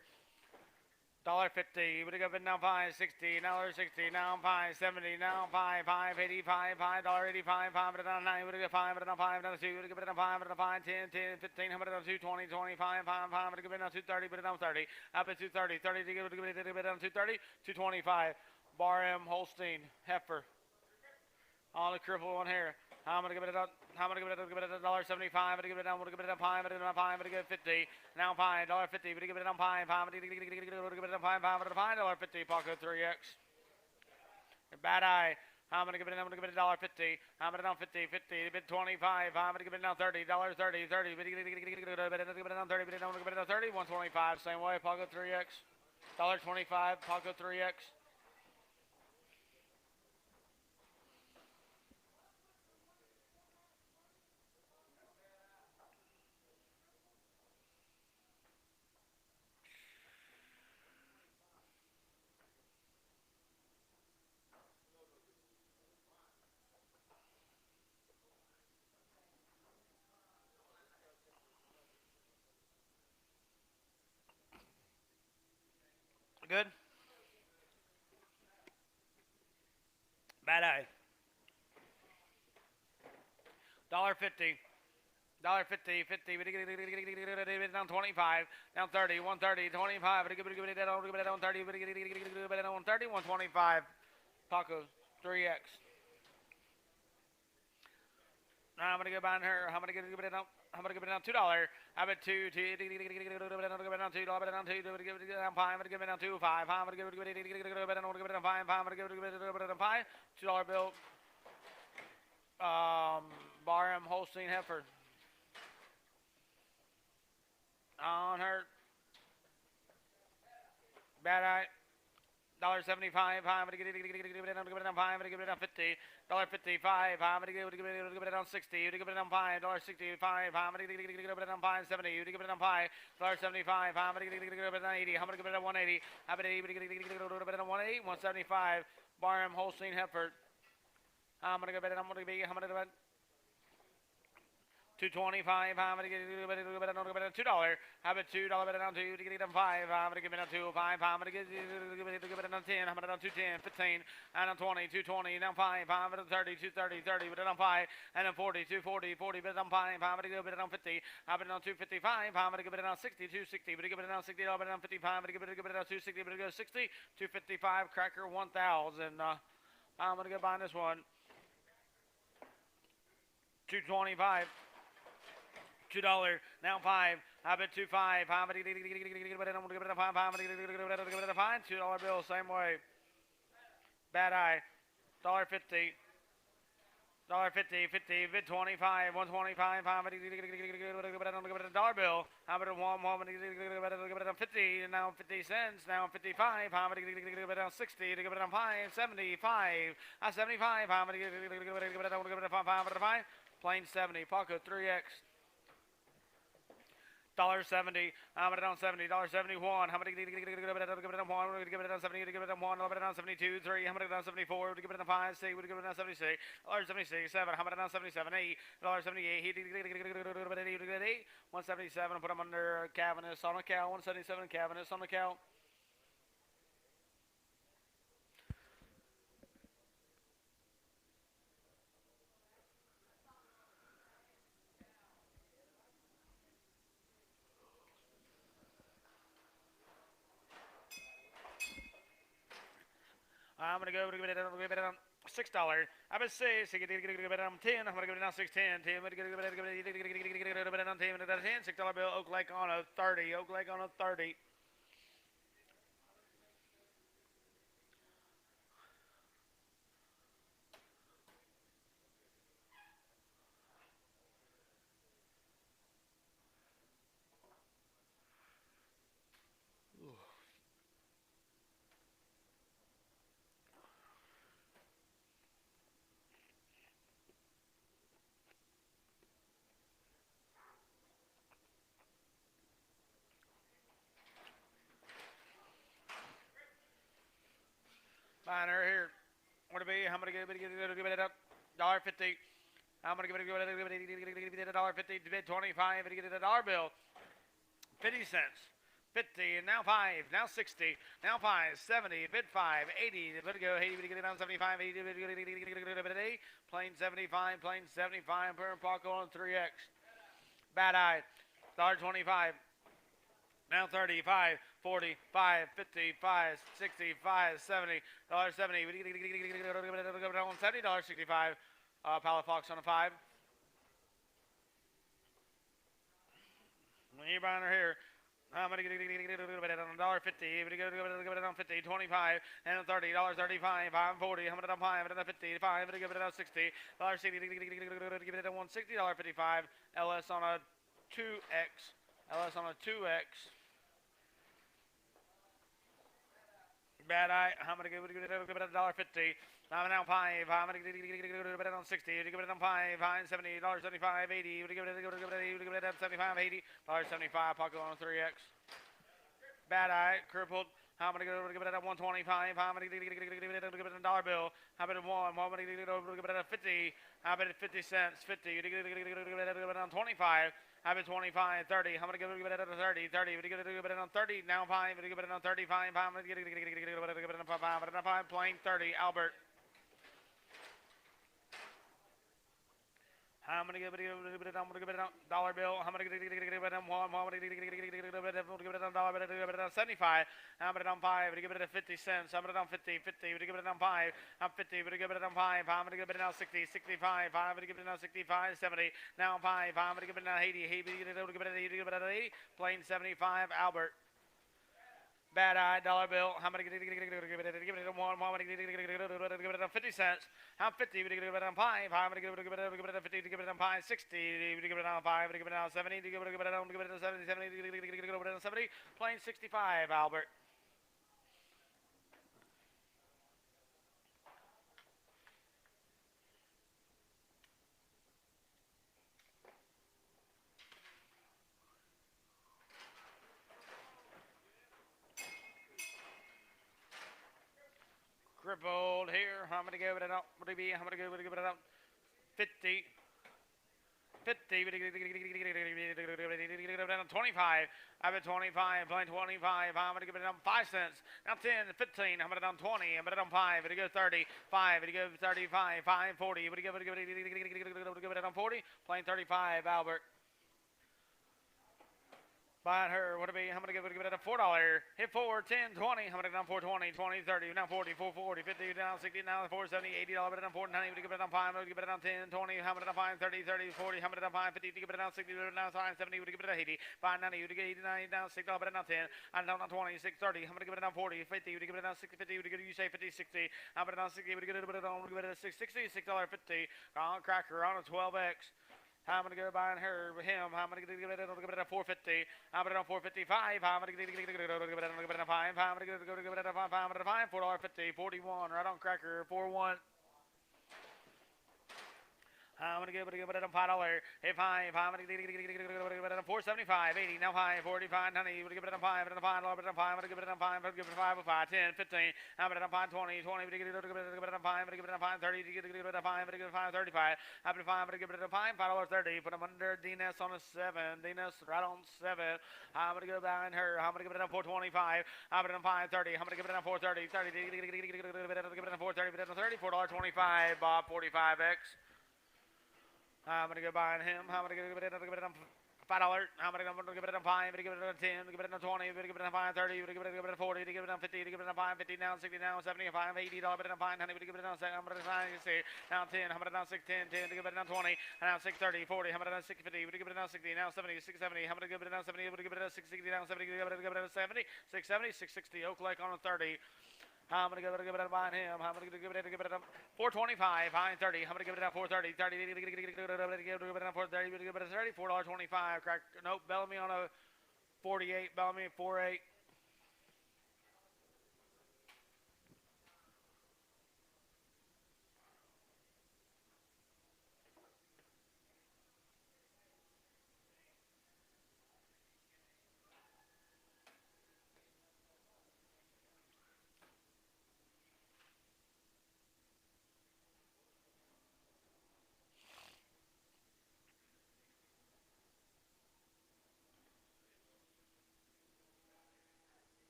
$1.50, would have been now 5, 60, now 60, now 5, 70, now 5, 5, 85, $5.85, 5, but on 9, would have 5, but on 5, on 2, would have been on 5, but on 5, 10, 10, 15, 100 on 2, 20, 25, 5, 5, would have been on 230, but on 30, up at 230, 30, would have been on 230, 225, Bar M, Holstein Heifer. On the cripple one here. I'm gonna give it a $1.75. I'm gonna give it on 5, I'm gonna give it 50. Now $5, $1.50, but give it on 5, I'm gonna give it on 5, $5.50, Paco 3X. Bad eye. I'm gonna give it $1.50. I'm gonna on 50, 50, bid 25. I'm gonna give it now $30, 30, 30, but give it on 30, but I'm gonna give it on 30, 125, same way, Paco 3X. $1.25, Paco 3X. Good. Bad eye. $1.50. $1.50, 50, down 25, down 30, 130, 25, down 30, 130, 125. Taco, 3X. Now I'm gonna go behind her. I'm gonna give it down. I'm gonna give it down $2. I bet $2, $2, $2, down $2, down $2, down 5. I'm gonna give it down 2, 5. I'm gonna give it down 5. I'm gonna give it down 5. $2 bill. Barham Holstein heifer. On her. Bad eye. $1.75. I'm gonna give it down 5. I'm gonna give it down 50. $1.55. I'm gonna give it down 60. You give it down 5. $1.65. I'm gonna give it down 5.70. You give it down 5. $1.75. I'm gonna give it down 80. I'm gonna give it down 180. I'm gonna give it down 180. 175. Barham Holstein heifer. I'm gonna give it. I'm gonna give it. $2.25. I'm gonna give it down $2. Have it $2. Bet it down 2. To get it down 5. I'm gonna give it down 2. 5. I'm gonna give it down 10. I'm gonna down 210. 15. And down 20. 220. Down 5. I'm gonna 30. 230. 30. Bet it down 5. And then 40. 240. 40. Bet it down 5. I'm gonna give it down 50. I'm gonna down 255. I'm gonna give it down 60. 260. But give it down 60. I'm gonna down 55. I'm gonna give it down 260. But it goes 60. 255. Cracker 1,000. I'm gonna go buy this one. 225. $2, now 5. I bet 2.5. I'm gonna give it a 5. I'm gonna give it a 5. $2 bill, same way. Bad eye. $1.50. $1.50. 50. Bid 25. 125. I'm gonna give it a dollar bill. I'm gonna give it a 50. And now 50 cents. Now 55. I'm gonna give it a 60. To give it a 5. 75. 75. I'm gonna give it a 5. Plain 70. Paco 3X. $1.70. I'm gonna down 70. $1.71. I'm gonna give it down 1. I'm gonna give it down 70. Give it down 1. I'm gonna down 72. 3. I'm gonna down 74. Give it down 5. 6. Give it down 76. $1.76. 7. I'm gonna down 77. 8. $1.78. He did 8. 177. Put him under Cavaness on a cow. 177. Cavaness on the cow. I'm gonna go give it down $6. I'm gonna say give it down 10. I'm gonna give it down 6.10. 10. I'm gonna give it down 10. $6 bill. Oak Lake on a 30. Oak Lake on a 30. Buying her here. What to be? I'm gonna give it up. $1.50. I'm gonna give it $1.50. Bid 25. Get it a dollar bill. 50 cents. 50 and now 5. Now 60. Now 5. 70. Bid 5. 80. Let it go. 80. Get it down 75. 80. Plain 75. Plain 75. Per Paco on 3X. Bad eye. $1.25. Now 35, 40, 5, 50, 5, 60, 5, 70, $70. $70, $65. Pallet Fox on a 5. When you're buying her here, I'm going to get it on $1.50. Give it on 50, 25, and $30, $35, $5, 40. I'm going to down 5, and 50, 5, give it on 60, $60, give it on $160, $55. LS on a 2X. LS on a 2X. Bad eye. I'm going to give it $1.50. I'm now 5. I'm going to give it on 60. Give it on 5. 70, $75, 80. Give it on 75, 80. $75. Pocket on 3X. Bad eye. Crippled. I'm going to give it at 125. I'm going to give it a dollar bill. I'm going to 1. I'm going to give it at 50. I'm at 50 cents. 50. Give it on 25. Have it 25, 30. I'm gonna give it a 30, 30. We're gonna give it on 30. Now 5. We're gonna give it on 35. I'm gonna give it on 5. Plain 30. Albert. I'm gonna give it a dollar bill. I'm gonna give it a one. I'm gonna give it a dollar. I'm gonna give it a 75. I'm gonna on 5. I'm gonna give it a 50 cents. I'm gonna on 50. 50. I'm gonna give it on 5. I'm 50. I'm gonna give it on 5. I'm gonna give it now 60. 65. I'm gonna give it now 65. 70. Now 5. I'm gonna give it now 80. 80. Give it an 80. Give it an 80. Plain 75. Albert. Bad eye, dollar bill. How many give it a one? How many give it a 50 cents? How 50? Give it a 5. How many give it a 50? Give it a 5. 60. Give it a 5. Give it a 70. Give it a 70. 70. Give it a 70. Plain 65. Albert. Crippled here. How many give it up? What do you be? How many give it up? 50. 50. 25. I bet 25. Playing 25. I'm going to give it on 5 cents. Now 10, 15. I'm going to on 20. I'm going to on 5. It'll go 30. 5. It'll go 35. 5, 40. Would you give it on 40? Playing 35. Albert. Buying her, what it be? I'm going to give it a $4. Hit 4, 10, 20. I'm going to down 420, 20, 30, now 40, 440, 50, down 60, now 470, $80, but down 40, 90, give it down 5, I'm going to give it down 10, 20, I'm going to down 5, 30, 30, 40, I'm going to down 5, 50, give it down 60, give it down 5, 70, would give it down 80, 5, 90, would give it 89, down 6, but down 10, I'm down 20, 6, 30, I'm going to give it down 40, 50, would give it down 60, 50, would give you say 50, 60, I'm going to down 60, would give it a 6, 60, $6.50, on cracker on a 12X. I'm going to go buying her, him. I'm going to give it a 450. I'm going to go 455. I'm going to give it a 5. I'm going to give it a 5. I'm going to $4.50. 41. Right on cracker. 41. I'm going to give it a $5. Hey, 5. I'm going to give it a 475. 80. Now 5. 45. 90. I'm going to give it a 5. I'm going to $5. I'm going to give it a 5. I'm going to give it a 5. 5. 10. 15. I'm going to 5. 20. 20. I'm going to give it a 5. I'm going to give it a 5. 30. I'm going to give it a 5. I'm going to give it a 5. 35. I'm going to give it a 5. $5.30. Put them under DNS on a 7. DNS right on 7. I'm going to go behind her. I'm going to give it a 425. I'm going to 530. I'm going to give it a 430. 30. Give it a 430. $4.25. Bob 45X. I'm going to go buying him. I'm going to give it a $5. I'm going to give it a 5. I'm going to give it a 10. Give it a 20. I'm going to give it a 530. Give it a 40. Give it a 50. Give it a 550. Now 60. Now 70. $5, $80. But a 5. Honey, give it a 7. I'm going to now 10. I'm going to now 6. 10. 10. Give it a 20. Now 630. 40. I'm going to 650. Give it a 60. Now 70. 670. I'm going to give it a 70. Give it a 660. Now 70. Give it a 70. 670. 660. Oak Lake on a 30. I'm going to give it a behind him. I'm going to give it a 425, high 30. I'm going to give it a 430. 30, give it a 430, give it a 30, $4.25. Crack, nope, Bellamy on a 48, Bellamy 48.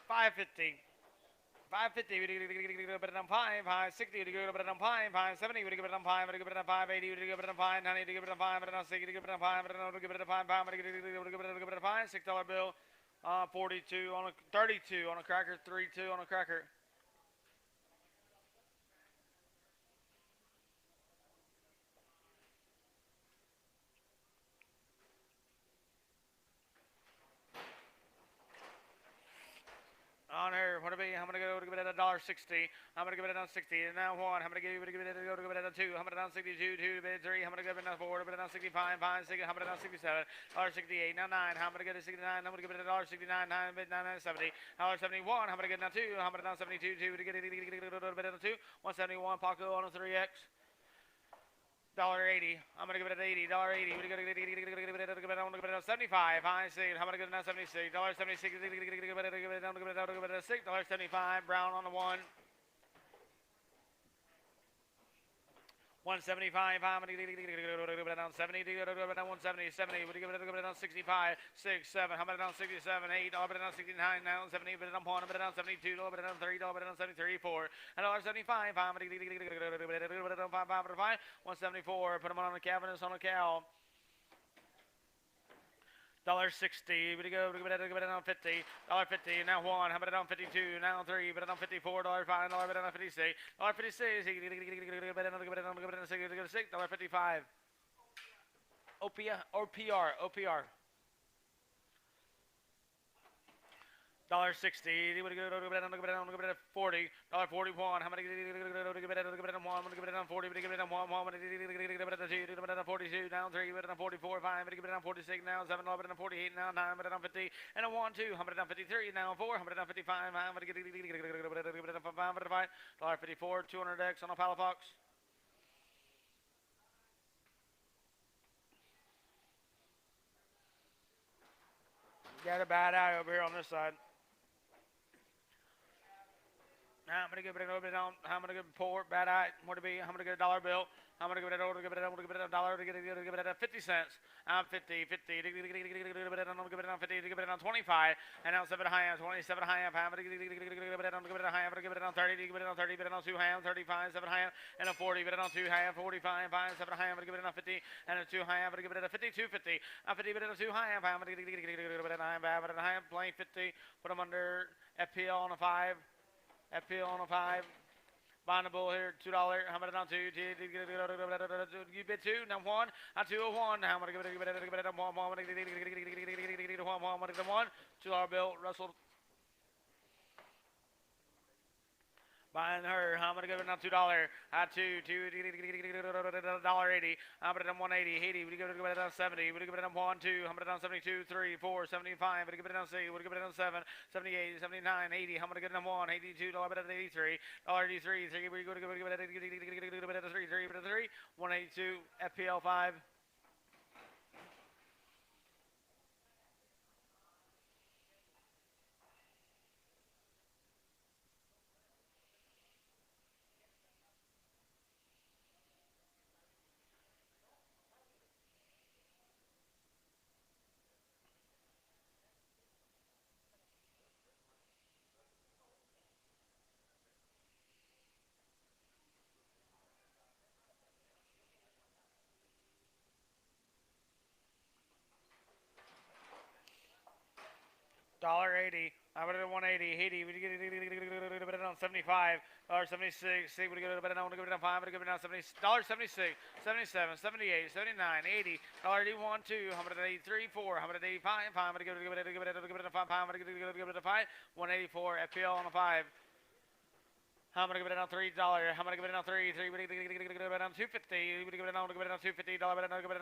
$5.50. 550, we give it on 5, 560, we give it on 5, 570, we give it on 5, we give it on 580, we give it on 5, 90, we give it on 5, we give it on 6, we give it on 5, we give it on 5, 5, we give it on 5, $6 bill, 42 on a 32 on a cracker, 32 on a cracker. On her, what it be? I'm gonna go to give it a $1.50. $1.60. I'm gonna give it down 60. And now 1. I'm gonna give it down 2. I'm gonna down 62. 2 bid 3. I'm gonna give it down 4. I'm gonna down 65. 5 6. I'm gonna down 67. $1.68. Now 9. I'm gonna get it 69. I'm gonna give it $1.69. 9 bid 9.70. $1.71. I'm gonna get it down 2. I'm gonna down 72. 2 to get it down 2. 171. Paco on a 3X. $1.80. I'm gonna give it at $80. $80. I'm gonna give it down 75. High 6. I'm gonna give it down 76. $76. Give it down $6. $75. Brown on the 1. 175. I'm gonna give it down 70. Give it down 170. 70. Give it down 65. 6. 7. I'm gonna down 67. 8. I'm gonna down 69. Now 70. But down 1. I'm gonna down 72. I'm gonna down 3. I'm gonna down 73. 4. $1.75. I'm gonna give it down 5. 5. 174. Put them on the cabinet on a cow. $1.60. We go. Give it down 50. $1.50. Now 1. How about it down 52? Now 3. But down 54. $5. $1.56. $1.56. Give it down 6. $1.55. OPR. $1.60. Give it down 40. $1.41. How many give it down 1? I'm gonna give it down 40. Give it down 1. I'm gonna give it down 2. Give it down 42. Down 3. Give it down 44. 5. Give it down 46. Now 7. Give it down 48. Now 9. Give it down 50. And a 1, 2. I'm gonna down 53. Now 4. I'm gonna down 55. I'm gonna give it down 5. $1.54. 200X on a Palafox. Got a bad eye over here on this side. Now I'm gonna give it a little bit on. I'm gonna give it poor, bad eye. What to be? I'm gonna get a $1 bill. I'm gonna give it a $1. Give it a $1. Give it a 50 cents. I'm 50. Give it down 50. Give it down 25. And now 7 high. 27 high. I'm gonna give it down. Give it a high. I'm gonna give it down 30. Give it down 30. Give it down 2 high. 35. 7 high. And a 40. Give it down 2 high. 45. 5. 7 high. I'm gonna give it down 50. And a 2 high. I'm gonna give it a 52. 50. I'm 50. Give it a 2 high. I'm gonna give it a high. Playing 50. Put them under FPL on a 5. FPL on a 5. Buying the bull here, $2. How about it on 2? You bid 2, now 1. On 201. How about give it a 1? I'm gonna give it a 1. $2 bill. Russell. Buying her, I'm gonna give it now $2. At $2, $1.80. I'm gonna down 180. 80. We give it down 70. We give it down 1, 2. I'm gonna down 72, 3, 4, 75. We give it down 6. We give it down 7, 78, 79, 80. I'm gonna get it down 1, 82. $83. $83. 3. We go to give it a 3, 3, 3. 182. FPL 5. $1.80. I'm gonna do 180. 80. We get it on 75. $76. See, we get it on. Give it down 5. We give it down 70. $76. 77. 78. 79. 80. $81. 2. I'm gonna 83. 4. I'm gonna 85. 5. I'm gonna give it a 5. I'm gonna give it a 5. 184. FPL on a 5. I'm gonna give it down $3. I'm gonna give it down 3. 3. We give it down 250. We give it down $250. Give it down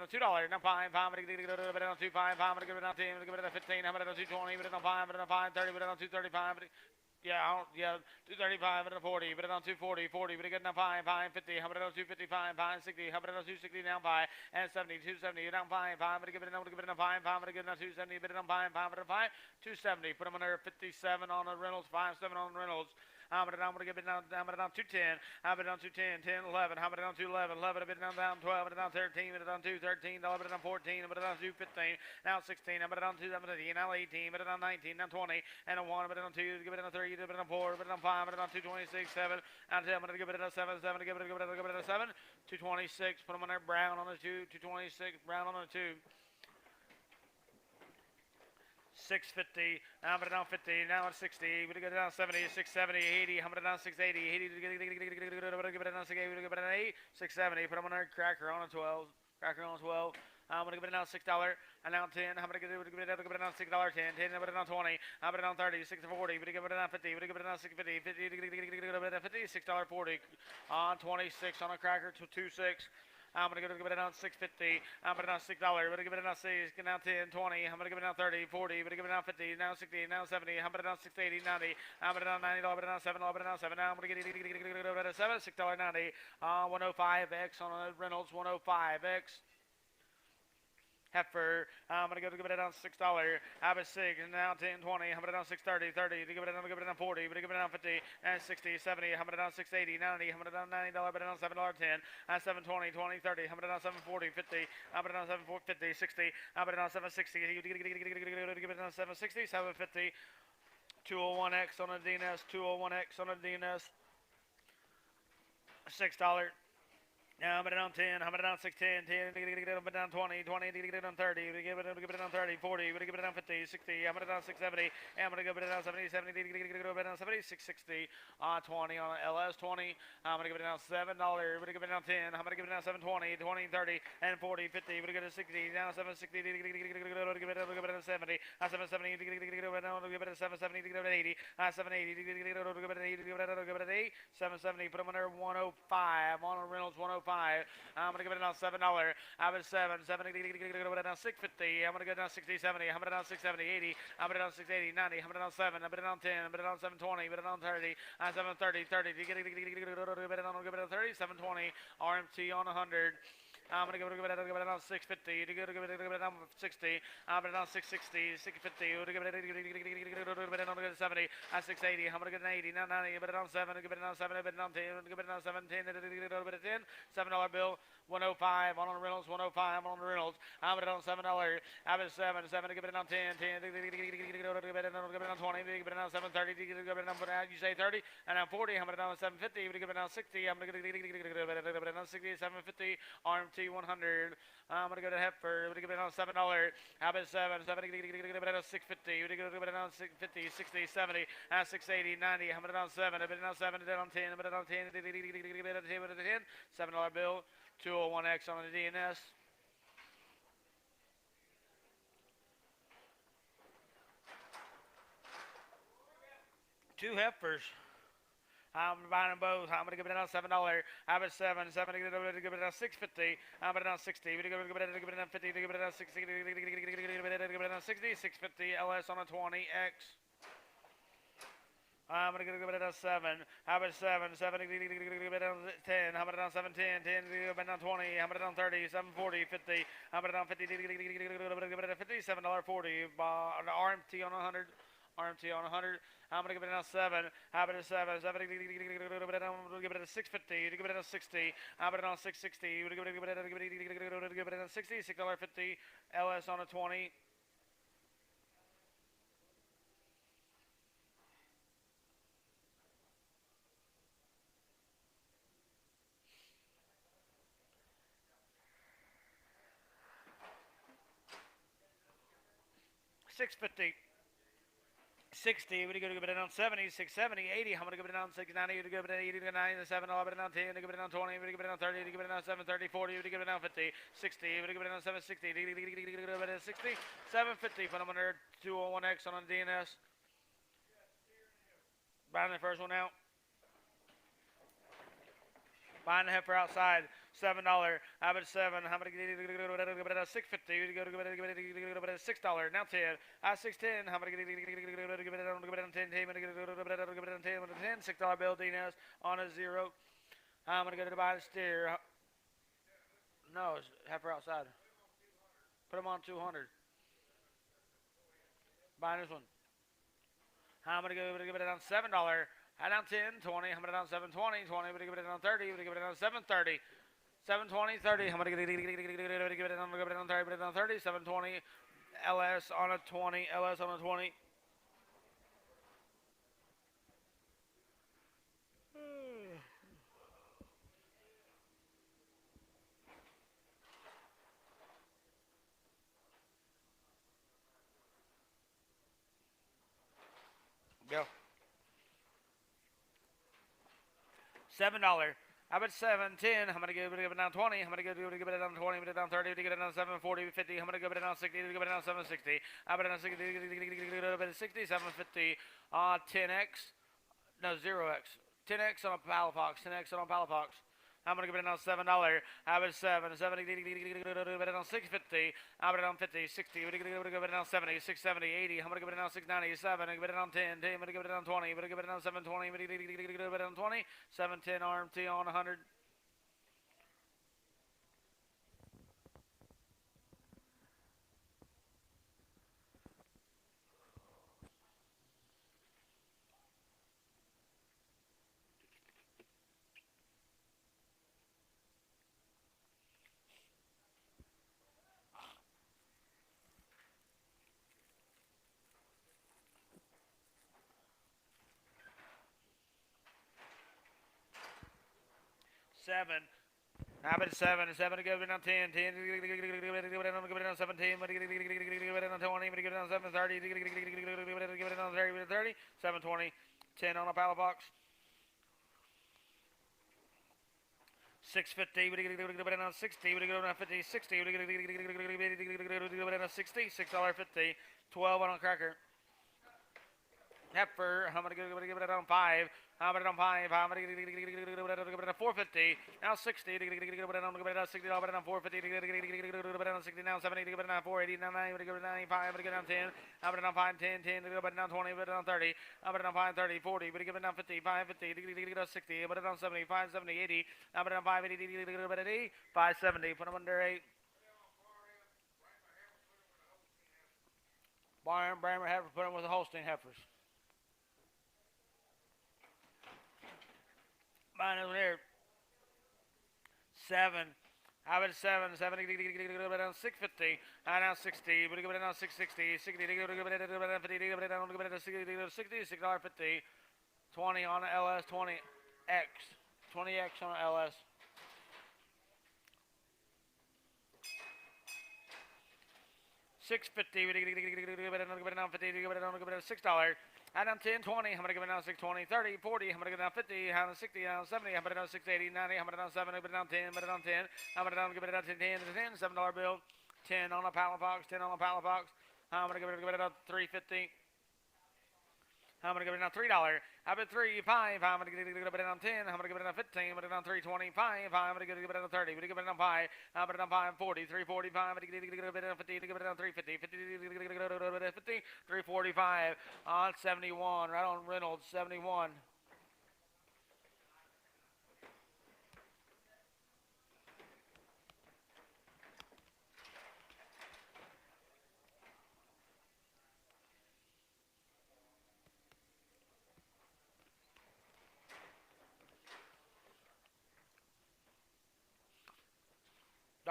$2. Now 5. I'm gonna give it down 2. 5. I'm gonna give it down 10. Give it down 15. I'm gonna down 220. Give it down 5. Give it down 530. Give it down 235. Yeah, 235 and a 40. But it down 240. 40. But it get down 5. 550. How about it down 255? 560. How about it down 260? Down 5 and 70. 270. Down 5. 5. But give it down 5. 5. But get down 270. But it down 5. 5. But 5. 270. Put them on there. 57 on the Reynolds. 57 on the Reynolds. I'm gonna give it down. I'm gonna down 210. I'm gonna down 210. 10, 11. I'm gonna down 211. 11. A bit down 12. But down 13. But down 2 13. But down 14. But down 2 15. Now 16. I'm gonna down 2 17. Now 18. But down 19. Down 20. And a 1. But down 2. Give it down 3. But down 4. But down 5. But down 226. 7. And 10. I'm gonna give it a 7. 7. Give it a 7. 226. Put them on there. Brown on the 2. 226. Brown on the 2. 650. Now I'm gonna down 50. Now it's 60. We're gonna go down 70. 670. 80. I'm gonna down 680. 80. Give it down 680. Give it an 8. 670. Put them on there. Cracker on a 12. Cracker on a 12. I'm gonna give it down $6. And now 10. I'm gonna give it down $6. 10. 10. I'm gonna give it down 20. I'm gonna give it down 30. 6 to 40. I'm gonna give it down 50. I'm gonna give it down 650. 50. $6.40. On 26 on a cracker to 2.6. I'm gonna give it down $6.50. I'm gonna give it down $6. I'm gonna give it down 6. Now 10, 20. I'm gonna give it down 30, 40. I'm gonna give it down 50. Now 60. Now 70. I'm gonna down 680, 90. I'm gonna down $90. I'm gonna down $7. I'm gonna down 7. Now I'm gonna get it $7. $6.90. 105x on a Reynolds. 105x. Heifer, I'm gonna give it down $6. Have it 6, and now 10, 20. I'm gonna down 630, 30. Give it down 40. I'm gonna give it down 50, and 60, 70. I'm gonna down 680, 90. I'm gonna down $90. I'm gonna down $7.10, and 720, 20, 30. I'm gonna down 740, 50. I'm gonna down 750, 60. I'm gonna down 760. Give it down 760, 750. 201x on a DNS. 201x on a DNS. $6. Now I'm down 10, I'm down 6, 10, 10, I'm down 20, 20, down 30, give it down 30, 40, give it down 50, 60, I'm down 670, I'm gonna give it down 70, 70, give it down 70, 660, 20 on LS 20, I'm gonna give it down $7, I'm gonna give it down 10, I'm gonna give it down 720, 20, 30, and 40, 50, we're gonna get 60, down 760, give it down 70, 770, give it down 770, give it 80, 780, give it 8, 770, put them under 105, on a Reynolds 105. I'm gonna give it down $7. I'm at 7, 70, give it down 650. I'm gonna go down 60, 70. I'm gonna down 670, 80. I'm gonna down 680, 90. I'm gonna down 7. I'm gonna down 10. I'm gonna down 720. I'm gonna down 30. 730, 30. Give it down 30. 720. RMT on 100. I'm gonna give it down 650. Give it down 60. I'm gonna down 660, 650. Give it down 70. 680. I'm gonna get an 80. Now 90. Give it down 7. Give it down 7. Give it down 10. Give it down 7. 10. $10. $7 bill. 105 on Reynolds. 105 on Reynolds. I'm gonna down $7. I'm at 7. 7. Give it down 10. 10. Give it down 20. Give it down 730. Give it down. You say 30. And I'm 40. I'm gonna down 750. Give it down 60. I'm gonna give it down 60. 750. RMT 100. I'm gonna go to Heifer. I'm gonna give it down $7. How about 7? 7. Give it down 650. Give it down 650, 60, 70, 680, 90. I'm gonna down 7. I'm gonna down 7. Down 10. I'm gonna down 10. Give it down 10. $7 bill. 201x on the DNS. Two heifers. I'm buying them both. I'm gonna give it down $7. I'm at 7. 7. Give it down 650. I'm gonna down 60. Give it down 50. Give it down 60. Give it down 60. 650. LS on a 20x. I'm gonna give it down 7. How about 7? 7. Give it down 10. How about down 7? 10. 10. Give it down 20. How about down 30? 740. 50. How about down 50? Give it down 50. $7.40. RMT on 100. RMT on 100. I'm gonna give it down 7. How about a 7? 7. Give it down 650. Give it down 60. How about it on 660? Give it down 60. $6.50. LS on a 20. $6.50. 60, we're going to give it down 70, 670, 80. I'm going to give it down 690, we're going to give it down 80, to 97, I'll give it down 10, to give it down 20, we're going to give it down 30, to give it down 730, 40, we're going to give it down 50, 60, we're going to give it down 760, to give it down 60, 750, put them under 201X on DNS. Buying the first one out. Buying the heifer outside. $7. How about 7? How about give it a 650? Give it a $6. Now 10. 610. How about give it on 10? Give it on 10. $6 bill. DNS on a 0. I'm gonna go to buy the steer. No, it's heifer outside. Put them on 200. Buying this one. I'm gonna give it down $7. I down 10, 20. I'm gonna down 720, 20. We're gonna give it down 30. We're gonna give it down 730. 720, 30. I'm gonna give it down 30, give it down 30. 720. LS on a 20. LS on a 20. Go. $7. How about 7, 10? I'm going to give it down 20. I'm going to give it down 20, give it down 30, give it down 7, 40, 50. I'm going to give it down 60, give it down 760. How about 60, 60, 750, 10x. No, 0x. 10x on a Palafox. 10x on a Palafox. I'm gonna give it down $7. How about 7? 70, give it down 650. How about it down 50, 60, give it down 70, 670, 80. I'm gonna give it down 697. Give it down 10, 10. I'm gonna give it down 20. I'm gonna give it down 720. Give it down 20. 710 RMT on 100. Seven. How about 7? 7 to give it down 10. 10 give it down 17. Give it down 20. Give it down 730. Give it down 30. 720. 10 on a pallet box. 650. Give it down 60. Give it down 50. 60. Give it down 60. $6.50. 12 on a cracker. Heifer, I'm going to give it down 5. I'm going to down 5. I'm going to give it down 450. Now 60. Give it down 60. I'll put it down 450. Give it down 60. Now 70. Give it down 480. Now 9. Give it down 95. I'm going to give it down 10. I'm going to down 5, 10, 10. Give it down 20. Give it down 30. I'm going to down 5, 30, 40. Give it down 50, 5, 50. Give it down 60. Put it down 70, 5, 70, 80. I'm going to down 5, 80. Give it down 80. 570. Put them under 8. Barn, Brammer heifer. Put them with the Holstein heifers. Mine over there. 7. How about 7? 7. Give it down 650. Down 60. Give it down 660. 60. Give it down 50. Give it down 60. $6.50. 20 on the LS. 20X. 20X on the LS. $6.50. Give it down 50. Give it down $6. I down 10, 20, I'm going to give it down 620, 30, 40, I'm going to give it down 50, I'm 60, I'm 70, I'm going to down 680, 90, I'm going to down 7, I'm going to down 10, I'm going to down 10, I'm going to down, give it down 10, 10, $7 bill, 10 on a pallet box, 10 on a pallet box, I'm going to give it down 350. I'm going to give it down $3. I've been 3, 5. I'm going to give it down 10. I'm going to give it down 15. I'm going to give it down 325. I'm going to give it down 30. I'm going to give it down 5. I'm going to give it down 5, 40, 345. I'm going to give it down 50. Give it down 350. 50, 345 on 71. Right on Reynolds, 71.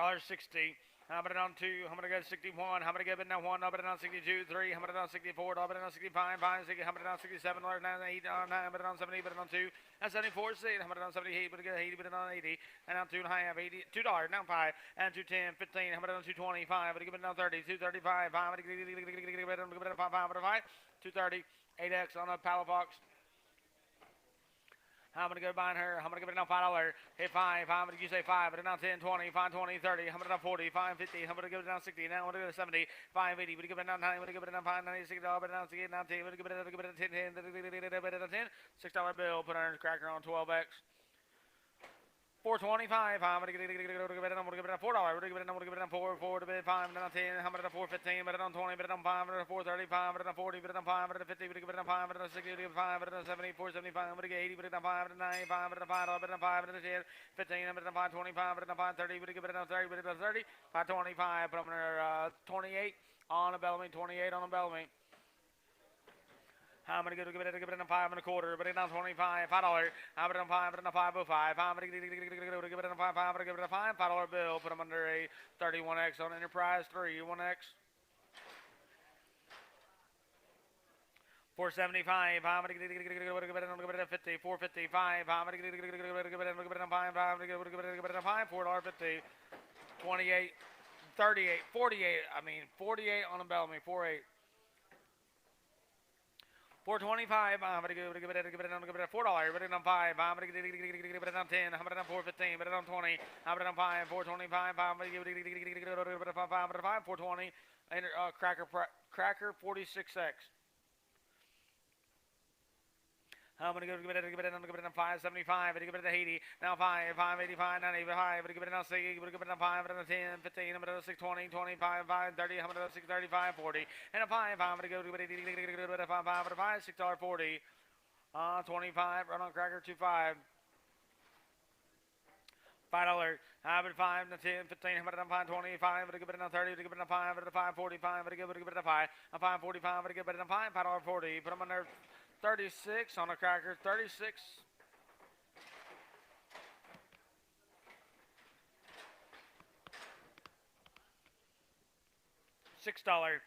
$1.60. I'm going to down 2. I'm going to go 61. I'm going to give it down 1. I'm going to down 62. 3. I'm going to down 64. I'm going to down 65. 5. 6. I'm going to down 67. 9. 8. 9. I'm going to down 70. I'm going to down 2. That's 74. 6. I'm going to down 78. I'm going to get 80. I'm going to down 80. And down 2 and a half. $2. Down 5. And 210. 15. I'm going to down 225. I'm going to give it down 30. 235. I'm going to give it down 5. I'm going to 5. 230. 8X on a pallet box. I'm going to go behind her. I'm going to give it down $5. Hit 5. I'm going to say 5. But down 10, 20, 5, 20, 30. I'm going to down 40, 5, 50. I'm going to give it down 60. Now I'm going to go to 70, 5, 80. But give it down 90. I'm going to give it down 5, 90, $6. But down 6, down 10. I'm going to give it down 10, 10. $6 bill. Put our cracker on 12X. $4.25. I'm going to give it down. I'm going to give it down $4. I'm going to give it down 4, 4 to bid 5, down 10. I'm going to down 4.15. But down 20. But down 5. I'm going to 4.35. But down 40. But down 5. I'm going to 50. But give it down 5. But down 60. But 5. But down 70. 4.75. I'm going to get 80. But down 5. But down 9. 5. But down 5. But down 5. But down 10. 15. But down 5. 25. But down 5. 30. But give it down 30. But down 30. 5.25. Put up under 28 on a Bellamy. 28 on a Bellamy. I'm going to give it down 5 and a quarter, but it down 25, $5. I'm going to down 5, but down 5.05. I'm going to give it down 5, I'm going to give it a $5 bill. Put them under a 31X on Enterprise 3, 1X. 475. I'm going to give it down 50, 455. I'm going to give it down 5. I'm going to give it down 5, $4.50. 28, 38, 48. I mean 48 on a Bellamy, 48. 425. I'm gonna give it $4. Put it on 5. I'm gonna give it on 10. I'm gonna 415. Put it on 20. I'm gonna 5. 425. I'm gonna give it 5. 420. Cracker 46X. I'm gonna give it on 575. Give it to Haiti. Now 5, 585, 95. Give it on 6. Give it on 5. Give it on 10, 15. I'm gonna 6, 20, 25, 5, 30. I'm gonna 6, 35, 40. And a 5. I'm gonna go to it 5, 5, $6.40. 25. Run on cracker 25. $5. I'm at 5, 10, 15, I'm at 5, 25, I'm give it on 30, give it on 5, I'm at 545, I'm give it on 5, I'm 545, I'm give it on 5, $5.40. Put them on there 36 on a cracker, 36. $6.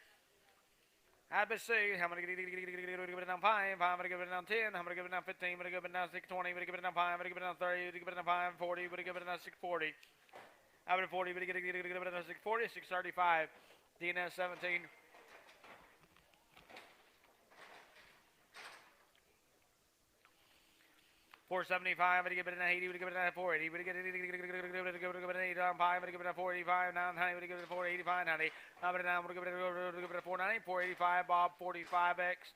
ABC, I'm going to give it on 5, I'm going to give it on 10, I'm going to give it on 15, I'm going to give it on 620, I'm going to give it on 5, I'm going to give it on 30, I'm going to give it on 5, 40, I'm going to give it on 640. I'm at 40, I'm going to give it on 640, 635. DNS 17. $4.75. I'm gonna give it an 80. I'm gonna give it an 480. I'm gonna give it an 8 on 5. I'm gonna give it a 485. 990. I'm gonna give it a 485. 90. I'm gonna give it a 490. 485. Bob 45X.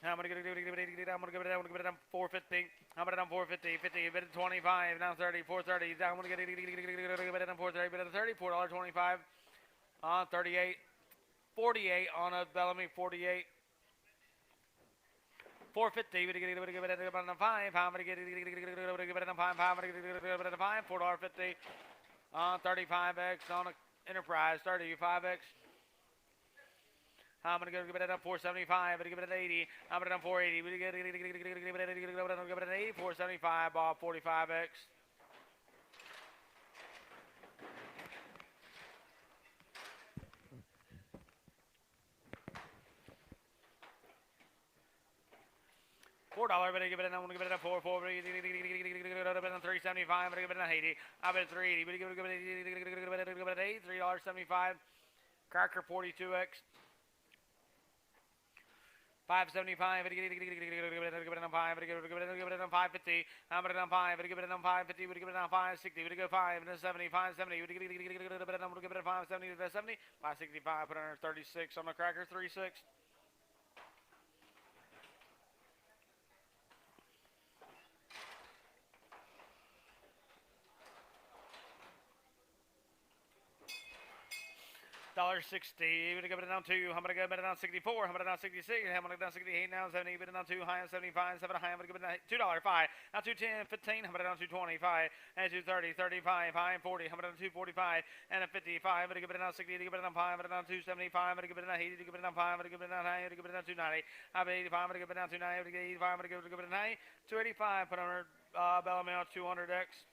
I'm gonna give it. I'm gonna give it. I'm gonna give it on 450. I'm gonna on 450. 50. A bit of 25. Now 30. 430. I'm gonna get it on 430. Bit of 30. $4.25. 38. 48 on a Bellamy 48. 450. We're going to give it on 5. I'm going to give it on 5. I'm going to give it on 5. $4.50. 35X on an Enterprise. 35X. I'm going to give it on 475. I'm going to give it an 80. I'm going to give it on 480. We're going to give it an 80. 475. 45X. $4, but I give it. I'm gonna give it a 4. I'm gonna give it on 375. I'm gonna give it an 80. I'm at 380. But give it an 8. $3.75. Cracker 42X. 575. Give it on 5. Give it on 550. I'm gonna on 5. Give it on 550. Give it on 560. We go 5 and 70. 570. Give it a 570 to 70. 565. Put on 36 on the cracker. 36. $1.60. We're gonna give it down 2. I'm gonna give it down 64. I'm gonna down 66. I'm gonna down 68. Now 70. Give it down 2. High on 75. 7 high. I'm gonna give it down $2. 5. Now 210. 15. I'm gonna down 225. And 230. 35. High and 40. I'm gonna down 245. And a 55. I'm gonna give it down 60. Give it down 5. I'm gonna down 275. I'm gonna give it down 80. Give it down 5. I'm gonna give it down high. I'm gonna give it down 290. I'm at 85. I'm gonna give it down 290. I'm gonna get 85. I'm gonna give it down 285. Put on Bellamy 200X.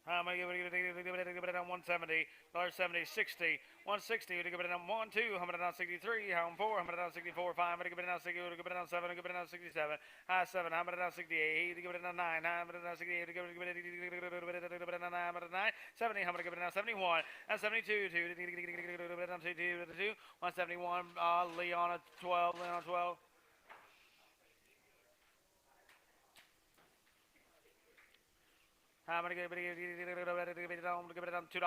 I'm going to give it on 170, $1.70, 60, 160, give it on 1, 2, I'm going to down 63, I'm 4, I'm going to down 64, 5, I'm going to give it on 6, give it on 7, give it on 67, 7, I'm going to down 68, give it on 9, I'm going to down 68, give it on 9, I'm going to 9, 70, I'm going to give it on 71, and 72, 2, give it on 2, 171, Leon 12, Leon 12. I'm going to give it on $2.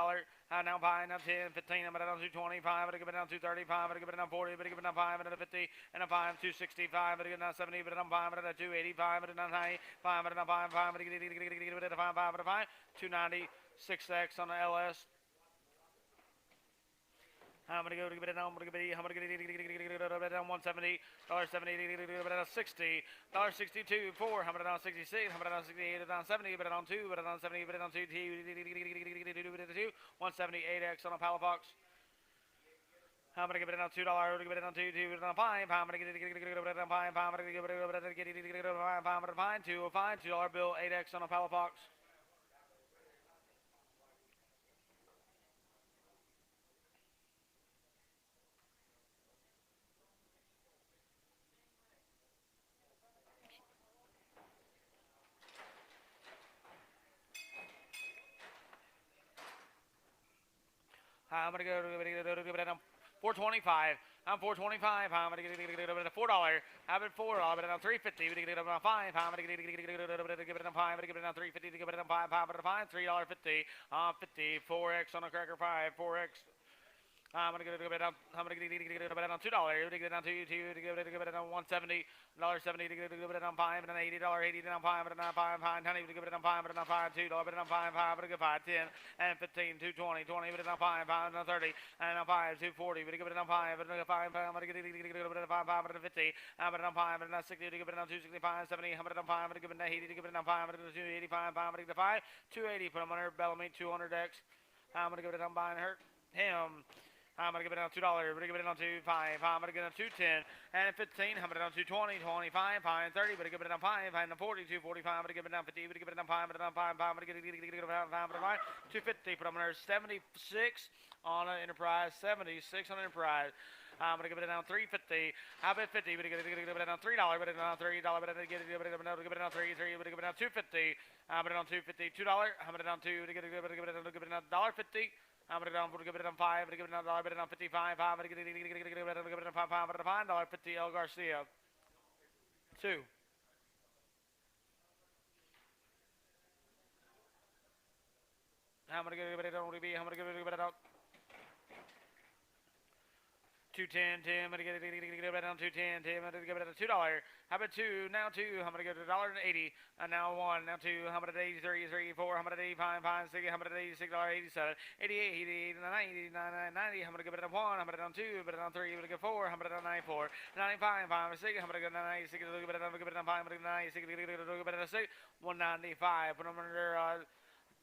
Now 5, now 10, 15. I'm going to down 225. I'm going to give it down 235. I'm going to give it down 40. I'm going to give it down 5. I'm going to 50. And a 5, 265. I'm going to give it down 70. But I'm 5. I'm going to 285. I'm going to down 90. 5. I'm going to 5. 5. I'm going to give it a 5. 5. I'm going to 5. 290. 6X on the LS. I'm going to give it on 170, $1.70, $60, $62, 4, I'm going to 66, I'm going to 68, down 70, but on 2, but on 70, but on 2, 178X on a Palafox. I'm going to give it on $2, give it on 2, 2, on 5, I'm going to give it on 5, I'm going to give it on 5, 205, $2 bill, 8X on a Palafox. I'm gonna go to give it down 425. I'm 425. I'm gonna get it $4. Have it $4. I'm gonna 350. We get it down 5. I'm gonna give it down 5. I'm gonna give it down 350. Give it down 5. I'm gonna find $3.50. 50. 4x on a cracker 5. 4x. I'm gonna get it down. I'm gonna get it down $2. To get it down to give it down 170. $1.70 to give it down 5 and an $80. $80 down 5 and down 5. $10 to give it down 5 and down 5. $2 down 5. 5 to give 5. 10 and 15. 220. 20 down 5. 5 and 30 and down 5. 240. We give it down 5 and 5. I'm gonna get it down 5. 5 and 50. I'm down 5 and down 60 to give it down 265. 70. I'm down 5 and give it down 80 to give it down 5 and 285. 5 and 5. 280. Put him under Bellamy. 200x. I'm gonna give it down buying her him. I'm going to give it down $2. We're going to give it down to 5. I'm going to give it down 210 and 15. I'm going to give it down to 20, 25, 5, 30. We're going to give it down 5 and 40, 245. I'm going to give it down 50. We're going to give it down 5. I'm going to give it down 5. I'm going to give it down 5. 250. Put them there 76 on an Enterprise. 76 on an Enterprise. I'm going to give it down 350. How about 50? We're going to give it down $3. We're going to give it down $3. We're going to give it down 3. 3. We're going to give it down 250. I'm going to give it down $2. I'm going to give it down 2. We're going to give it down $1.50. I'm going to give it down 5. I'm going to give it down $1. I'm going to give it down 55. I'm going to give it down 5. I'm going to find $1.50. El Garcia. 2. I'm going to give it down. I'm going to give it down 210. Tim. I'm going to give it down 210. Tim. I'm going to give it down $2. How about 2? Now 2. I'm going to give it $1.80. And now 1. Now 2. How about 83? 3. 4. How about 85? 5. 6. How about $86? 87. 88. 89. 90. I'm going to give it down 1. I'm going to down 2. But down 3. I'm going to give 4. I'm going to down 94. 95. 5. 6. I'm going to go down 96. I'm going to give it down 5. I'm going to give it down 96. I'm going to give it down 6. 195. Put them under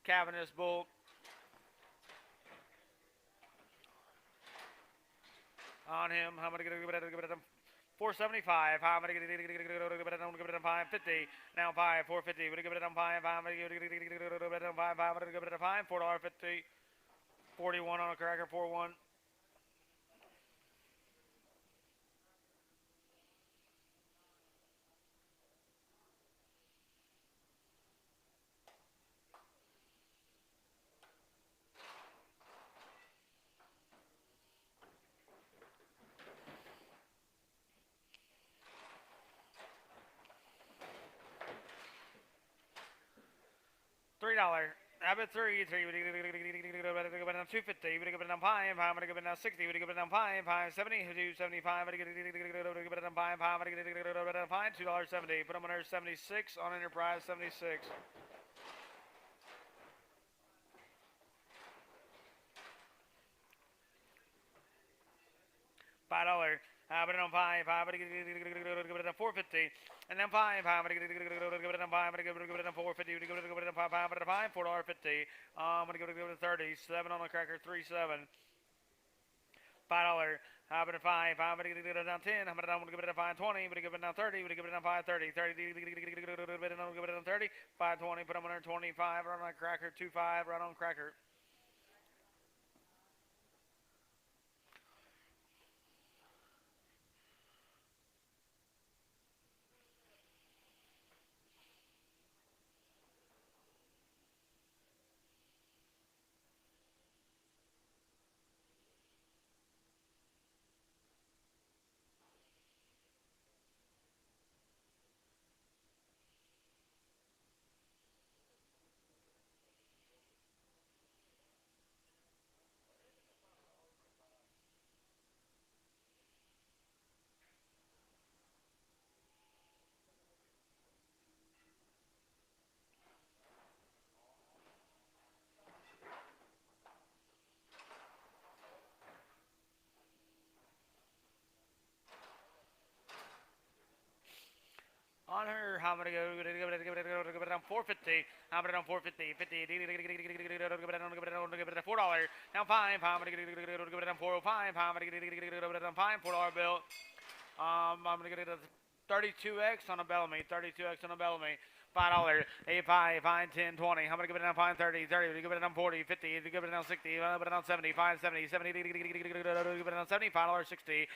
Cavendish Bull. On him, I'm going to give it 475. I'm going to give it 550. Now 5, 450. We're going to give it 5. I'm going to give it 5. I'm going to give it 5. $4.50. 41 on a cracker. 41. $3. How about 3? 3. We're going to give it down 250. We're going to give it down 5. I'm going to give it down 60. We're going to give it down 5. 570. 275. We're going to give it down 5. I'm going to give it down 5. $2.70. Put them under 76 on Enterprise. 76. $5. I'm going to on 5. I'm going to give it down 450. And then 5. I'm going to give it down 5. I'm going to give it down 450. I'm going to give it down 5. I'm going to $5. $4.50. I'm going to give it 30. 7 on the cracker. 3.7. $5. I'm going to 5. I'm going to give it down 10. I'm going to give it down 5.20. I'm going to give it down 30. I'm going to give it down 5.30. 30. Give it down 30. 5.20. Put them under 25. Right on cracker. 2.5. Right on cracker. On her, I'm going to give it down 450. I'm going to down 450. 50. Give it down $4. Now 5. I'm going to give it down 405. I'm going to give it down 5. $4 bill. I'm going to get it 32x on a Bellamy. 32x on a Bellamy. $5. 8, 5, 5, 10, 20. I'm going to give it down 5, 30, 30. Give it down 40, 50. Give it down 60. Give it down 70, 5, 70, 70. Give it down 70. $5, 60.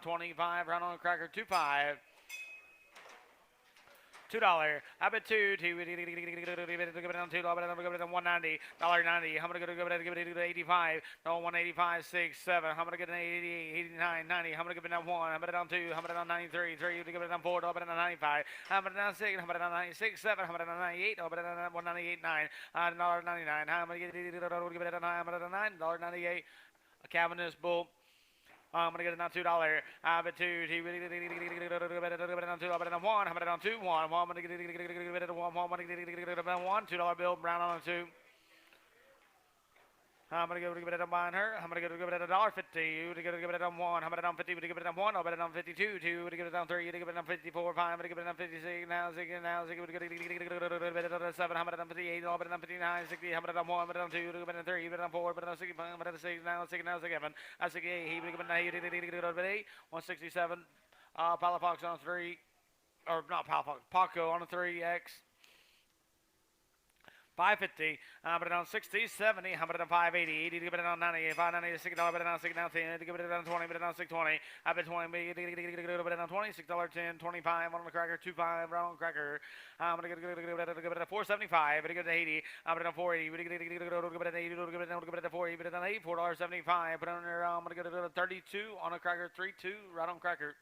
25. Round on cracker. 2, 5. $2. I bet two. Give it on $2. Give it on $1.90. $1.90. I'm gonna give it 85. No, 185. 6, 7. I'm gonna get an 88, 89, 90. I'm gonna give it on 1. I'm gonna on 2. I'm gonna on 93. 3. Give it on 4. I'm gonna on 95. I'm gonna on 6. I'm gonna on 96. 7. I'm gonna on 98. I'm gonna on 198. 9. $1.99. I'm gonna give it on 9. I'm gonna on $9.98. A Calvinist bull. I'm gonna get it on $2. I bet two. Give it on 2. I bet it on 1. I bet it on 2. 1. I'm gonna get it on 1. I'm gonna get it on 1. $2 bill. Brown on a 2. I'm gonna give it on buying her. I'm gonna give it a $1.50. You give it on 1. I'm gonna on 50. Give it on 1. I'll bet it on 52. 2. Give it on 3. Give it on 54. 5. I'm gonna give it on 56. Now 6. Now 6. Give it on 7. I'm gonna on 58. I'll bet it on 59. 60. I'm gonna on 1. I'm gonna on 2. Give it on 3. Give it on 4. Give it on 6. I'm gonna on 6. Now 6. Now 7. I 68. He give it on 8. 167. Palafox on 3. Or not Palafox. Paco on a 3X. 550, but it on 60, 70, but it on 580, 80 to give it on 90, 590, $6, but it on 6, now 10, to give it on 20, but it on 620, I bet 20, but it on 20, $6, 10, 25 on the cracker, 25 on the cracker, I'm gonna give it a 475, but it goes to 80, I bet it on 480, but it give it on 80, give it on 40, but it on 8, $4.75, but on there, I'm gonna get it a 32 on a cracker, 3-2, right on cracker.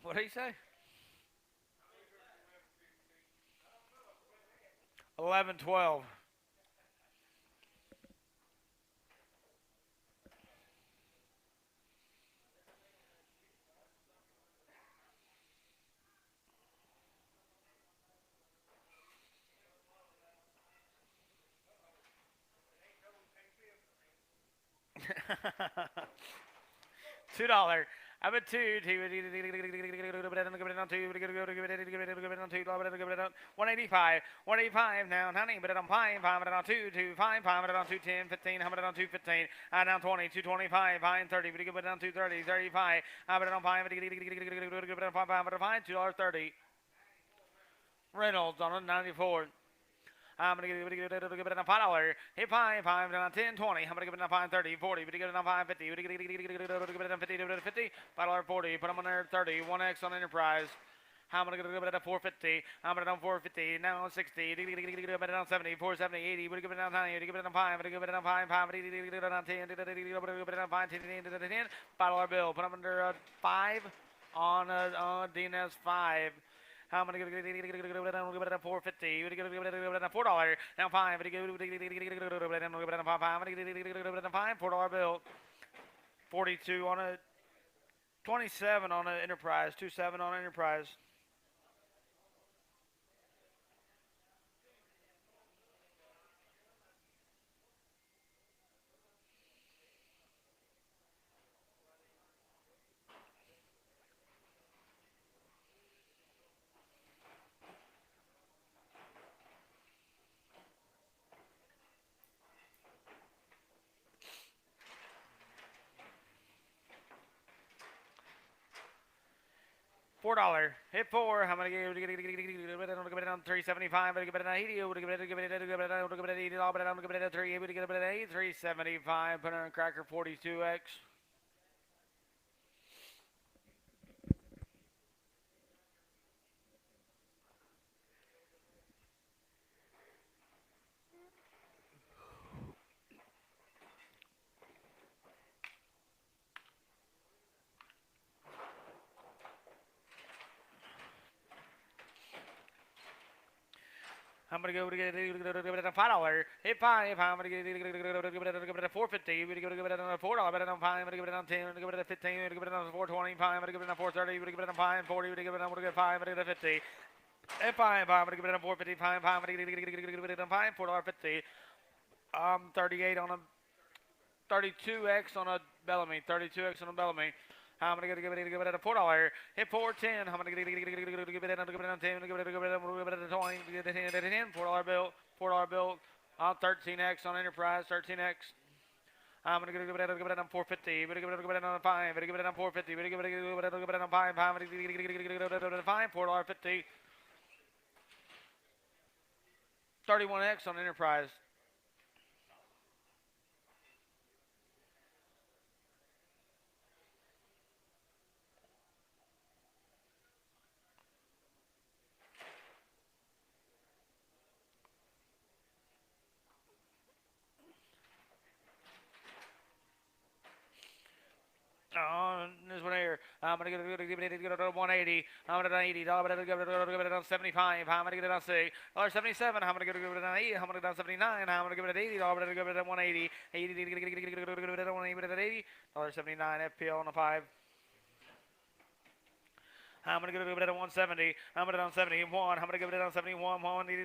What did he say? 11-12. $2. I bet two. Give it on 2. Give it on 2. 185. 185 now. Honey, but it on 5. 5 on 2. 2. 5. 5 on 2. 10. 15. 100 on 2. 15. Down 20. 225. 5 and 30. Give it on 2. 30. 35. I bet it on 5. Give it on 5. 5 on 5. $2.30. Reynolds on a 94. I'm going to give it a $5. Hit 5, 5, 10, 20. I'm going to give it a 5, 30, 40. But you get it on 5, 50. Give it a 50, $5, 40. Put them on there 30. 1X on Enterprise. I'm going to give it a 450. I'm going to on 450. Now 60. Give it on 70. 470, 80. Give it on 90. Give it on 5. Give it on 5, 5. Give it on 10. Give it on 5, 10, $5 bill. Put them under 5 on a DNS 5. I'm going to give it a 450. Give it a $4. Now 5. Give it a 5. I'm going to give it a $5 bill. 42 on a 27 on an Enterprise. 27 on Enterprise. $4. Hit 4. I'm going to give it on 375. Give it an 80. Give it an 80. Give it a 3. Give it an 8. 375. Put on cracker 42X. I'm going to give it a $5. Hit 5. I'm going to give it a 450. Give it a $4. Bet it on 5. I'm going to give it on 10. Give it a 15. Give it on 425. I'm going to give it on 430. Give it on 5. 40. Give it on 5. I'm going to give it a 50. Hit 5. I'm going to give it on 450. 5. I'm going to give it on 5. $4.50. 38 on a 32X on a Bellamy. 32X on a Bellamy. I'm going to give it a $4. Hit 410. I'm going to give it on 10. Give it a 20. Give it a 10. $4 bill. $4 bill. 13X on Enterprise. 13X. I'm going to give it on 450. Give it on 5. Give it on 450. Give it on 5. $5. $4.50. 31X on Enterprise. This one here. I'm gonna get it on 180. I'm gonna $80. I'm gonna give it on 75. I'm gonna get it on $77. I'm gonna give it on 8. I'm gonna get it on 79. I'm gonna give it at $80. I'm gonna give it at 180. 80. Give it at 180. $79 FPL on a 5. I'm gonna give it at 170. I'm gonna on 71. I'm gonna give it on 71. Give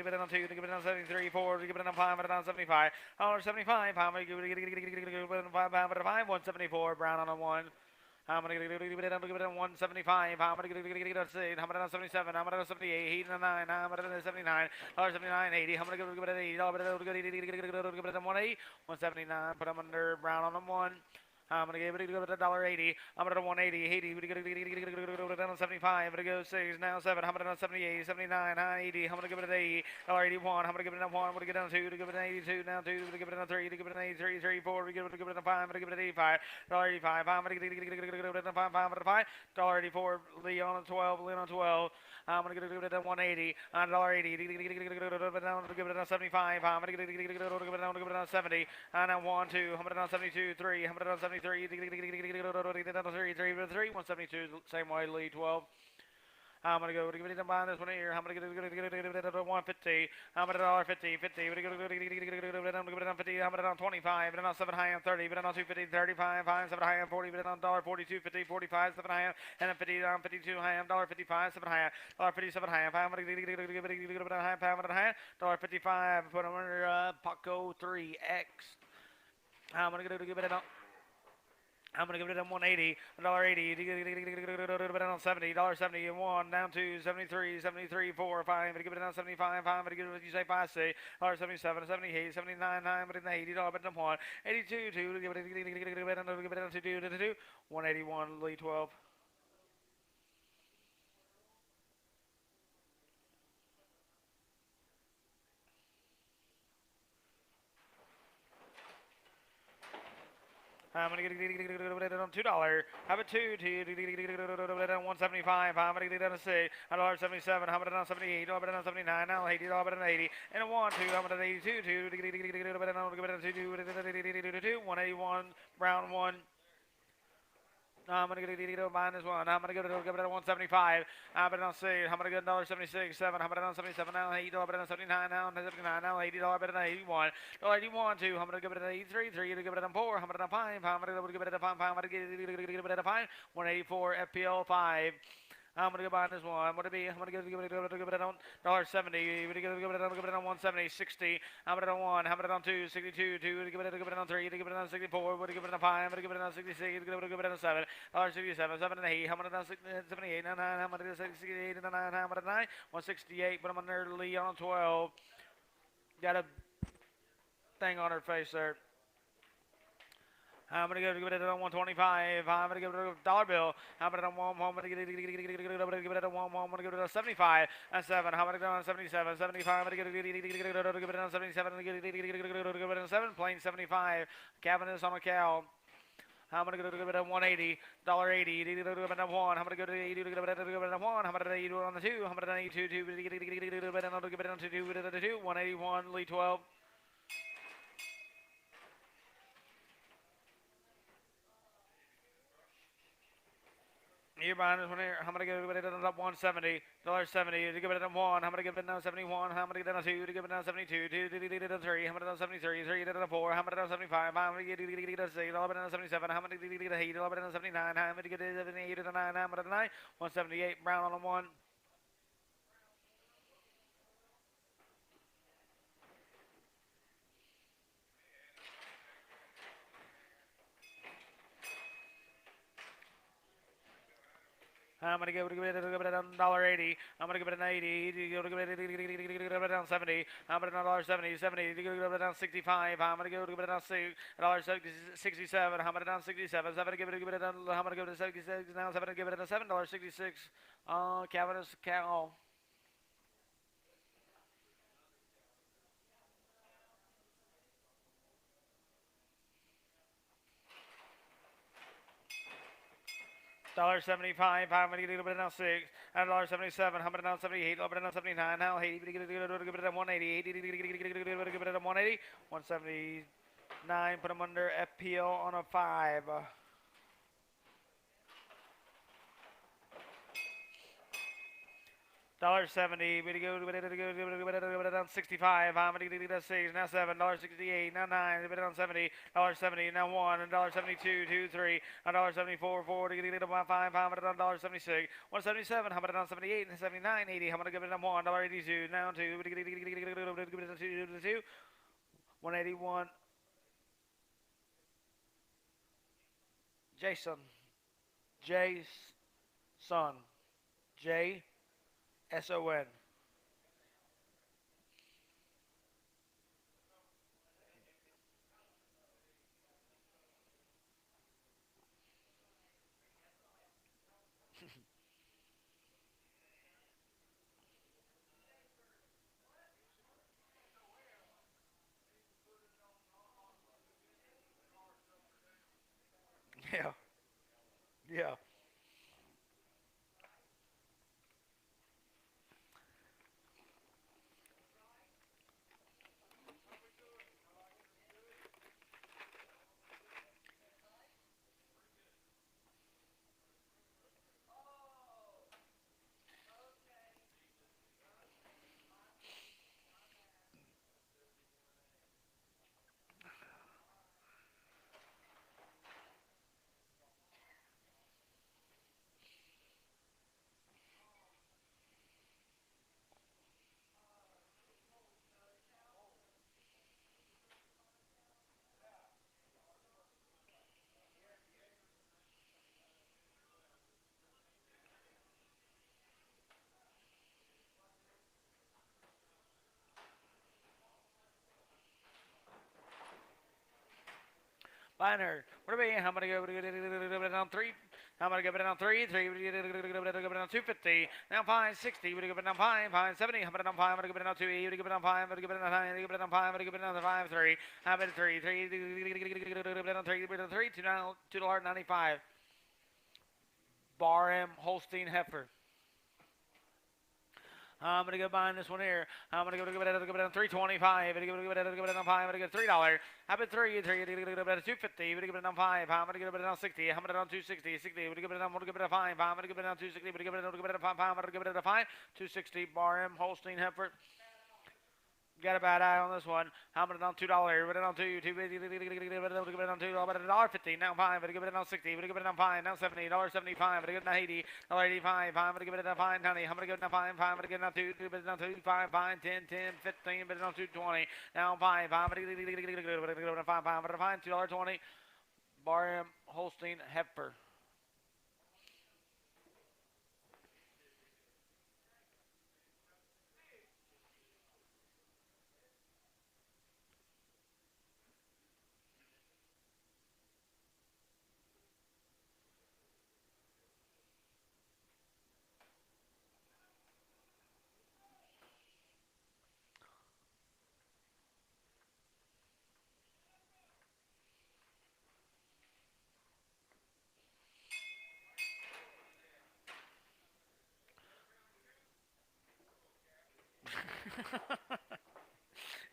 it on 2. Give it on 73. 4. Give it on 5. I'm gonna on 75. $75. I'm gonna give it on 5. 174. Brown on a 1. I'm gonna give it on 175. I'm gonna give it on 6. I'm gonna on 77. I'm gonna on 78. Heat on 9. I'm gonna on 79. 79. 80. I'm gonna give it at 80. I'm gonna give it on 180. 179. Put them under Brown on the 1. I'm gonna give it a $1.80. I'm gonna 180, 80. We're gonna go down on 75. I'm gonna go 6 now 7. I'm gonna 78, 79, 80. I'm gonna give it an 80, $1.81. I'm gonna give it a 1. I'm gonna get down 2 to give it an 82 now 2. I'm gonna give it a 3 to give it an 83, 3, 4. We're gonna give it a 5. I'm gonna give it an 85, $1.85. I'm gonna give it a 5, $5, $1.84. Lee on a 12, Lee on 12. I'm gonna give it a 180, $1.80. Give it a 75. I'm gonna give it a 70. And a 1, 2. I'm gonna 72, 3. I'm gonna 73. 172, same way, lead 12. I'm gonna go give it a this one here. I'm gonna get it at 150. I'm at $1.50. 50. We're gonna give it on 50. I'm at 25. But on 7 high on 30. But on 250. 35 high. 7 high on 40. But on $1.42. 50. 45. 7 high. And then 50 on 52 high. $1.55. 7 high. $1.57 high. I'm gonna give it a high. $5 high. $1.55. Put them under Paco 3X. I'm gonna give it a. I'm gonna give it a 180, $1.80, on 70, $1.71, down to 73, 73, 4, 5. I'm gonna give it on 75, I'm gonna give it what you say 5, say, $1.77, 78, 79, 9, but in the $80, but in 1, 82, 2, give it on 2, 181, lead 12. I'm gonna get it on $2. Have it 2 to 175. I'm gonna get it on a 6. $1.77. I'm gonna on 78. I'm gonna on 79. Now 80. I'm gonna 80. And a 1 2. I'm gonna 82. 2 to get it on 2. 181. Brown 1. I'm gonna get it minus 1. I'm gonna give it a 175. I'm gonna say I'm gonna get $1.76. 7. I'm gonna 77 now. $80. I'm gonna 79 now. 79 now. $80. I'm gonna 81. $81 2. I'm gonna give it an 83. 3 to give it a 4. I'm gonna 5. I'm gonna give it a 5. I'm gonna give it a 5. 184 FPL 5. I'm gonna go buy this one. I'm gonna give it on $1.70. Give it on 170, 60. I'm gonna on 1. I'm gonna on 2, 62, 2. Give it on 3. Give it on 64. I'm gonna give it on 5. I'm gonna give it on 66. Give it on 7. $1.67, 7 and 8. I'm gonna on 78, 9. I'm gonna do 68 and 9. I'm gonna 9. 168. But I'm on there Lee on 12. Got a thing on her face there. I'm gonna give it a 125. I'm gonna give it a $1 bill. I'm gonna on 1. I'm gonna give it a 1. I'm gonna give it a 75 and 7. I'm gonna go on 77, 75. I'm gonna give it on 77. Give it on 7. Plain 75. Kevin is on a cow. I'm gonna give it a 180, $1.80. Give it a 1. I'm gonna go to 80. Give it a 1. I'm gonna 80 on the 2. I'm gonna 82. Give it on 2. 181. Lead 12. You're buying this one here. I'm gonna give it a 170, $1.70. To give it a 1. I'm gonna give it a 71. I'm gonna give it a 2. To give it a 72. 2 to 3. I'm gonna 73. 3 to 4. I'm gonna 75. I'm gonna get a 6. I'm gonna 77. I'm gonna get a 8. I'm gonna 79. I'm gonna get a 78 to 9. I'm gonna 9. 178. Brown on the 1. I'm gonna give it a $1.80. I'm gonna give it an 80. Give it down 70. I'm gonna $1.70. 70. Give it down 65. I'm gonna give it down $1.67. I'm gonna down 67. 7. Give it down. I'm gonna give it a 76. Now 7. Give it a $7.66. Calvin is cow. $1.75, I'm gonna get a little bit now 6, and $1.77, I'm gonna now 78, $1 now 79, now 80, give it a 180, 80, give it a 180, 179, put them under FPO on a 5. $1.70, down 65, I'm gonna get that 6, now 7, $1.68, now 9, down 70, $1.70, now 1, $1.72, 2, 3, $1.74, 4, get it on 5, I'm gonna $1.76, 177, I'm gonna 78, 79, 80, I'm gonna give it on 1, $1.82, now 2, 2, 181, Jason, Son, JSON. Yeah, yeah. Binary. What about you? How many go down 3? How many go down 3? 3 go down 250. Now 560. Would go down 5 70. How many down 5? Would go down 2 would go down 5 would go down 9 would go down 5 would go down 5 3. How many 3 3 down 3 down 3 $2.95. Bar M Holstein Heifer. I'm gonna go buying this one here. I'm gonna go down 325. I'm gonna go down 5. I'm gonna get $3. How about 3? 250. I'm gonna go down 5. I'm gonna go down 60. I'm gonna go down 260. 60. I'm gonna go down 5. I'm gonna go down 260. I'm gonna go down 5. I'm gonna go down 5. 260. Bar M Holstein Heifer. Got a bad eye on this one. How about it on $2? Put it on 2. $2. Put it on 2. $1.50. Now 5. Give it on 60. Give it on 5. Now 70. $1.75. Give it on 80. $1.85. I'm gonna give it on 5. 90. I'm gonna give it on 5. I'm gonna give it on 2. Give it on 2. 5. 5. 10. 10. 15. Put it on 220. Now 5. I'm gonna give it on 5. I'm gonna find $2.20. Bar M Holstein Heifer.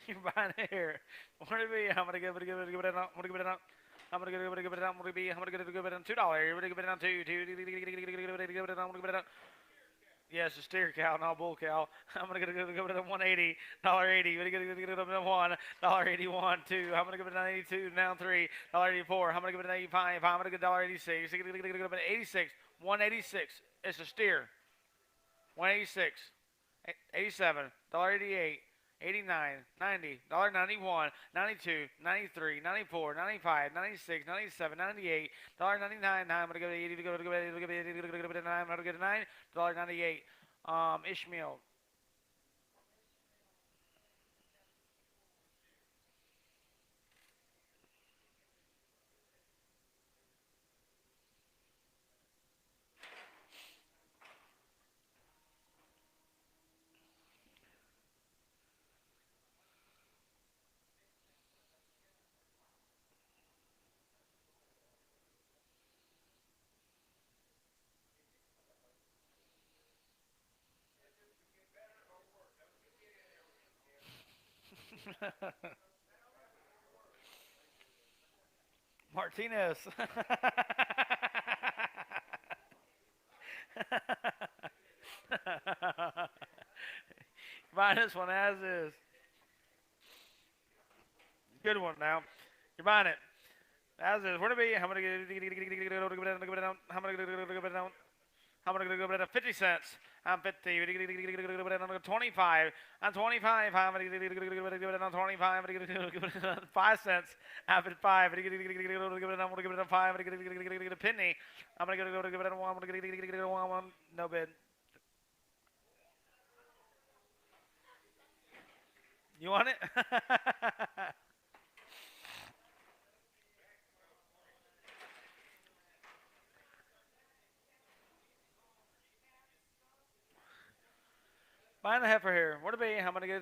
You're buying here. What do you be? I'm gonna give it on. I'm gonna give it on. I'm gonna give it on. I'm gonna give it on $2. You're gonna give it on 2. 2. Give it on. I'm gonna give it on. Yes, a steer cow, not a bull cow. I'm gonna give it a 180, $1.80. We're gonna give it a $1.81, 2. I'm gonna give it an 82, now 3, $1.84. I'm gonna give it an 85. I'm gonna give it $1.86. I'm gonna give it an 86, 186. It's a steer. 186, 87, $1.88. 89, 90, $1.91, 92, 93, 94, 95, 96, 97, 98, $1.99. I'm gonna go to 80. Go to 9. I'm gonna get a 9, $1.98. Ishmael. Martinez. Buying this one as is. Good one now. You're buying it. As is. Where to be? How many? How many? How many? 50 cents. I'm 50. 25. I'm 25. How many? 25. 5 cents. I'm at 5. I'm going to give it a 5. I'm going to give it a penny. I'm going to give it a 1. I'm going to give it a 1. No bid. You want it? Buying the heifer here. Where to be? How many? $4.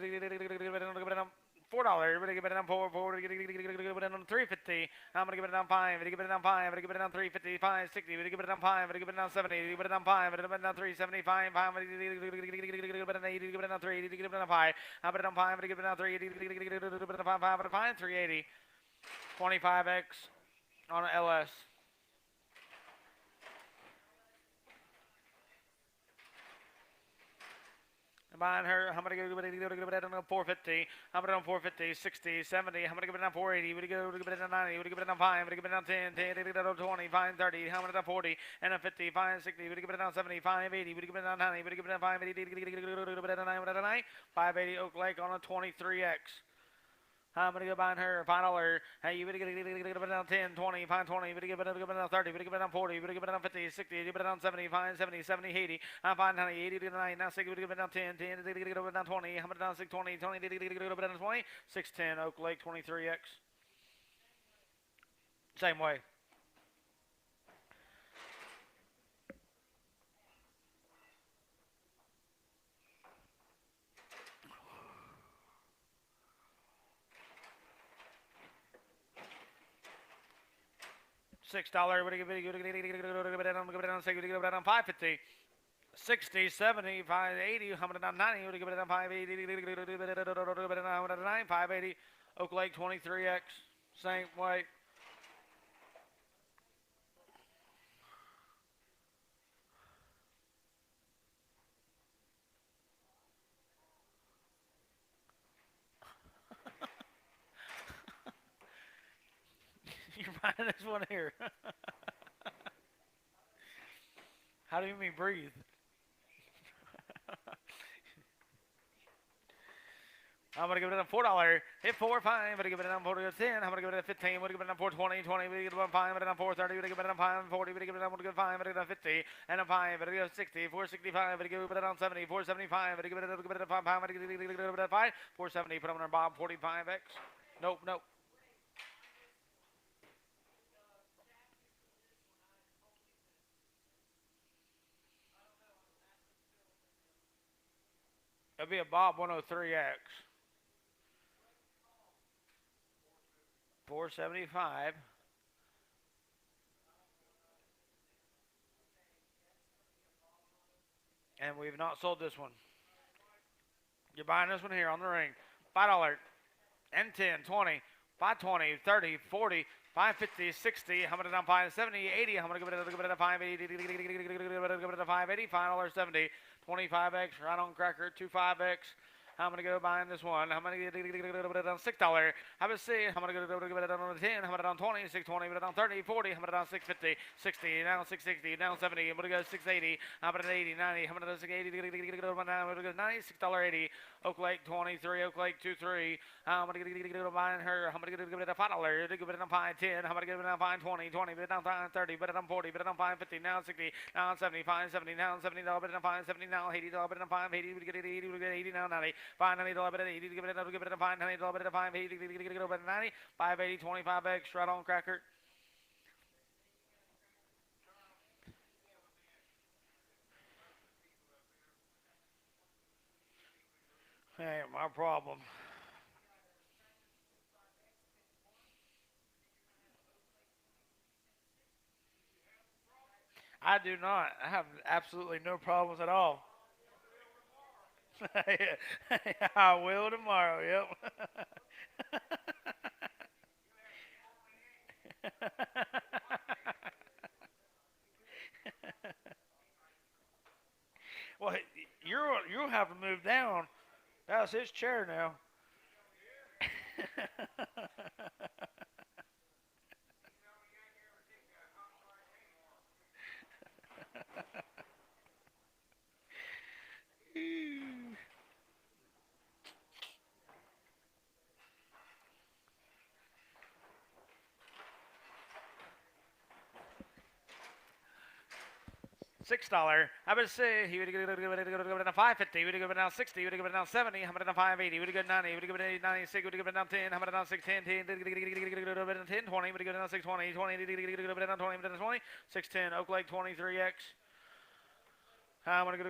Everybody give it down 4. 4. Give it down 350. I'm gonna give it down 5. Give it down 5. Give it down 350. 5. 60. Give it down 5. Give it down 70. Give it down 5. Give it down 375. 5. Give it down 8. Give it down 3. Give it down 5. I'm gonna down 5. Give it down 3. Give it down 5. 5. 380. 25x on an LS. Buying her, how many give it down 450? How many on 450? 60, 70. How many give it down 480? Would you give it down 90? Would you give it down 5? Would you give it down 10? 10, give it down 20, 5, 30. How many down 40? And a 50, 5, 60. Would you give it down 70, 5, 80? Would you give it down 90? Would you give it down 5, 80? Would you give it down 9? 580 Oak Lake on a 23X. I'm gonna go buying her $5. Hey, you better give it down 10, 20, 5, 20, better give it down 30, better give it down 40, better give it down 50, 60, give it down 70, 5, 70, 70, 80. I'm fine, honey, 80 to 9, now 60, give it down 10, 10, give it down 20, how much down 6, 20, 20, give it down 20, 610 Oak Lake 23X. Same way. $6, what do you give it down 6, give it down 550. 60, 70, 580, how many down 90, what do you give it down 580, give it down 9, 580, Oak Lake 23X, same way. You're buying this one here. How do you mean breathe? I'm gonna give it a $4. Hit 4, 5. I'm gonna give it a 4 to 10. I'm gonna give it a 15. I'm gonna give it a 420, 20. I'm gonna give it a 5. I'm gonna give it a 430. I'm gonna give it a 540. I'm gonna give it a 5. I'm gonna give it a 50 and a 5. I'm gonna give it a 60. 465. I'm gonna give it a 70. 475. I'm gonna give it a 5. I'm gonna give it a 5. 470. Put on our Bob 45X. Nope, nope. It'll be a Bob 103X. 475. And we've not sold this one. You're buying this one here on the ring. $5 and 10, 20, 520, 30, 40, 550, 60. How many down 5, 70, 80. How many give it a 580? Give it a 580. $5.70. 25X right on cracker. 25X. I'm gonna go buying this one. I'm gonna get it on $6. How about see? I'm gonna give it down on 10. How about on 20? 620. But on 30, 40. How about on 650? 60. Now 660. Now 70. I'm gonna go 680. How about 80? 90. How about 680? I'm gonna go $96.80. Oak Lake 23. Oak Lake 23. I'm gonna get it buying her. I'm gonna give it a $5. Give it on 510. I'm gonna give it on 520. 20. But on 530. But on 40. But on 550. Now 60. Now 70. 570. Now 70. But on 570. Now 80. But on 580. We get it 80. We get 80. Now 90. $590 bit at 80, give it a $590 bit at 580, give it a 90, 580, 25X, right on cracker. Hey, my problem. I do not. I have absolutely no problems at all. I will tomorrow. Yep. Well, you'll have to move down. That's his chair now. $6. I would say he would go down 550. Would go down 60. Would go down 70. How about down 580? Would go 90. Would go down 96. Would go down 10. How about down 610? 10. 20. Would go down 620. 20. Would go down 20. 20. 610. Oak Lake 23x. I'm gonna go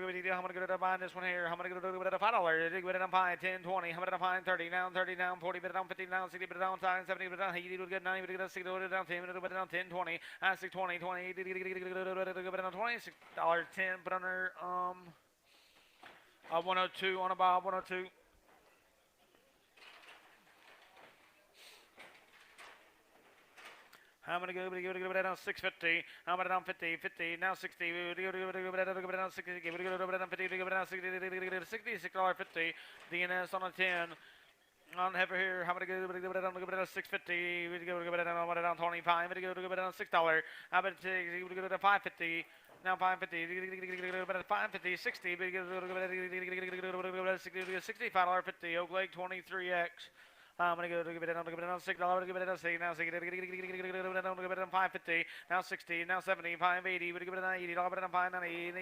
to buy this one here. I'm gonna go to $5. Dig it down 5, 10, 20. I'm gonna down 30 down, 30 down, 40 bit down, 50 down, 60 bit down, 70 bit down, 80 would get 90 bit down, 60 bit down, 10 bit down, 10, 20, 6, 20, 20, down 20, $6, 10, put under 102 on a bob, 102. I'm gonna go down 650. I'm gonna down 50, 50, now 60. We're gonna go down 60. We're gonna go down 50. We're gonna go down 60. $66.50. DNS on a 10. On heifer here. I'm gonna go down 650. We're gonna go down 25. We're gonna go down $6. I'm gonna go down 550. Now 550. 550. 60. We're gonna go down 65.50. Oak Lake 23x. I'm gonna go give it down, $6, give it down, say now, say give it down 550, now 60, now 70, 580, give it down 80, $590, 90,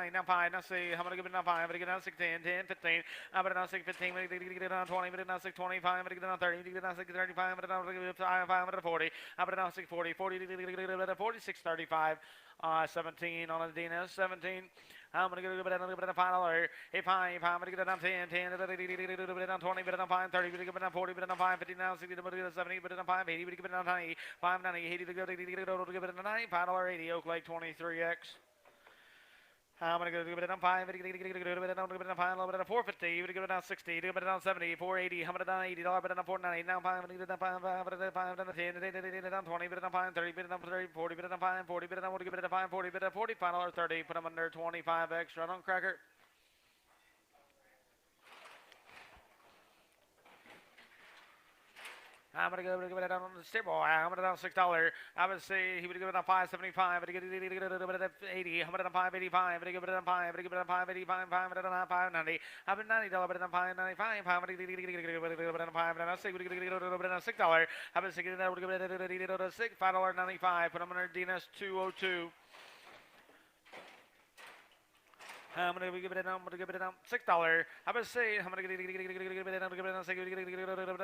now 5, now say, I'm gonna give it down 5, I'm gonna give it down 6, 10, 10, 15, I'm gonna down 6, 15, I'm gonna get it down 20, I'm gonna down 6, 25, I'm gonna get it down 30, I'm gonna get it down 6, 35, I'm gonna down 540, I'm gonna down 6, 40, 46, 35, 17 on the DNS, 17. I'm gonna go down $5. Hey, $5. I'm gonna get down 10, 10, down 20, down 5, 30, down 40, down 5, 50, down 60, down 70, down 5, 80, down 90, 5, 90, 80, down 90, $5.80. Oak Lake 23x. I'm gonna go down 5, down 450, down 60, down 70, 480, I'm gonna down $80, down 490, now 5, down 5, down 10, down 20, down 5, 30, down 30, 40, down 5, 40, down 5, 40, down 40, $5.30, put them under 25x, run on cracker. I'm gonna go down on the stable. I'm gonna down $6. I would say he would go down 575. But he get 80. I'm gonna down 585. But he go down 5. But he go down 585. 590. I'm at $90. But down 595. I'm gonna go down 5. And I say we go down $6. I would say that would go down $5.95. Put him under DNS 202. I'm gonna give it down. I'm gonna give it down $6. I'm gonna say I'm gonna give it down. Give it down. Say give it down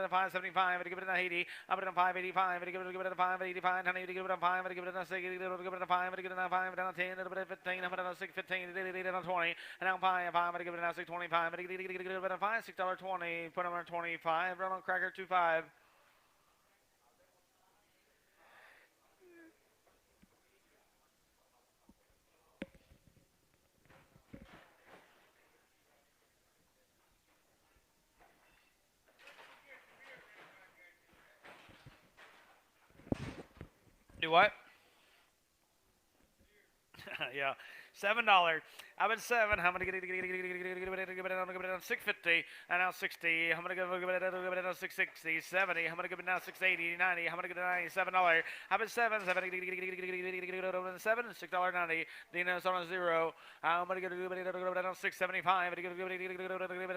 575. Give it down 80. I'm gonna down 585. Give it down 585. Honey, give it down 5. Give it down. Say give it down 5. Give it down 5. Down 10. Down 15. I'm gonna down 6. 15. Down 20. And down 5. 5. Give it down 625. Give it down 5. $6.20. Put them on 25. Run on cracker 25. Do what? Yeah, $7. I would 7. I'm gonna get it down 650 and now 60. I'm gonna give it down 660, 70. I'm gonna give it down 680, 90. I'm gonna get it down $7. I would 7, 7, $6.90. Dino's on a 0. I'm gonna get it down 675. I'm gonna give it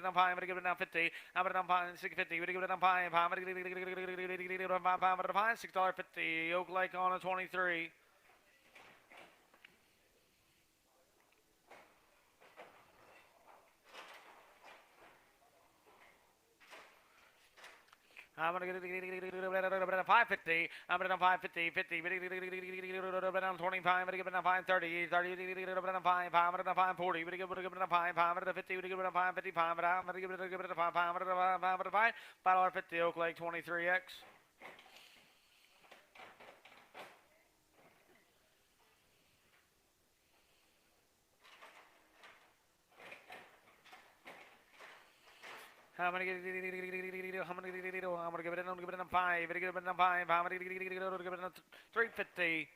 down 5. I'm gonna give it down 50. I'm gonna down 5, 650. I'm gonna give it down 5. I'm gonna give it down 5. $6.50. Oak Lake on a 23. I'm gonna get it 550. I'm gonna down 550, 50, down 25, I'm gonna give it down 530, 30, down 5, I'm gonna down 540, I'm gonna give it down 5, 550, I'm gonna give it down 555, I'm gonna give it down 5, $5.50, Oak Lake 23x. I'm gonna give it. I'm gonna give it. I'm gonna give it. I'm gonna give it 5. I'm gonna give it 5. I'm gonna give it 350.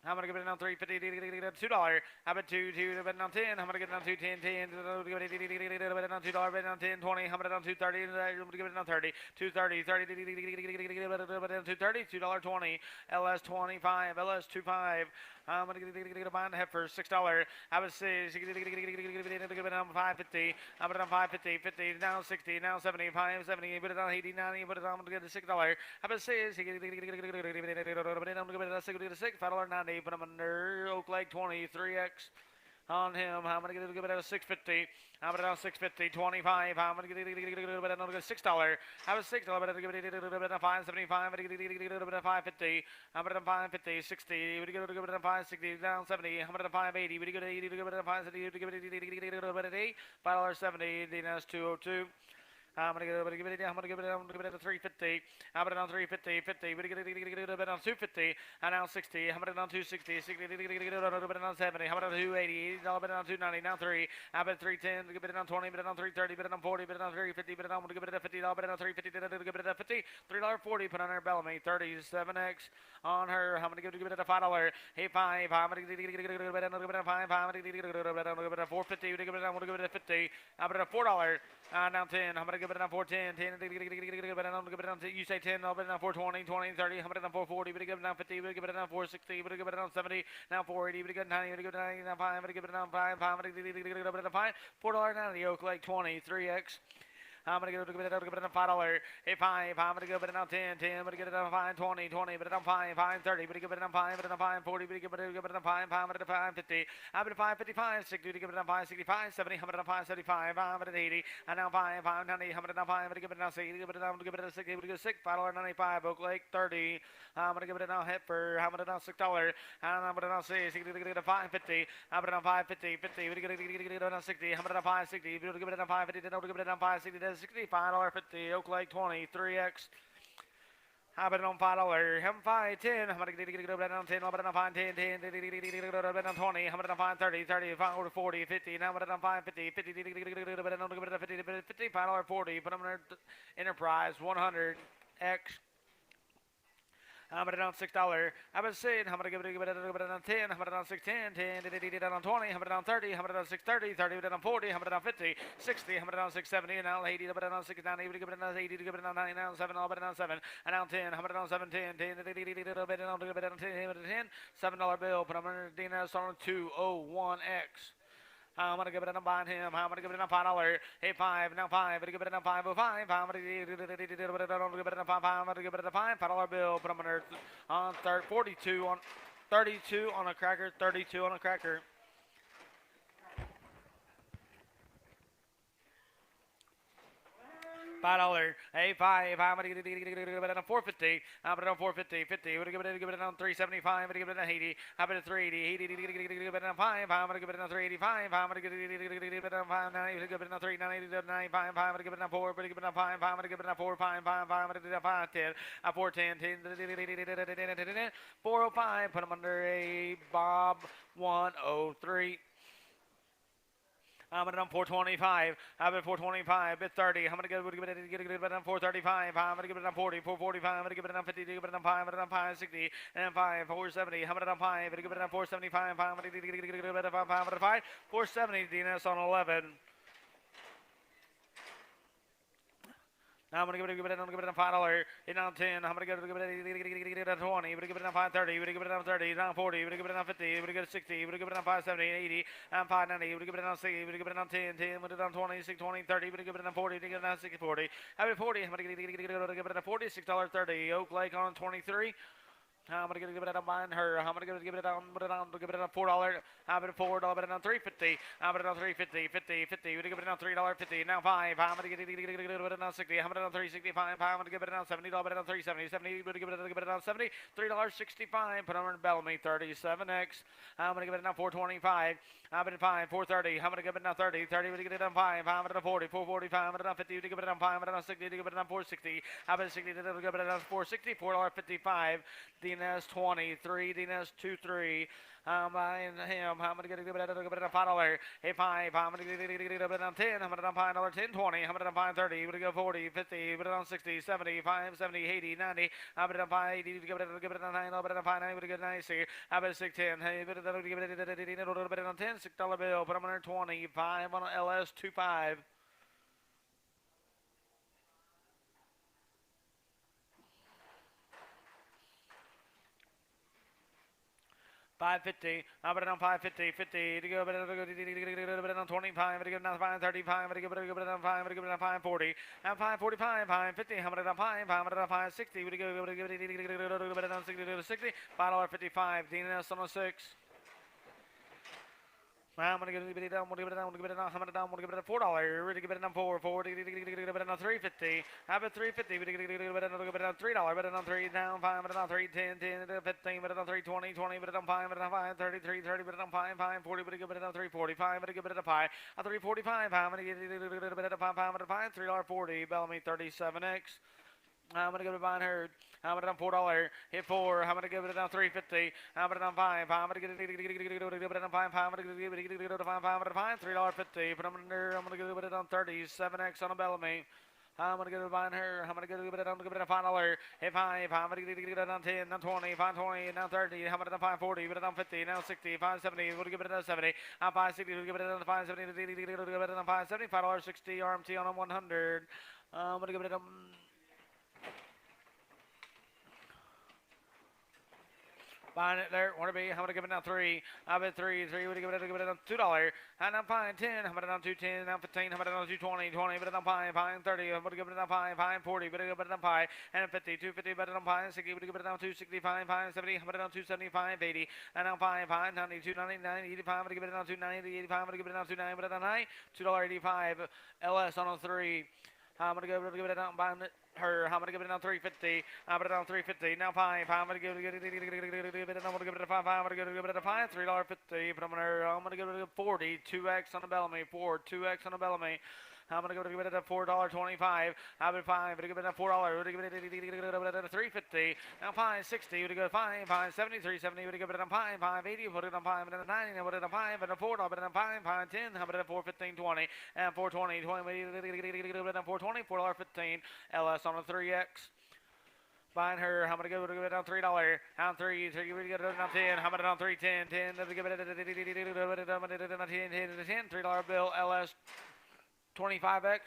I'm gonna give it down $3.50, $2. How about $2, bet it on 10. I'm gonna get it down $2.10, $10. Bet it on $2, bet it on 10, 20. I'm gonna get it down $2.30. I'm gonna give it down 30, $2.30, 30. Bet it on $2.30, $2.20. LS 25, LS 25. I'm gonna get a buy on the heifer, $6. How about 6? Give it on 5.50. I'm gonna get it on 5.50, 50. Now 60, now 70, 5.70. Put it on 80, 90. Put it on. I'm gonna get it $6. How about 6? I'm gonna give it a $6, $5.90. Put him under Oak Lake 20, 3X on him. I'm going to give it a 650. I'm going to 650, 25. I'm going to give it $6. How about $6? I'm going to give it a 575. I'm going to give it a 550. I'm going to 550, 60. I'm going to give it a 560, down 70. I'm going to 580. We give it 80. Give it a 570. Give it $8. $5.70. That's 202. I'm gonna give it. I'm gonna give it a 350. I'm gonna on 350, 50. We're gonna get a bit on 250. And now 60. I'm gonna on 260, 60. On 70. I'm gonna 280. $80 bit on 290. Now 3. I'm at 310. Give it on 20. Bit on 330. Bit on 40. Bit on 350. Bit on. I'm gonna give it a $50. Bit on 350. Give it a 50. $3.40. Put on her Bellamy. 37X on her. I'm gonna give it a $5. Hey 5. I'm gonna give it a 5. I'm gonna give it a 450. I'm gonna give it a 50. I'm gonna $4. Now 10. I'm gonna give it on 410. 10. You say 10. I'll bet it on 420. 20. 30. I'm gonna give it on 440. But give it on 50. But give it on 460. But give it on 70. Now 480. But give it on 90. But give it on 90. Now 5. But give it on 5. 5. But give it on 5. $4.90. Oak Lake 20. 3X. I'm gonna give it a $5. Hey 5. I'm gonna give it on 10. 10. But give it on 5. 20. 20. But it on 5. 5. 30. But give it on 5. But it on 5. 40. But give it on 5. 5. But it on 5. 50. I'm at 555. 60. Give it on 565. 70. I'm at 575. I'm at 80. And now 5. 5. 90. I'm at 5. But give it on 60. Give it on. Give it a 60. Give it a 6. $5.95. Oak Lake 30. I'm gonna give it a heifer. I'm gonna $6. And I'm gonna 6. Give it a 550. I'm gonna 550. 50. Give it on 60. I'm gonna 560. Give it on 550. Then give it on 560. $65.50. Oak Lake 20, 3X. I bet it on $5. I'm 510. I'm gonna get it on 10. I'm gonna on 5 10 10 on 20. I'm gonna on 5 30 30 5 40 50. Now I'm gonna on 5 50 50 50 $5.40. Put them in Enterprise 100X. I'm gonna on $6. I'm gonna say I'm gonna give it on 10. I'm gonna on 6 10 10 on 20. I'm gonna on 30. I'm gonna on 6 30 30 on 40. I'm gonna on 50 60. I'm gonna on 6 70 and now 80. I'm gonna on 6 90. Give it on 80. Give it on 9 now 7. I'm gonna on 7 and now 10. I'm gonna on 7 10 10 $10 $7 bill. Put them under DNS on 201X. I'm gonna give it a buying him. I'm gonna give it a $5. Hey 5, now 5. I'm gonna give it a 505. I'm gonna give it a 5. I'm gonna give it a $5 bill. Put them under on 42 on 32 on a cracker. 32 on a cracker. $5. Hey 5. I'm gonna give it a 450. I'm gonna 450. 50. We're gonna give it on 375. I'm gonna give it an 80. I'm gonna 380. 80. Give it on 5. I'm gonna give it on 385. I'm gonna give it on 590. Give it on 390. 95. I'm gonna give it on 4. But give it on 5. I'm gonna give it on 4. 5. 5. I'm gonna do that 5 10. 410. 10. 405. Put them under a Bob 103. I'm gonna on 425. I'm at 425. Bit 30. I'm gonna give it on 435. I'm gonna give it on 40. 445. I'm gonna give it on 50. Give it on 5. I'm gonna on 560 and 5. 470. I'm gonna on 5. I'm gonna give it on 475. I'm gonna give it on 5. 470. DNS on 11. Now I'm gonna give it on $5. It's on 10. I'm gonna give it on 20. We're gonna give it on 530. We're gonna give it on 30. On 40. We're gonna give it on 50. We're gonna give it 60. We're gonna give it on 570, 80. On 590. We're gonna give it on 60. We're gonna give it on 10. 10. We're gonna give it on 20. 6 20 30. We're gonna give it on 40. We're gonna give it on 60 40. I'm at 40. I'm gonna give it on 40. $6.30. Oak Lake on 23. I'm gonna give it on buying her. I'm gonna give it on $4. I'm at $4. Bet it on 350. I'm at on 350. 50. 50. We're gonna give it on $3.50. Now 5. I'm gonna give it on 60. I'm gonna on 365. I'm gonna give it on $70. Bet it on 370. 70. We're gonna give it on 70. $3.65. Put on Bellamy 37X. I'm gonna give it on 425. I'm at 5. 430. I'm gonna give it on 30. 30. We're gonna get it on 5. I'm at 40. 445. I'm at on 50. We're gonna give it on 5. I'm at on 60. We're gonna give it on 460. I'm at 60. We're gonna give it on 460. $4.55. DNS 23, DNS 23. I'm buying him. I'm gonna get a $5. Hey, $5. I'm gonna get a $10. I'm gonna buy $10, 20. I'm gonna buy 30. We're gonna go 40, 50. Put it on 60, 75, 70, 80, 90. I'm gonna buy 80. Give it a 9. I'm gonna buy 9. We're gonna get 90. I'm gonna 610. Hey, put it on 10. $6 bill. Put them on 25 on LS 25. 550. I'm putting on 550. 50. To go, but it on 25. But to go down 535. But to go, but it on 5. But to go down 540. And 545. 550. I'm putting on 5. 560. But to go, but it on 60 to 60. $5.55. DNS on 6. I'm gonna give it down. I'm gonna give it down. I'm gonna give it down. I'm gonna give it down $4. We're gonna give it down 4. 4. Give it down 350. Have it 350. We're gonna give it down $3. Bet it on 3 down 5. Bet it on 3 10 10 15. Bet it on 3 20 20. Bet it on 5. Bet it on 5 30 3 30. Bet it on 5 5 40. Bet it on 3 45. Bet it on 5. A 345. I'm gonna give it a 5 5 $3.40. Bellamy 37X. I'm gonna give it buying herd. I'm gonna $4. Hit 4. I'm gonna give it down 350. I'm gonna down 5. I'm gonna give it down 5. I'm gonna give it down 5. $3.50. Put them under. I'm gonna give it down 37X on a Bellamy. I'm gonna give it buying her. I'm gonna give it down. Give it a $5. Hit 5. I'm gonna give it down 10. Down 20. 520. Down 30. I'm gonna down 540. Give it down 50. Now 60. 570. We'll give it down 70. I'm 560. We'll give it down 570. Give it down 570. $5.60 RMT on a 100. I'm gonna give it down. Buying it there, want to be, I'm going to give it down 3. I bet 3, 3, would give it down $2. And I'm buying 10, I'm going to down 210, down 15, I'm going to down 220, 20, but I'm buying 30, I'm going to give it down 5, 40, but I'm down 5, and 50, 250, but I'm buying 60, but give it down 265, 570, I'm going to down 275, 80, and I'm buying 90, 299, 85, I'm going to give it down 290, 85, I'm going to give it down 290, but I'm down $2.85, LS on a 3. I'm going to give it down, buying it. Her, I'm gonna give it down 350. I'm gonna down 350. Now 5. I'm gonna give it. I'm gonna give it a 5. I'm gonna give it a 5. $3.50. But I'm gonna give it a 40. 2x on a Bellamy. 4. 2x on a Bellamy. I'm gonna give it a $4.25. I'm at 5. Give it a $4. We're gonna give it a 350. Now 560. We're gonna go 5. 570. 370. We're gonna give it a 5. 580. Put it on 5. And a 90. Put it on 5. And a $4. But a 5. 510. How about a 415. 20. And 420. 420. $4.15. LS on a 3x. Buying her, I'm gonna give it down $3. Down 3, so you get it down 10. How about it on 3, 10, 10? Give it a 10, $3 bill, LS 25X.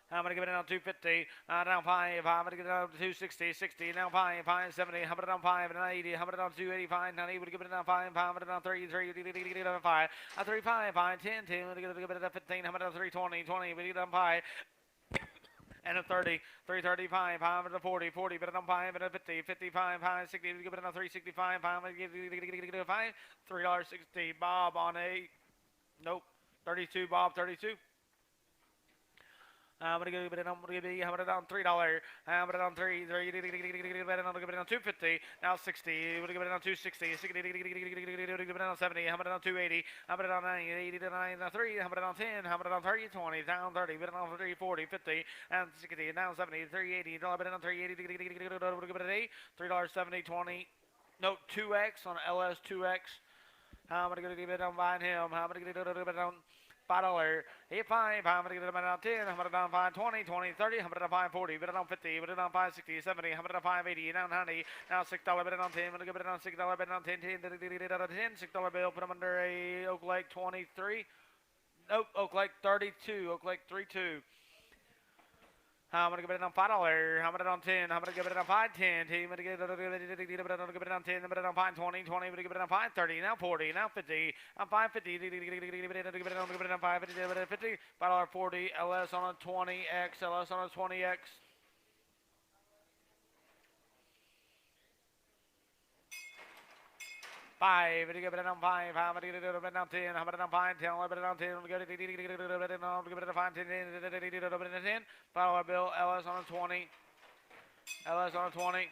I'm going to give it down 250, down 5, I'm going to get it down to 260, 60, down 5, 570, I'm going to down 5, and 80, I'm going to down 285, 90, would give it down 5, 5, I'm going to down 3, 3, get it down 5, 3, 5, 5, 10, 10, I'm going to give it down 15, I'm going to down 320, 20, we get it down 5. And a 30, 335, 540, 40, but I'm 5 and a 50, 55, 560, give it on 365, 5, give it a 5, $3.60, Bob on a, nope, 32, Bob, 32. I'm gonna give it down $3. I'm gonna down $3. I'm gonna down 3. I'm gonna give it down 250. Now 60. I'm gonna give it down 260. 60. Give it down 70. I'm gonna down 280. I'm gonna down 90. 80 to 90. Down 3. I'm gonna down 10. I'm gonna down 30. 20. Down 30. But down 30. 40. 50. And 60. Down 70. 380. I'm gonna down 380. Give it an 8. $3.70. 20. No 2x on LS 2x. I'm gonna give it down behind him. I'm gonna give it down $5. Hit 5. I'm going to get it down 10. I'm going to down 5, 20, 20, 30. I'm going to down 5, 40. But it down 50. But it down 5, 60, 70. I'm going to down 5, 80. Down 90. Now $6. But it down 10. I'm going to give it down $6. But it down 10, 10. $6 bill. Put them under a Oak Lake 23. Nope. Oak Lake 32. Oak Lake 32. I'm going to give it down $5. I'm going to down 10. I'm going to give it down 5, 10. I'm going to give it down 10. I'm going to down 5, 20, 20. I'm going to give it down 5, 30. Now 40. Now 50. I'm 550. Give it down 5, 50. $5.40. LS on a 20X. LS on a 20X. $5. Give it down 5. I'm going to give it down 10. I'm going to down 5, 10. I'm going to down 10. I'm going to give it down 5, 10. $5 bill. LS on a 20. LS on a 20.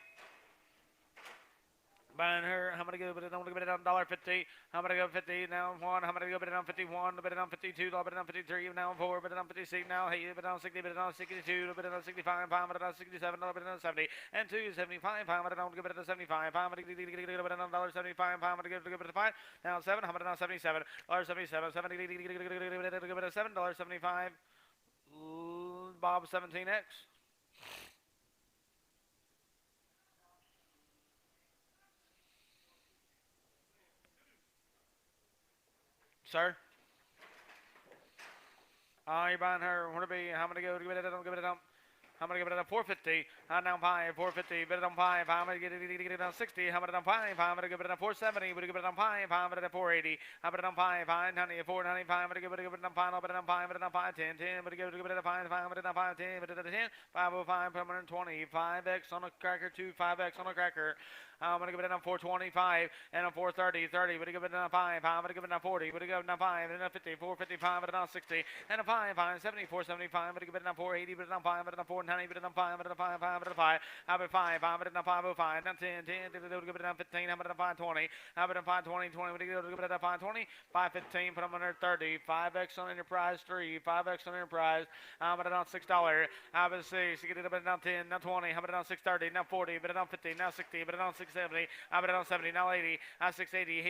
Buying her, I'm gonna go, but I'm gonna get it on $1.50. I'm gonna go 50 now. One, I'm gonna go, but it on 51, but it on 52, but it on 53, now 4, but it on 56, now 8, but it on 60, but it on 62, but it on 65, but it on 67, but it on 70, and 275, but it on give it on 75, I'm gonna get it on $1.75, I'm gonna give it a 5, now 7, I'm gonna on 77, $77, 70, give it a $7.75. Bob 17X. Sir? You're buying her. Wanna be? How many go? Give it up. Give it up. I'm gonna give it a 450. Down 5, 450. Bid it on 5. I'm gonna get it on 60. I'm gonna on 5. I'm gonna give it on 470. We're gonna give it on 5. I'm gonna 480. I'm gonna on 5. 590. 495. I'm gonna give it on 5. I'm gonna on 5. I'm gonna on 5. 10. 10. I'm gonna give it on 5. 5. I'm gonna on 5. 10. But it 10. 505. 520. 5x on a cracker. 2. 5x on a cracker. I'm gonna give it on 425 and on 430. 30. We're gonna give it on 5. I'm gonna give it on 40. We're gonna give it on 5 and on 50. 455 and on 60 and on 5. 570. 475. We're gonna give it on 480. But on 5. But on 490. But on 5. But on 5. 5. But on 5. I'm at 5. I'm at 505. Now 10. 10. We're gonna give it on 15. I'm at 520. I'm at 520. 20. We're gonna give it on 520. 515. Put them under 30. 5x on Enterprise 3. 5x on Enterprise. I'm at on $6. I'm at 6. You get it up at 10. Now 20. I'm at on 630. Now 40. But on 50. Now 60. But on 670. I'm at on 70. Now 80. Now 680.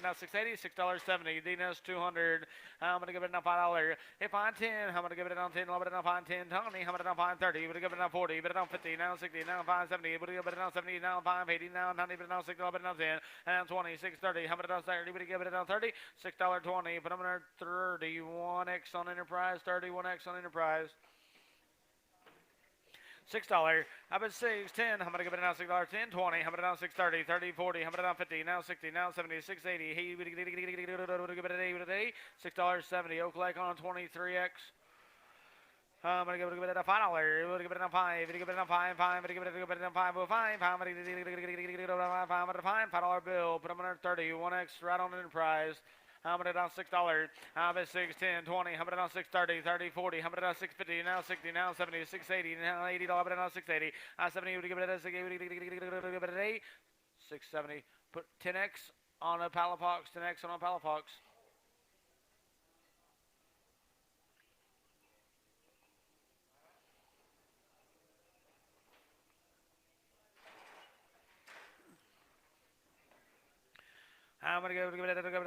Now 680. $6.70. Dina's 200. I'm gonna give it now $5. If I'm 10, I'm gonna give it on 10. I'm gonna find 10. 20. I'm gonna find 30. But give it on 40. But on 50. Now 60. Now 570. But give it on 70. Now 580. Now 90. But now 6. But now 10. And 20. 630. I'm gonna 30. But give it on 30. $6.20. But I'm gonna 31x on Enterprise. 31x on Enterprise. $6. I've been 6, 10. I'm gonna give it now $6, 10, 20. I'm gonna now 630, 30, 40. I'm gonna now 50, now 60, now 70, 680. Hey, give it a day, $6.70. Oak Lake on 23x. I'm gonna give it a $5. I'm gonna give it a 5. Give it a 5. 5. I'm gonna give it a 505. I'm gonna give it a $5 bill. Put them under 30. 1x right on Enterprise. I'm gonna down $6. I'm at 6, 10, 20. I'm gonna down 630, 30, 40. I'm gonna down 650. Now 60. Now 70. 680. Now $80. I'm gonna down 680. 70. Give it a 670. Put 10x on a pallet box. 10x on a pallet box. I'm going to give it a $5.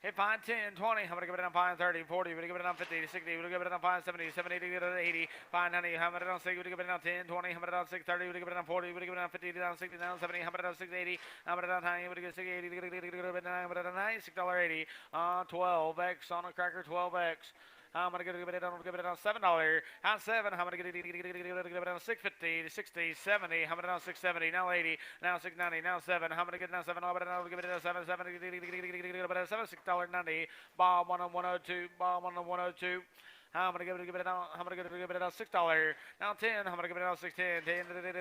Hit 5, 10, 20. I'm going to give it on 5, 30, 40. We're going to give it on 50, 60. We're going to give it on 5, 70, 70, 80, 5, 90. I'm going to on 6. We're going to give it on 10, 20. I'm going to on 6, 30. We're going to give it on 40. We're going to give it on 50, down 60, down 70. I'm going to on 6, 80. I'm going to on 90. We're going to get 6, 80. We're going to give it on 9, $6.80. 12x on a cracker, 12x. I'm gonna give it on $7. On 7, I'm gonna give it on 650, 60, 70. I'm gonna on 670, now 80, now 690, now 7. I'm gonna get now 7. I'm gonna give it a 7, 7, $6.90. Bob on 102, Bob on 102. I'm gonna give it on. I'm gonna give it on $6. Now 10. I'm gonna give it on 6, 10, 10, 10,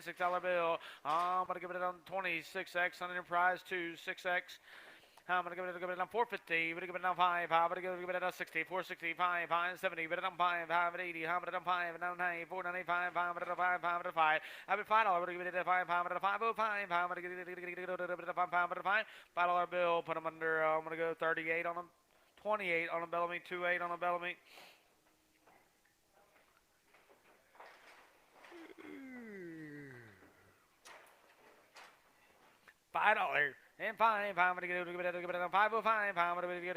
$6 bill. I'm gonna give it on 26x on Enterprise 2, 6x. I'm going to give it on 450. We're going to give it on 5. I'm going to give it on 60. 460. 5. 570. But it on 5. 580. I'm going to on 5. 990. 495. 505. 505. I'm at $5. We're going to give it at 5. 505. I'm going to give it at 5. $5 bill. Put them under. I'm going to go 38 on them. 28 on a Bellamy. 28 on a Bellamy. $5. And 5, I'm going to give it on 505. I'm going to give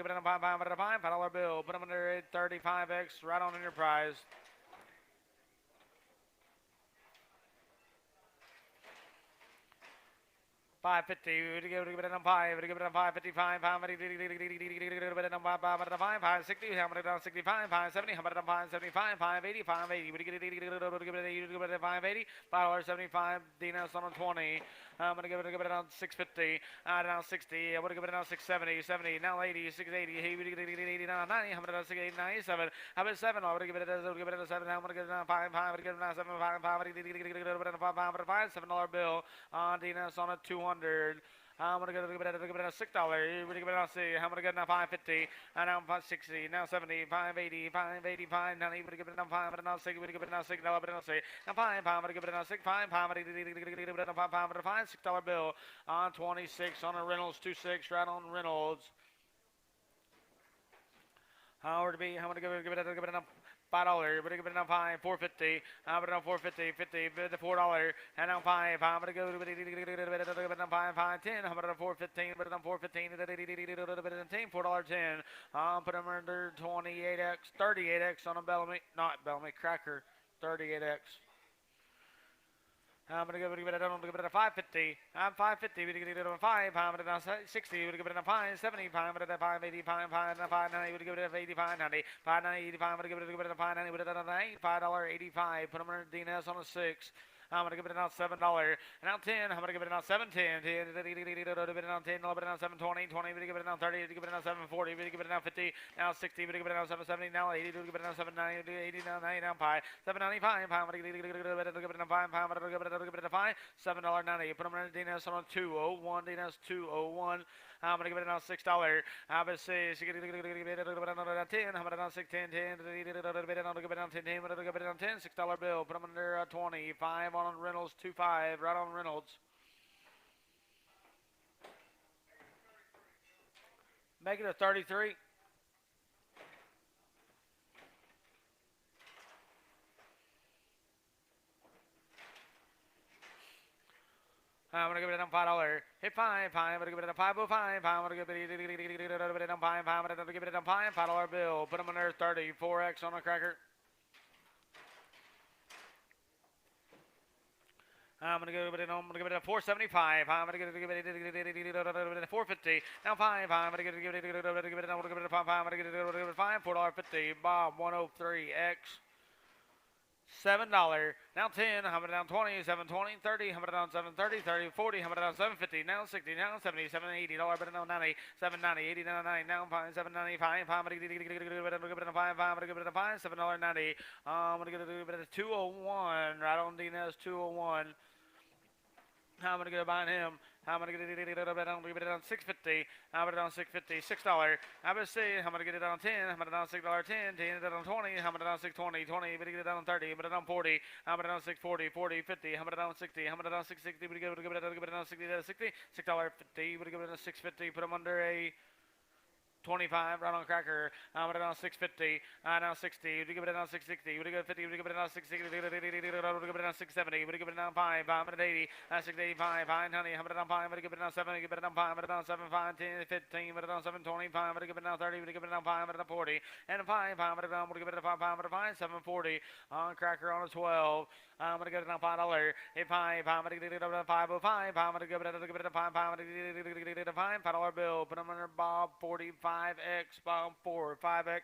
it on $5 bill. Put them under 35x right on Enterprise. $5.50. We're going to give it on 5. We're going to give it on $5.55. I'm going to give it on $5.60. I'm going to down 65. $5.70. I'm going to down $5.75. $5.80. $5.80. We're going to give it at $5.80. $5.75. Dina's on 20. I'm going to give it on $6.50. Down 60. I'm going to give it on $6.70. $70. Now $80. $6.80. $89. $90. I'm going to down $6.80. $97. I'm at $7. I'm going to give it a 7. I'm going to give it on $5. I'm going to give it on $7. $5. $7 bill. Dina's on a 200. I'm gonna go to $6. We're gonna go see. I'm gonna go now 550. And now 560. Now 70. 580. 580. 590. We're gonna go now 5. But now 6. We're gonna go now 6. Now say. Now 5. I'm gonna go now 6. 5. 5. $6 bill on 26 on a Reynolds 26 right on Reynolds. Howard B. I'm gonna give it enough. $5. We're gonna give it now 5. 450. I'm gonna 450. 50. Bid the $4. And now 5. I'm gonna go to it 5. 5. 10. I'm gonna 415. But I'm 415. $4.10. Put them under 28x. 38x on a Bellamy. Not Bellamy. Cracker. 38x. I'm going to give it a 550. I'm 550. We're going to give it a 5. I'm going to 60. We're going to give it a 575. I'm going to 585. 590. We're going to give it a 85. 90. 590. 85. I'm going to give it a 590. We're going to $5.85. Put them in DNS on a 6. I'm going to give it out $7. And now 10. I'm going to give it out 710. 10. 10. 10. 720. 20. We give it out 30. We give it out 740. We give it out 50. Now 60. We give it out 770. Now 80. We give it out 790. 80. Now 90. Now 5. 795. I'm going to give it out 5. I'm going to give it a 5. $7.90. Put them in DNS on a 201. DNS 201. I'm going to give it out $6. I'm going to say, give it out 10. I'm going to give it out 6, 10, 10. I'm going to give it out 10, 10. I'm going to give it out 10. $6 bill. Put them under 25 on Reynolds, 25, right on Reynolds. Make it a 33. I'm going to give it a $5. Hit 5. I'm going to give it a 505. I'm going to give it a 5. I'm going to give it a $5 bill. Put them under 30. 4X on a cracker. I'm going to give it a 475. I'm going to give it a 450. Now 5. I'm going to give it a 5. I'm going to give it a 5. $4.50. Bob 103X. $7. Now 10. I'm down 20. 720. 30. I'm down 730. 30. 40. I'm down 750. Now 60. Now 70. $780. But now 90. 790. 80. Now 90. Now 795. I'm going to give it a 5. I'm going to give it a 5. $7.90. I'm going to give it a 201. Right on DNS 201. I'm going to go behind him. I'm going to get it on 650. I'm going to get it on 650. $6. I'm going to see. I'm going to get it on 10. I'm going to get it on $6. 10. 10. It on 20. I'm going to get it on 620. 20. I'm going to get it on 30. I'm going to get it on 40. I'm going to get it on 640. 40. 50. I'm going to get it on 60. I'm going to get it on 660. I'm going to give it on 60. $6.50. $6.50. I'm going to give it on 650. Put them under a 25 right on cracker. I'm going to on 650. Now 60. Would you give it on 660? Would you give it 50? Would you give it on 660? Would you give it on 670? Would you give it on 5? 580. 685. 590. I'm going to on 5. Would you give it on 7? Give it on 5. Would it on 7? 5, 10, 15. Would it on 725? Would you give it on 30? Would you give it on 5? Would it on 40? And 5. 5. Would you give it a 5? 5. Would it 5? 740 on cracker on a 12. I'm going to get it on $5. A 5. I'm going to get it on 505. I'm going to give it a 5. I'm going to get it a $5 bill. Put them under Bob 45X. Bob 4. 5X.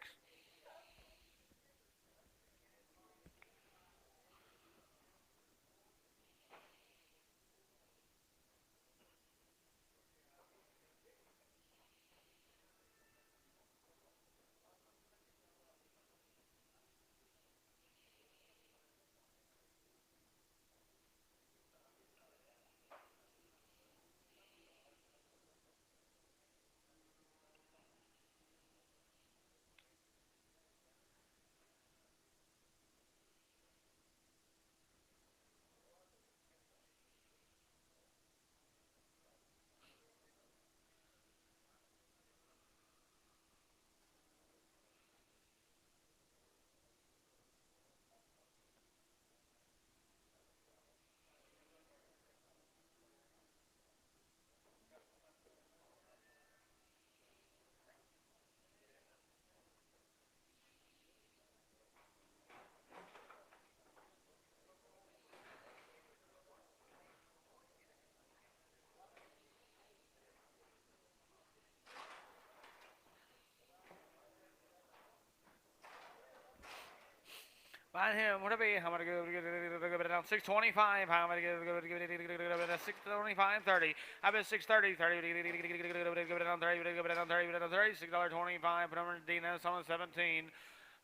Behind him, what it be? I'm going to give it down 625. I'm going to give it a 625, 30. I bet 630, 30. Give it down 30. Give it down 30. $6.25. Put them in DNS on 17.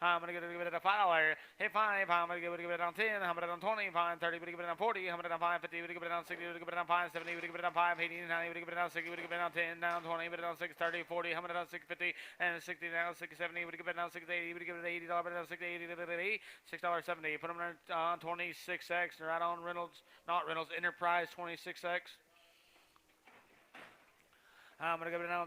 I'm gonna give it a $5. Hit 5. I'm gonna give it on 10. I'm gonna on 20. 5 30. Give it on 40. I'm gonna on 5 50. Give it on 60. Give it on 5 70. Give it on 5 80. 90. Give it on 60. Give it on 10. Down 20. Give it on 6 30 40. I'm gonna on 6 50 and 60 now 6 70. Give it on 6 80. Give it $80. On 6 80. $6.70. Put them on 26x. Right on Reynolds. Not Reynolds. Enterprise 26x. I'm gonna give it on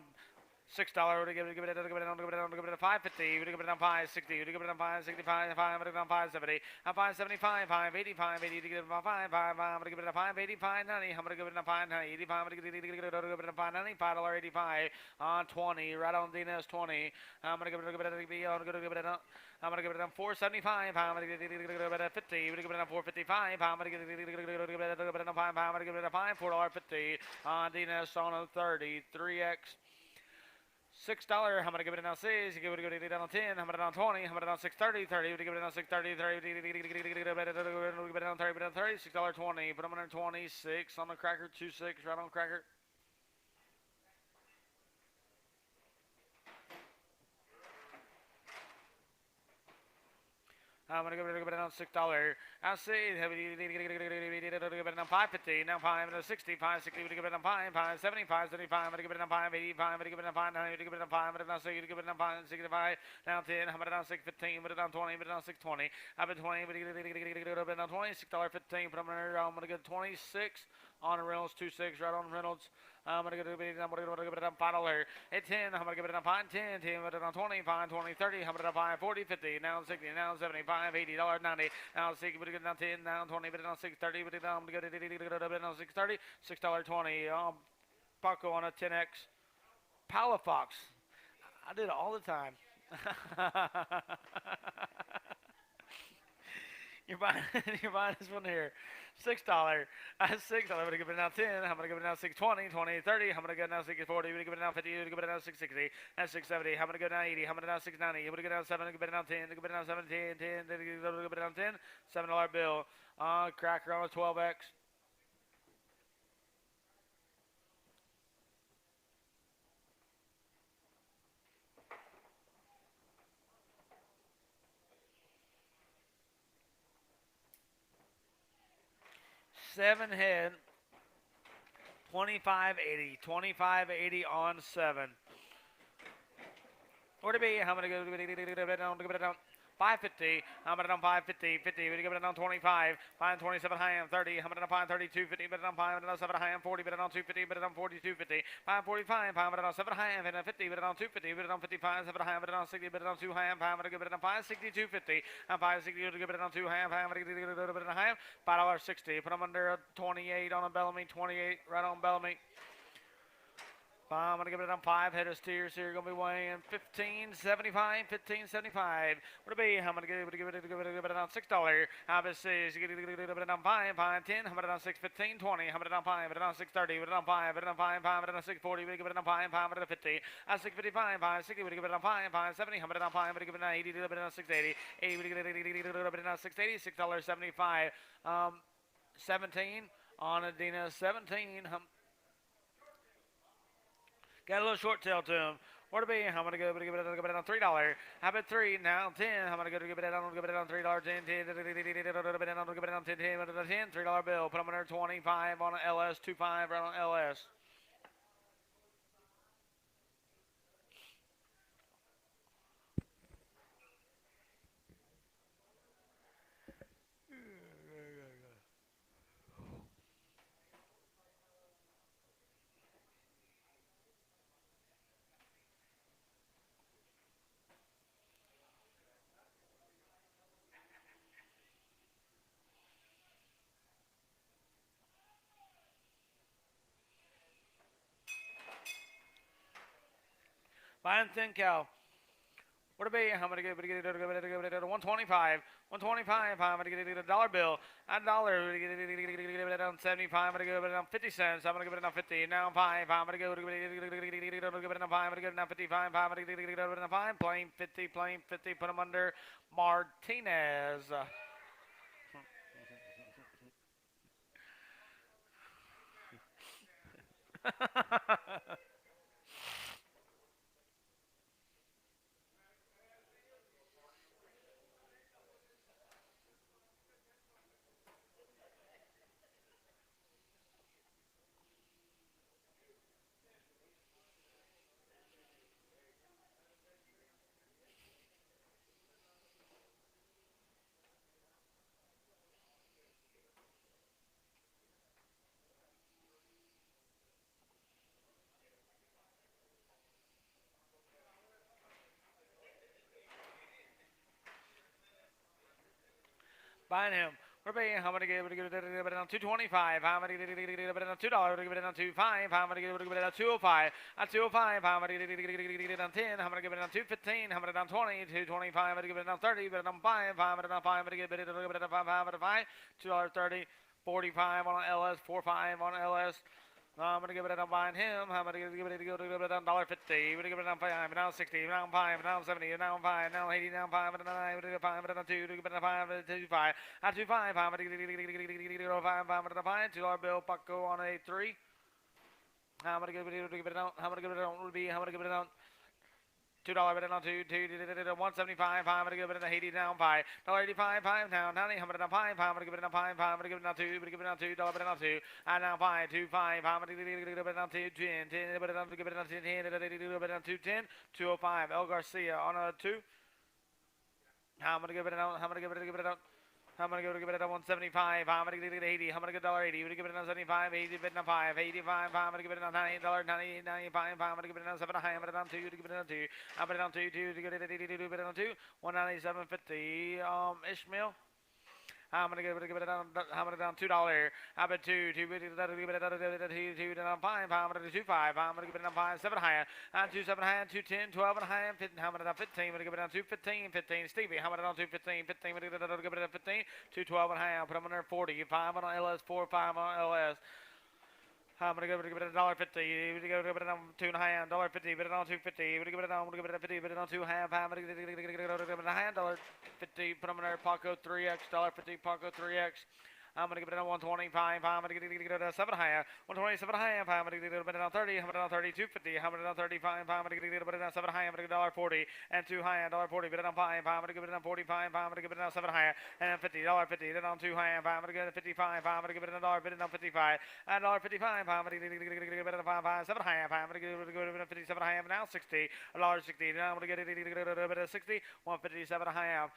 $6. Would give it on $5.50. Would give it on $5.60. Would give it on $5.65. $5. Would give it on $5.70. On $5.75. $5.80. $5.80 to give it on $5. $5. I'm gonna give it on $5.80. $5.90. I'm gonna give it on $5.90. $85. I'm gonna give it on $5.90. $5.85 on 20. Right on Dina's 20. I'm gonna give it on I'm gonna give it on $4.75. I'm gonna give it on 50. Would give it on $4.55. I'm gonna give it on $5. I'm gonna give it on $5. $4.50 on Dina's on a 30. 3x. $6. I'm gonna give it an LCs. You give it on 10. I'm gonna on 20. I'm gonna on 630. 30. Give it on 630. 30. Give it on 30. $6.20. Put them on 26 on the cracker. 26 right on cracker. I'm gonna give it on $6. I see. Give it on $5.50. Now $5.60. $5.60. Give it on $5.70. $5.75. I'm gonna give it on $5.85. I'm gonna give it on $5.90. Give it on $5. I'm gonna give it on $5.65. Now 10. I'm gonna on $6.15. Put it on 20. Put it on $6.20. I've been 20. Give it on $26.15. Put them on. I'm gonna get 26 on Reynolds. 26 right on Reynolds. I'm gonna give it on $5. At 10, I'm gonna give it on 5, 10, 10, put it on 20, 5, 20, 30, I'm gonna 5, 40, 50, now 60, now 75, $80, 90, now 60, put it on 10, now 20, put it on 6, 30, put it on, get it on 6, 30, $6.20, Paco on a 10x, Palafox, I did it all the time. You're buying this one here. $6. That's $6. I'm gonna give it now 10. I'm gonna give it now 620, 20, 30. I'm gonna go now 640. I'm gonna give it now 50. I'm gonna give it now 660. That's 670. I'm gonna go now 80. I'm gonna now 690. I'm gonna go down 7. I'm gonna give it now 10. I'm gonna give it now 17, 10. Then I'm gonna give it down 10. $7 bill. Cracker on a 12x. Seven head. 2580. 2580 on 7. Where to be? I'm gonna go give it down 550. I'm gonna down 550. 50. We're gonna down 25. 527 high and 30. I'm gonna down 32. 50. But down 5. But 7 high and 40. But down 250. But down 42. 50. 545. 5 down 7 high and 50. But down 250. But down 55. 7 high. But down 60. But down 2 high and 5. I'm gonna give it down 562. 50. I'm 560. To give it down 2 high and 5. I'm gonna give it a little bit of high. $5.60. Put them under 28 on a Bellamy. 28 right on Bellamy. I'm going to give it on 5 head of steers here. Going to be weighing 15.75. 15.75. What it be? I'm going to give it on $6. Obviously, you give it on 5. 5, 10. I'm going to on 6, 15, 20. I'm going to on 5. But on 6.30. But on 5. But on 5. 5. But on 6.40. We give it on 5. 5. But on 50. On 6.55. 5. 60. We give it on 5. 5. 70. I'm going to on 5. But give it on 80. But on 6.80. 80. We give it on 6.80. $6.75. 17 on Adina. 17. Got a little short tail to him. Where to be? I'm gonna give it on $3. How about 3 now? 10. I'm gonna give it on $3. 10. 10. Give it on 10. 10. $3 bill. Put them under 25 on an LS. 25 right on LS. Fine thin cow. What to be? I'm gonna give it a 125. 125. I'm gonna get it a $1 bill. $1. Give it on 75. I'm gonna give it on 50 cents. I'm gonna give it on 50. Now 5. I'm gonna give it on 5. I'm gonna give it on 55. I'm gonna give it on 5. Plain 50. Plain 50. Put them under Martinez. Buying him. We're paying how many give it on 225, how many give it on $2, give it on 25, how many give it on 205, on 205, how many give it on 10, how many give it on 215, how many on 20, 225, how many give it on 30, give it on 5, how many on 5, how many give it on 5, how many 5, $2.30, 45 on LS, 45 on LS. I'm gonna give it on buying him. I'm gonna give it on $1.50. We're gonna give it on 5, now 60, now 5, now 70, now 5, now 80, now 5, now 9, now 5, now 2, give it on 5, 25, now 25, I'm gonna give it on 5, I'm gonna buy $2 bill, Paco on a 3. I'm gonna give it on, I'm gonna give it on, I'm gonna give it on. $2 bet on 175, I'm gonna give it an 80 down $5.85, 5 down 90, I'm gonna 5, I'm gonna give it on 5, I'm gonna give it on 2, I'm gonna give it on $2 bet on 2, and now 5, 2, 5, I'm gonna give it on 2, 10, 10, but I'm gonna give it on 10, 10, bet on 2, 10, 205, El Garcia on a 2. I'm gonna give it on, I'm gonna give it on. I'm gonna give it a 175. I'm gonna give it 80. I'm gonna get $1.80. We're gonna give it a 75. 80 bid on 5. 85. I'm gonna give it a $98. 95. I'm gonna give it a 7. I'm gonna on 2 to give it on 2. I'm gonna on 2 to get it 82. Bid on 2. 197.50. Ishmael. I'm gonna give it down. I'm gonna down $2. I bet 2. 2. Give it down 2. Down 5. I'm gonna do 2 5. I'm gonna give it down 5. 7 higher. 2 7 higher. 2 10. 12 and higher. 15. I'm gonna down 15. I'm gonna give it down 2 15. 15. Stevie. I'm gonna down 2 15. 15. I'm gonna give it down 15. 2 12 and higher. Put them under 40. 5 on LS. 4 5 on LS. I'm gonna give it $1.50. We're gonna give it on 2 and a half, $1.50. Bid it on 2.50. We're gonna give it on 50. Bid it on 2 half. I'm gonna give it a half, $1.50. Put them in there. Paco 3x, $1.50. Paco 3x. I'm gonna give it a 125. I'm gonna give it a 7 higher. 127 high. I'm gonna give it a 30. I'm gonna 30 250. I'm gonna 35. I'm gonna give it a 7 high. I'm gonna give it a $1.40 and 2 high. $1.40. Bid it on 5. I'm gonna give it a 45. I'm gonna give it a 7 higher and $50. $50. Bid it on 2 high. I'm gonna give it a 55. I'm gonna give it a $1. Bid it on 55 and $1.55. I'm gonna give it a 5 7 high. I'm gonna give it a 57 high. Now 60. $1.60. Now I'm gonna get it a 60. 157 high.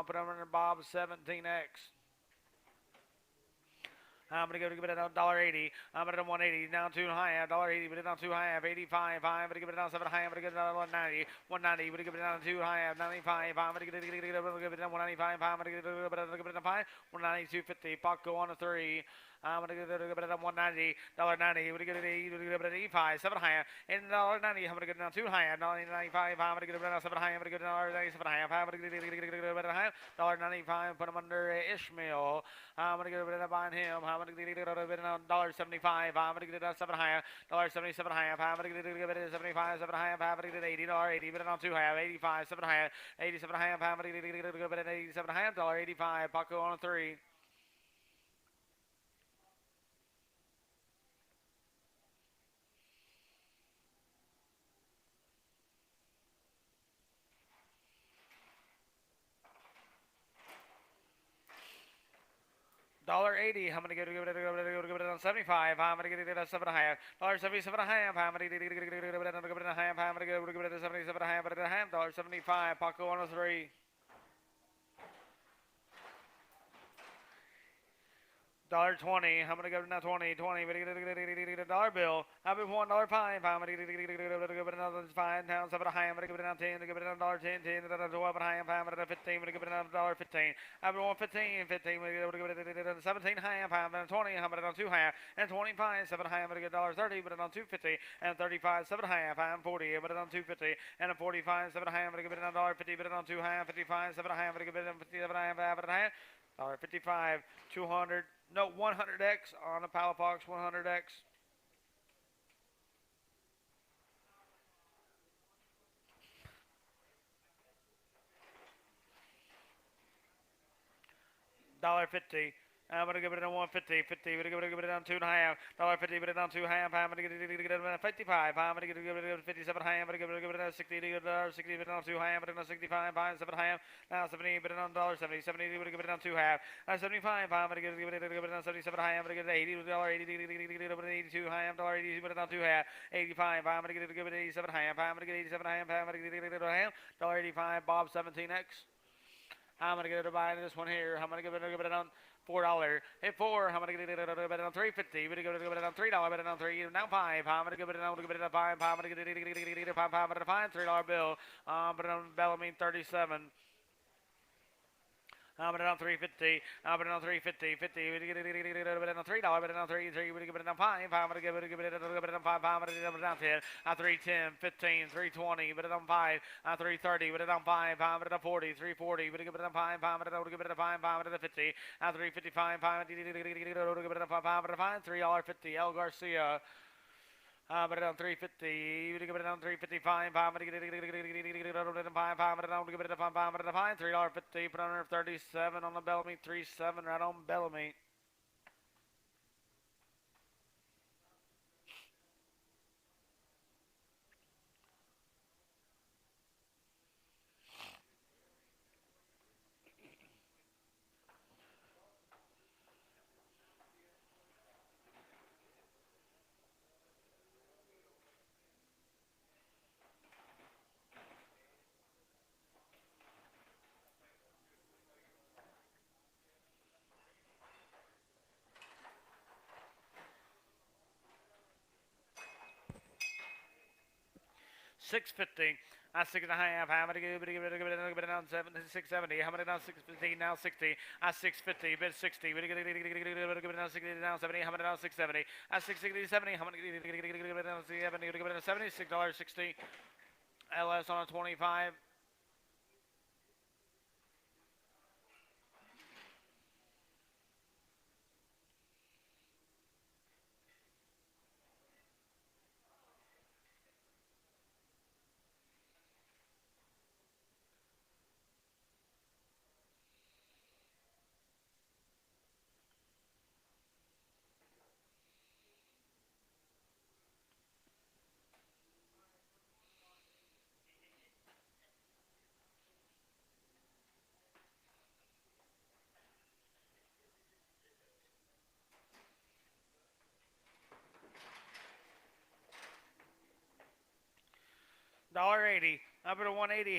Put them in Bob 17x. I'm gonna give it a $1.80. I'm gonna do 180. Down 2 high. $1.80. But it down 2 high. 85. I'm gonna give it down 7 high. I'm gonna give it down 190. 190. But give it down 2 high. 95. I'm gonna give it down 195. I'm gonna give it down 5. 190. 250. Paco on a 3. I'm gonna give it a $190. $1.90. We're gonna give it an 85. 7 higher. And $1.90. I'm gonna get it down 2 higher. $1.95. I'm gonna give it down 7 higher. I'm gonna give it down $1.97 higher. I'm gonna give it a higher. $1.95. Put him under Ishmael. I'm gonna give it a buying him. I'm gonna give it a $1.75. I'm gonna get it down 7 higher. $1.77 higher. I'm gonna give it a 75. 7 higher. I'm gonna get it $80. Put it on 2 higher. 85. 7 higher. 87 higher. I'm gonna give it an 87 higher. $1.85. Paco on a 3. $1.80. I'm gonna give it on 75. I'm gonna give it a 7 higher. $1.77 higher. I'm gonna give it a higher. I'm gonna give it a 77 higher. But a half. $1.75. Paco on a 3. $1.20. I'm gonna go to now 20. We're gonna get a $1 bill. I've been $1.05. I'm gonna give it another 5 pounds. I'm gonna high. I'm gonna give it another 10. Give it another $10. 10. 12 high. I'm gonna 15. I'm gonna give it another $1.15. I've been 115. 15. We're gonna give it 17 high. I'm gonna 20. I'm gonna 2 high and 25. 7 high. I'm gonna get $1.30. But on 250 and 35. 7 high. I'm 40. But on 250 and a 45. 7 high. I'm gonna give it another $1.50. But on 2 high. 55. 7 high. I'm gonna give it 57 high. $1.55. 200. No, 100x on a Palafox 100x. $1.50. I'm gonna give it a 150. 50. We're gonna give it down 2 and a half. $1.50. But it down 2 half. I'm gonna give it a 55. I'm gonna give it a 57 high. I'm gonna give it a 60. 60. But it on 2 high. But it on 65. 7 high. Now 70. But it on $1.70. 70. We're gonna give it down 2 half. 75. I'm gonna give it on 77 high. I'm gonna give it $80. $82 high. $1.80. But it on 2 half. 85. I'm gonna give it 87 high. I'm gonna get 87 high. I'm gonna get it a half. $1.85. Bob 17x. I'm gonna get it by this one here. I'm gonna give it on $4. Hit 4. I'm gonna get it on $3.50. We're gonna give it on $3. Bet it on 3. Now 5. I'm gonna give it on 5. I'm gonna get it 5. I'm gonna find $3 bill. But on Bellamy 37. I'm gonna down 350. I'm gonna down 350. 50. We're gonna get it on $3. But down 3. 3. We're gonna give it down 5. I'm gonna give it down 5. I'm gonna give it down 10. 310. 15. 320. But down 5. 330. But down 5. I'm gonna down 40. 340. We're gonna give it down 5. I'm gonna give it down 5. I'm gonna 50. 355. 5. Give it down 5. I'm gonna 5. $3.50. El Garcia. But down 350. You give it down 355. I'm gonna get it down 5. I'm gonna give it down 5. I'm gonna find $3.50. Put on 37 on the Bellamy. 37 right on Bellamy. $6.50. That's 6.5. How many give it down 670? How many down 650? Now 60. That's 650. Bid 60. We give it down 60 down 70. How many down 670? That's 660 70. How many give it down 70? Give it down 70. $6.60. LS on a 25. $1.80. Up at a 180.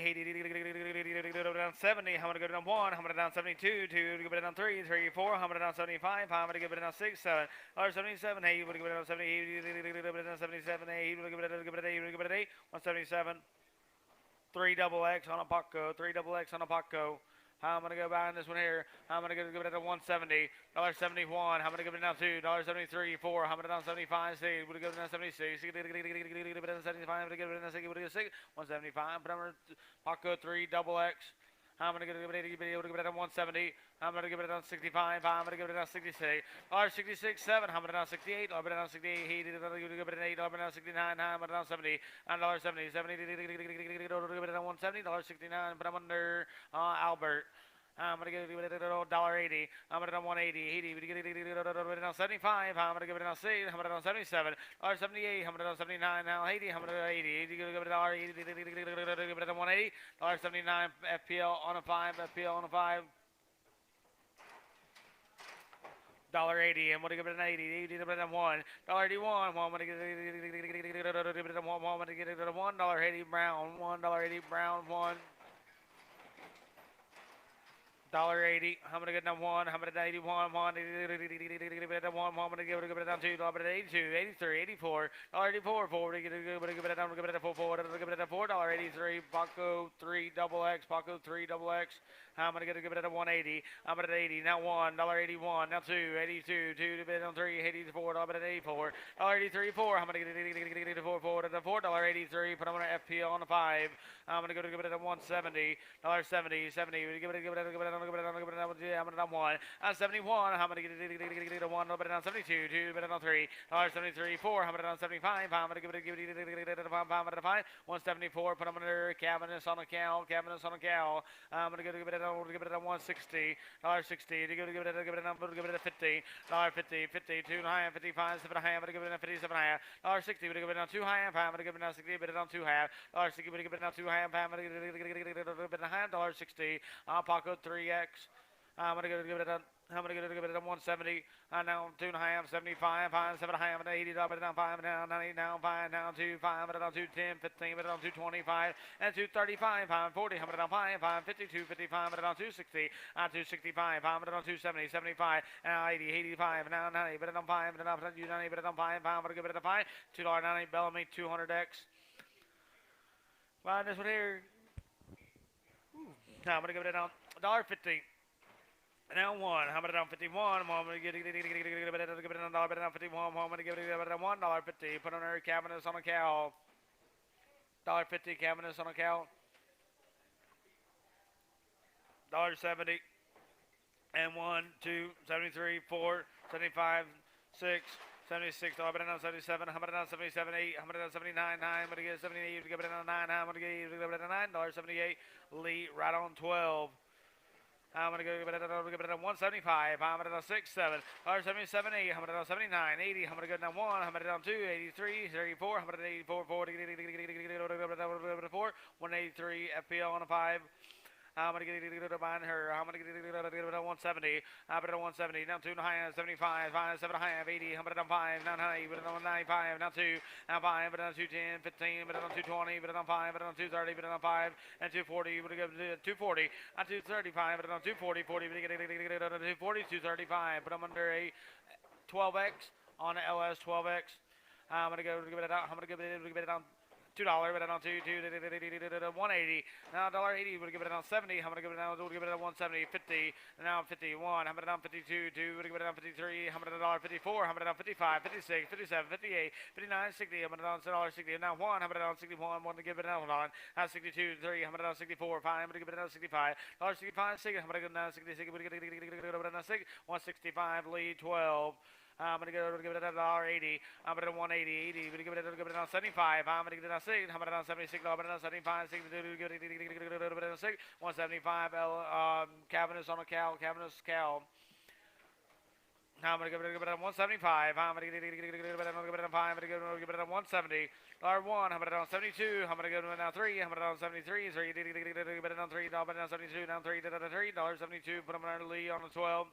Down 70. How many go down 1? How many down 72? 2. Give it down 3. 3. 4. How many down 75? How many give it down 6? 7. $1.77. Hey, you would give it down 70. Give it down 77. Hey, you would give it down 8. Give it 8. 177. 3 double X on a Paco. 3 double X on a Paco. I'm gonna go buy this one here. I'm gonna give it at 170. $1.71. I'm gonna give it down 2. $1.73. 4. I'm gonna down 75. 6. Would give it down 76. Give it down 75. Give it down 6. Would give it 6. 175. But I'm gonna Paco 3 double X. I'm gonna give it 80. Give it down 170. I'm gonna give it down 65. I'm gonna give it down 66. $66. 7. I'm gonna down 68. I'm gonna down 68. He did give it an 8. I'm gonna down 69. I'm gonna down 70. And $70. 70. Give it down 170. $69. But I'm under Albert. I'm gonna give it $1.80. I'm gonna down 180. 80. Give it down 75. I'm gonna give it down 6. I'm gonna down 77. $78. I'm gonna down 79. Now 80. I'm gonna down 80. 80. Give it $1.80. Give it down 180. $79. FPL on a 5. FPL on a 5. $1.80. I'm gonna give it an 80. 80 to $1. $1.81. I'm gonna give it $1. I'm gonna get it $1.80 Brown. $1.80 Brown. 1. $1.80. I'm gonna get down 1. I'm gonna get 81. 1. I'm gonna give it down 2. I'm gonna 82. 83. 84. $1.84. 4. Give it down. Give it down 4. Give it down $4.83. Paco 3 double X. Paco 3 double X. I'm gonna give it at 180. I'm at 80. Now $1.81. Now 2. 82. 2 to bid on 3. 84. I'm at 84. $1.83. 4. I'm gonna get it 4. 4 to $4.83. Put on an FPL on the 5. I'm gonna give it at 170. $1.70. 70. Give it I'm gonna down 1. 71. I'm gonna get it a 1. But down 72. 2. But down 3. $1.73. 4. I'm gonna down 75. I'm gonna give it a 5. 174. Put them under cabinets on a cow. Cabinets on a cow. I'm gonna give it a give it a 160. $1.60. Give it a 50. $50. 50. 2 and a half. 55. 7 and a half. I'm gonna give it a 57 and a half. $1.60. Give it down 2 half. I'm gonna give it down 60. But down 2 half. $1.60. Give it down 2 half. I'm gonna give it a half. $1.60. Paco 3X. I'm gonna give it a I'm gonna give it a 170. Now 2 and a half, 75, 5, 7 and a half, and 80. Up and down 5, down 8, down 5, down 2, 5, and down 2, 10, 15, but down 225, and 235, 5, 40, 100 down 5, 5, 52, 55, and down 260, 265, 5, and down 270, 75, and 80, 85, and now 90, but down 5, and down 90, but down 5, 5, I'm gonna give it a 5, $2.90, Bellamy 200X. Buying this one here. I'm gonna give it a $1.50. Now one, how about it on 51? I'm gonna give it a dollar, bet it on 51. I'm gonna give it a $1.50. Put on her cabinets on a cow. $1.50 cabinets on a cow. $1.70. And 1, 2, 73, 4, 75, 6, 76, $1 bet it on 77, $100 on 77, 8, $100 on 79, 9, I'm gonna get 78, give it on 9, I'm gonna get $9.78. Lee right on 12. I'm gonna give it a 175. I'm gonna 6, 7, $77, 8. I'm gonna 79, 80. I'm gonna go down 1. I'm gonna down 2, 83, 34. I'm gonna 84, 40, 4, 183. FPL on a 5. I'm gonna get it behind her. I'm gonna get it 170. I'm at 170. Now 2 and a half, 75. 5, 7 and a half, 80. I'm at 5. 9 high, but on 95. Now 2. Now 5, but on 210, 15, but on 220, but on 5, but on 230, but on 5, and 240. We're gonna go 240. On 235, but on 240, 40, but get it 240, 235. But I'm under a 12x on LS 12x. I'm gonna go give it out. I'm gonna give it on $2, but I don't 180. Now $1.80 would give it on 70. I'm gonna give it down, give it on 170, 50, and now 51. I'm gonna down 52, 2, give it on 53. I'm gonna $1.54. I'm gonna down 55, 56, 57, 58, 59, 60. I'm gonna down $1.60. Now 1. I'm gonna down 61. One to give it on. Now 62, 3. I'm gonna down 64, 5. I'm gonna give it down 65. $1.65, 6. I'm gonna go down 66. I'm gonna get it 6. 165. Lead 12. I'm gonna give it a $1.80. I'm gonna 180, 80. We're gonna give it on 75. I'm gonna give it on 6. I'm gonna on 76. I'm gonna on 75. 6. Give it on 6. 175. Cabinets on a cow. Cabinets cow. I'm gonna give it on 175. I'm gonna give it on 5. I'm gonna give it on 170. $1. I'm gonna on 72. I'm gonna give it on 3. I'm gonna on 73. 3. Give it on 3. I'm gonna on 72. Down 3. $3.72. Put them on early on the 12.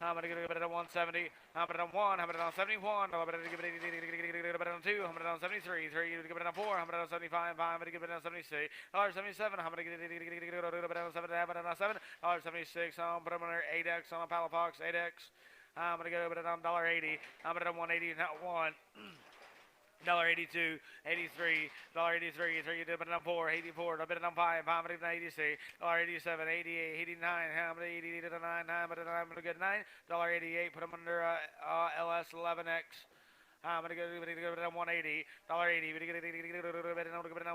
I'm going to give it a 170. I'm going to on 1. I'm going to on 71. I'm going to give it on 2. I'm going to on 73. 3. Give it on 4. I'm going to on 75. 5. I'm going to give it on 76. $77. I'm going to give it on 7. I'm going to on 7. $76. I'm going to put them on 8X on a Palafox 8X. I'm going to give it on $1.80. I'm going to on 180. Not 1. $82, 83, $83, 3, but on 4, 84, a bit on 5, I'm gonna 86, $87, 88, 89, I'm gonna 89, I'm gonna get 9, $88, put them under LS 11X. I'm gonna give it on 180, $80, we're gonna give it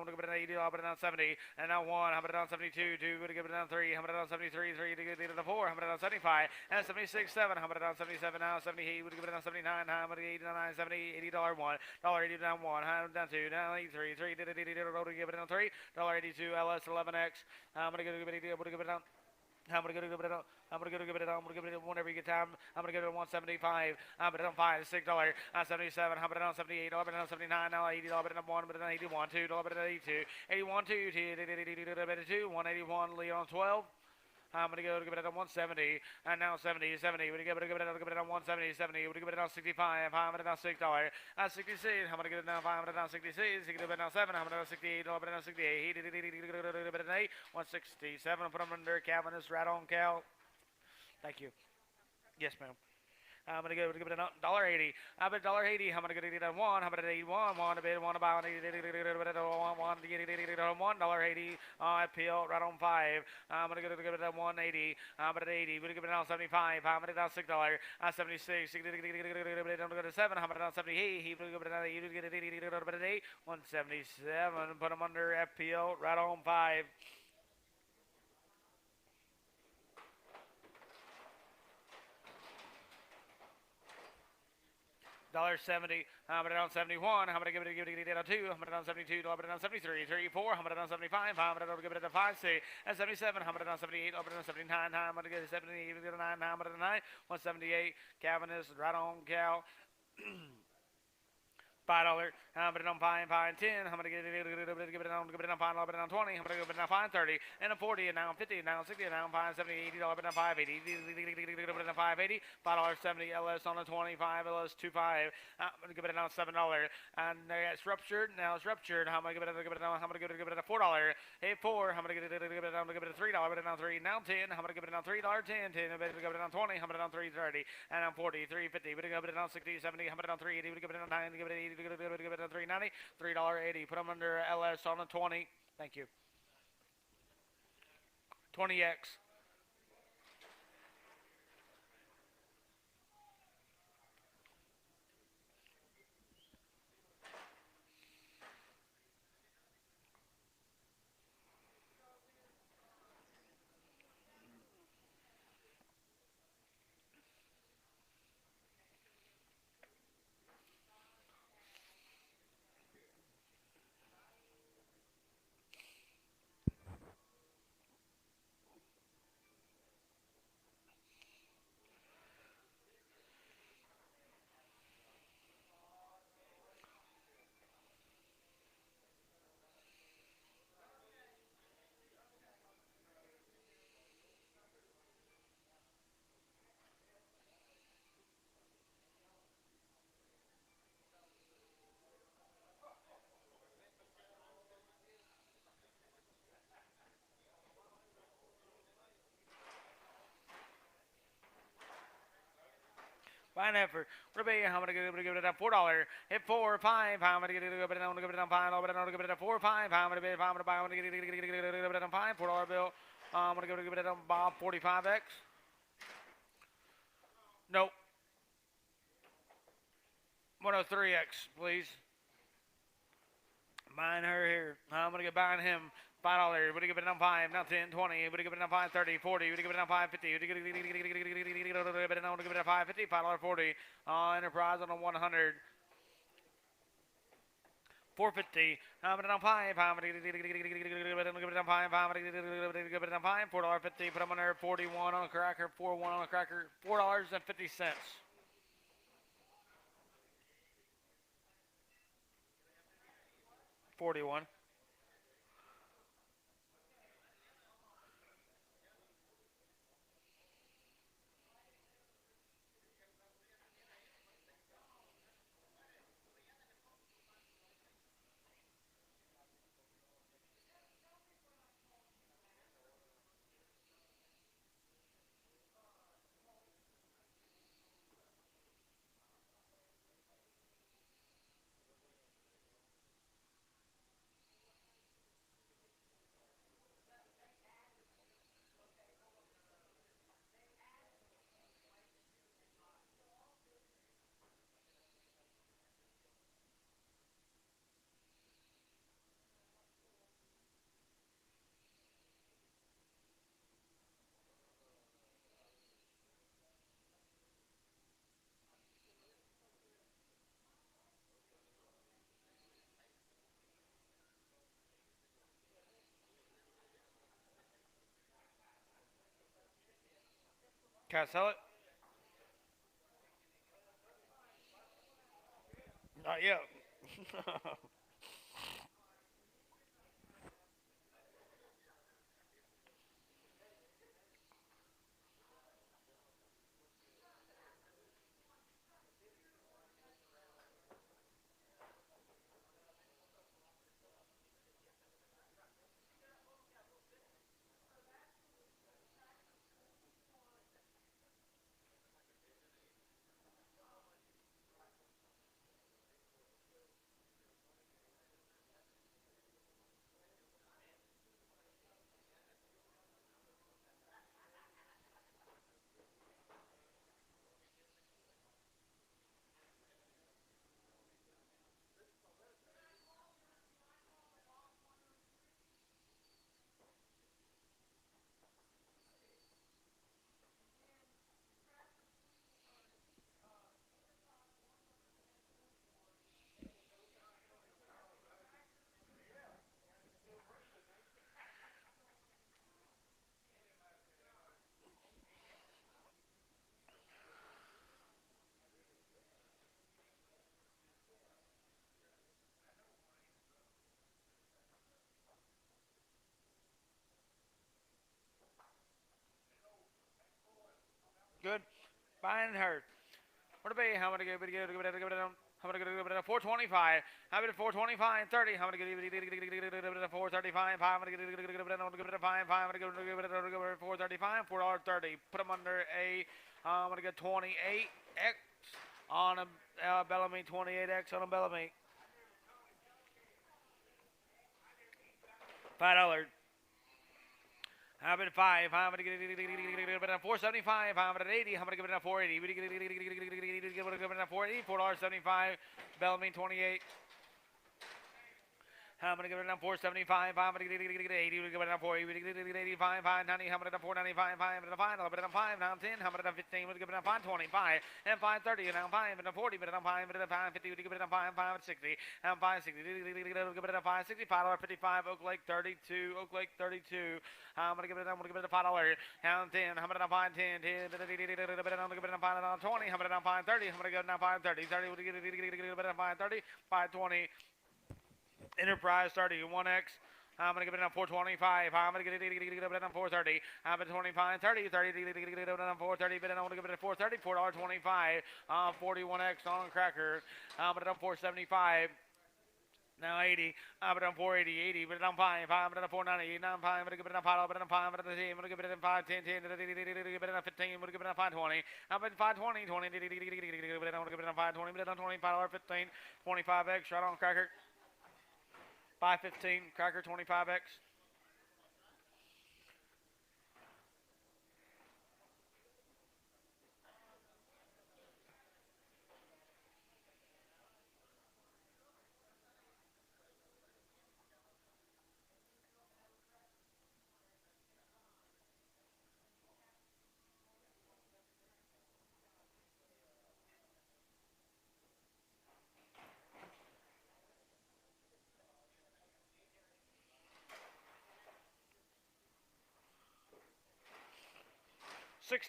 on 70, and now 1, I'm gonna on 72, 2, we're gonna give it on 3, I'm gonna on 73, 3, to get it on 4, I'm gonna on 75, and 76, 7, I'm gonna on 77 now, 78, we're gonna give it on 79, I'm gonna 89, 70, $80, 1, $80 down 1, I'm down 2, down 83, 3, to give it on 3, $82, LS 11X, I'm gonna give it on. I'm gonna give it up. I'm gonna give it up. I'm gonna give it whenever you get time. I'm gonna give it 175. I'm gonna on $5, $6, $77. I'm gonna on 78. I'm gonna on 79. Now $80. I'm gonna on 1. I'm gonna on 81. $2. I'm gonna on 82. 81. 2. 181. Leon 12. I'm going to go to give it on 170, and now 70, 70. We're going to give it on 170, 70. We're going to give it on 65, $5, $6. 66, I'm going to get it now, $5, 66. Give it now 7, I'm going to 68, $1, 68. 8, 167. Put them under cabinets, right on cow. Thank you. Yes, ma'am. I'm gonna give it $1.80. I'm at $1.80. I'm gonna get it on 1. I'm at 81. Want to bid, want to buy, want to get it on $1.80. IPL right on 5. I'm gonna give it on 180. I'm at 80. We're gonna give it on 75. I'm gonna get it on $6. 76. Give it on 7. I'm at 78. He will give it on 8. 177. Put him under FPL right on 5. $1.70. I'm gonna on 71. I'm gonna give it on 2. I'm gonna on 72. I'm gonna on 73. 3, 4. I'm gonna on 75. I'm gonna give it a 5, 6, and 77. I'm gonna on 78. I'm gonna on 79. I'm gonna get a 70. I'm gonna 9. I'm gonna 9. 178. Calvin is right on cow. $5. I'm gonna on 5, 5, 10. I'm gonna give it on 5, $5, on 20. I'm gonna give it on 5, 30, and a 40, and now 50, now 60, now 5, 70, $80, but on 580, on 580, $5.70 LS on a 25, LS 25. I'm gonna give it on $7, and it's ruptured. Now it's ruptured. I'm gonna give it on $4. Hey, 4. I'm gonna give it on $3, but on 3. Now 10. I'm gonna give it on $3, 10, 10. I'm gonna give it on 20. I'm gonna on 330, and on 40, 350. We're gonna give it on 60, 70. I'm gonna on 380. We're gonna give it on 9. Give it 80. Give it a $3.90, $3.80. Put them under LS on a 20. Thank you. 20X. Fine effort. What about you? How many give it a $4? Hit 4, 5. How many give it a $5? Give it a 5. I'm gonna give it a 4, 5. How many bid? I'm gonna buy. I'm gonna give it a $5 bill. I'm gonna give it a Bob 45x. Nope. 103x, please. Buying her here. I'm gonna get buying him. $5. Would you give it on 5? Now 10, 20. Would you give it on 5, 30, 40? Would you give it on 550? Would you give it on 550? $5.40. Enterprise on a 100. 450. I'm gonna on 5. I'm gonna give it on 5. I'm gonna give it on 5. $4.50. Put them on there. 41 on a cracker. 41 on a cracker. $4.50. 41. Can I sell it? Not yet. Good. Buying her. What about you? How many give it? Give it. How many give it? 425. How many 425? 30. How many give it? 435. How many give it? 5. How many give it? 435. $4.30. Put them under a. I'm gonna get 28x on a Bellamy. 28x on a Bellamy. $5. How about 5? How many give it? 475. How about 80? How many give it? 480. Give it? 480. $4.75. Bellamy 28. How many give it on 475? How many give it 80? We give it on 40. We give it 85. 590. How many on 495? 5 and 5. I'll put it on 5. Now 10. How many on 15? We give it on 525. And 530. And on 5 and on 40. But on 5 and on 550. We give it on 5 and 560. And 560. Give it on 560. $5.55. Oak Lake 32. Oak Lake 32. I'm gonna give it. I'm gonna give it a $5. Down 10. How many on 5? 10. 10. I'm gonna give it on 5 and on 20. How many on 530? I'm gonna go down 530. 30. Would give it on 530. 520. Enterprise 31x. I'm going to give it on 425. I'm going to get it on 430. I'm at 25, 30, 30, get it on 430, but I want to give it at 430, $4.25. 41x on cracker. I'm at 475. Now 80, but on 480, 80, but on 5, 5, but on 490, 9, 5, but give it on 5, but on 5, but on 10, but give it on 5, 10, 10, give it on 15, but give it on 520, I'm at 520, 20, give it on 520, but on 20, $5.15, 25x, right on cracker, 515, cracker 25x. $6.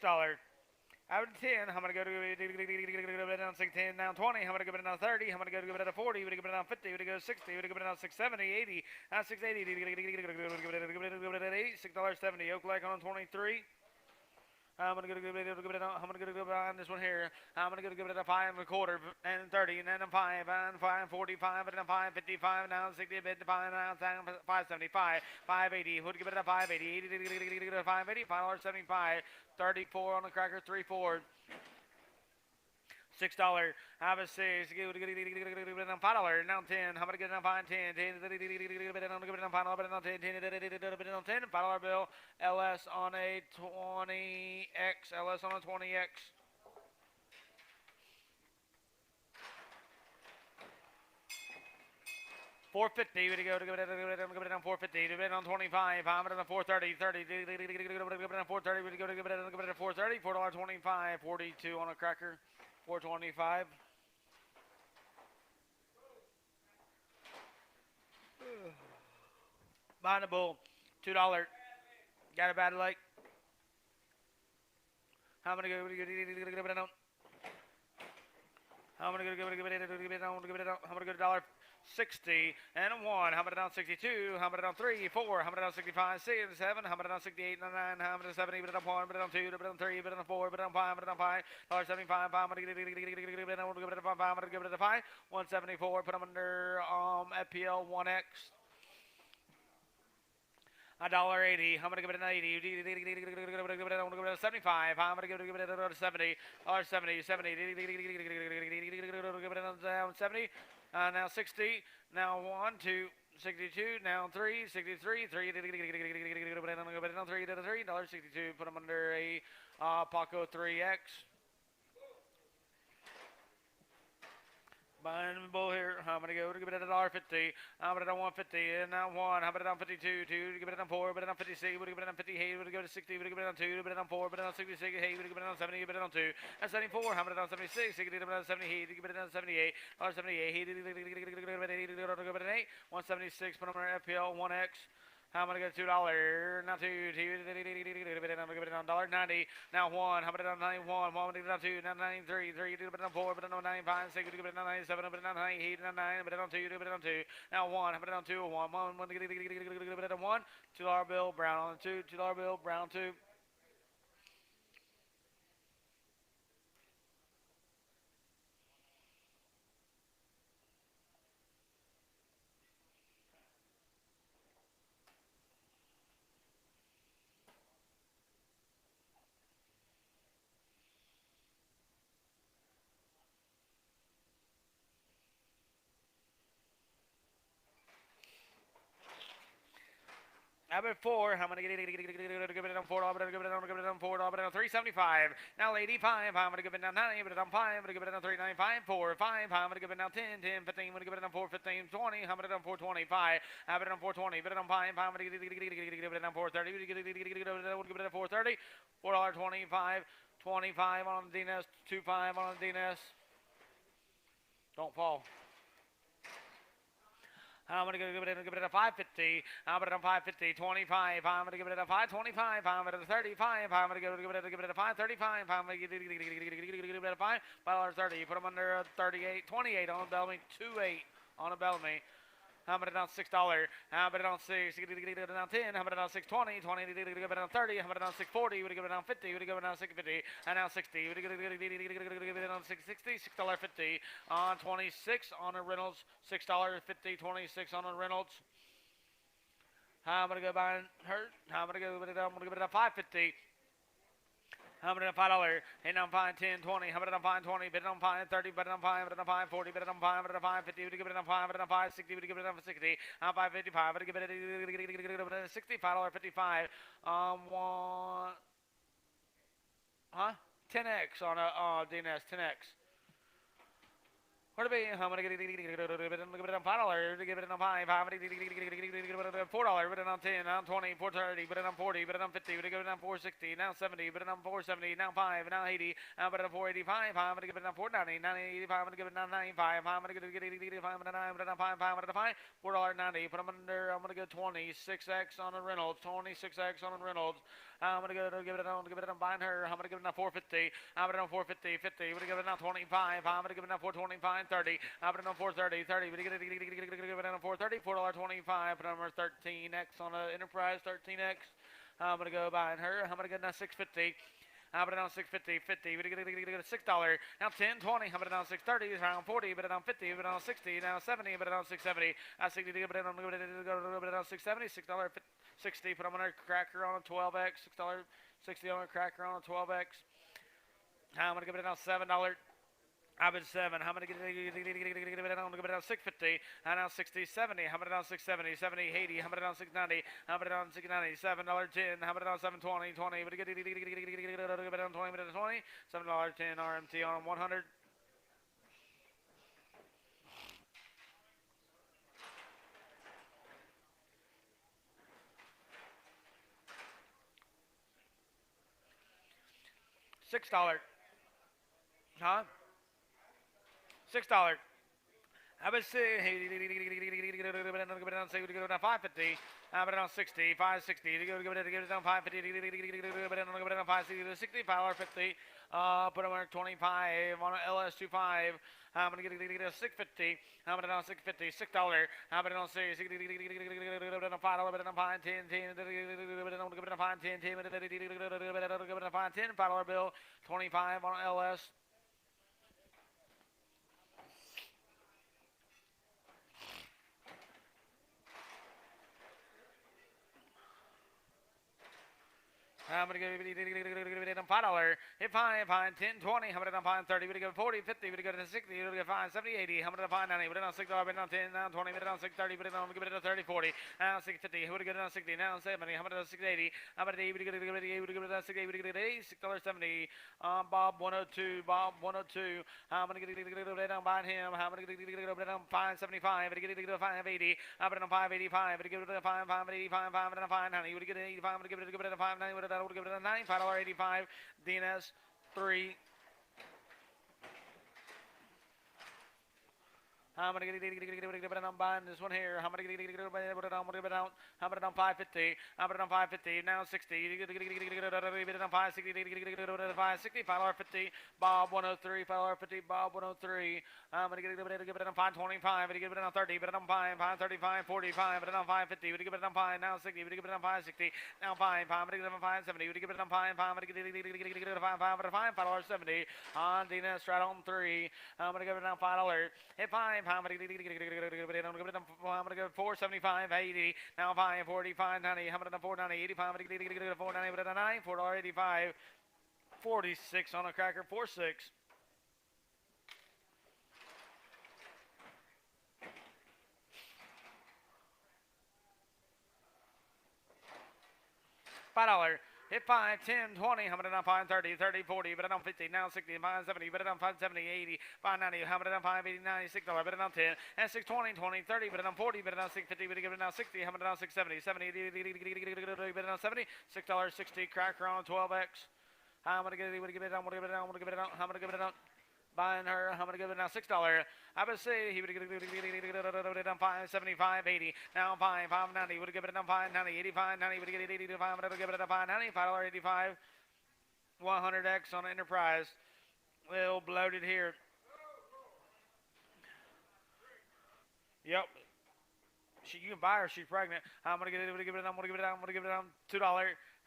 Out of 10, I'm going to go to it down 610, down 20, I'm going to give it down 30, I'm going to go to give it down 40, we're going to give it down 50, we're going to go 60, we're going to give it down 670, 80, down 680, give it at 8, $6.70, Oak Lake on 23. I'm gonna go to give it. I'm gonna go to give on this one here. I'm gonna go to give it a 5 1/4 and 30 and then a 5 and 5 45 and a 5 55 now 60 bit 5 now 575 580. Would give it a 580 80 580 $5.75 34 on the cracker 3-4. $6. Have a 6. $5. Now 10. How many get on 5? 10. 10. $5 bill. LS on a 20X. LS on a 20X. $4.50. We go to give it on $4.50. Give it on 25. I'm on $4.30. 30. Give it on $4.30. We go to give it on $4.30. $4.25. 42 on a cracker. 425. Behind the bull, $2. Got a bad leg. How many go? How many go? Give it on. How many go? $1.60 and a 1. How many down 62? How many down 3? 4. How many down 65? 6. 7. How many down 68? 9. How many down 70? But on 1. But on 2. But on 3. But on 4. But on 5. But on 5. $1.75. $5. Give it a 5. $5. Give it a 5. 174. Put them under FPL 1X. $1.80. I'm gonna give it an 80. Give it a 75. I'm gonna give it a 70. $70. 70. Give it a 70. Now 60. Now 1, 2. 62. Now 3. 63. 3. Give it on 3. $3.62. Put them under a Paco 3X. Buying the bull here. I'm gonna go to give it a $1.50. I'm gonna do 150 and now 1. I'm gonna do 52. 2. Give it on 4. But on 56. Would give it on 50. Hey. Would give it a 60. Would give it on 2. But on 4. But on 66. Hey. Would give it on 70. But on 2. And 74. I'm gonna do 76. Give it on 70. Hey. Give it on 78. Or 78. Hey. Give it an 8. 176. Put on our FPL 1X. I'm gonna get $2. Now 2. Give it on $1.90. Now 1. How about it on 91? 1. Give it on 2. Now 93. 3. Give it on 4. But on 95. 6. Give it on 97. But on 98. 9. But on 2. Give it on 2. Now 1. How about it on 2? 1. 1. Give it on 1. $2 bill. Brown on 2. $2 bill. Brown 2. How about 4? How many give it on $4? Give it on $4. But on 375. Now 85. I'm gonna give it down 9. But on 5. I'm gonna give it on 395. 4. 5. I'm gonna give it down 10. 10. 15. I'm gonna give it on 4. 15. 20. I'm gonna on 425. Have it on 420. But on 5. I'm gonna give it on 430. Give it on 430. $4.25. 25 on the DNS. 25 on the DNS. Don't fall. I'm gonna give it a 550. I'm gonna 550, 25. I'm gonna give it a 525. I'm gonna 35. I'm gonna give it a 535. I'm gonna give it a $5.30. Put them under 38, 28 on a Bellamy, 28 on a Bellamy. How about it on $6? How about it on 6? Give it on 10. How about it on 6.20? 20. Give it on 30. How about it on 6.40? Would give it on 50? Would give it on 6.50? And now 60. Would give it on 6.60? $6.50 on 26 on a Reynolds. $6.50. 26 on a Reynolds. I'm gonna go buy her. I'm gonna go with it. I'm gonna give it a $5.50. How about $5? And I'm fine 10, 20. How about I'm fine 20? Bid it on fine 30. Bid it on fine. Bid it on fine 40. Bid it on fine. Bid it on fine 50. Would you give it on fine? Bid it on 5 60. Would you give it on 60? I'm 5.55. Would you give it a $65.55? One. Huh? 10x on a DNS 10x. Where to be? I'm gonna give it on $5. Give it on $5. $4. Bid it on 10. Now 20. 430. Bid it on 40. Bid it on 50. Bid it on 460. Now 70. Bid it on 470. Now 5. Now 80. Now bid it on 485. I'm gonna give it on 490. 985. I'm gonna give it on 95. I'm gonna give it 85. Bid it on 5. $4.90. Put them under. I'm gonna go 26x on a Reynolds. 26x on a Reynolds. I'm gonna go give it on buying her. I'm gonna give it on 450. I'm gonna on 450. 50. I'm gonna give it on 25. I'm gonna give it on 425. 30. I'm gonna on 430. 30. We're gonna give it on 430. $4.25. Number 13x on a Enterprise. 13x. I'm gonna go buying her. I'm gonna get on 650. I'm gonna on 650. 50. We're gonna get a $6. Now 10, 20. I'm gonna on 630. Around 40. But on 50. But on 60. Now 70. But on 670. I 60. But on 670. $6.60. Put them on a cracker on a 12x. $6.60 on a cracker on a 12x. I'm gonna give it on $7. I've been 7. How many get it on? Give it on 650. And now 60, 70. How many on 670? 70, 80. How many on 690? How many on 690? $7.10. How many on 720? 20. But give it on 20 minutes 20. $7.10 RMT on 100. $6. Huh? $6. I would say, hey, give it on 550. But on 60, 560. Give it on 550. Give it on 560. 65 or 50. Put them on 25 on an LS25. I'm gonna get a 650. I'm gonna on 650. $6. I'm gonna on 6. Give it on $5. Give it on 5, 10, 10. Give it on 5, 10, 10. Give it on 5, 10. $5 bill. 25 on LS. I'm going to give it on $5. Hit fine, 10, 20. How about it on fine, 30? We're going to go 40, 50. We're going to go to 60. We're going to go fine, 70, 80. How about it on fine, 90? We're going to on $6. We're on 10, now 20. We're on 630. We're going to give it on 30, 40. Now 650. We're going to go on 60. Now 70. How about it on 680? How about it? We're going to give it on 680. We're going to get $6.70. Bob 102. Bob 102. I'm going to get it on buying him. I'm going to get it on 575. I'm going to get it on 580. I'm going to on 585. I'm going to give it on 585. I'm going to on 590. We're going to get it 85. I'm going to give it on 590. We'll give it a $95.85. DNS 3. I'm going to get it on buying this one here. I'm going to get it on. How about it on 550? How about it on 550? Now 60. Get it on 560. $560. $5.50. Bob 103. $5.50. Bob 103. I'm going to give it on 525. Give it on 30. But it on 5. 535. 45. But it on 550. We give it on 5. Now 60. We give it on 560. Now 5. I'm going to give it on 570. We give it on 5. I'm going to get it on 5. $5.70 on DNS right on 3. I'm going to give it on $5. Hit 5. I'm going to go 475, 80. Now 5, 45, 90. How about on 490, 85? I'm going to get 490, but at a 9, $4.85, 46 on a cracker, 46. $5. Hit 5, 10, 20, how about it on 5, 30, 30, 40, but it on 50, now 60, 5, 70, but it on 5, 70, 80, 5, 90, how about it on 5, 80, 90, $6, but it on 10, and 6, 20, 20, 30, but it on 40, but it on 6, 50, but it give it on 60, how about it on 6, 70, 70, but it on 70, $6, 60, cracker on 12X. I'm going to give it on, I'm going to give it on. Buying her, I'm going to give it now $6. I would say he would give it on 575, 80. Now 590. Would give it on 590, 85, 90. Would get it 85. Would give it on 590, $5.85. 100X on Enterprise. Well, bloated here. Yep. You can buy her. She's pregnant. I'm gonna give it. I'm gonna give it. I'm gonna give it. I'm gonna give it down $2.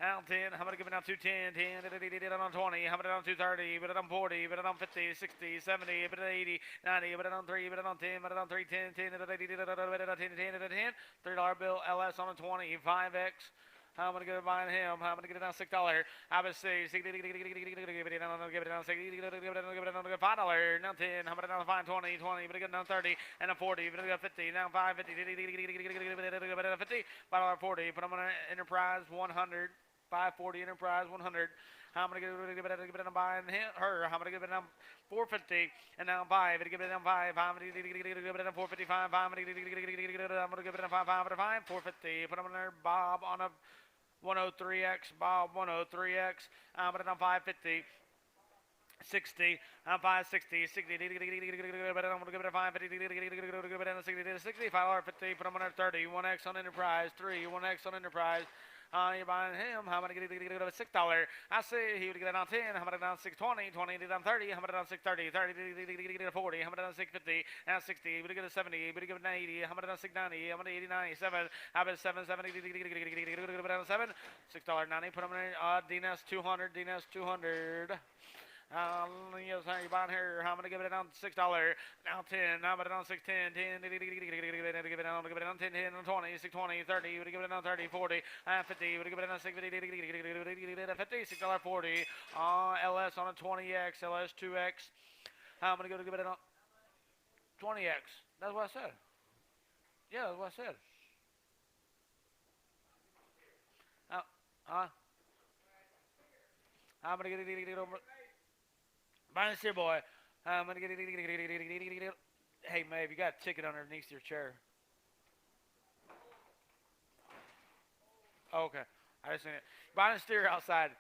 Down 10. I'm gonna give it down 210. 10. On 20. I'm gonna down 230. But it on 40. But it on 50. 60. 70. But it on 80. 90. But it on 3. But it on 10. But it on 3. 10. 10. But it on 10. 10. $10. $3 bill. LS on a 20. 5X. I'm gonna get it behind him. I'm gonna get it down $6. I'm gonna see. Give it down. Give it down $6. Give it down $5. Now 10. I'm gonna down 5. 20. 20. But it get down 30 and a 40. But it got 50. Now 5. 50. $5.40. Put them on Enterprise 100. 540 Enterprise 100. I'm gonna give it down buying her. I'm gonna give it down 450 and now 5. Give it down 5. I'm gonna give it down 455. I'm gonna give it down 5. 450. Put them on there. Bob on a 103X. Bob 103X. I'm gonna down 550. 60, I'm 560, 60, I'm gonna give it a 550, give it a 60, 60, $5.50, put them on there 30, 1X on Enterprise, 3, 1X on Enterprise. You're buying him. How about to get it $6? I say he would get it on 10. How about it down 620? 20 to down 30. How about it down 630? 30 to get it 40. How about it down 650? Now 60. Would get it 70. Would get it 80. How about it down 690? How about 80, 97? How about 770? Get it down 7. $6.90. Put them in DNS 200. DNS 200. Yes, how you buying here? I'm gonna give it down $6. Now 10. I'm gonna down 610. 10. Give it down 10. 10 20. 620. 30. Would give it down 30. 40. 50. Would give it down 650. $50. $6.40. LS on a 20X. LS 2X. I'm gonna give it down 20X. That's what I said. Yeah, that's what I said. I'm gonna get it over. Buying this here, boy. I'm gonna get it. Hey, Maeve, you got a ticket underneath your chair. Oh, okay. I just seen it. Buying a steer outside.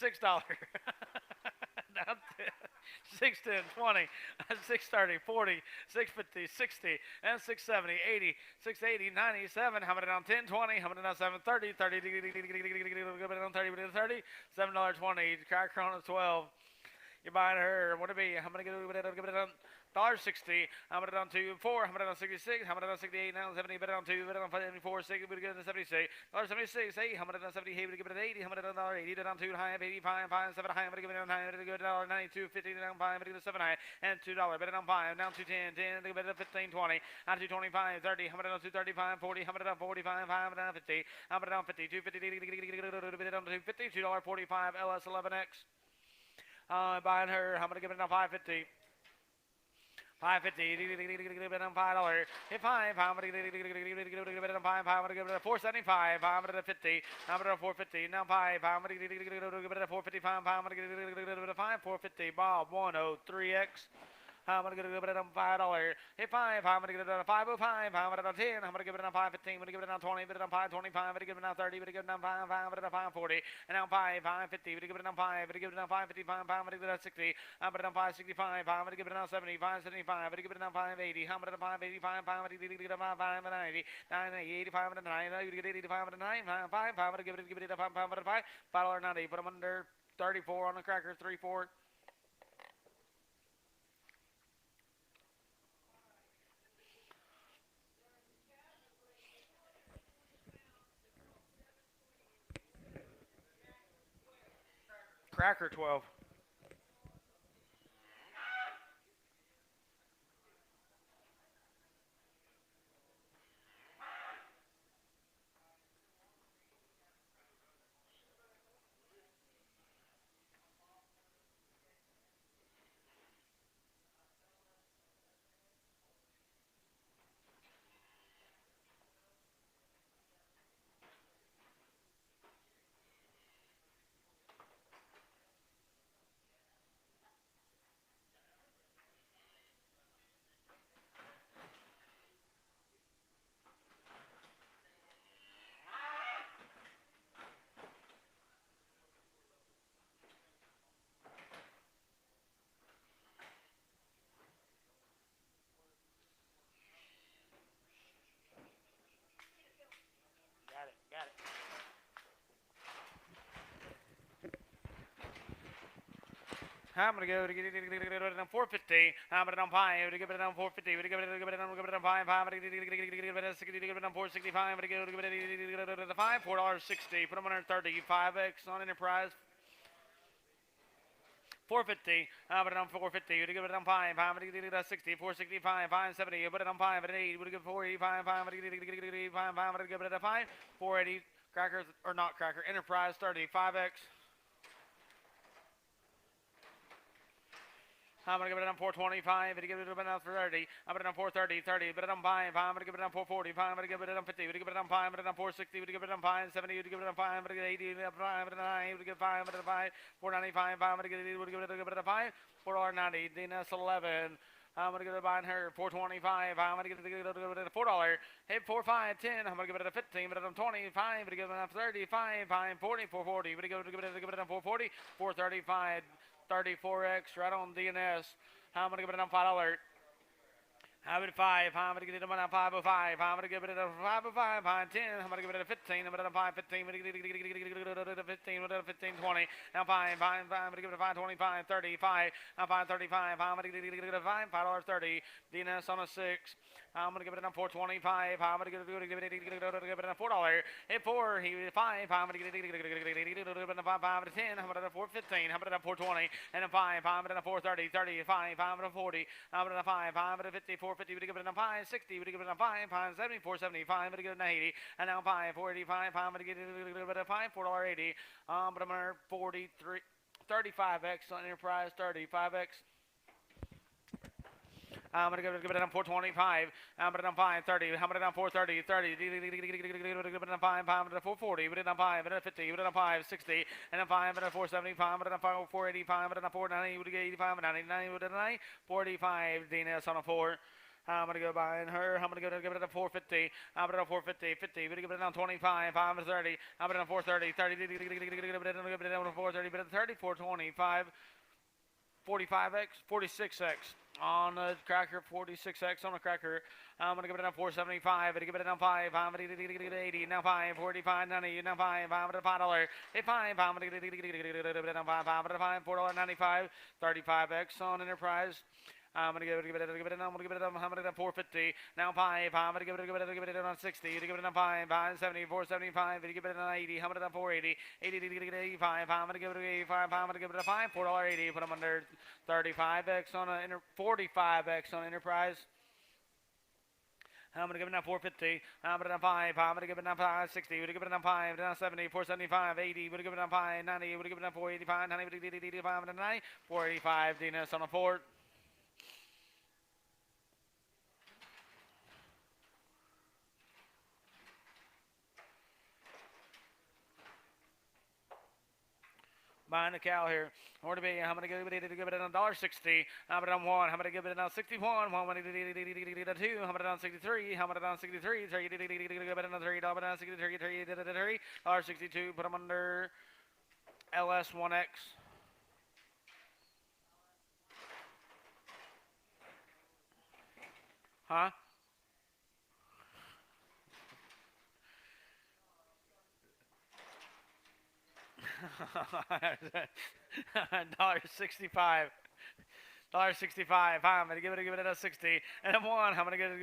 $6. Down 6, 10, 20, 630, 40, 650, 60, and 670, 80, 680, 97. How many down 10, 20? How many down 730, 30, 30, 30, $7.20. Cracker on 12. You're buying her. What it be? How many give it on? $1.60. How many down 2, 4? How many down 66? How many down 68? Now 70. Better down 2. Better down 74. 6. We get it 76. $76. 8. How many down 70? Hey, we give it 80. How many down $80? Down 2 high. 85. 5. 7 high. Better give it down 9. Better give it $92. 50 down 5. Better give it 7 high. And $2. Better down 5. Down 210. 10. Better 15. 20. Down 225. 30. How many down 235? 40. How many down 45? 5 down 50. How many down 50? 250. Better down 250. $2.45. LS 11X. Buying her. How many give it down 550? 550, give it on $5. Hit 5, I'm gonna give it on 5, I'm gonna give it a 475, I'm gonna 50, I'm gonna 450, now 5, I'm gonna give it a 455, I'm gonna give it a 5, 450, Bob 103X. I'm gonna give it on $5. Hit 5. I'm gonna give it on 505. I'm gonna 10. I'm gonna give it on 515. I'm gonna give it on 20. But on 525. I'm gonna give it on 30. But give it on 5. I'm gonna 540. And now 5. 550. But give it on 5. But give it on 555. I'm gonna give it on 60. I'm gonna 565. I'm gonna give it on 70. 575. But give it on 580. I'm gonna 585. I'm gonna give it on 590. 980. 85. And 9. You get 85 and 9. 5. I'm gonna give it a 5. $5.90. Put them under 34 on the cracker. 3-4. Cracker 12. I'm gonna go to get it on 450. I'm gonna on 5. To give it on 450. We give it on 5. I'm gonna give it on 60. Give it on 465. I'm gonna go to give it on 5. $4.60. Put them on 30. 5x on Enterprise. 450. I'm gonna on 450. We give it on 5. I'm gonna get it on 60. 465. 570. Put it on 5 at 8. We give 485. I'm gonna give it 5. I'm gonna give it a 5. 480. Crackers or not cracker. Enterprise 30. 5x. I'm going to give it on 425, and give it on 30. I'm going to on 430, 30, but it on 5. I'm going to give it on 440, 5. I'm going to give it on 50. We give it on 5, but it on 460. We give it on 5, 70. We give it on 5. I'm going to get 80. 5, but 9. We give 5, but 5. 495. 5. I'm going to get 80. We give it on 5. $4.90. DNS 11. I'm going to give it buying her 425. I'm going to give it a $4. Hit 4, 5, 10. I'm going to give it a 15, but I'm 25. I'm going to give it a 35, 5, 40, 440. We're going to give it a 440, 435. 34x right on DNS. I'm going to give it on $5. I'm at 5. I'm going to get it on 505. I'm going to give it a 505. I'm 10. I'm going to give it a 15. I'm going to 515. I'm going to give it a 15. 1520. Now 5. I'm going to give it a 525. 35. I'm 535. I'm going to give it a $5.30. DNS on a 6. I'm going to give it on 425. I'm going to give it on $4. Hit 4. He 5. I'm going to give it on 5 to 10. I'm going to 415. I'm going to 420. And a 5. I'm going to 430. 35. I'm going to 40. I'm going to 5. I'm going to 50. 450. We give it on 5. 60. We give it on 5. 570. 475. I'm going to give it an 80. And now 5. 485. I'm going to get it a 5. $4.80. But I'm going to 43. 35x on Enterprise. 35x. I'm going to give it on 425. I'm going to on 530. I'm going to on 430. 30. Give it on 5. I'm going to 440. Give it on 5. Give it on 50. Give it on 5. 60. And on 5. Give it on 475. Give it on 5. 485. Give it on 490. Give it 85. 99. Give it on 9. 485. DNS on a 4. I'm going to go buying her. I'm going to give it a 450. I'm going to 450. 50. We're going to give it on 25. 5 30. I'm going to on 430. 30. Give it on 430. But at 30. 425. 45x. 46x. On a cracker, 46x on a cracker. I'm going to give it on 475. I'm going to give it on 5. I'm going to get 80. Now 5. 45, 90. Now 5. I'm going to $5. Hey, 5. I'm going to get it on 5. I'm going to $5. $4.95. 35x on Enterprise. I'm going to give it on, I'm going to give it on 450. Now 5. I'm going to give it on 60. You give it on 5. 570, 475. You give it on 80. I'm going to on 480. 80, 85. I'm going to give it 85. I'm going to give it a 5. $4.80. Put them under 35x on 45x on Enterprise. I'm going to give it now 450. I'm going to give it on 5. I'm going to give it on 560. We're going to give it on 5. Down 70. 475. 80. We're going to give it on 5. 90. We're going to give it on 485. 90. 85. 90. 485. DNS on a 4. Buying the cow here. Or to be, I'm going to give it on $1.60. I'm going to on 1. I'm going to give it on 61. I'm going to give it on 2. I'm going to on 63. I'm going to on 63. 3. Give it on 3. I'm going to 63. 3. $1.62. Put them under LS1X. Huh? $1.65. $1.65. I'm going to give it a 60. And then 1. I'm going to give it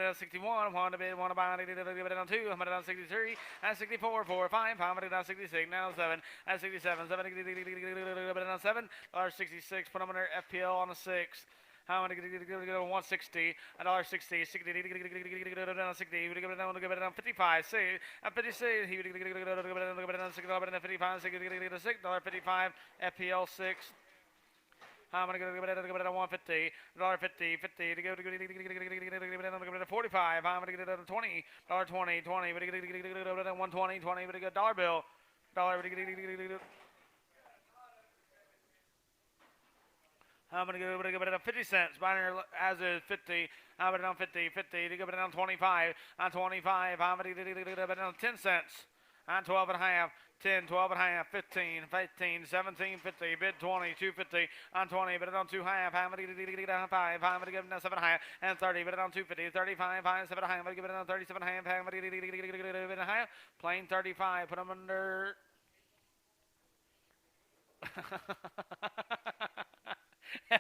a 61. I'm going to buy it. Give it on 2. I'm going to on 63. And 64. 4. 5. I'm going to get on 66. Now 7. And 67. 7. Give it on 7. $1.66. Put them under FPL on a 6. I'm going to get it on 160, $1.60, 60, give it on 60, give it on 55, say, at 56, he would give it on 6, $55, $6.55, FPL 6. I'm going to give it on 150, $1.50, 50, to give it on 45, I'm going to get it on 20, $20, 20, but give it on 120, 20, but a dollar bill, I'm going to give it on 50 cents. Binary as is 50. I'm going to on 50, 50. To give it on 25. On 25, I'm going to give it on 10 cents. On 12 and a half. 10, 12 and a half, 15, 15, 17, 50, bid 20, 250, on 20, bid it on 2 half, I'm going to get it on 5, I'm going to give it on 7 half, and 30, bid it on 250, 35, 5, 7 half, I'm going to give it on 37 half, I'm going to get it on half, plain 35, put them under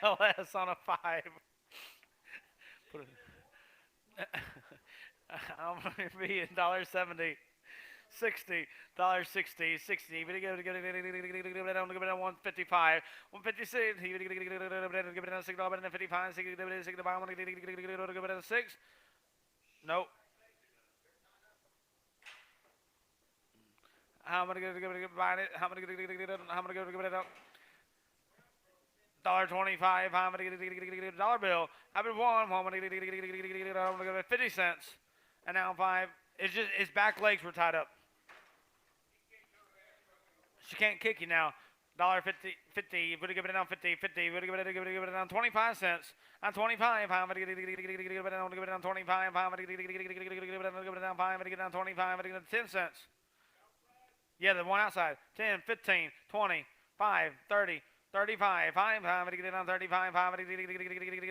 LS on a 5. Put it. I'm gonna be $1.70. 60, $60, 60, give it on 155, 156, give it on $6.55, give it on 6. Nope. How am I gonna give it buying it? How am I gonna give it up? $1.25, how am I gonna get a dollar bill? I've been one, I'm gonna give it 50 cents. And now 5. It's just his back legs were tied up. She can't kick you now. $1.50, 50. Would give it down 50, 50. Would give it down 25 cents. On 25, I'm gonna give it down 25. I'm gonna give it down 5. I'm gonna get down 25. I'm gonna get 10 cents. Yeah, the one outside. 10, 15, 20, 5, 30, 35, 5, I'm gonna get it on 35, 5, I'm gonna get it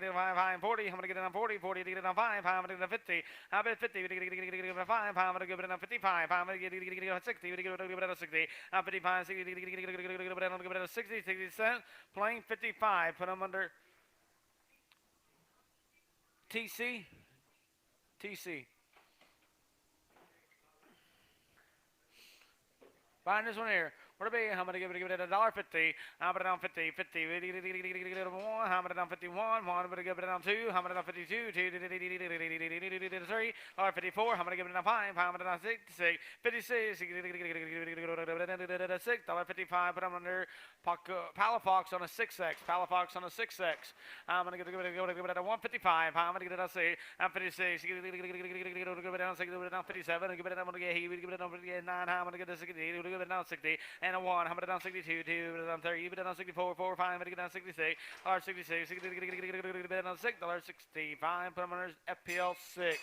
on 5, 40, I'm gonna get it on 40, 40, get it on 5, I'm gonna get it on 50, I'm at 50, I'm gonna get it on 5, I'm gonna give it on 55, I'm gonna get it on 60, I'm gonna give it on 60, I'm 55, 60, give it on 60, 60 cents, plain 55, put them under TC, TC. Buying this one here. What be? I'm gonna give it $1.50. I'm gonna down 50, 50. I'm gonna down 51. I'm gonna give it down 2. I'm gonna down 52. 3. $1.54. I'm gonna give it down 5. I'm gonna down 66. 56. $6.55. Put them under Palafox on a 6X. Palafox on a 6X. I'm gonna give it down 155. I'm gonna get it down 6. I'm 56. Give it down 6. Give it down 57. Give it down 9. I'm gonna get this 60. Give it down 60. And a 1, I'm gonna down 62, 2, down 30, you down 64, 4, 5, I'm gonna get down 66, $66, down $6.65, put them under FPL 6.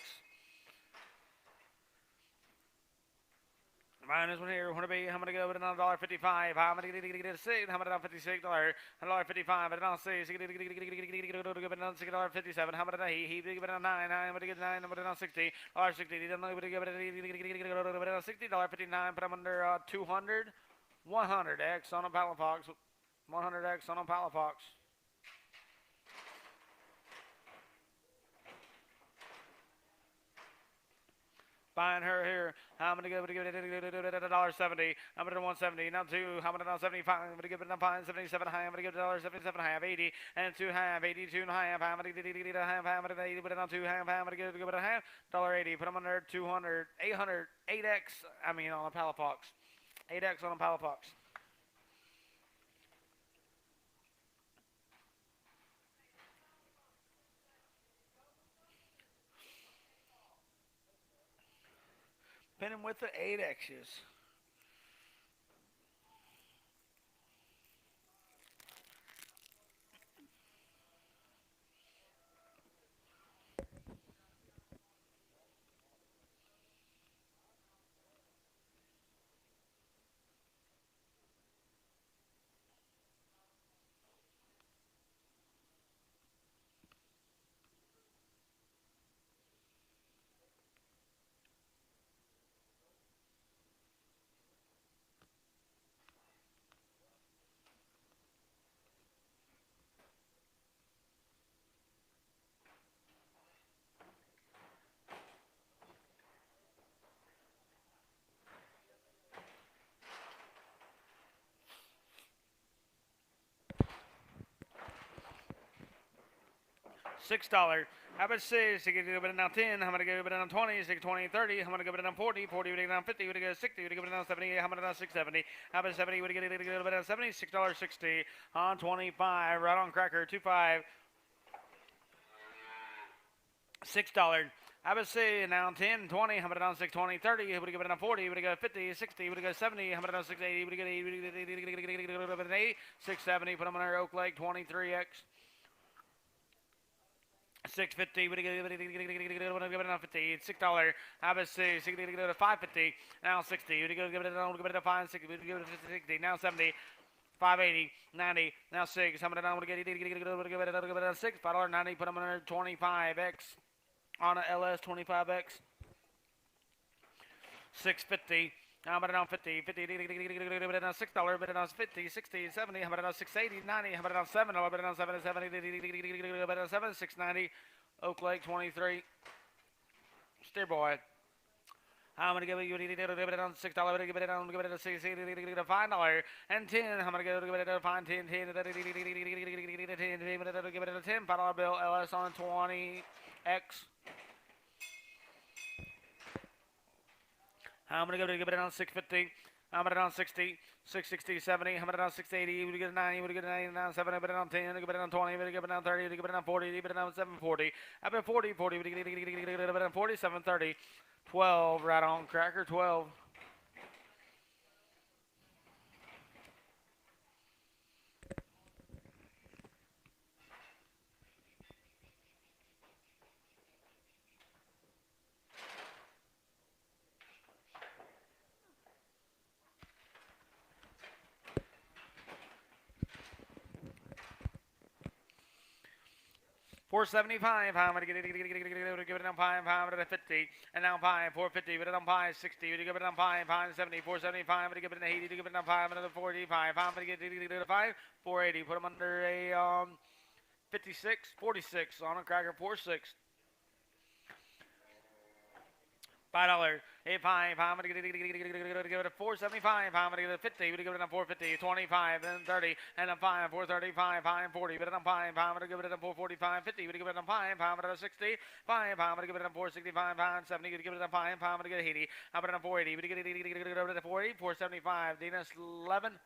Mine this one here, I'm gonna go with another $1.55, I'm gonna get a 6, I'm gonna down $56, $1.55, I'm down 6, $6.57, I'm gonna he give it down 9, I'm gonna get 9, I'm gonna down 60, $60, I'm gonna give it down $60, $59, put them under 200. 100X on a Palafox. 100X on a Palafox. Buying her here. I'm gonna give it $1.70. I'm gonna do 170. Now 2. I'm gonna do 75. I'm gonna give it $5. 77 high. I'm gonna give it $1.77 half. 80 and 2 half. 82 and a half. I'm gonna get it a half. I'm gonna give it on 2 half. I'm gonna give it a half. $1.80. Put them under 200. 800. 8X. I mean on a Palafox. 8X on a Palafox. Pin him with the 8X's. $6. How about 6? You can give it down 10. I'm gonna give it down 20, 6, 20, 30. I'm gonna give it down 40, 40, would it down 50, would it go 60, would it give it down 70, I'm gonna down 670. How about 70, would it get it down 70, $6.60 on 25, right on cracker, 25. $6. I would say now 10, 20, I'm down 6, 20, 30, would give it down 40, would it go 50, 60, would it go 70, I'm down 680, would it get 8, 670, put them on our Oak Lake 23X. 650, would give it down 50, $6. I would say $5.50, now 60, would give it a 5, 60, would give it 60, now 70, 580, 90, now 6, I'm down, would give it a 6, $5.90, put them on 25X, on a LS 25X. 650. How about it on 50, 50, $6, but it on 50, 60, 70, how about it on 680, 90, how about it on 7, how about it on 7, 70, but it on 7, 690, Oak Lake 23, Steer Boy. I'm gonna give it it on $6, give it on, give it a $6, $5 and 10. I'm gonna give it a fine 10, 10, give it a $10 bill, LS on 20X. I'm gonna give it on 650. I'm gonna on 60, 660, 70. I'm gonna on 680. We get a 90. We get a 99, 7. I bet it on 10. I bet it on 20. I bet it on 30. I bet it on 40. I bet it on 740. I bet 40, 40. I bet it on 40, 730, 12. Right on, cracker 12. 475, I'm gonna give it on pie, 550, and now pie, 450, but it on pie, 60, give it on pie, 70, 475, I'm gonna give it an 80, give it on pie, another 45, I'm gonna get it a 5, 480, put them under a 56, 46 on a cracker, 46. $5, a 5, I'm gonna give it a 475, I'm gonna give it a 50, we're gonna give it a 450, 25, and 30, and a 5, 435, 5, 40, but it on 5, I'm gonna give it a 445, 50, we're gonna give it a 5, I'm gonna 60, 5, I'm gonna give it a 465, 5, 70, we're gonna give it a 5, I'm gonna get 80, I'm gonna 480, we're gonna get a 480, 475, Dinas 11.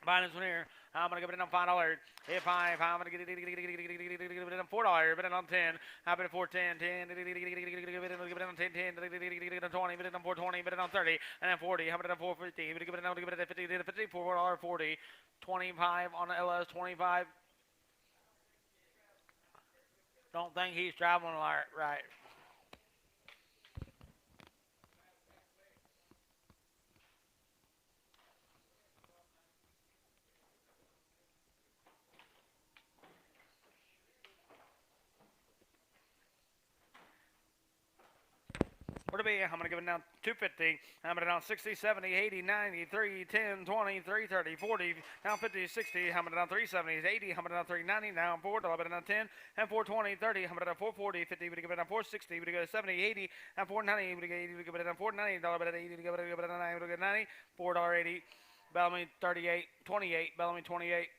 Buying this one here. I'm gonna give it a $5. Hit 5. I'm gonna get it a $4. Bet it on 10. I bet it 410. 10. Give it on 10. 10. Give it on 20. Bet it on 420. Bet it on 30. And then 40. How about it on 450? Give it on 50. 50. $4.40. 25 on the LS. 25. Don't think he's traveling right. Where to be? I'm going to give it down 250. I'm going to down 60, 70, 80, 90, 3, 10, 20, 3, 30, 40, down 50, 60. I'm going to down 370, 80. I'm going to down 390, down 4, $1 down 10, and 420, 30. I'm going to down 440, 50. We're going to give it down 460. We're going to go 70, 80, and 490. We're going to give it down 490, $1 down 80. We're going to give it down 90. We're going to get 90, $4.80. Bellamy 38, 28. Bellamy 28.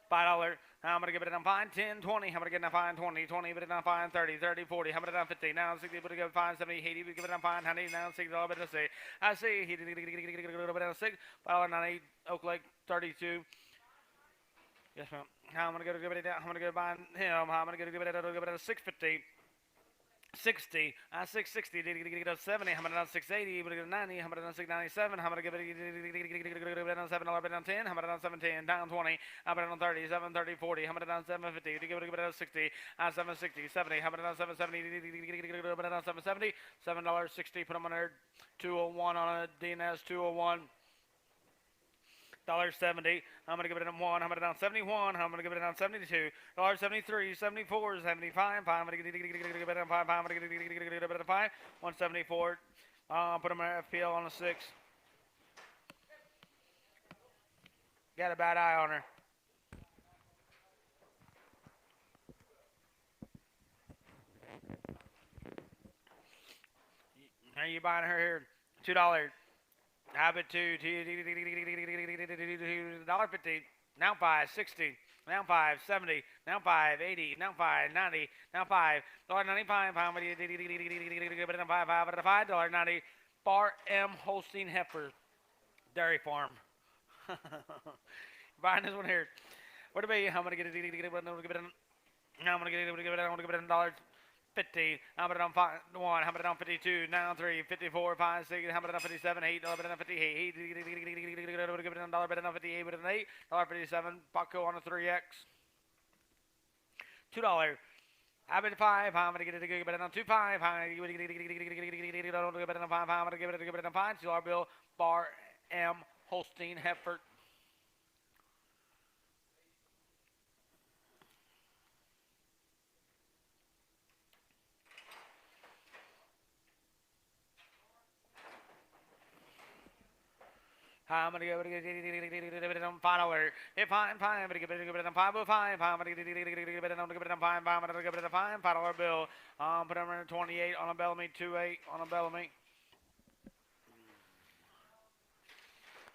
$5. I'm going to give it a fine 10, 20. I'm going to get a fine 20, 20, but it's not fine 30, 30, 40. I'm going to down 50. Now 60, but give it fine 70, 80. We give it a fine 100. Now 60, $1, but say. I see. He did a little bit of 6. $1.98. Oak Lake 32. Yes, ma'am. Now I'm going to give it down. I'm going to go buy him. I'm going to give it a 650. 60, 660, did get a 70, I'm gonna 680, but get a 90, I'm gonna 697, I'm gonna give it on $7, down 10, I'm gonna 710, down 20, I'm gonna 30, 730, 40, I'm gonna down 750, to give it a 60, 760, 70, I'm gonna 770, but on 770, $7.60, put them on there, 201 on a DNS 201. $1.70. I'm gonna give it a 1. I'm gonna down 71. I'm gonna give it down 72. $1.73, 74, 75. I'm gonna give it a 5. I'm gonna give it a 5. 174. Put them in FPL on a 6. Got a bad eye on her. How are you buying her here? $2. Habit 2, $1.50, now 5, 60, now 5, 70, now 5, 80, now 5, 90, now 5, $1.95, $5.90, Bar M Holstein Heifer, Dairy Farm. Buying this one here. What do you? I'm gonna get it. Now I'm gonna give it $1.50. How about it on 1? How about it on 52? Now 3, 54, 5, 6. How about it on 57? 8, $1 on 58. Give it $1 on 58 with an 8. $1.57. Paco on a 3X. $2. How about 5? I'm gonna give it on 2.5. I'm gonna give it on 5. I'm gonna give it on 5. $2 bill. Bar M Holstein Heifer. I'm gonna give it on $5. If I'm fine, I'm gonna give it on 505. I'm gonna give it on 5. I'm gonna give it a $5 bill. Put them in 28 on a Bellamy, 28 on a Bellamy.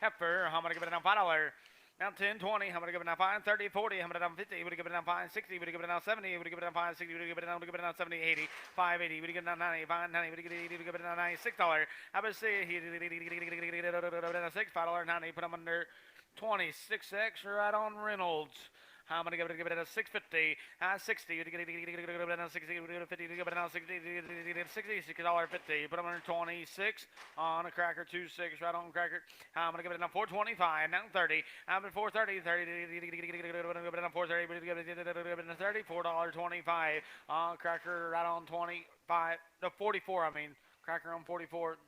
Heifer, I'm gonna give it on $5. Now 10, 20, I'm gonna give it on 5, 30, 40, I'm gonna give it on 50, would give it on 5, 60, would give it on 70, would give it on 5, 60, would give it on 70, 80, 580, would give it on 90, 5, 90, would give it on $96. How about say he $6, $5.90, put them under 26X right on Reynolds. I'm gonna give it a 650, 60. You get it on 60, you get it 50, you get it on 60, $66.50. Put them under 26 on a cracker, 26 right on cracker. I'm gonna give it on 425, now 30. I'm at 430, 30. Give it on 430, give it on 30, $4.25. Cracker right on 25, no 44. I mean, cracker on 44.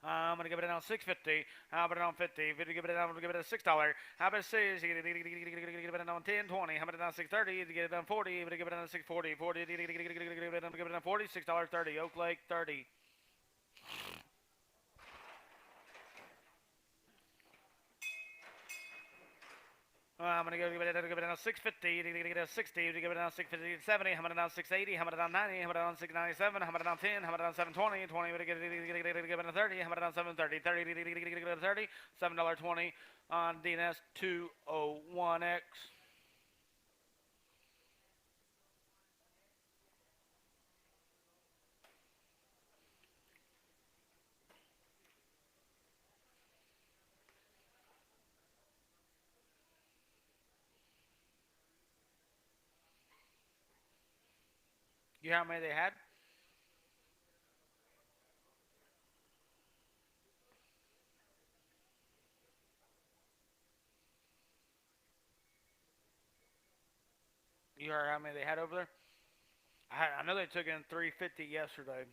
I'm gonna give it on 650. How about it on 50? Give it on $6. How about 6? Give it on 10, 20. How about it on 630? Get it on 40. Give it on 640. 40. Give it on 40. $6.30. Oak Lake 30. I'm gonna give it on 650. Give it on 60. Give it on 650. 70. How about it on 680? How about it on 90? How about it on 697? How about it on 10? How about it on 720? 20. Give it on 30. How about it on 730? 30. $7.20 on DNS 201X. You know how many they had? You heard how many they had over there? I know they took in 350 yesterday.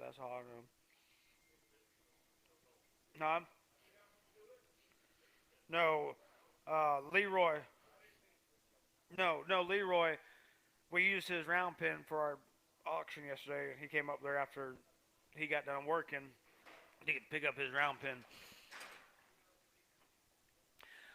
That's all I know. No. Leroy. No, Leroy. We used his round pin for our auction yesterday. He came up there after he got done working. He could pick up his round pin.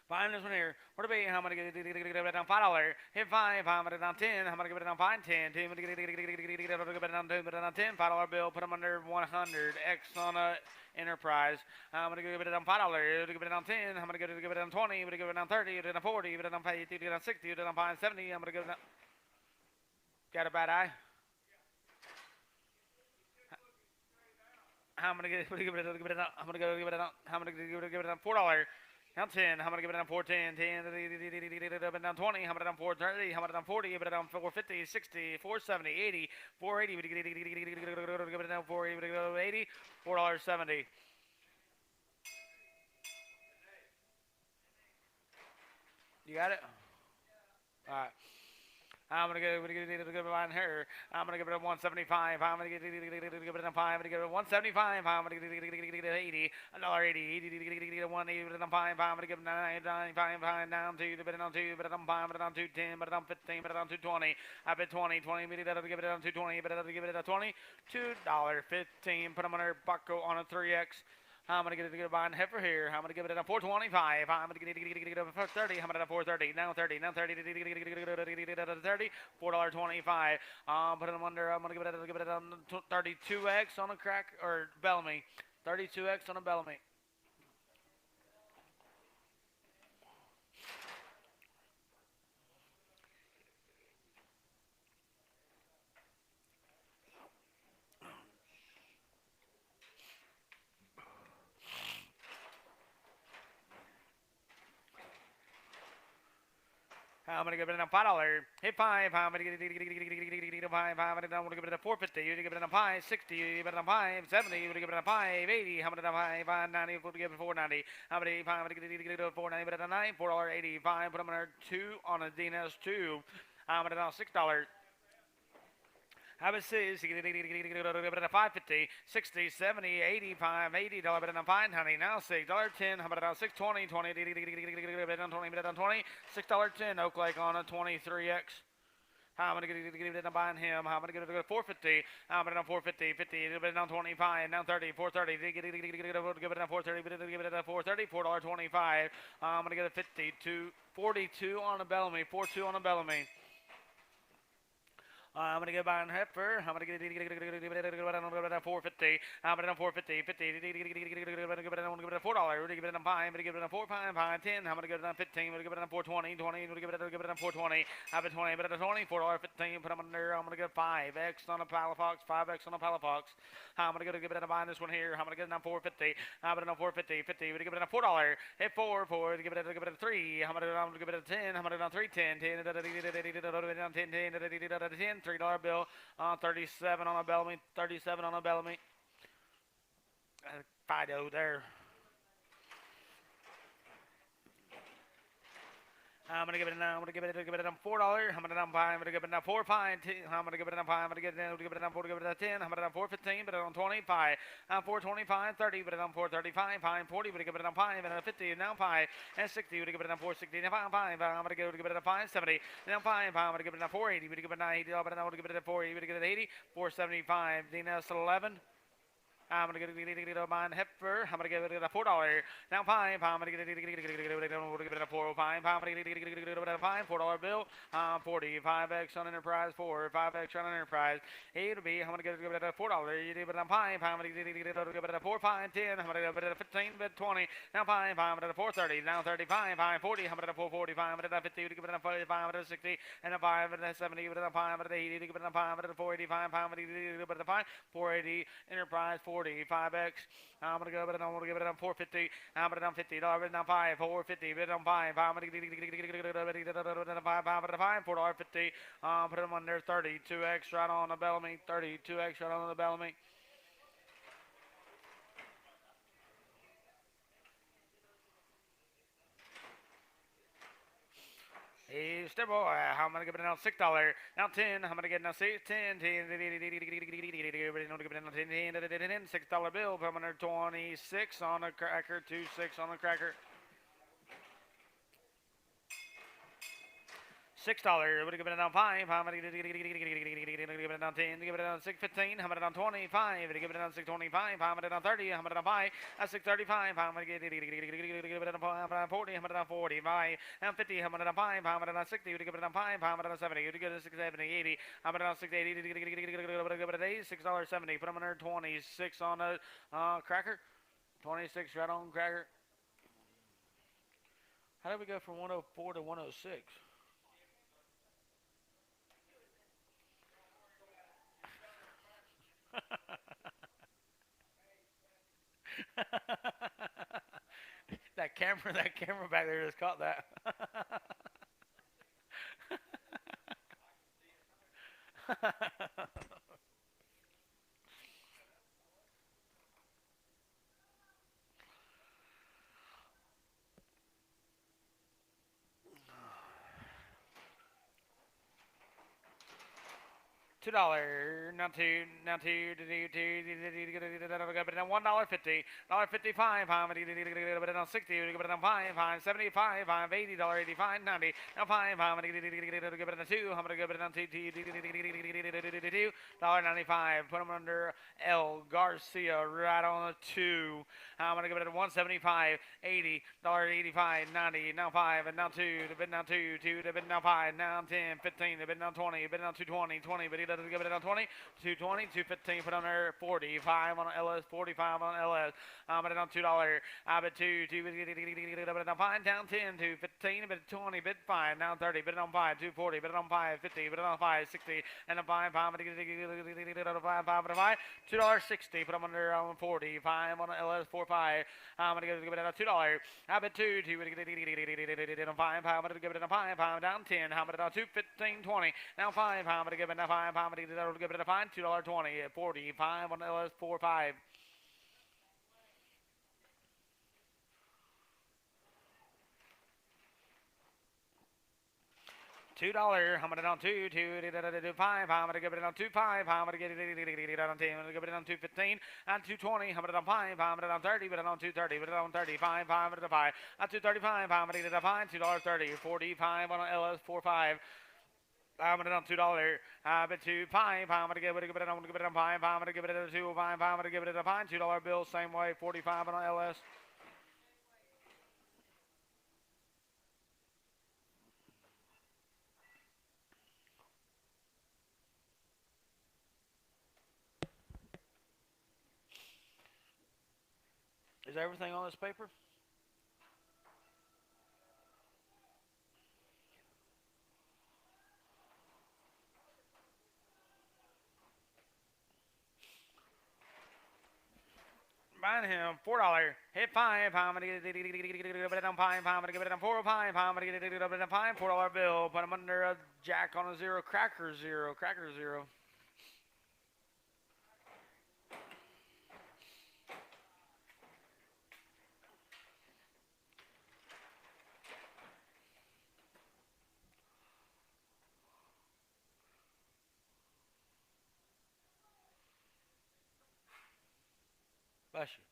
Find this one here. What about I'm gonna give it on $5. Hit 5, I'm gonna on 10, I'm gonna give it on 5, 10, 10, give it on 2, on 10, $5 bill, put them under 100, X on a Enterprise. I'm gonna give it on $5, give it on 10, I'm gonna give it on 20, give it on 30, give it on 40, give it on 50, give it on 60, give it on 5, 70, I'm gonna give it on. Got a bad eye? I'm gonna give it on $4. Now 10, I'm gonna give it on 410, 10, give it on 20, I'm gonna on 430, I'm gonna on 40, give it on 450, 60, 470, 80, 480, give it on 480, $4.70. You got it? Alright. I'm gonna give it on her. I'm gonna give it a 175. I'm gonna give it a 5. I'm gonna give it a 175. I'm gonna give it 80. $1.80. 180. But on 5. I'm gonna give it 95. Down 2. But on 2. But on 5. But on 210. But on 15. But on 220. I bet 20. 20. But I'll give it on 220. But I'll give it a 20. $2.15. Put them on her bucko on a 3X. I'm going to get it on heifer here. I'm going to give it a 425. I'm going to get it a 30. I'm going to 430. Now 30. Now 30. 30. $4.25. Put them under. I'm going to give it on 32X on a crack or Bellamy. 32X on a Bellamy. I'm gonna give it a $5. Hit 5. I'm gonna give it a 5. I'm gonna give it a 450. You give it a 5. 60. You give it a 5. 70. You give it a 5. 80. I'm gonna 590. You give it 490. I'm gonna give it a 490. But a 9. $4.85. Put them on 2 on a DNS 2. I'm gonna $6. How about 6? You give it a 550, 60, 70, 85, $80, but on 5, honey. Now $6.10. How about 620, 20, give it on 20, $6.10. Oak Lake on a 23X. I'm gonna get it on buying him. I'm gonna get it 450. I'm gonna 450, 50. Give it on 25. Now 30, 430. Give it on 430. Give it on 430. $4.25. I'm gonna get a 52, 42 on a Bellamy. 42 on a Bellamy. I'm gonna go buy a heifer. I'm gonna get it on 450. I'm gonna $4.50. 50. Give it on $4. Give it on $5. I'm gonna give it on 4, 5, 5, 10. I'm gonna get it on 15. I'm gonna give it on 420. 20. Give it on 420. Have it 20. But at 20. $4.15. Put them under. I'm gonna get 5x on a Palafox. 5x on a Palafox. I'm gonna give it on buying this one here. I'm gonna get it on 450. I'm gonna 450. 50. We're gonna give it on $4. Hit 4. 4. Give it a 3. I'm gonna give it a 10. I'm gonna on 3. 10. 10. 10. $3 bill, 37 on a Bellamy, 37 on a Bellamy. Fido there. I'm gonna give it now. I'm gonna give it on $4. I'm gonna $5. I'm gonna give it now 4, 5. I'm gonna give it on 5. I'm gonna give it on 4. Give it on 10. I'm gonna on 415. But on 25. 425. 30. But on 435. 540. But give it on 5. And on 50. Now 5. And 60. But give it on 460. Now 5. I'm gonna give it on 570. Now 5. I'm gonna give it on 480. But give it on 80. But I'm gonna give it on 480. But give it on 80. 475. Dina's 11. I'm gonna get a mine heifer. I'm gonna give it a $4. Now 5. I'm gonna give it a 405. I'm gonna give it a $4 bill. 45x on Enterprise. 5x on Enterprise. It'll be. I'm gonna give it a $4. You give it a 5. I'm gonna give it a 4, 5, 10. I'm gonna give it a 15, but 20. Now 5. I'm gonna 430. Now 35. 540. I'm gonna 445. I'm gonna 50. Give it a 45. I'm gonna 60. And a 5. And a 70. Give it a 5. I'm gonna 80. Give it a 5. I'm gonna 485. I'm gonna give it a 5. 480. Enterprise 45x. I'm gonna go, but I'm gonna give it on 450. I'm gonna on $50. On 5, 450. Bid on 5. I'm gonna get $5. $4.50. Put them under 32x right on the Bellamy. 32x right on the Bellamy. Hey, step boy, I'm gonna give it now $6. Now 10, I'm gonna get now 10, 10, $6 bill, I'm under 26 on a cracker, 26 on a cracker. $6. Would give it down 5. I'm gonna give it down 10. Give it down 6.15. I'm gonna down 25. Give it down 6.25. I'm gonna down 30. I'm gonna down 5. At 6.35. I'm gonna give it down 40. I'm gonna down 45. And 50. I'm gonna down 5. I'm gonna down 60. Give it down 5. I'm gonna down 70. Give it down 670. 80. I'm gonna down 680. Give it a $6.70. Put them under 26 on a cracker. 26 right on cracker. How did we go from 104 to 106? that camera back there just caught that. $2, now two, $1.50, $1.55, I'm gonna get it on 60, give it on 5, 75, $80, $85, 90, now 5, I'm gonna give it on 2, I'm gonna give it on $2.95, put them under L Garcia right on the 2, I'm gonna give it a 175, $80, $85, 90, now 5, and now 2, the bid now 2, 2, the bid now 5, now 10, 15, the bid now 20, bid now 220, 20, but he doesn't give it on 20, 220, 215, put on there 45 on LS, 45 on LS, I'm at on $2, I bet 2, 2, but on 5, down 10, 2, 15, bid 20, bid 5, now 30, bid on 5, 240, bid on 5, 50, bid on 5, 60, and on 5, 5, $2.60, put them under 45 on LS, 45, I'm gonna give it on $2, I bet 2, 2, on 5, I'm gonna give it on 5, 5, down 10, I'm gonna 2, 15, 20, now 5, I'm gonna give it on 5, I'm gonna give it a fine, $2.20, 45 on LS, 45. $2, I'm gonna down 2, 2, 5, I'm gonna give it on 2, 5, I'm gonna get it on 10, I'm gonna give it on 215, and 220, I'm gonna down 5, I'm gonna down 30, but on 230, but on 35, 5, at 5, at 235, I'm gonna get it on 5, $2.30, 45 on LS, 45. I'm gonna do $2. Bit 2 pine. I'm gonna give it a I'm gonna give it a pine. I'm gonna give it a 2 pine. I'm gonna give it a pine. $2 bill, same way. 45 on LS. Is everything on this paper? Buying him $4. Hit 5. I'm gonna get it on pine. I'm gonna give it on 4 pine. I'm gonna get it on pine. $4 bill. Put him under a jack on a 0. Cracker 0. Cracker 0. Bless you.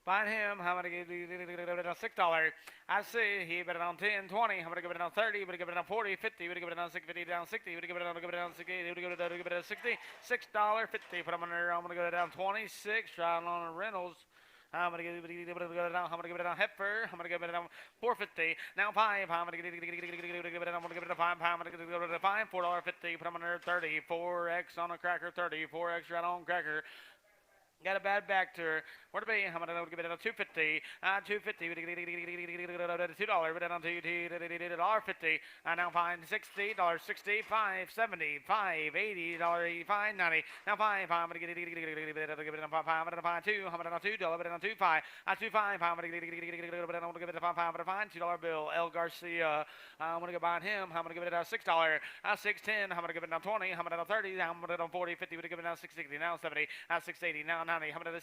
Find him. I'm gonna give it on $6. I see he bet it on 10, 20. I'm gonna give it on 30. I'm gonna give it on 40, 50. I'm gonna give it on 650 down 60. I'm gonna give it on 60. I'm gonna give it on 60. $6.50. Put him under. I'm gonna go down 26. Trying on a Reynolds. I'm gonna give it down. I'm gonna give it on Heifer. I'm gonna give it on 450. Now 5. I'm gonna give it. I'm gonna give it a 5. I'm gonna give it a 5. $4.50. Put him under 30. 4x on a cracker. 30. 4x right on cracker. Got a bad back to her. Where to be? I'm gonna give it a 250. 250. $2. But on $2.50. Now find $60. $65. $70. $5. $80. $85. $90. Now 5. I'm gonna give it on 5. I'm gonna find 2. I'm gonna $2. But on 2.5. 2.5. I'm gonna give it a 5. I'm gonna find $2 bill. El Garcia. I'm gonna go buy him. I'm gonna give it a $6. 6.10. I'm gonna give it now 20. I'm gonna 30. I'm gonna 40. 50. We're gonna give it now 660. Now 70. 680. Now 90. How about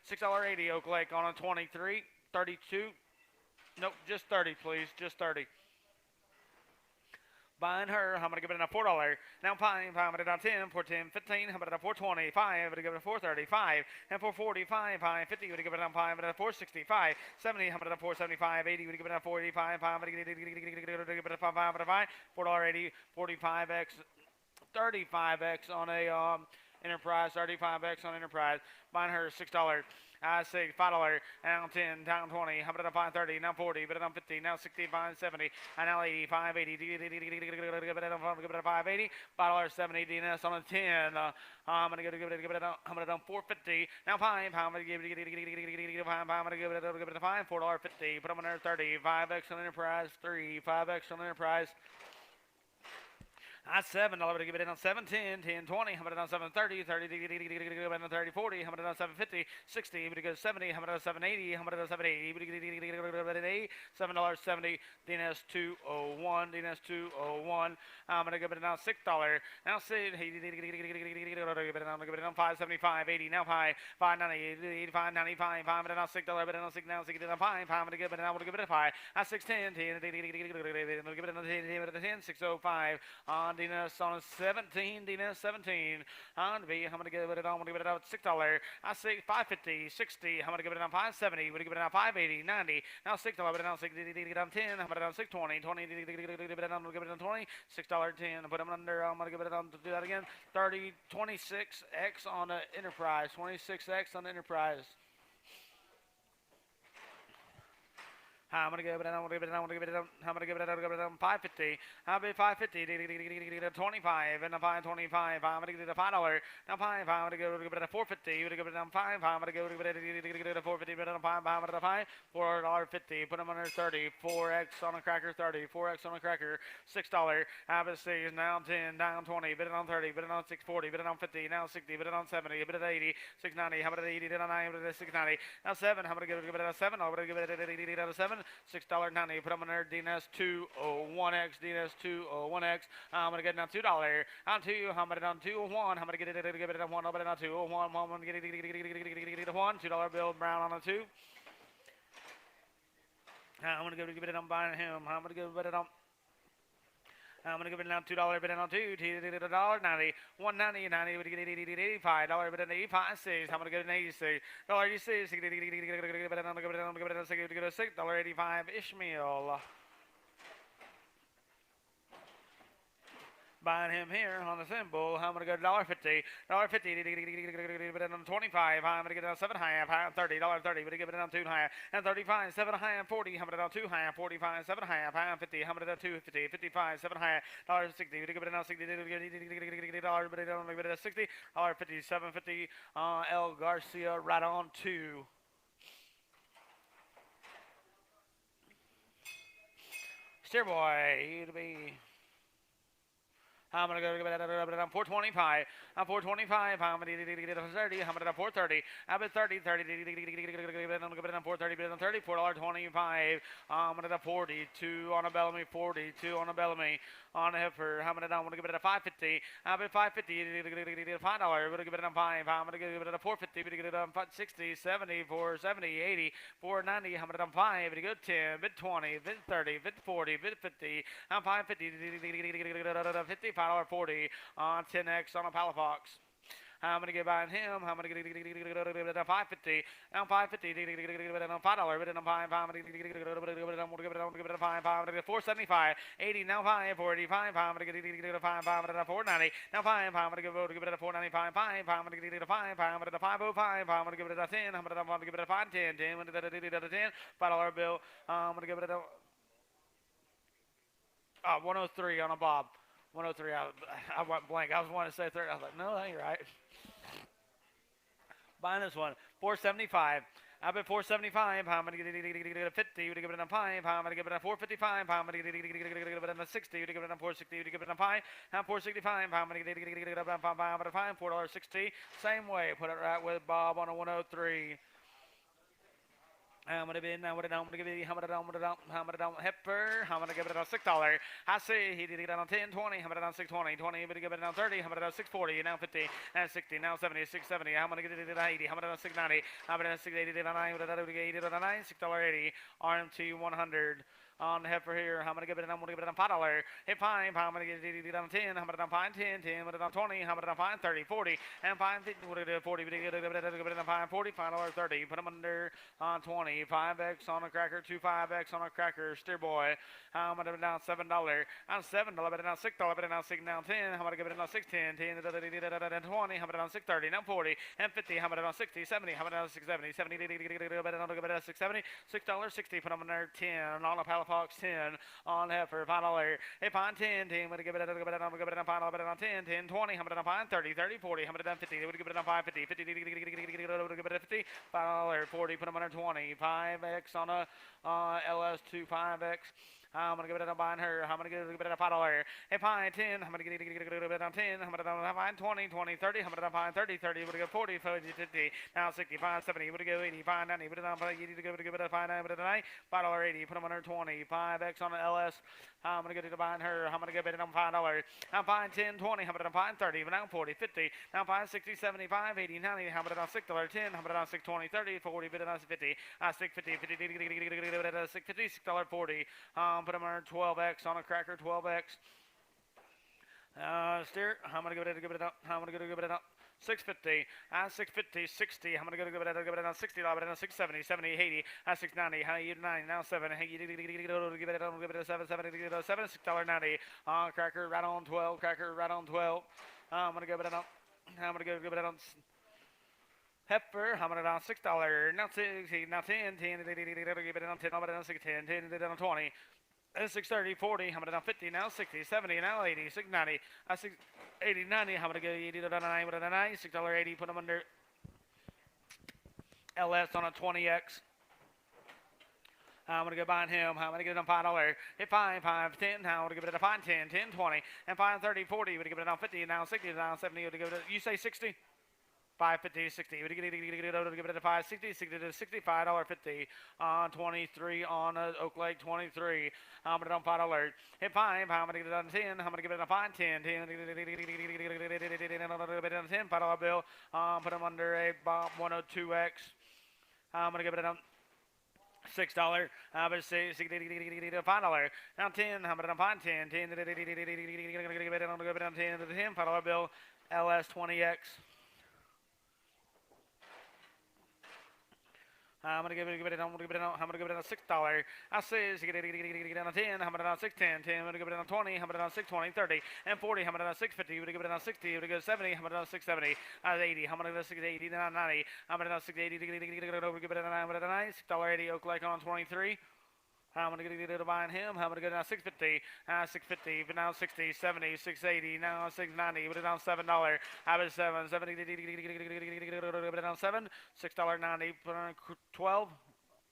$6.80 Oak Lake on a 23, 32. Nope, just 30, please. Just 30. Buying her, I'm gonna give it a $4. Now pine, I'm gonna down 10, 4, 10, 15, I'm gonna 420, 5, I'm gonna give it a 435, and 445, 5, 50, I'm gonna give it a 5, I'm gonna 465, 70, I'm gonna 475, 80, I'm gonna give it a 485, 5, I'm gonna give it a 5, I'm gonna buy $4.80, 45x, 35x on a Enterprise, 35x on Enterprise. Buying her $6. I say $5, now 10, down 20, how about a 530, now 40, but I'm 50, now 65, 70, and now 80, 580, give it a 580, $5.70, DNS on a 10. I'm gonna give it I'm gonna done 450, now 5, I'm gonna give it I'm gonna give it a 5, $4.50, put them under 30, 5x on Enterprise, 3, 5x on Enterprise. I 7, I'm gonna give it in on 7, 10, 10, 20, I'm gonna on 730, 30, 30, 40, I'm gonna on 750, 60, I'm gonna go 70, I'm gonna 780, I'm gonna 780, $7.70, DNS 201, DNS 201, I'm gonna give it now $6. Now see, I'm gonna give it on 575, 80, now 590, 85, 95, I'm gonna now $6, but now 6 now 6 5, I'm gonna give it, I'm gonna give it a 5, 610, 10, I'm gonna give it a 10, 605, on DNS on a 17, DNS 17. On B, I'm gonna give it on, I'm gonna give it out $6. I say 550, 60, I'm gonna give it on 570, I'm gonna give it on 580, 90. Now $6, but now 6, on 10, I'm gonna on 620, 20, give it on, give it on 20, $6 10, put them under, I'm gonna give it on to do that again. 30, 26x on the Enterprise, 26x on the Enterprise. I'm gonna give it, I'm gonna give it, I'm gonna give it, I'm gonna give it, I'm gonna give it 550. I'll be 550, 25, and a 525. I'm gonna give it a $5. Now 5, I'm gonna give it a 450. You're gonna give it a 5, I'm gonna give it a 450, but a 5, I'm gonna 5, $4.50. Put them under 30, 4x on a cracker, 30, 4x on a cracker, $6. Have a C now 10, down 20, bid it on 30, bid it on 640, bid it on 50, now 60, bid it on 70, bid it 80, 690, how about 80, bid it on 9, bid it 690. Now 7, I'm gonna give it a 7, I'm gonna give it a 7. $6.90. Put them on there. DNS 201X. DNS 201X. I'm gonna get it down $2. On two. I'm gonna down 201. I'm gonna get it on one. I'm gonna down 201. I'm gonna get it one. $2 bill. Brown on a two. I'm gonna give it on buying him. I'm gonna give it on. I'm gonna give it down $2 bid on two, $1.90, $1.90, $90, we get $85 bid on 85 cents. I'm gonna get an 86, $86, give it on $6.85 Ishmael. Buying him here on the symbol. I'm going to go $1.50. $1.50. But on 25. I'm going to get it on 7 high. $30. $30. But give it on 2 high. And 35. 7 high. 40. I'm going to on 2 high. 45. 7 high. I'm 50. I'm going to 250. 55. 7 high. $60. But give it on 60. $60. But it on 60. $50. 750. El Garcia right on 2. Steer boy. It'll be. I'm going to go on 425. I'm 425. I'm going to get it on 30. I'm going to on 430. I'm at 30. 30. I'm going to get it on 430. But on 30. $4.25. I'm going to 42 on a Bellamy. 42 on a Bellamy. On a heifer. I'm going to give it a 550. I'm at 550. $5. I'm going to give it on 5. I'm going to give it a 450. But get it on 60, 70, 470, 80, 490. I'm going to on 5. But go 10, bid 20, bid 30, bid 40, bid 50. I'm 550. 55. $40 on 10X on a Palafox. I'm going to get buying him. I'm going to get it on 550. I'm 550. $5. But on 5. I'm going to give it on 5. I'm going to get 475. 80. Now 5. 485. I'm going to get it on 5. I'm going to 490. Now 5. I'm going to give it a 495. 5. I'm going to get it a 5. I'm going to 505. I'm going to give it a 10. I'm going to give it a 5. 10. 10. I'm going to get it a 10. $5 bill. I'm going to give it a 103 on a Bob. 103. I went blank. I was wanting to say 30. I was like, no, that ain't right. Buying this one. 475. I've been 475. I'm going to get it a 50. You give it a 5. I'm going to give it a 455. I'm going to give it a 60. You give it a 460. You give it a 5. I'm 465. I'm going to get it a 5. I'm going to find $4.60. Same way. Put it right with Bob on a 103. I'm gonna be in. I'm gonna give it. I'm gonna heifer. I'm gonna give it on $6. I see he did it on 10, 20. I'm gonna on 620, 20. I'm gonna give it on 30. I'm gonna on 640. Now 50. Now 60. Now 70. 670. I'm gonna get it on 80. I'm gonna on 690. I'm gonna on 680. On 9. I'm gonna get it on 9. $6.80. RMT 100. On the heifer here, I'm going to give it on $5. Hit 5, I'm going to get it on 10, I'm going to on 5, 10, 10, I'm going to on 20, I'm going to on 5, 30, 40, and 5, 50, we're going to do 40, give it on 5, 40, $5.30, put them under on 20, 5X on a cracker, 2 5X on a cracker, steer boy, I'm going to down $7, on $7, but it on $6, but it on 6, now 10, I'm going to give it on 6, 10, 10, 20, I'm going to on 630, now 40, and 50, I'm going to on 60, 70, I'm going to on 670, 70, give it on 670, $6.60, put them under 10, on a pallet Fox 10 on heifer, $5. If on 10, 10, I'm going to give it on $5, but on 10, 10, 20, I'm going to on 30, 30, 40, I'm going to on 50, we're going to give it on 550, 50, give it a 50, $5, 40, put them under 20, 5X on a LS2, 5X. I'm going to give it a buying her. I'm going to give it a $5. If I 10, I'm going to get it on 10. I'm going to find 20, 20, 30. I'm going to find 30, 30. We're going to go 40, 40, 50. Now 65, 70. We're going to go 85, 90. We're going to give it a 5, 9, but a 9. $5.80. Put them under 20. 5X on the LS. I'm going to get it a buying her. I'm going to give it on $5. I'm fine 10, 20. I'm going to find 30. Now 40, 50. Now 5, 60, 75, 80, 90. I'm going to on $6, 10. I'm going to on 6, 20, 30, 40. But on 50. 6, 50, 50, 6, 50, $6.40. Put them on 12X on a cracker, 12X. Steer. I'm going to give it up. I'm going to give it up. 650, 650, 60. I'm going to give it on $60, but on 670, 70, 80, 690, 9, now 7. Give it a 7, 7, $6.90. Cracker right on 12. Cracker right on 12. I'm going to give it on. I'm going to give it on. Heifer, I'm going to on $6. Now 6, now 10, 10. Give it on 10, but on 6, 10, 10, on 20. 630, 40, I'm going to down 50, now 60, 70, now 80, 690, 80, 90, I'm going to go 80 to 9, with a 9, $6.80, put them under LS on a 20X. I'm going to go buying him. I'm going to get it on $5. Hit 5, 5, 10. Now I'm going to give it a 5, 10, 10, 20, and 5, 30, 40. We're going to give it on 50, now 60, now 70. You say 60? 550, 60. We give it a 560, 60 to $65.50 on 23 on Oak Lake 23. I'm gonna on $5. Hit 5. I'm gonna get it on 10. I'm gonna give it a 5, 10, 10. $5 bill. Put them under a 102X. I'm gonna give it a $6. But $5. Now 10. I'm gonna find 10. 10. I'm gonna give it on 10 to the $5 bill. LS 20X. I'm gonna give it a $6. I says get it on 10. I'm gonna on 6, 10, 10. I'm gonna give it on 20. I'm gonna on 6, 20, 30, and 40. I'm gonna on 650. I'm gonna give it on 60. I'm gonna go 70. I'm gonna on 670. 80. I'm gonna go 680. 90. I'm gonna on 680. Give it a $6.80. Oak Lake on 23. I'm going to get it behind him. I'm going to go down 650, 650, but now 60, 70, 680, now 690, put it down $7. I bet 7, 70, put it down 7, $6.90, put on 12,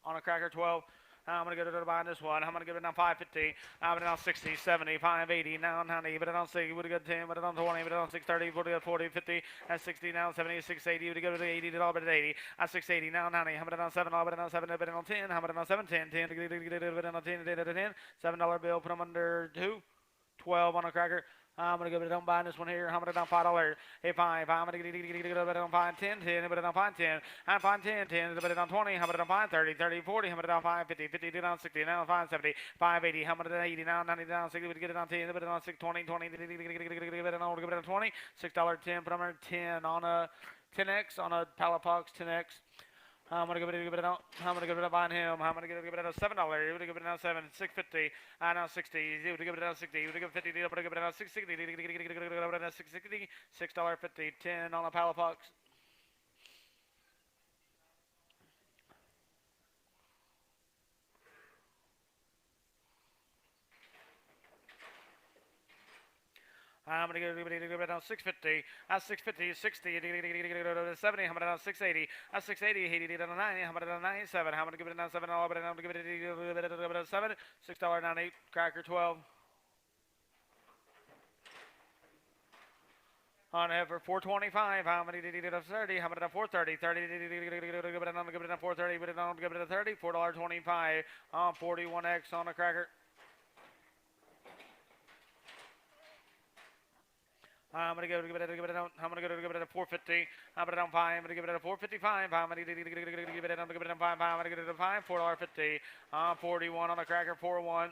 on a cracker 12. I'm going to go to behind this one. I'm going to give it down 550. I'm going to down 60, 70, 580, now 90, but it on 6, would have got 10, but it on 20, but it on 630, 40, 40, 50, and 60, now 70, 680, would have got 80, $, but at 80, at 680, now 90, I'm going to down 7, but it on 7, but it on 10, I'm going to down 7, 10, 10, get it on 10, $7 bill, put them under 2, 12 on a cracker. I'm going to give it down buying this one here. I'm going to down $5. Hey, 5. I'm going to get it on 5, 10, 10. But it on 5, 10. I'm 5, 10, 10. But it on 20. I'm going to down 5, 30, 30, 40. I'm going to down 5, 50, 50, down 60. Now 5, 70, 5, 80. I'm going to down 80. Now 90, down 60. But get it on 10. But it on 6, 20, 20. Give it on 20. $6, 10. Put on 10 on a 10X on a Palapox 10X. I'm gonna give it out. I'm gonna give it up on him. I'm gonna give it out $7. You're gonna give it out 7, 650. I know 60. You're gonna give it out 60. You're gonna give 50. You're gonna give it out 660. You're gonna give it out 660. $6.50. 10 on a Palapox. I'm going to give it on 650. At 650, 60, 70. I'm going to down 680. At 680, 80 on 90. I'm going to down 97. I'm going to give it down $7. But I'm going to give it $7. $6.98. Cracker 12. On for 425, how many did he get up 30? How many did 430? 30 did he give it on 430, but it don't give it a 30. $4.25 on 41X on a cracker. I'm gonna give it a 450. I'm gonna down 5. I'm gonna give it a 455. I'm gonna give it a 5. I'm gonna give it a 5. $4.50. 41 on a cracker. 41.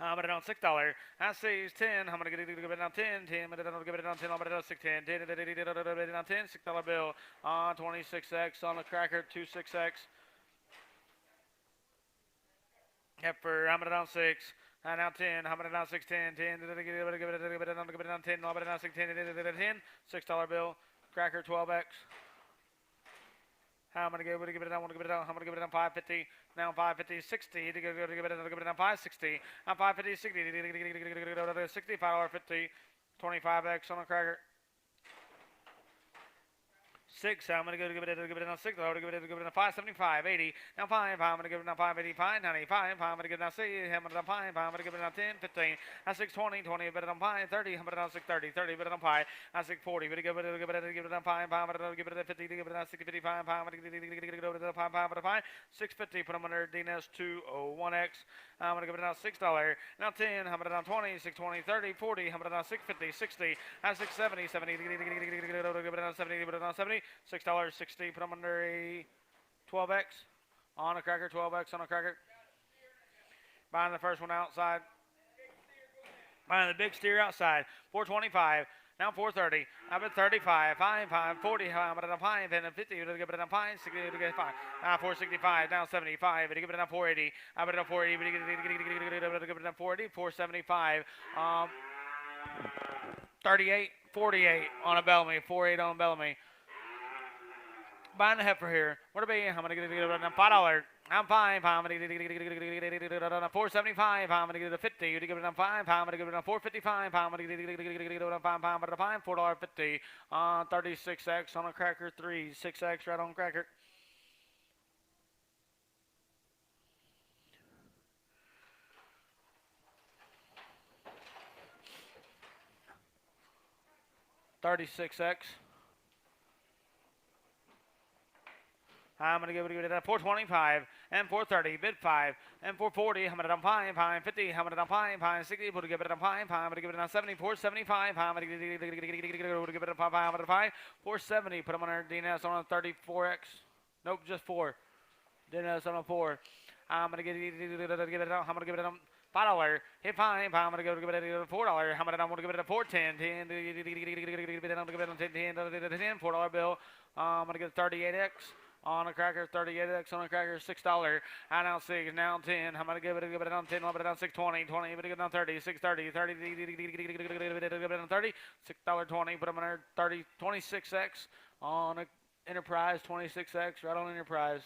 I'm gonna down $6. That saves 10. I'm gonna give it down 10. 10. I'm gonna give it down 10. I'm gonna down 6, 10. 10. Down 10. $6 bill. 26X on a cracker. 26X. Heifer. I'm gonna down 6. Now 10, I'm gonna down 6, 10, 10, give it down 10, I'm gonna down 6, 10, 10, $6 bill, cracker 12X. I'm gonna give it down, I'm gonna give it down 550, now 550, 60, give it down 560, now 550, 60, $65.50, 25X on a cracker. 6, I'm going to give it on 6, I'm going to give it on 575, 80, now 5, I'm going to give it on 585, 95, I'm going to give it on 6, I'm going to 5, I'm going to give it on 10, 15, now 620, 20, but it on 5, 30, I'm going to on 630, 30, but it on 5, now 640, but give it on 5, I'm going to give it on 50, give it on 655, I'm going to give it on 5, 5, 650, put them under DNS 201X, I'm going to give it on $6, now 10, I'm going to on 20, 620, 30, 40, I'm going to on 650, 60, now 670, 70, give it on 70, put it on 70, $6.60, put them under a 12X on a cracker, 12X on a cracker. Buying the first one outside. Buying the big steer outside, 425. Now 430. I'm at 35, 5, 40. I'm at a 5 and a 50. You're going to give it a 5, 60, you're going to get 5. Now 465, now 75. But you give it a 480. I'm at a 480. But you give it a 480, 475. 38, 48 on a Bellamy, 48 on a Bellamy. Buying the heifer here. What about you? I'm going to get it on $5. I'm 5. I'm going to get it on 475. I'm going to get it on 50. You give it on 5. I'm going to give it on 455. I'm going to get it on 5. I'm going to 5. $4.50. 36X on a cracker. 3. 6X right on cracker. $36X. I'm gonna give it a 425 and 430, bid 5 and 440. I'm gonna pine 50. I'm gonna pine 60. Put give it a pine. I'm gonna give it a 70, 475. I'm gonna give it a 5. I'm gonna 5 470. Put them on our DNS on a 34x. Nope, just 4. DNS on a 4. I'm gonna give it. I'm gonna give it a $5. Hit fine. I'm gonna give it a $4. I'm gonna give it a 410. 10. $4 bill. I'm gonna get 38x. On a cracker, 38x on a cracker, $6. I now 6, now 10. I'm gonna give it on 10, I'll put it on 620, 20, give it on 30, 630, 30, give it on 30, $6.20, put them on there, 30, 26x on a Enterprise, 26x, right on Enterprise.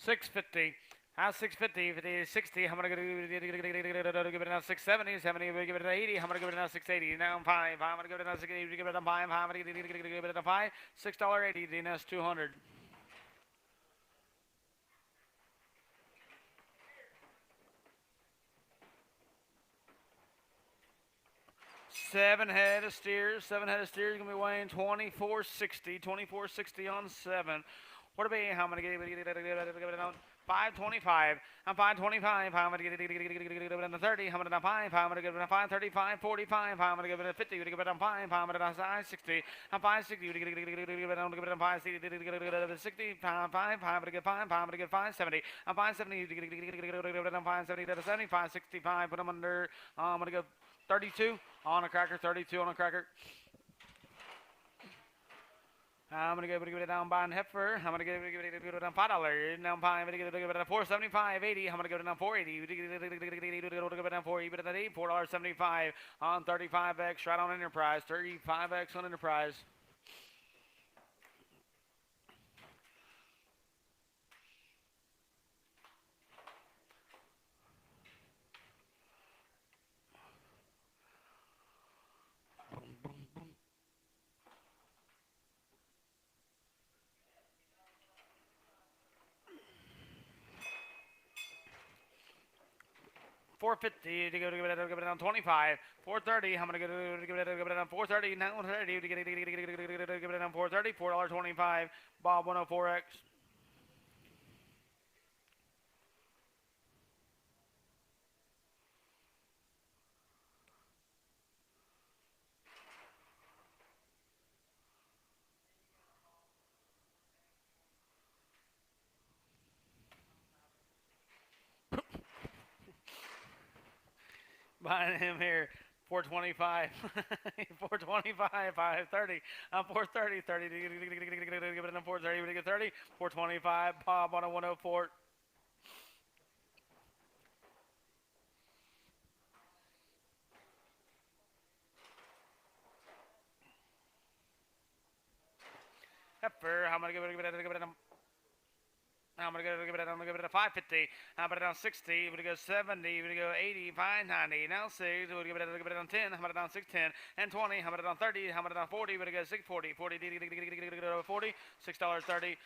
$6.50. How's 650? 50, 60. I'm gonna give it now 670. 70. We give it an 80. I'm gonna give it now 680. Now I'm 5. I'm gonna give it now 680. Give it a 5. I'm gonna give it a 5. $6.80. DNS 200. Seven head of steers gonna be weighing 2460. 2460 on 7. What'll be? How many? Give it on 525. I'm 525. I'm gonna give it on 30. I'm gonna 5. I'm gonna give it a 535. 45. I'm gonna give it a 50. Give it on 5. I'm gonna 560. I'm 560. Give it on 560. Give it on 60. 5. I'm gonna get 5. I'm gonna get 570. I'm 570. Give it on 570 to 70. 565. Put them under. I'm gonna go 32 on a cracker. 32 on a cracker. I'm gonna give it down by heifer. I'm gonna give it down $5. Now I'm gonna give it down 475, 80. I'm gonna give it down 480. Give it down 480, $4.75 on 35x right on Enterprise. 35x on Enterprise. $4.50 to give it down 25. $4.30. I'm gonna give it down 4.30. Now 130 to give it down 4.30. $4.25. Bob 104x. Buying him here. 425. 425. 530. I'm 430. 30. Give it a 430. We get 30. 425. Bob on a 104. Heifer. I'm gonna give it I'm gonna give it a 550. I'm gonna down 60. We're gonna go 70. We're gonna go 80. 590. Now 6. We're gonna give it down 10. I'm gonna down 610 and 20. I'm gonna down 30. I'm gonna down 40. We're gonna go 640. 40. 40. $6.30.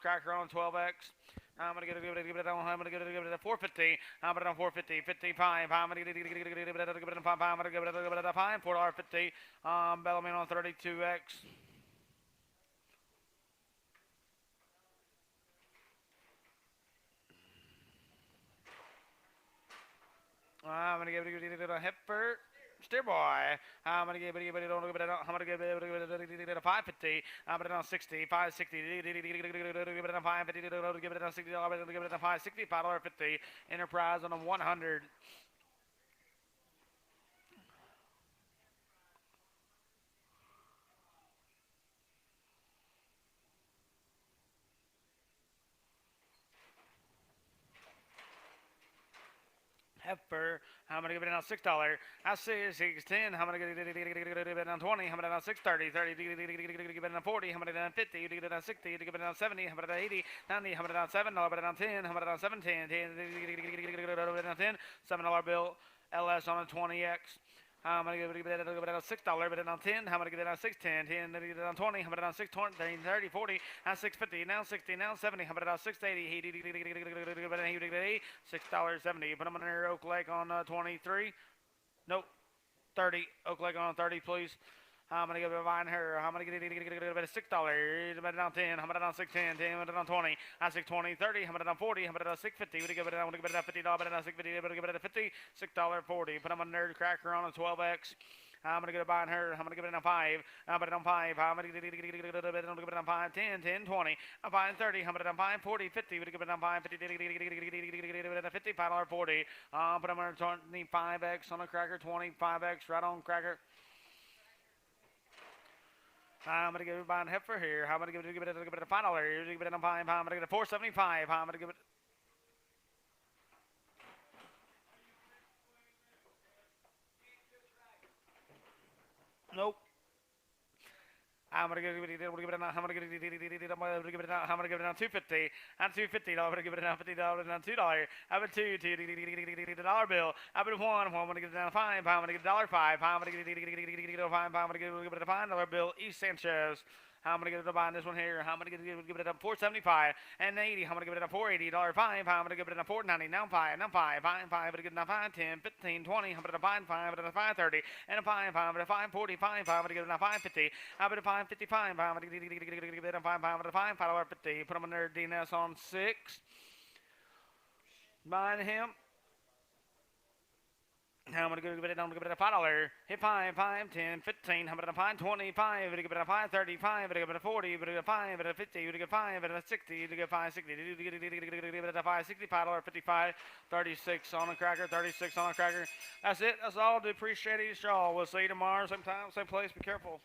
Cracker on 12x. I'm gonna give it down. I'm gonna give it a 450. I'm gonna down 450. 55. I'm gonna give it a 5. I'm gonna give it a 5. $4.50. Bellamy on 32x. I'm gonna give it a heifer. Steer boy. I'm gonna give it a 550. I'm gonna down 60, 560. Give it a 550. Give it a $60. Give it a 560. $5.50. Enterprise on a 100. heifer. How many give it now? $6. I see 6.10. How many give it now? 20. How many now? 6.30. 30. Give it now 40. How many now? 50. Give it now 60. Give it now 70. How many now? 80. 90. How many now? $7. How many now? 10. How many now? 7. 10. $10. $7 bill. LS on a 20X. How many give it now? $6, but it on 10. How many give it now? 6.10, 10, give it on 20. How many on 6.20, 30, 40, now 6.50, now 60, now 70. How many on 6.80? $6.70. Put them on there. Oak Lake on 23. Nope. 30. Oak Lake on 30, please. How many give it buying her? How many get it? $6. Bet it on 10. How many on 6.10? 10. Bet it on 20. I 6.20. 30. How many on 40? How many on 6.50? Would give it on? Give it on $50. Bet it on 6.50. But give it on 50. $6.40. Put them on nerd cracker on a 12X. How many get it buying her? How many give it on 5? How many on 5? How many get it on 5? 10. 10. 20. I'm buying 30. How many on 5? 40. 50. Would give it on 5? 50. $55.40. Put them on 25X on a cracker. 25X right on cracker. I'm gonna give it buying heifer here. How am I gonna give it a $5? Give it a 5. How am I gonna get a $4.75? How am I gonna give it? Nope. I'm gonna give it. How am I gonna give it? How am I gonna give it now? $2.50. I'm $2.50. I'm gonna give it now $50. Now $2. I've been $2 bill. I've been one. I'm gonna give it down 5. I'm gonna give it $1.05. I'm gonna give it $5. I'm gonna give it a $5 bill. East Sanchez. How am I going to buy this one here? How am I going to give it a $4.75 and 80? How am I going to give it a $4.80? $5. How am I going to give it a $4.90? Now 5. Now 5. 5. 5. I'm going to give it a 5. 10. 15. 20. How am I going to buy 5? And a 5.30 and a 5. 5. And a 5.45. 5. I'm going to give it a 5.50. How about a 5.55? I'm going to give it a 5. 5. And a 5. $5.50. Put them on their DNS on 6. Buying him. How am I going to give it? I'm going to give it a $5. Hit 5, 5, 10, 15. How about a 5, 25? Give it a 5, 35. Give it a 40. Give it a 5. Give it a 50. Give it a 5. Give it a 60. Give it a 5, 60. Give it a 5, $65, 55, 36 on a cracker. 36 on a cracker. That's it. That's all. I do appreciate it, y'all. We'll see you tomorrow, same time, same place. Be careful.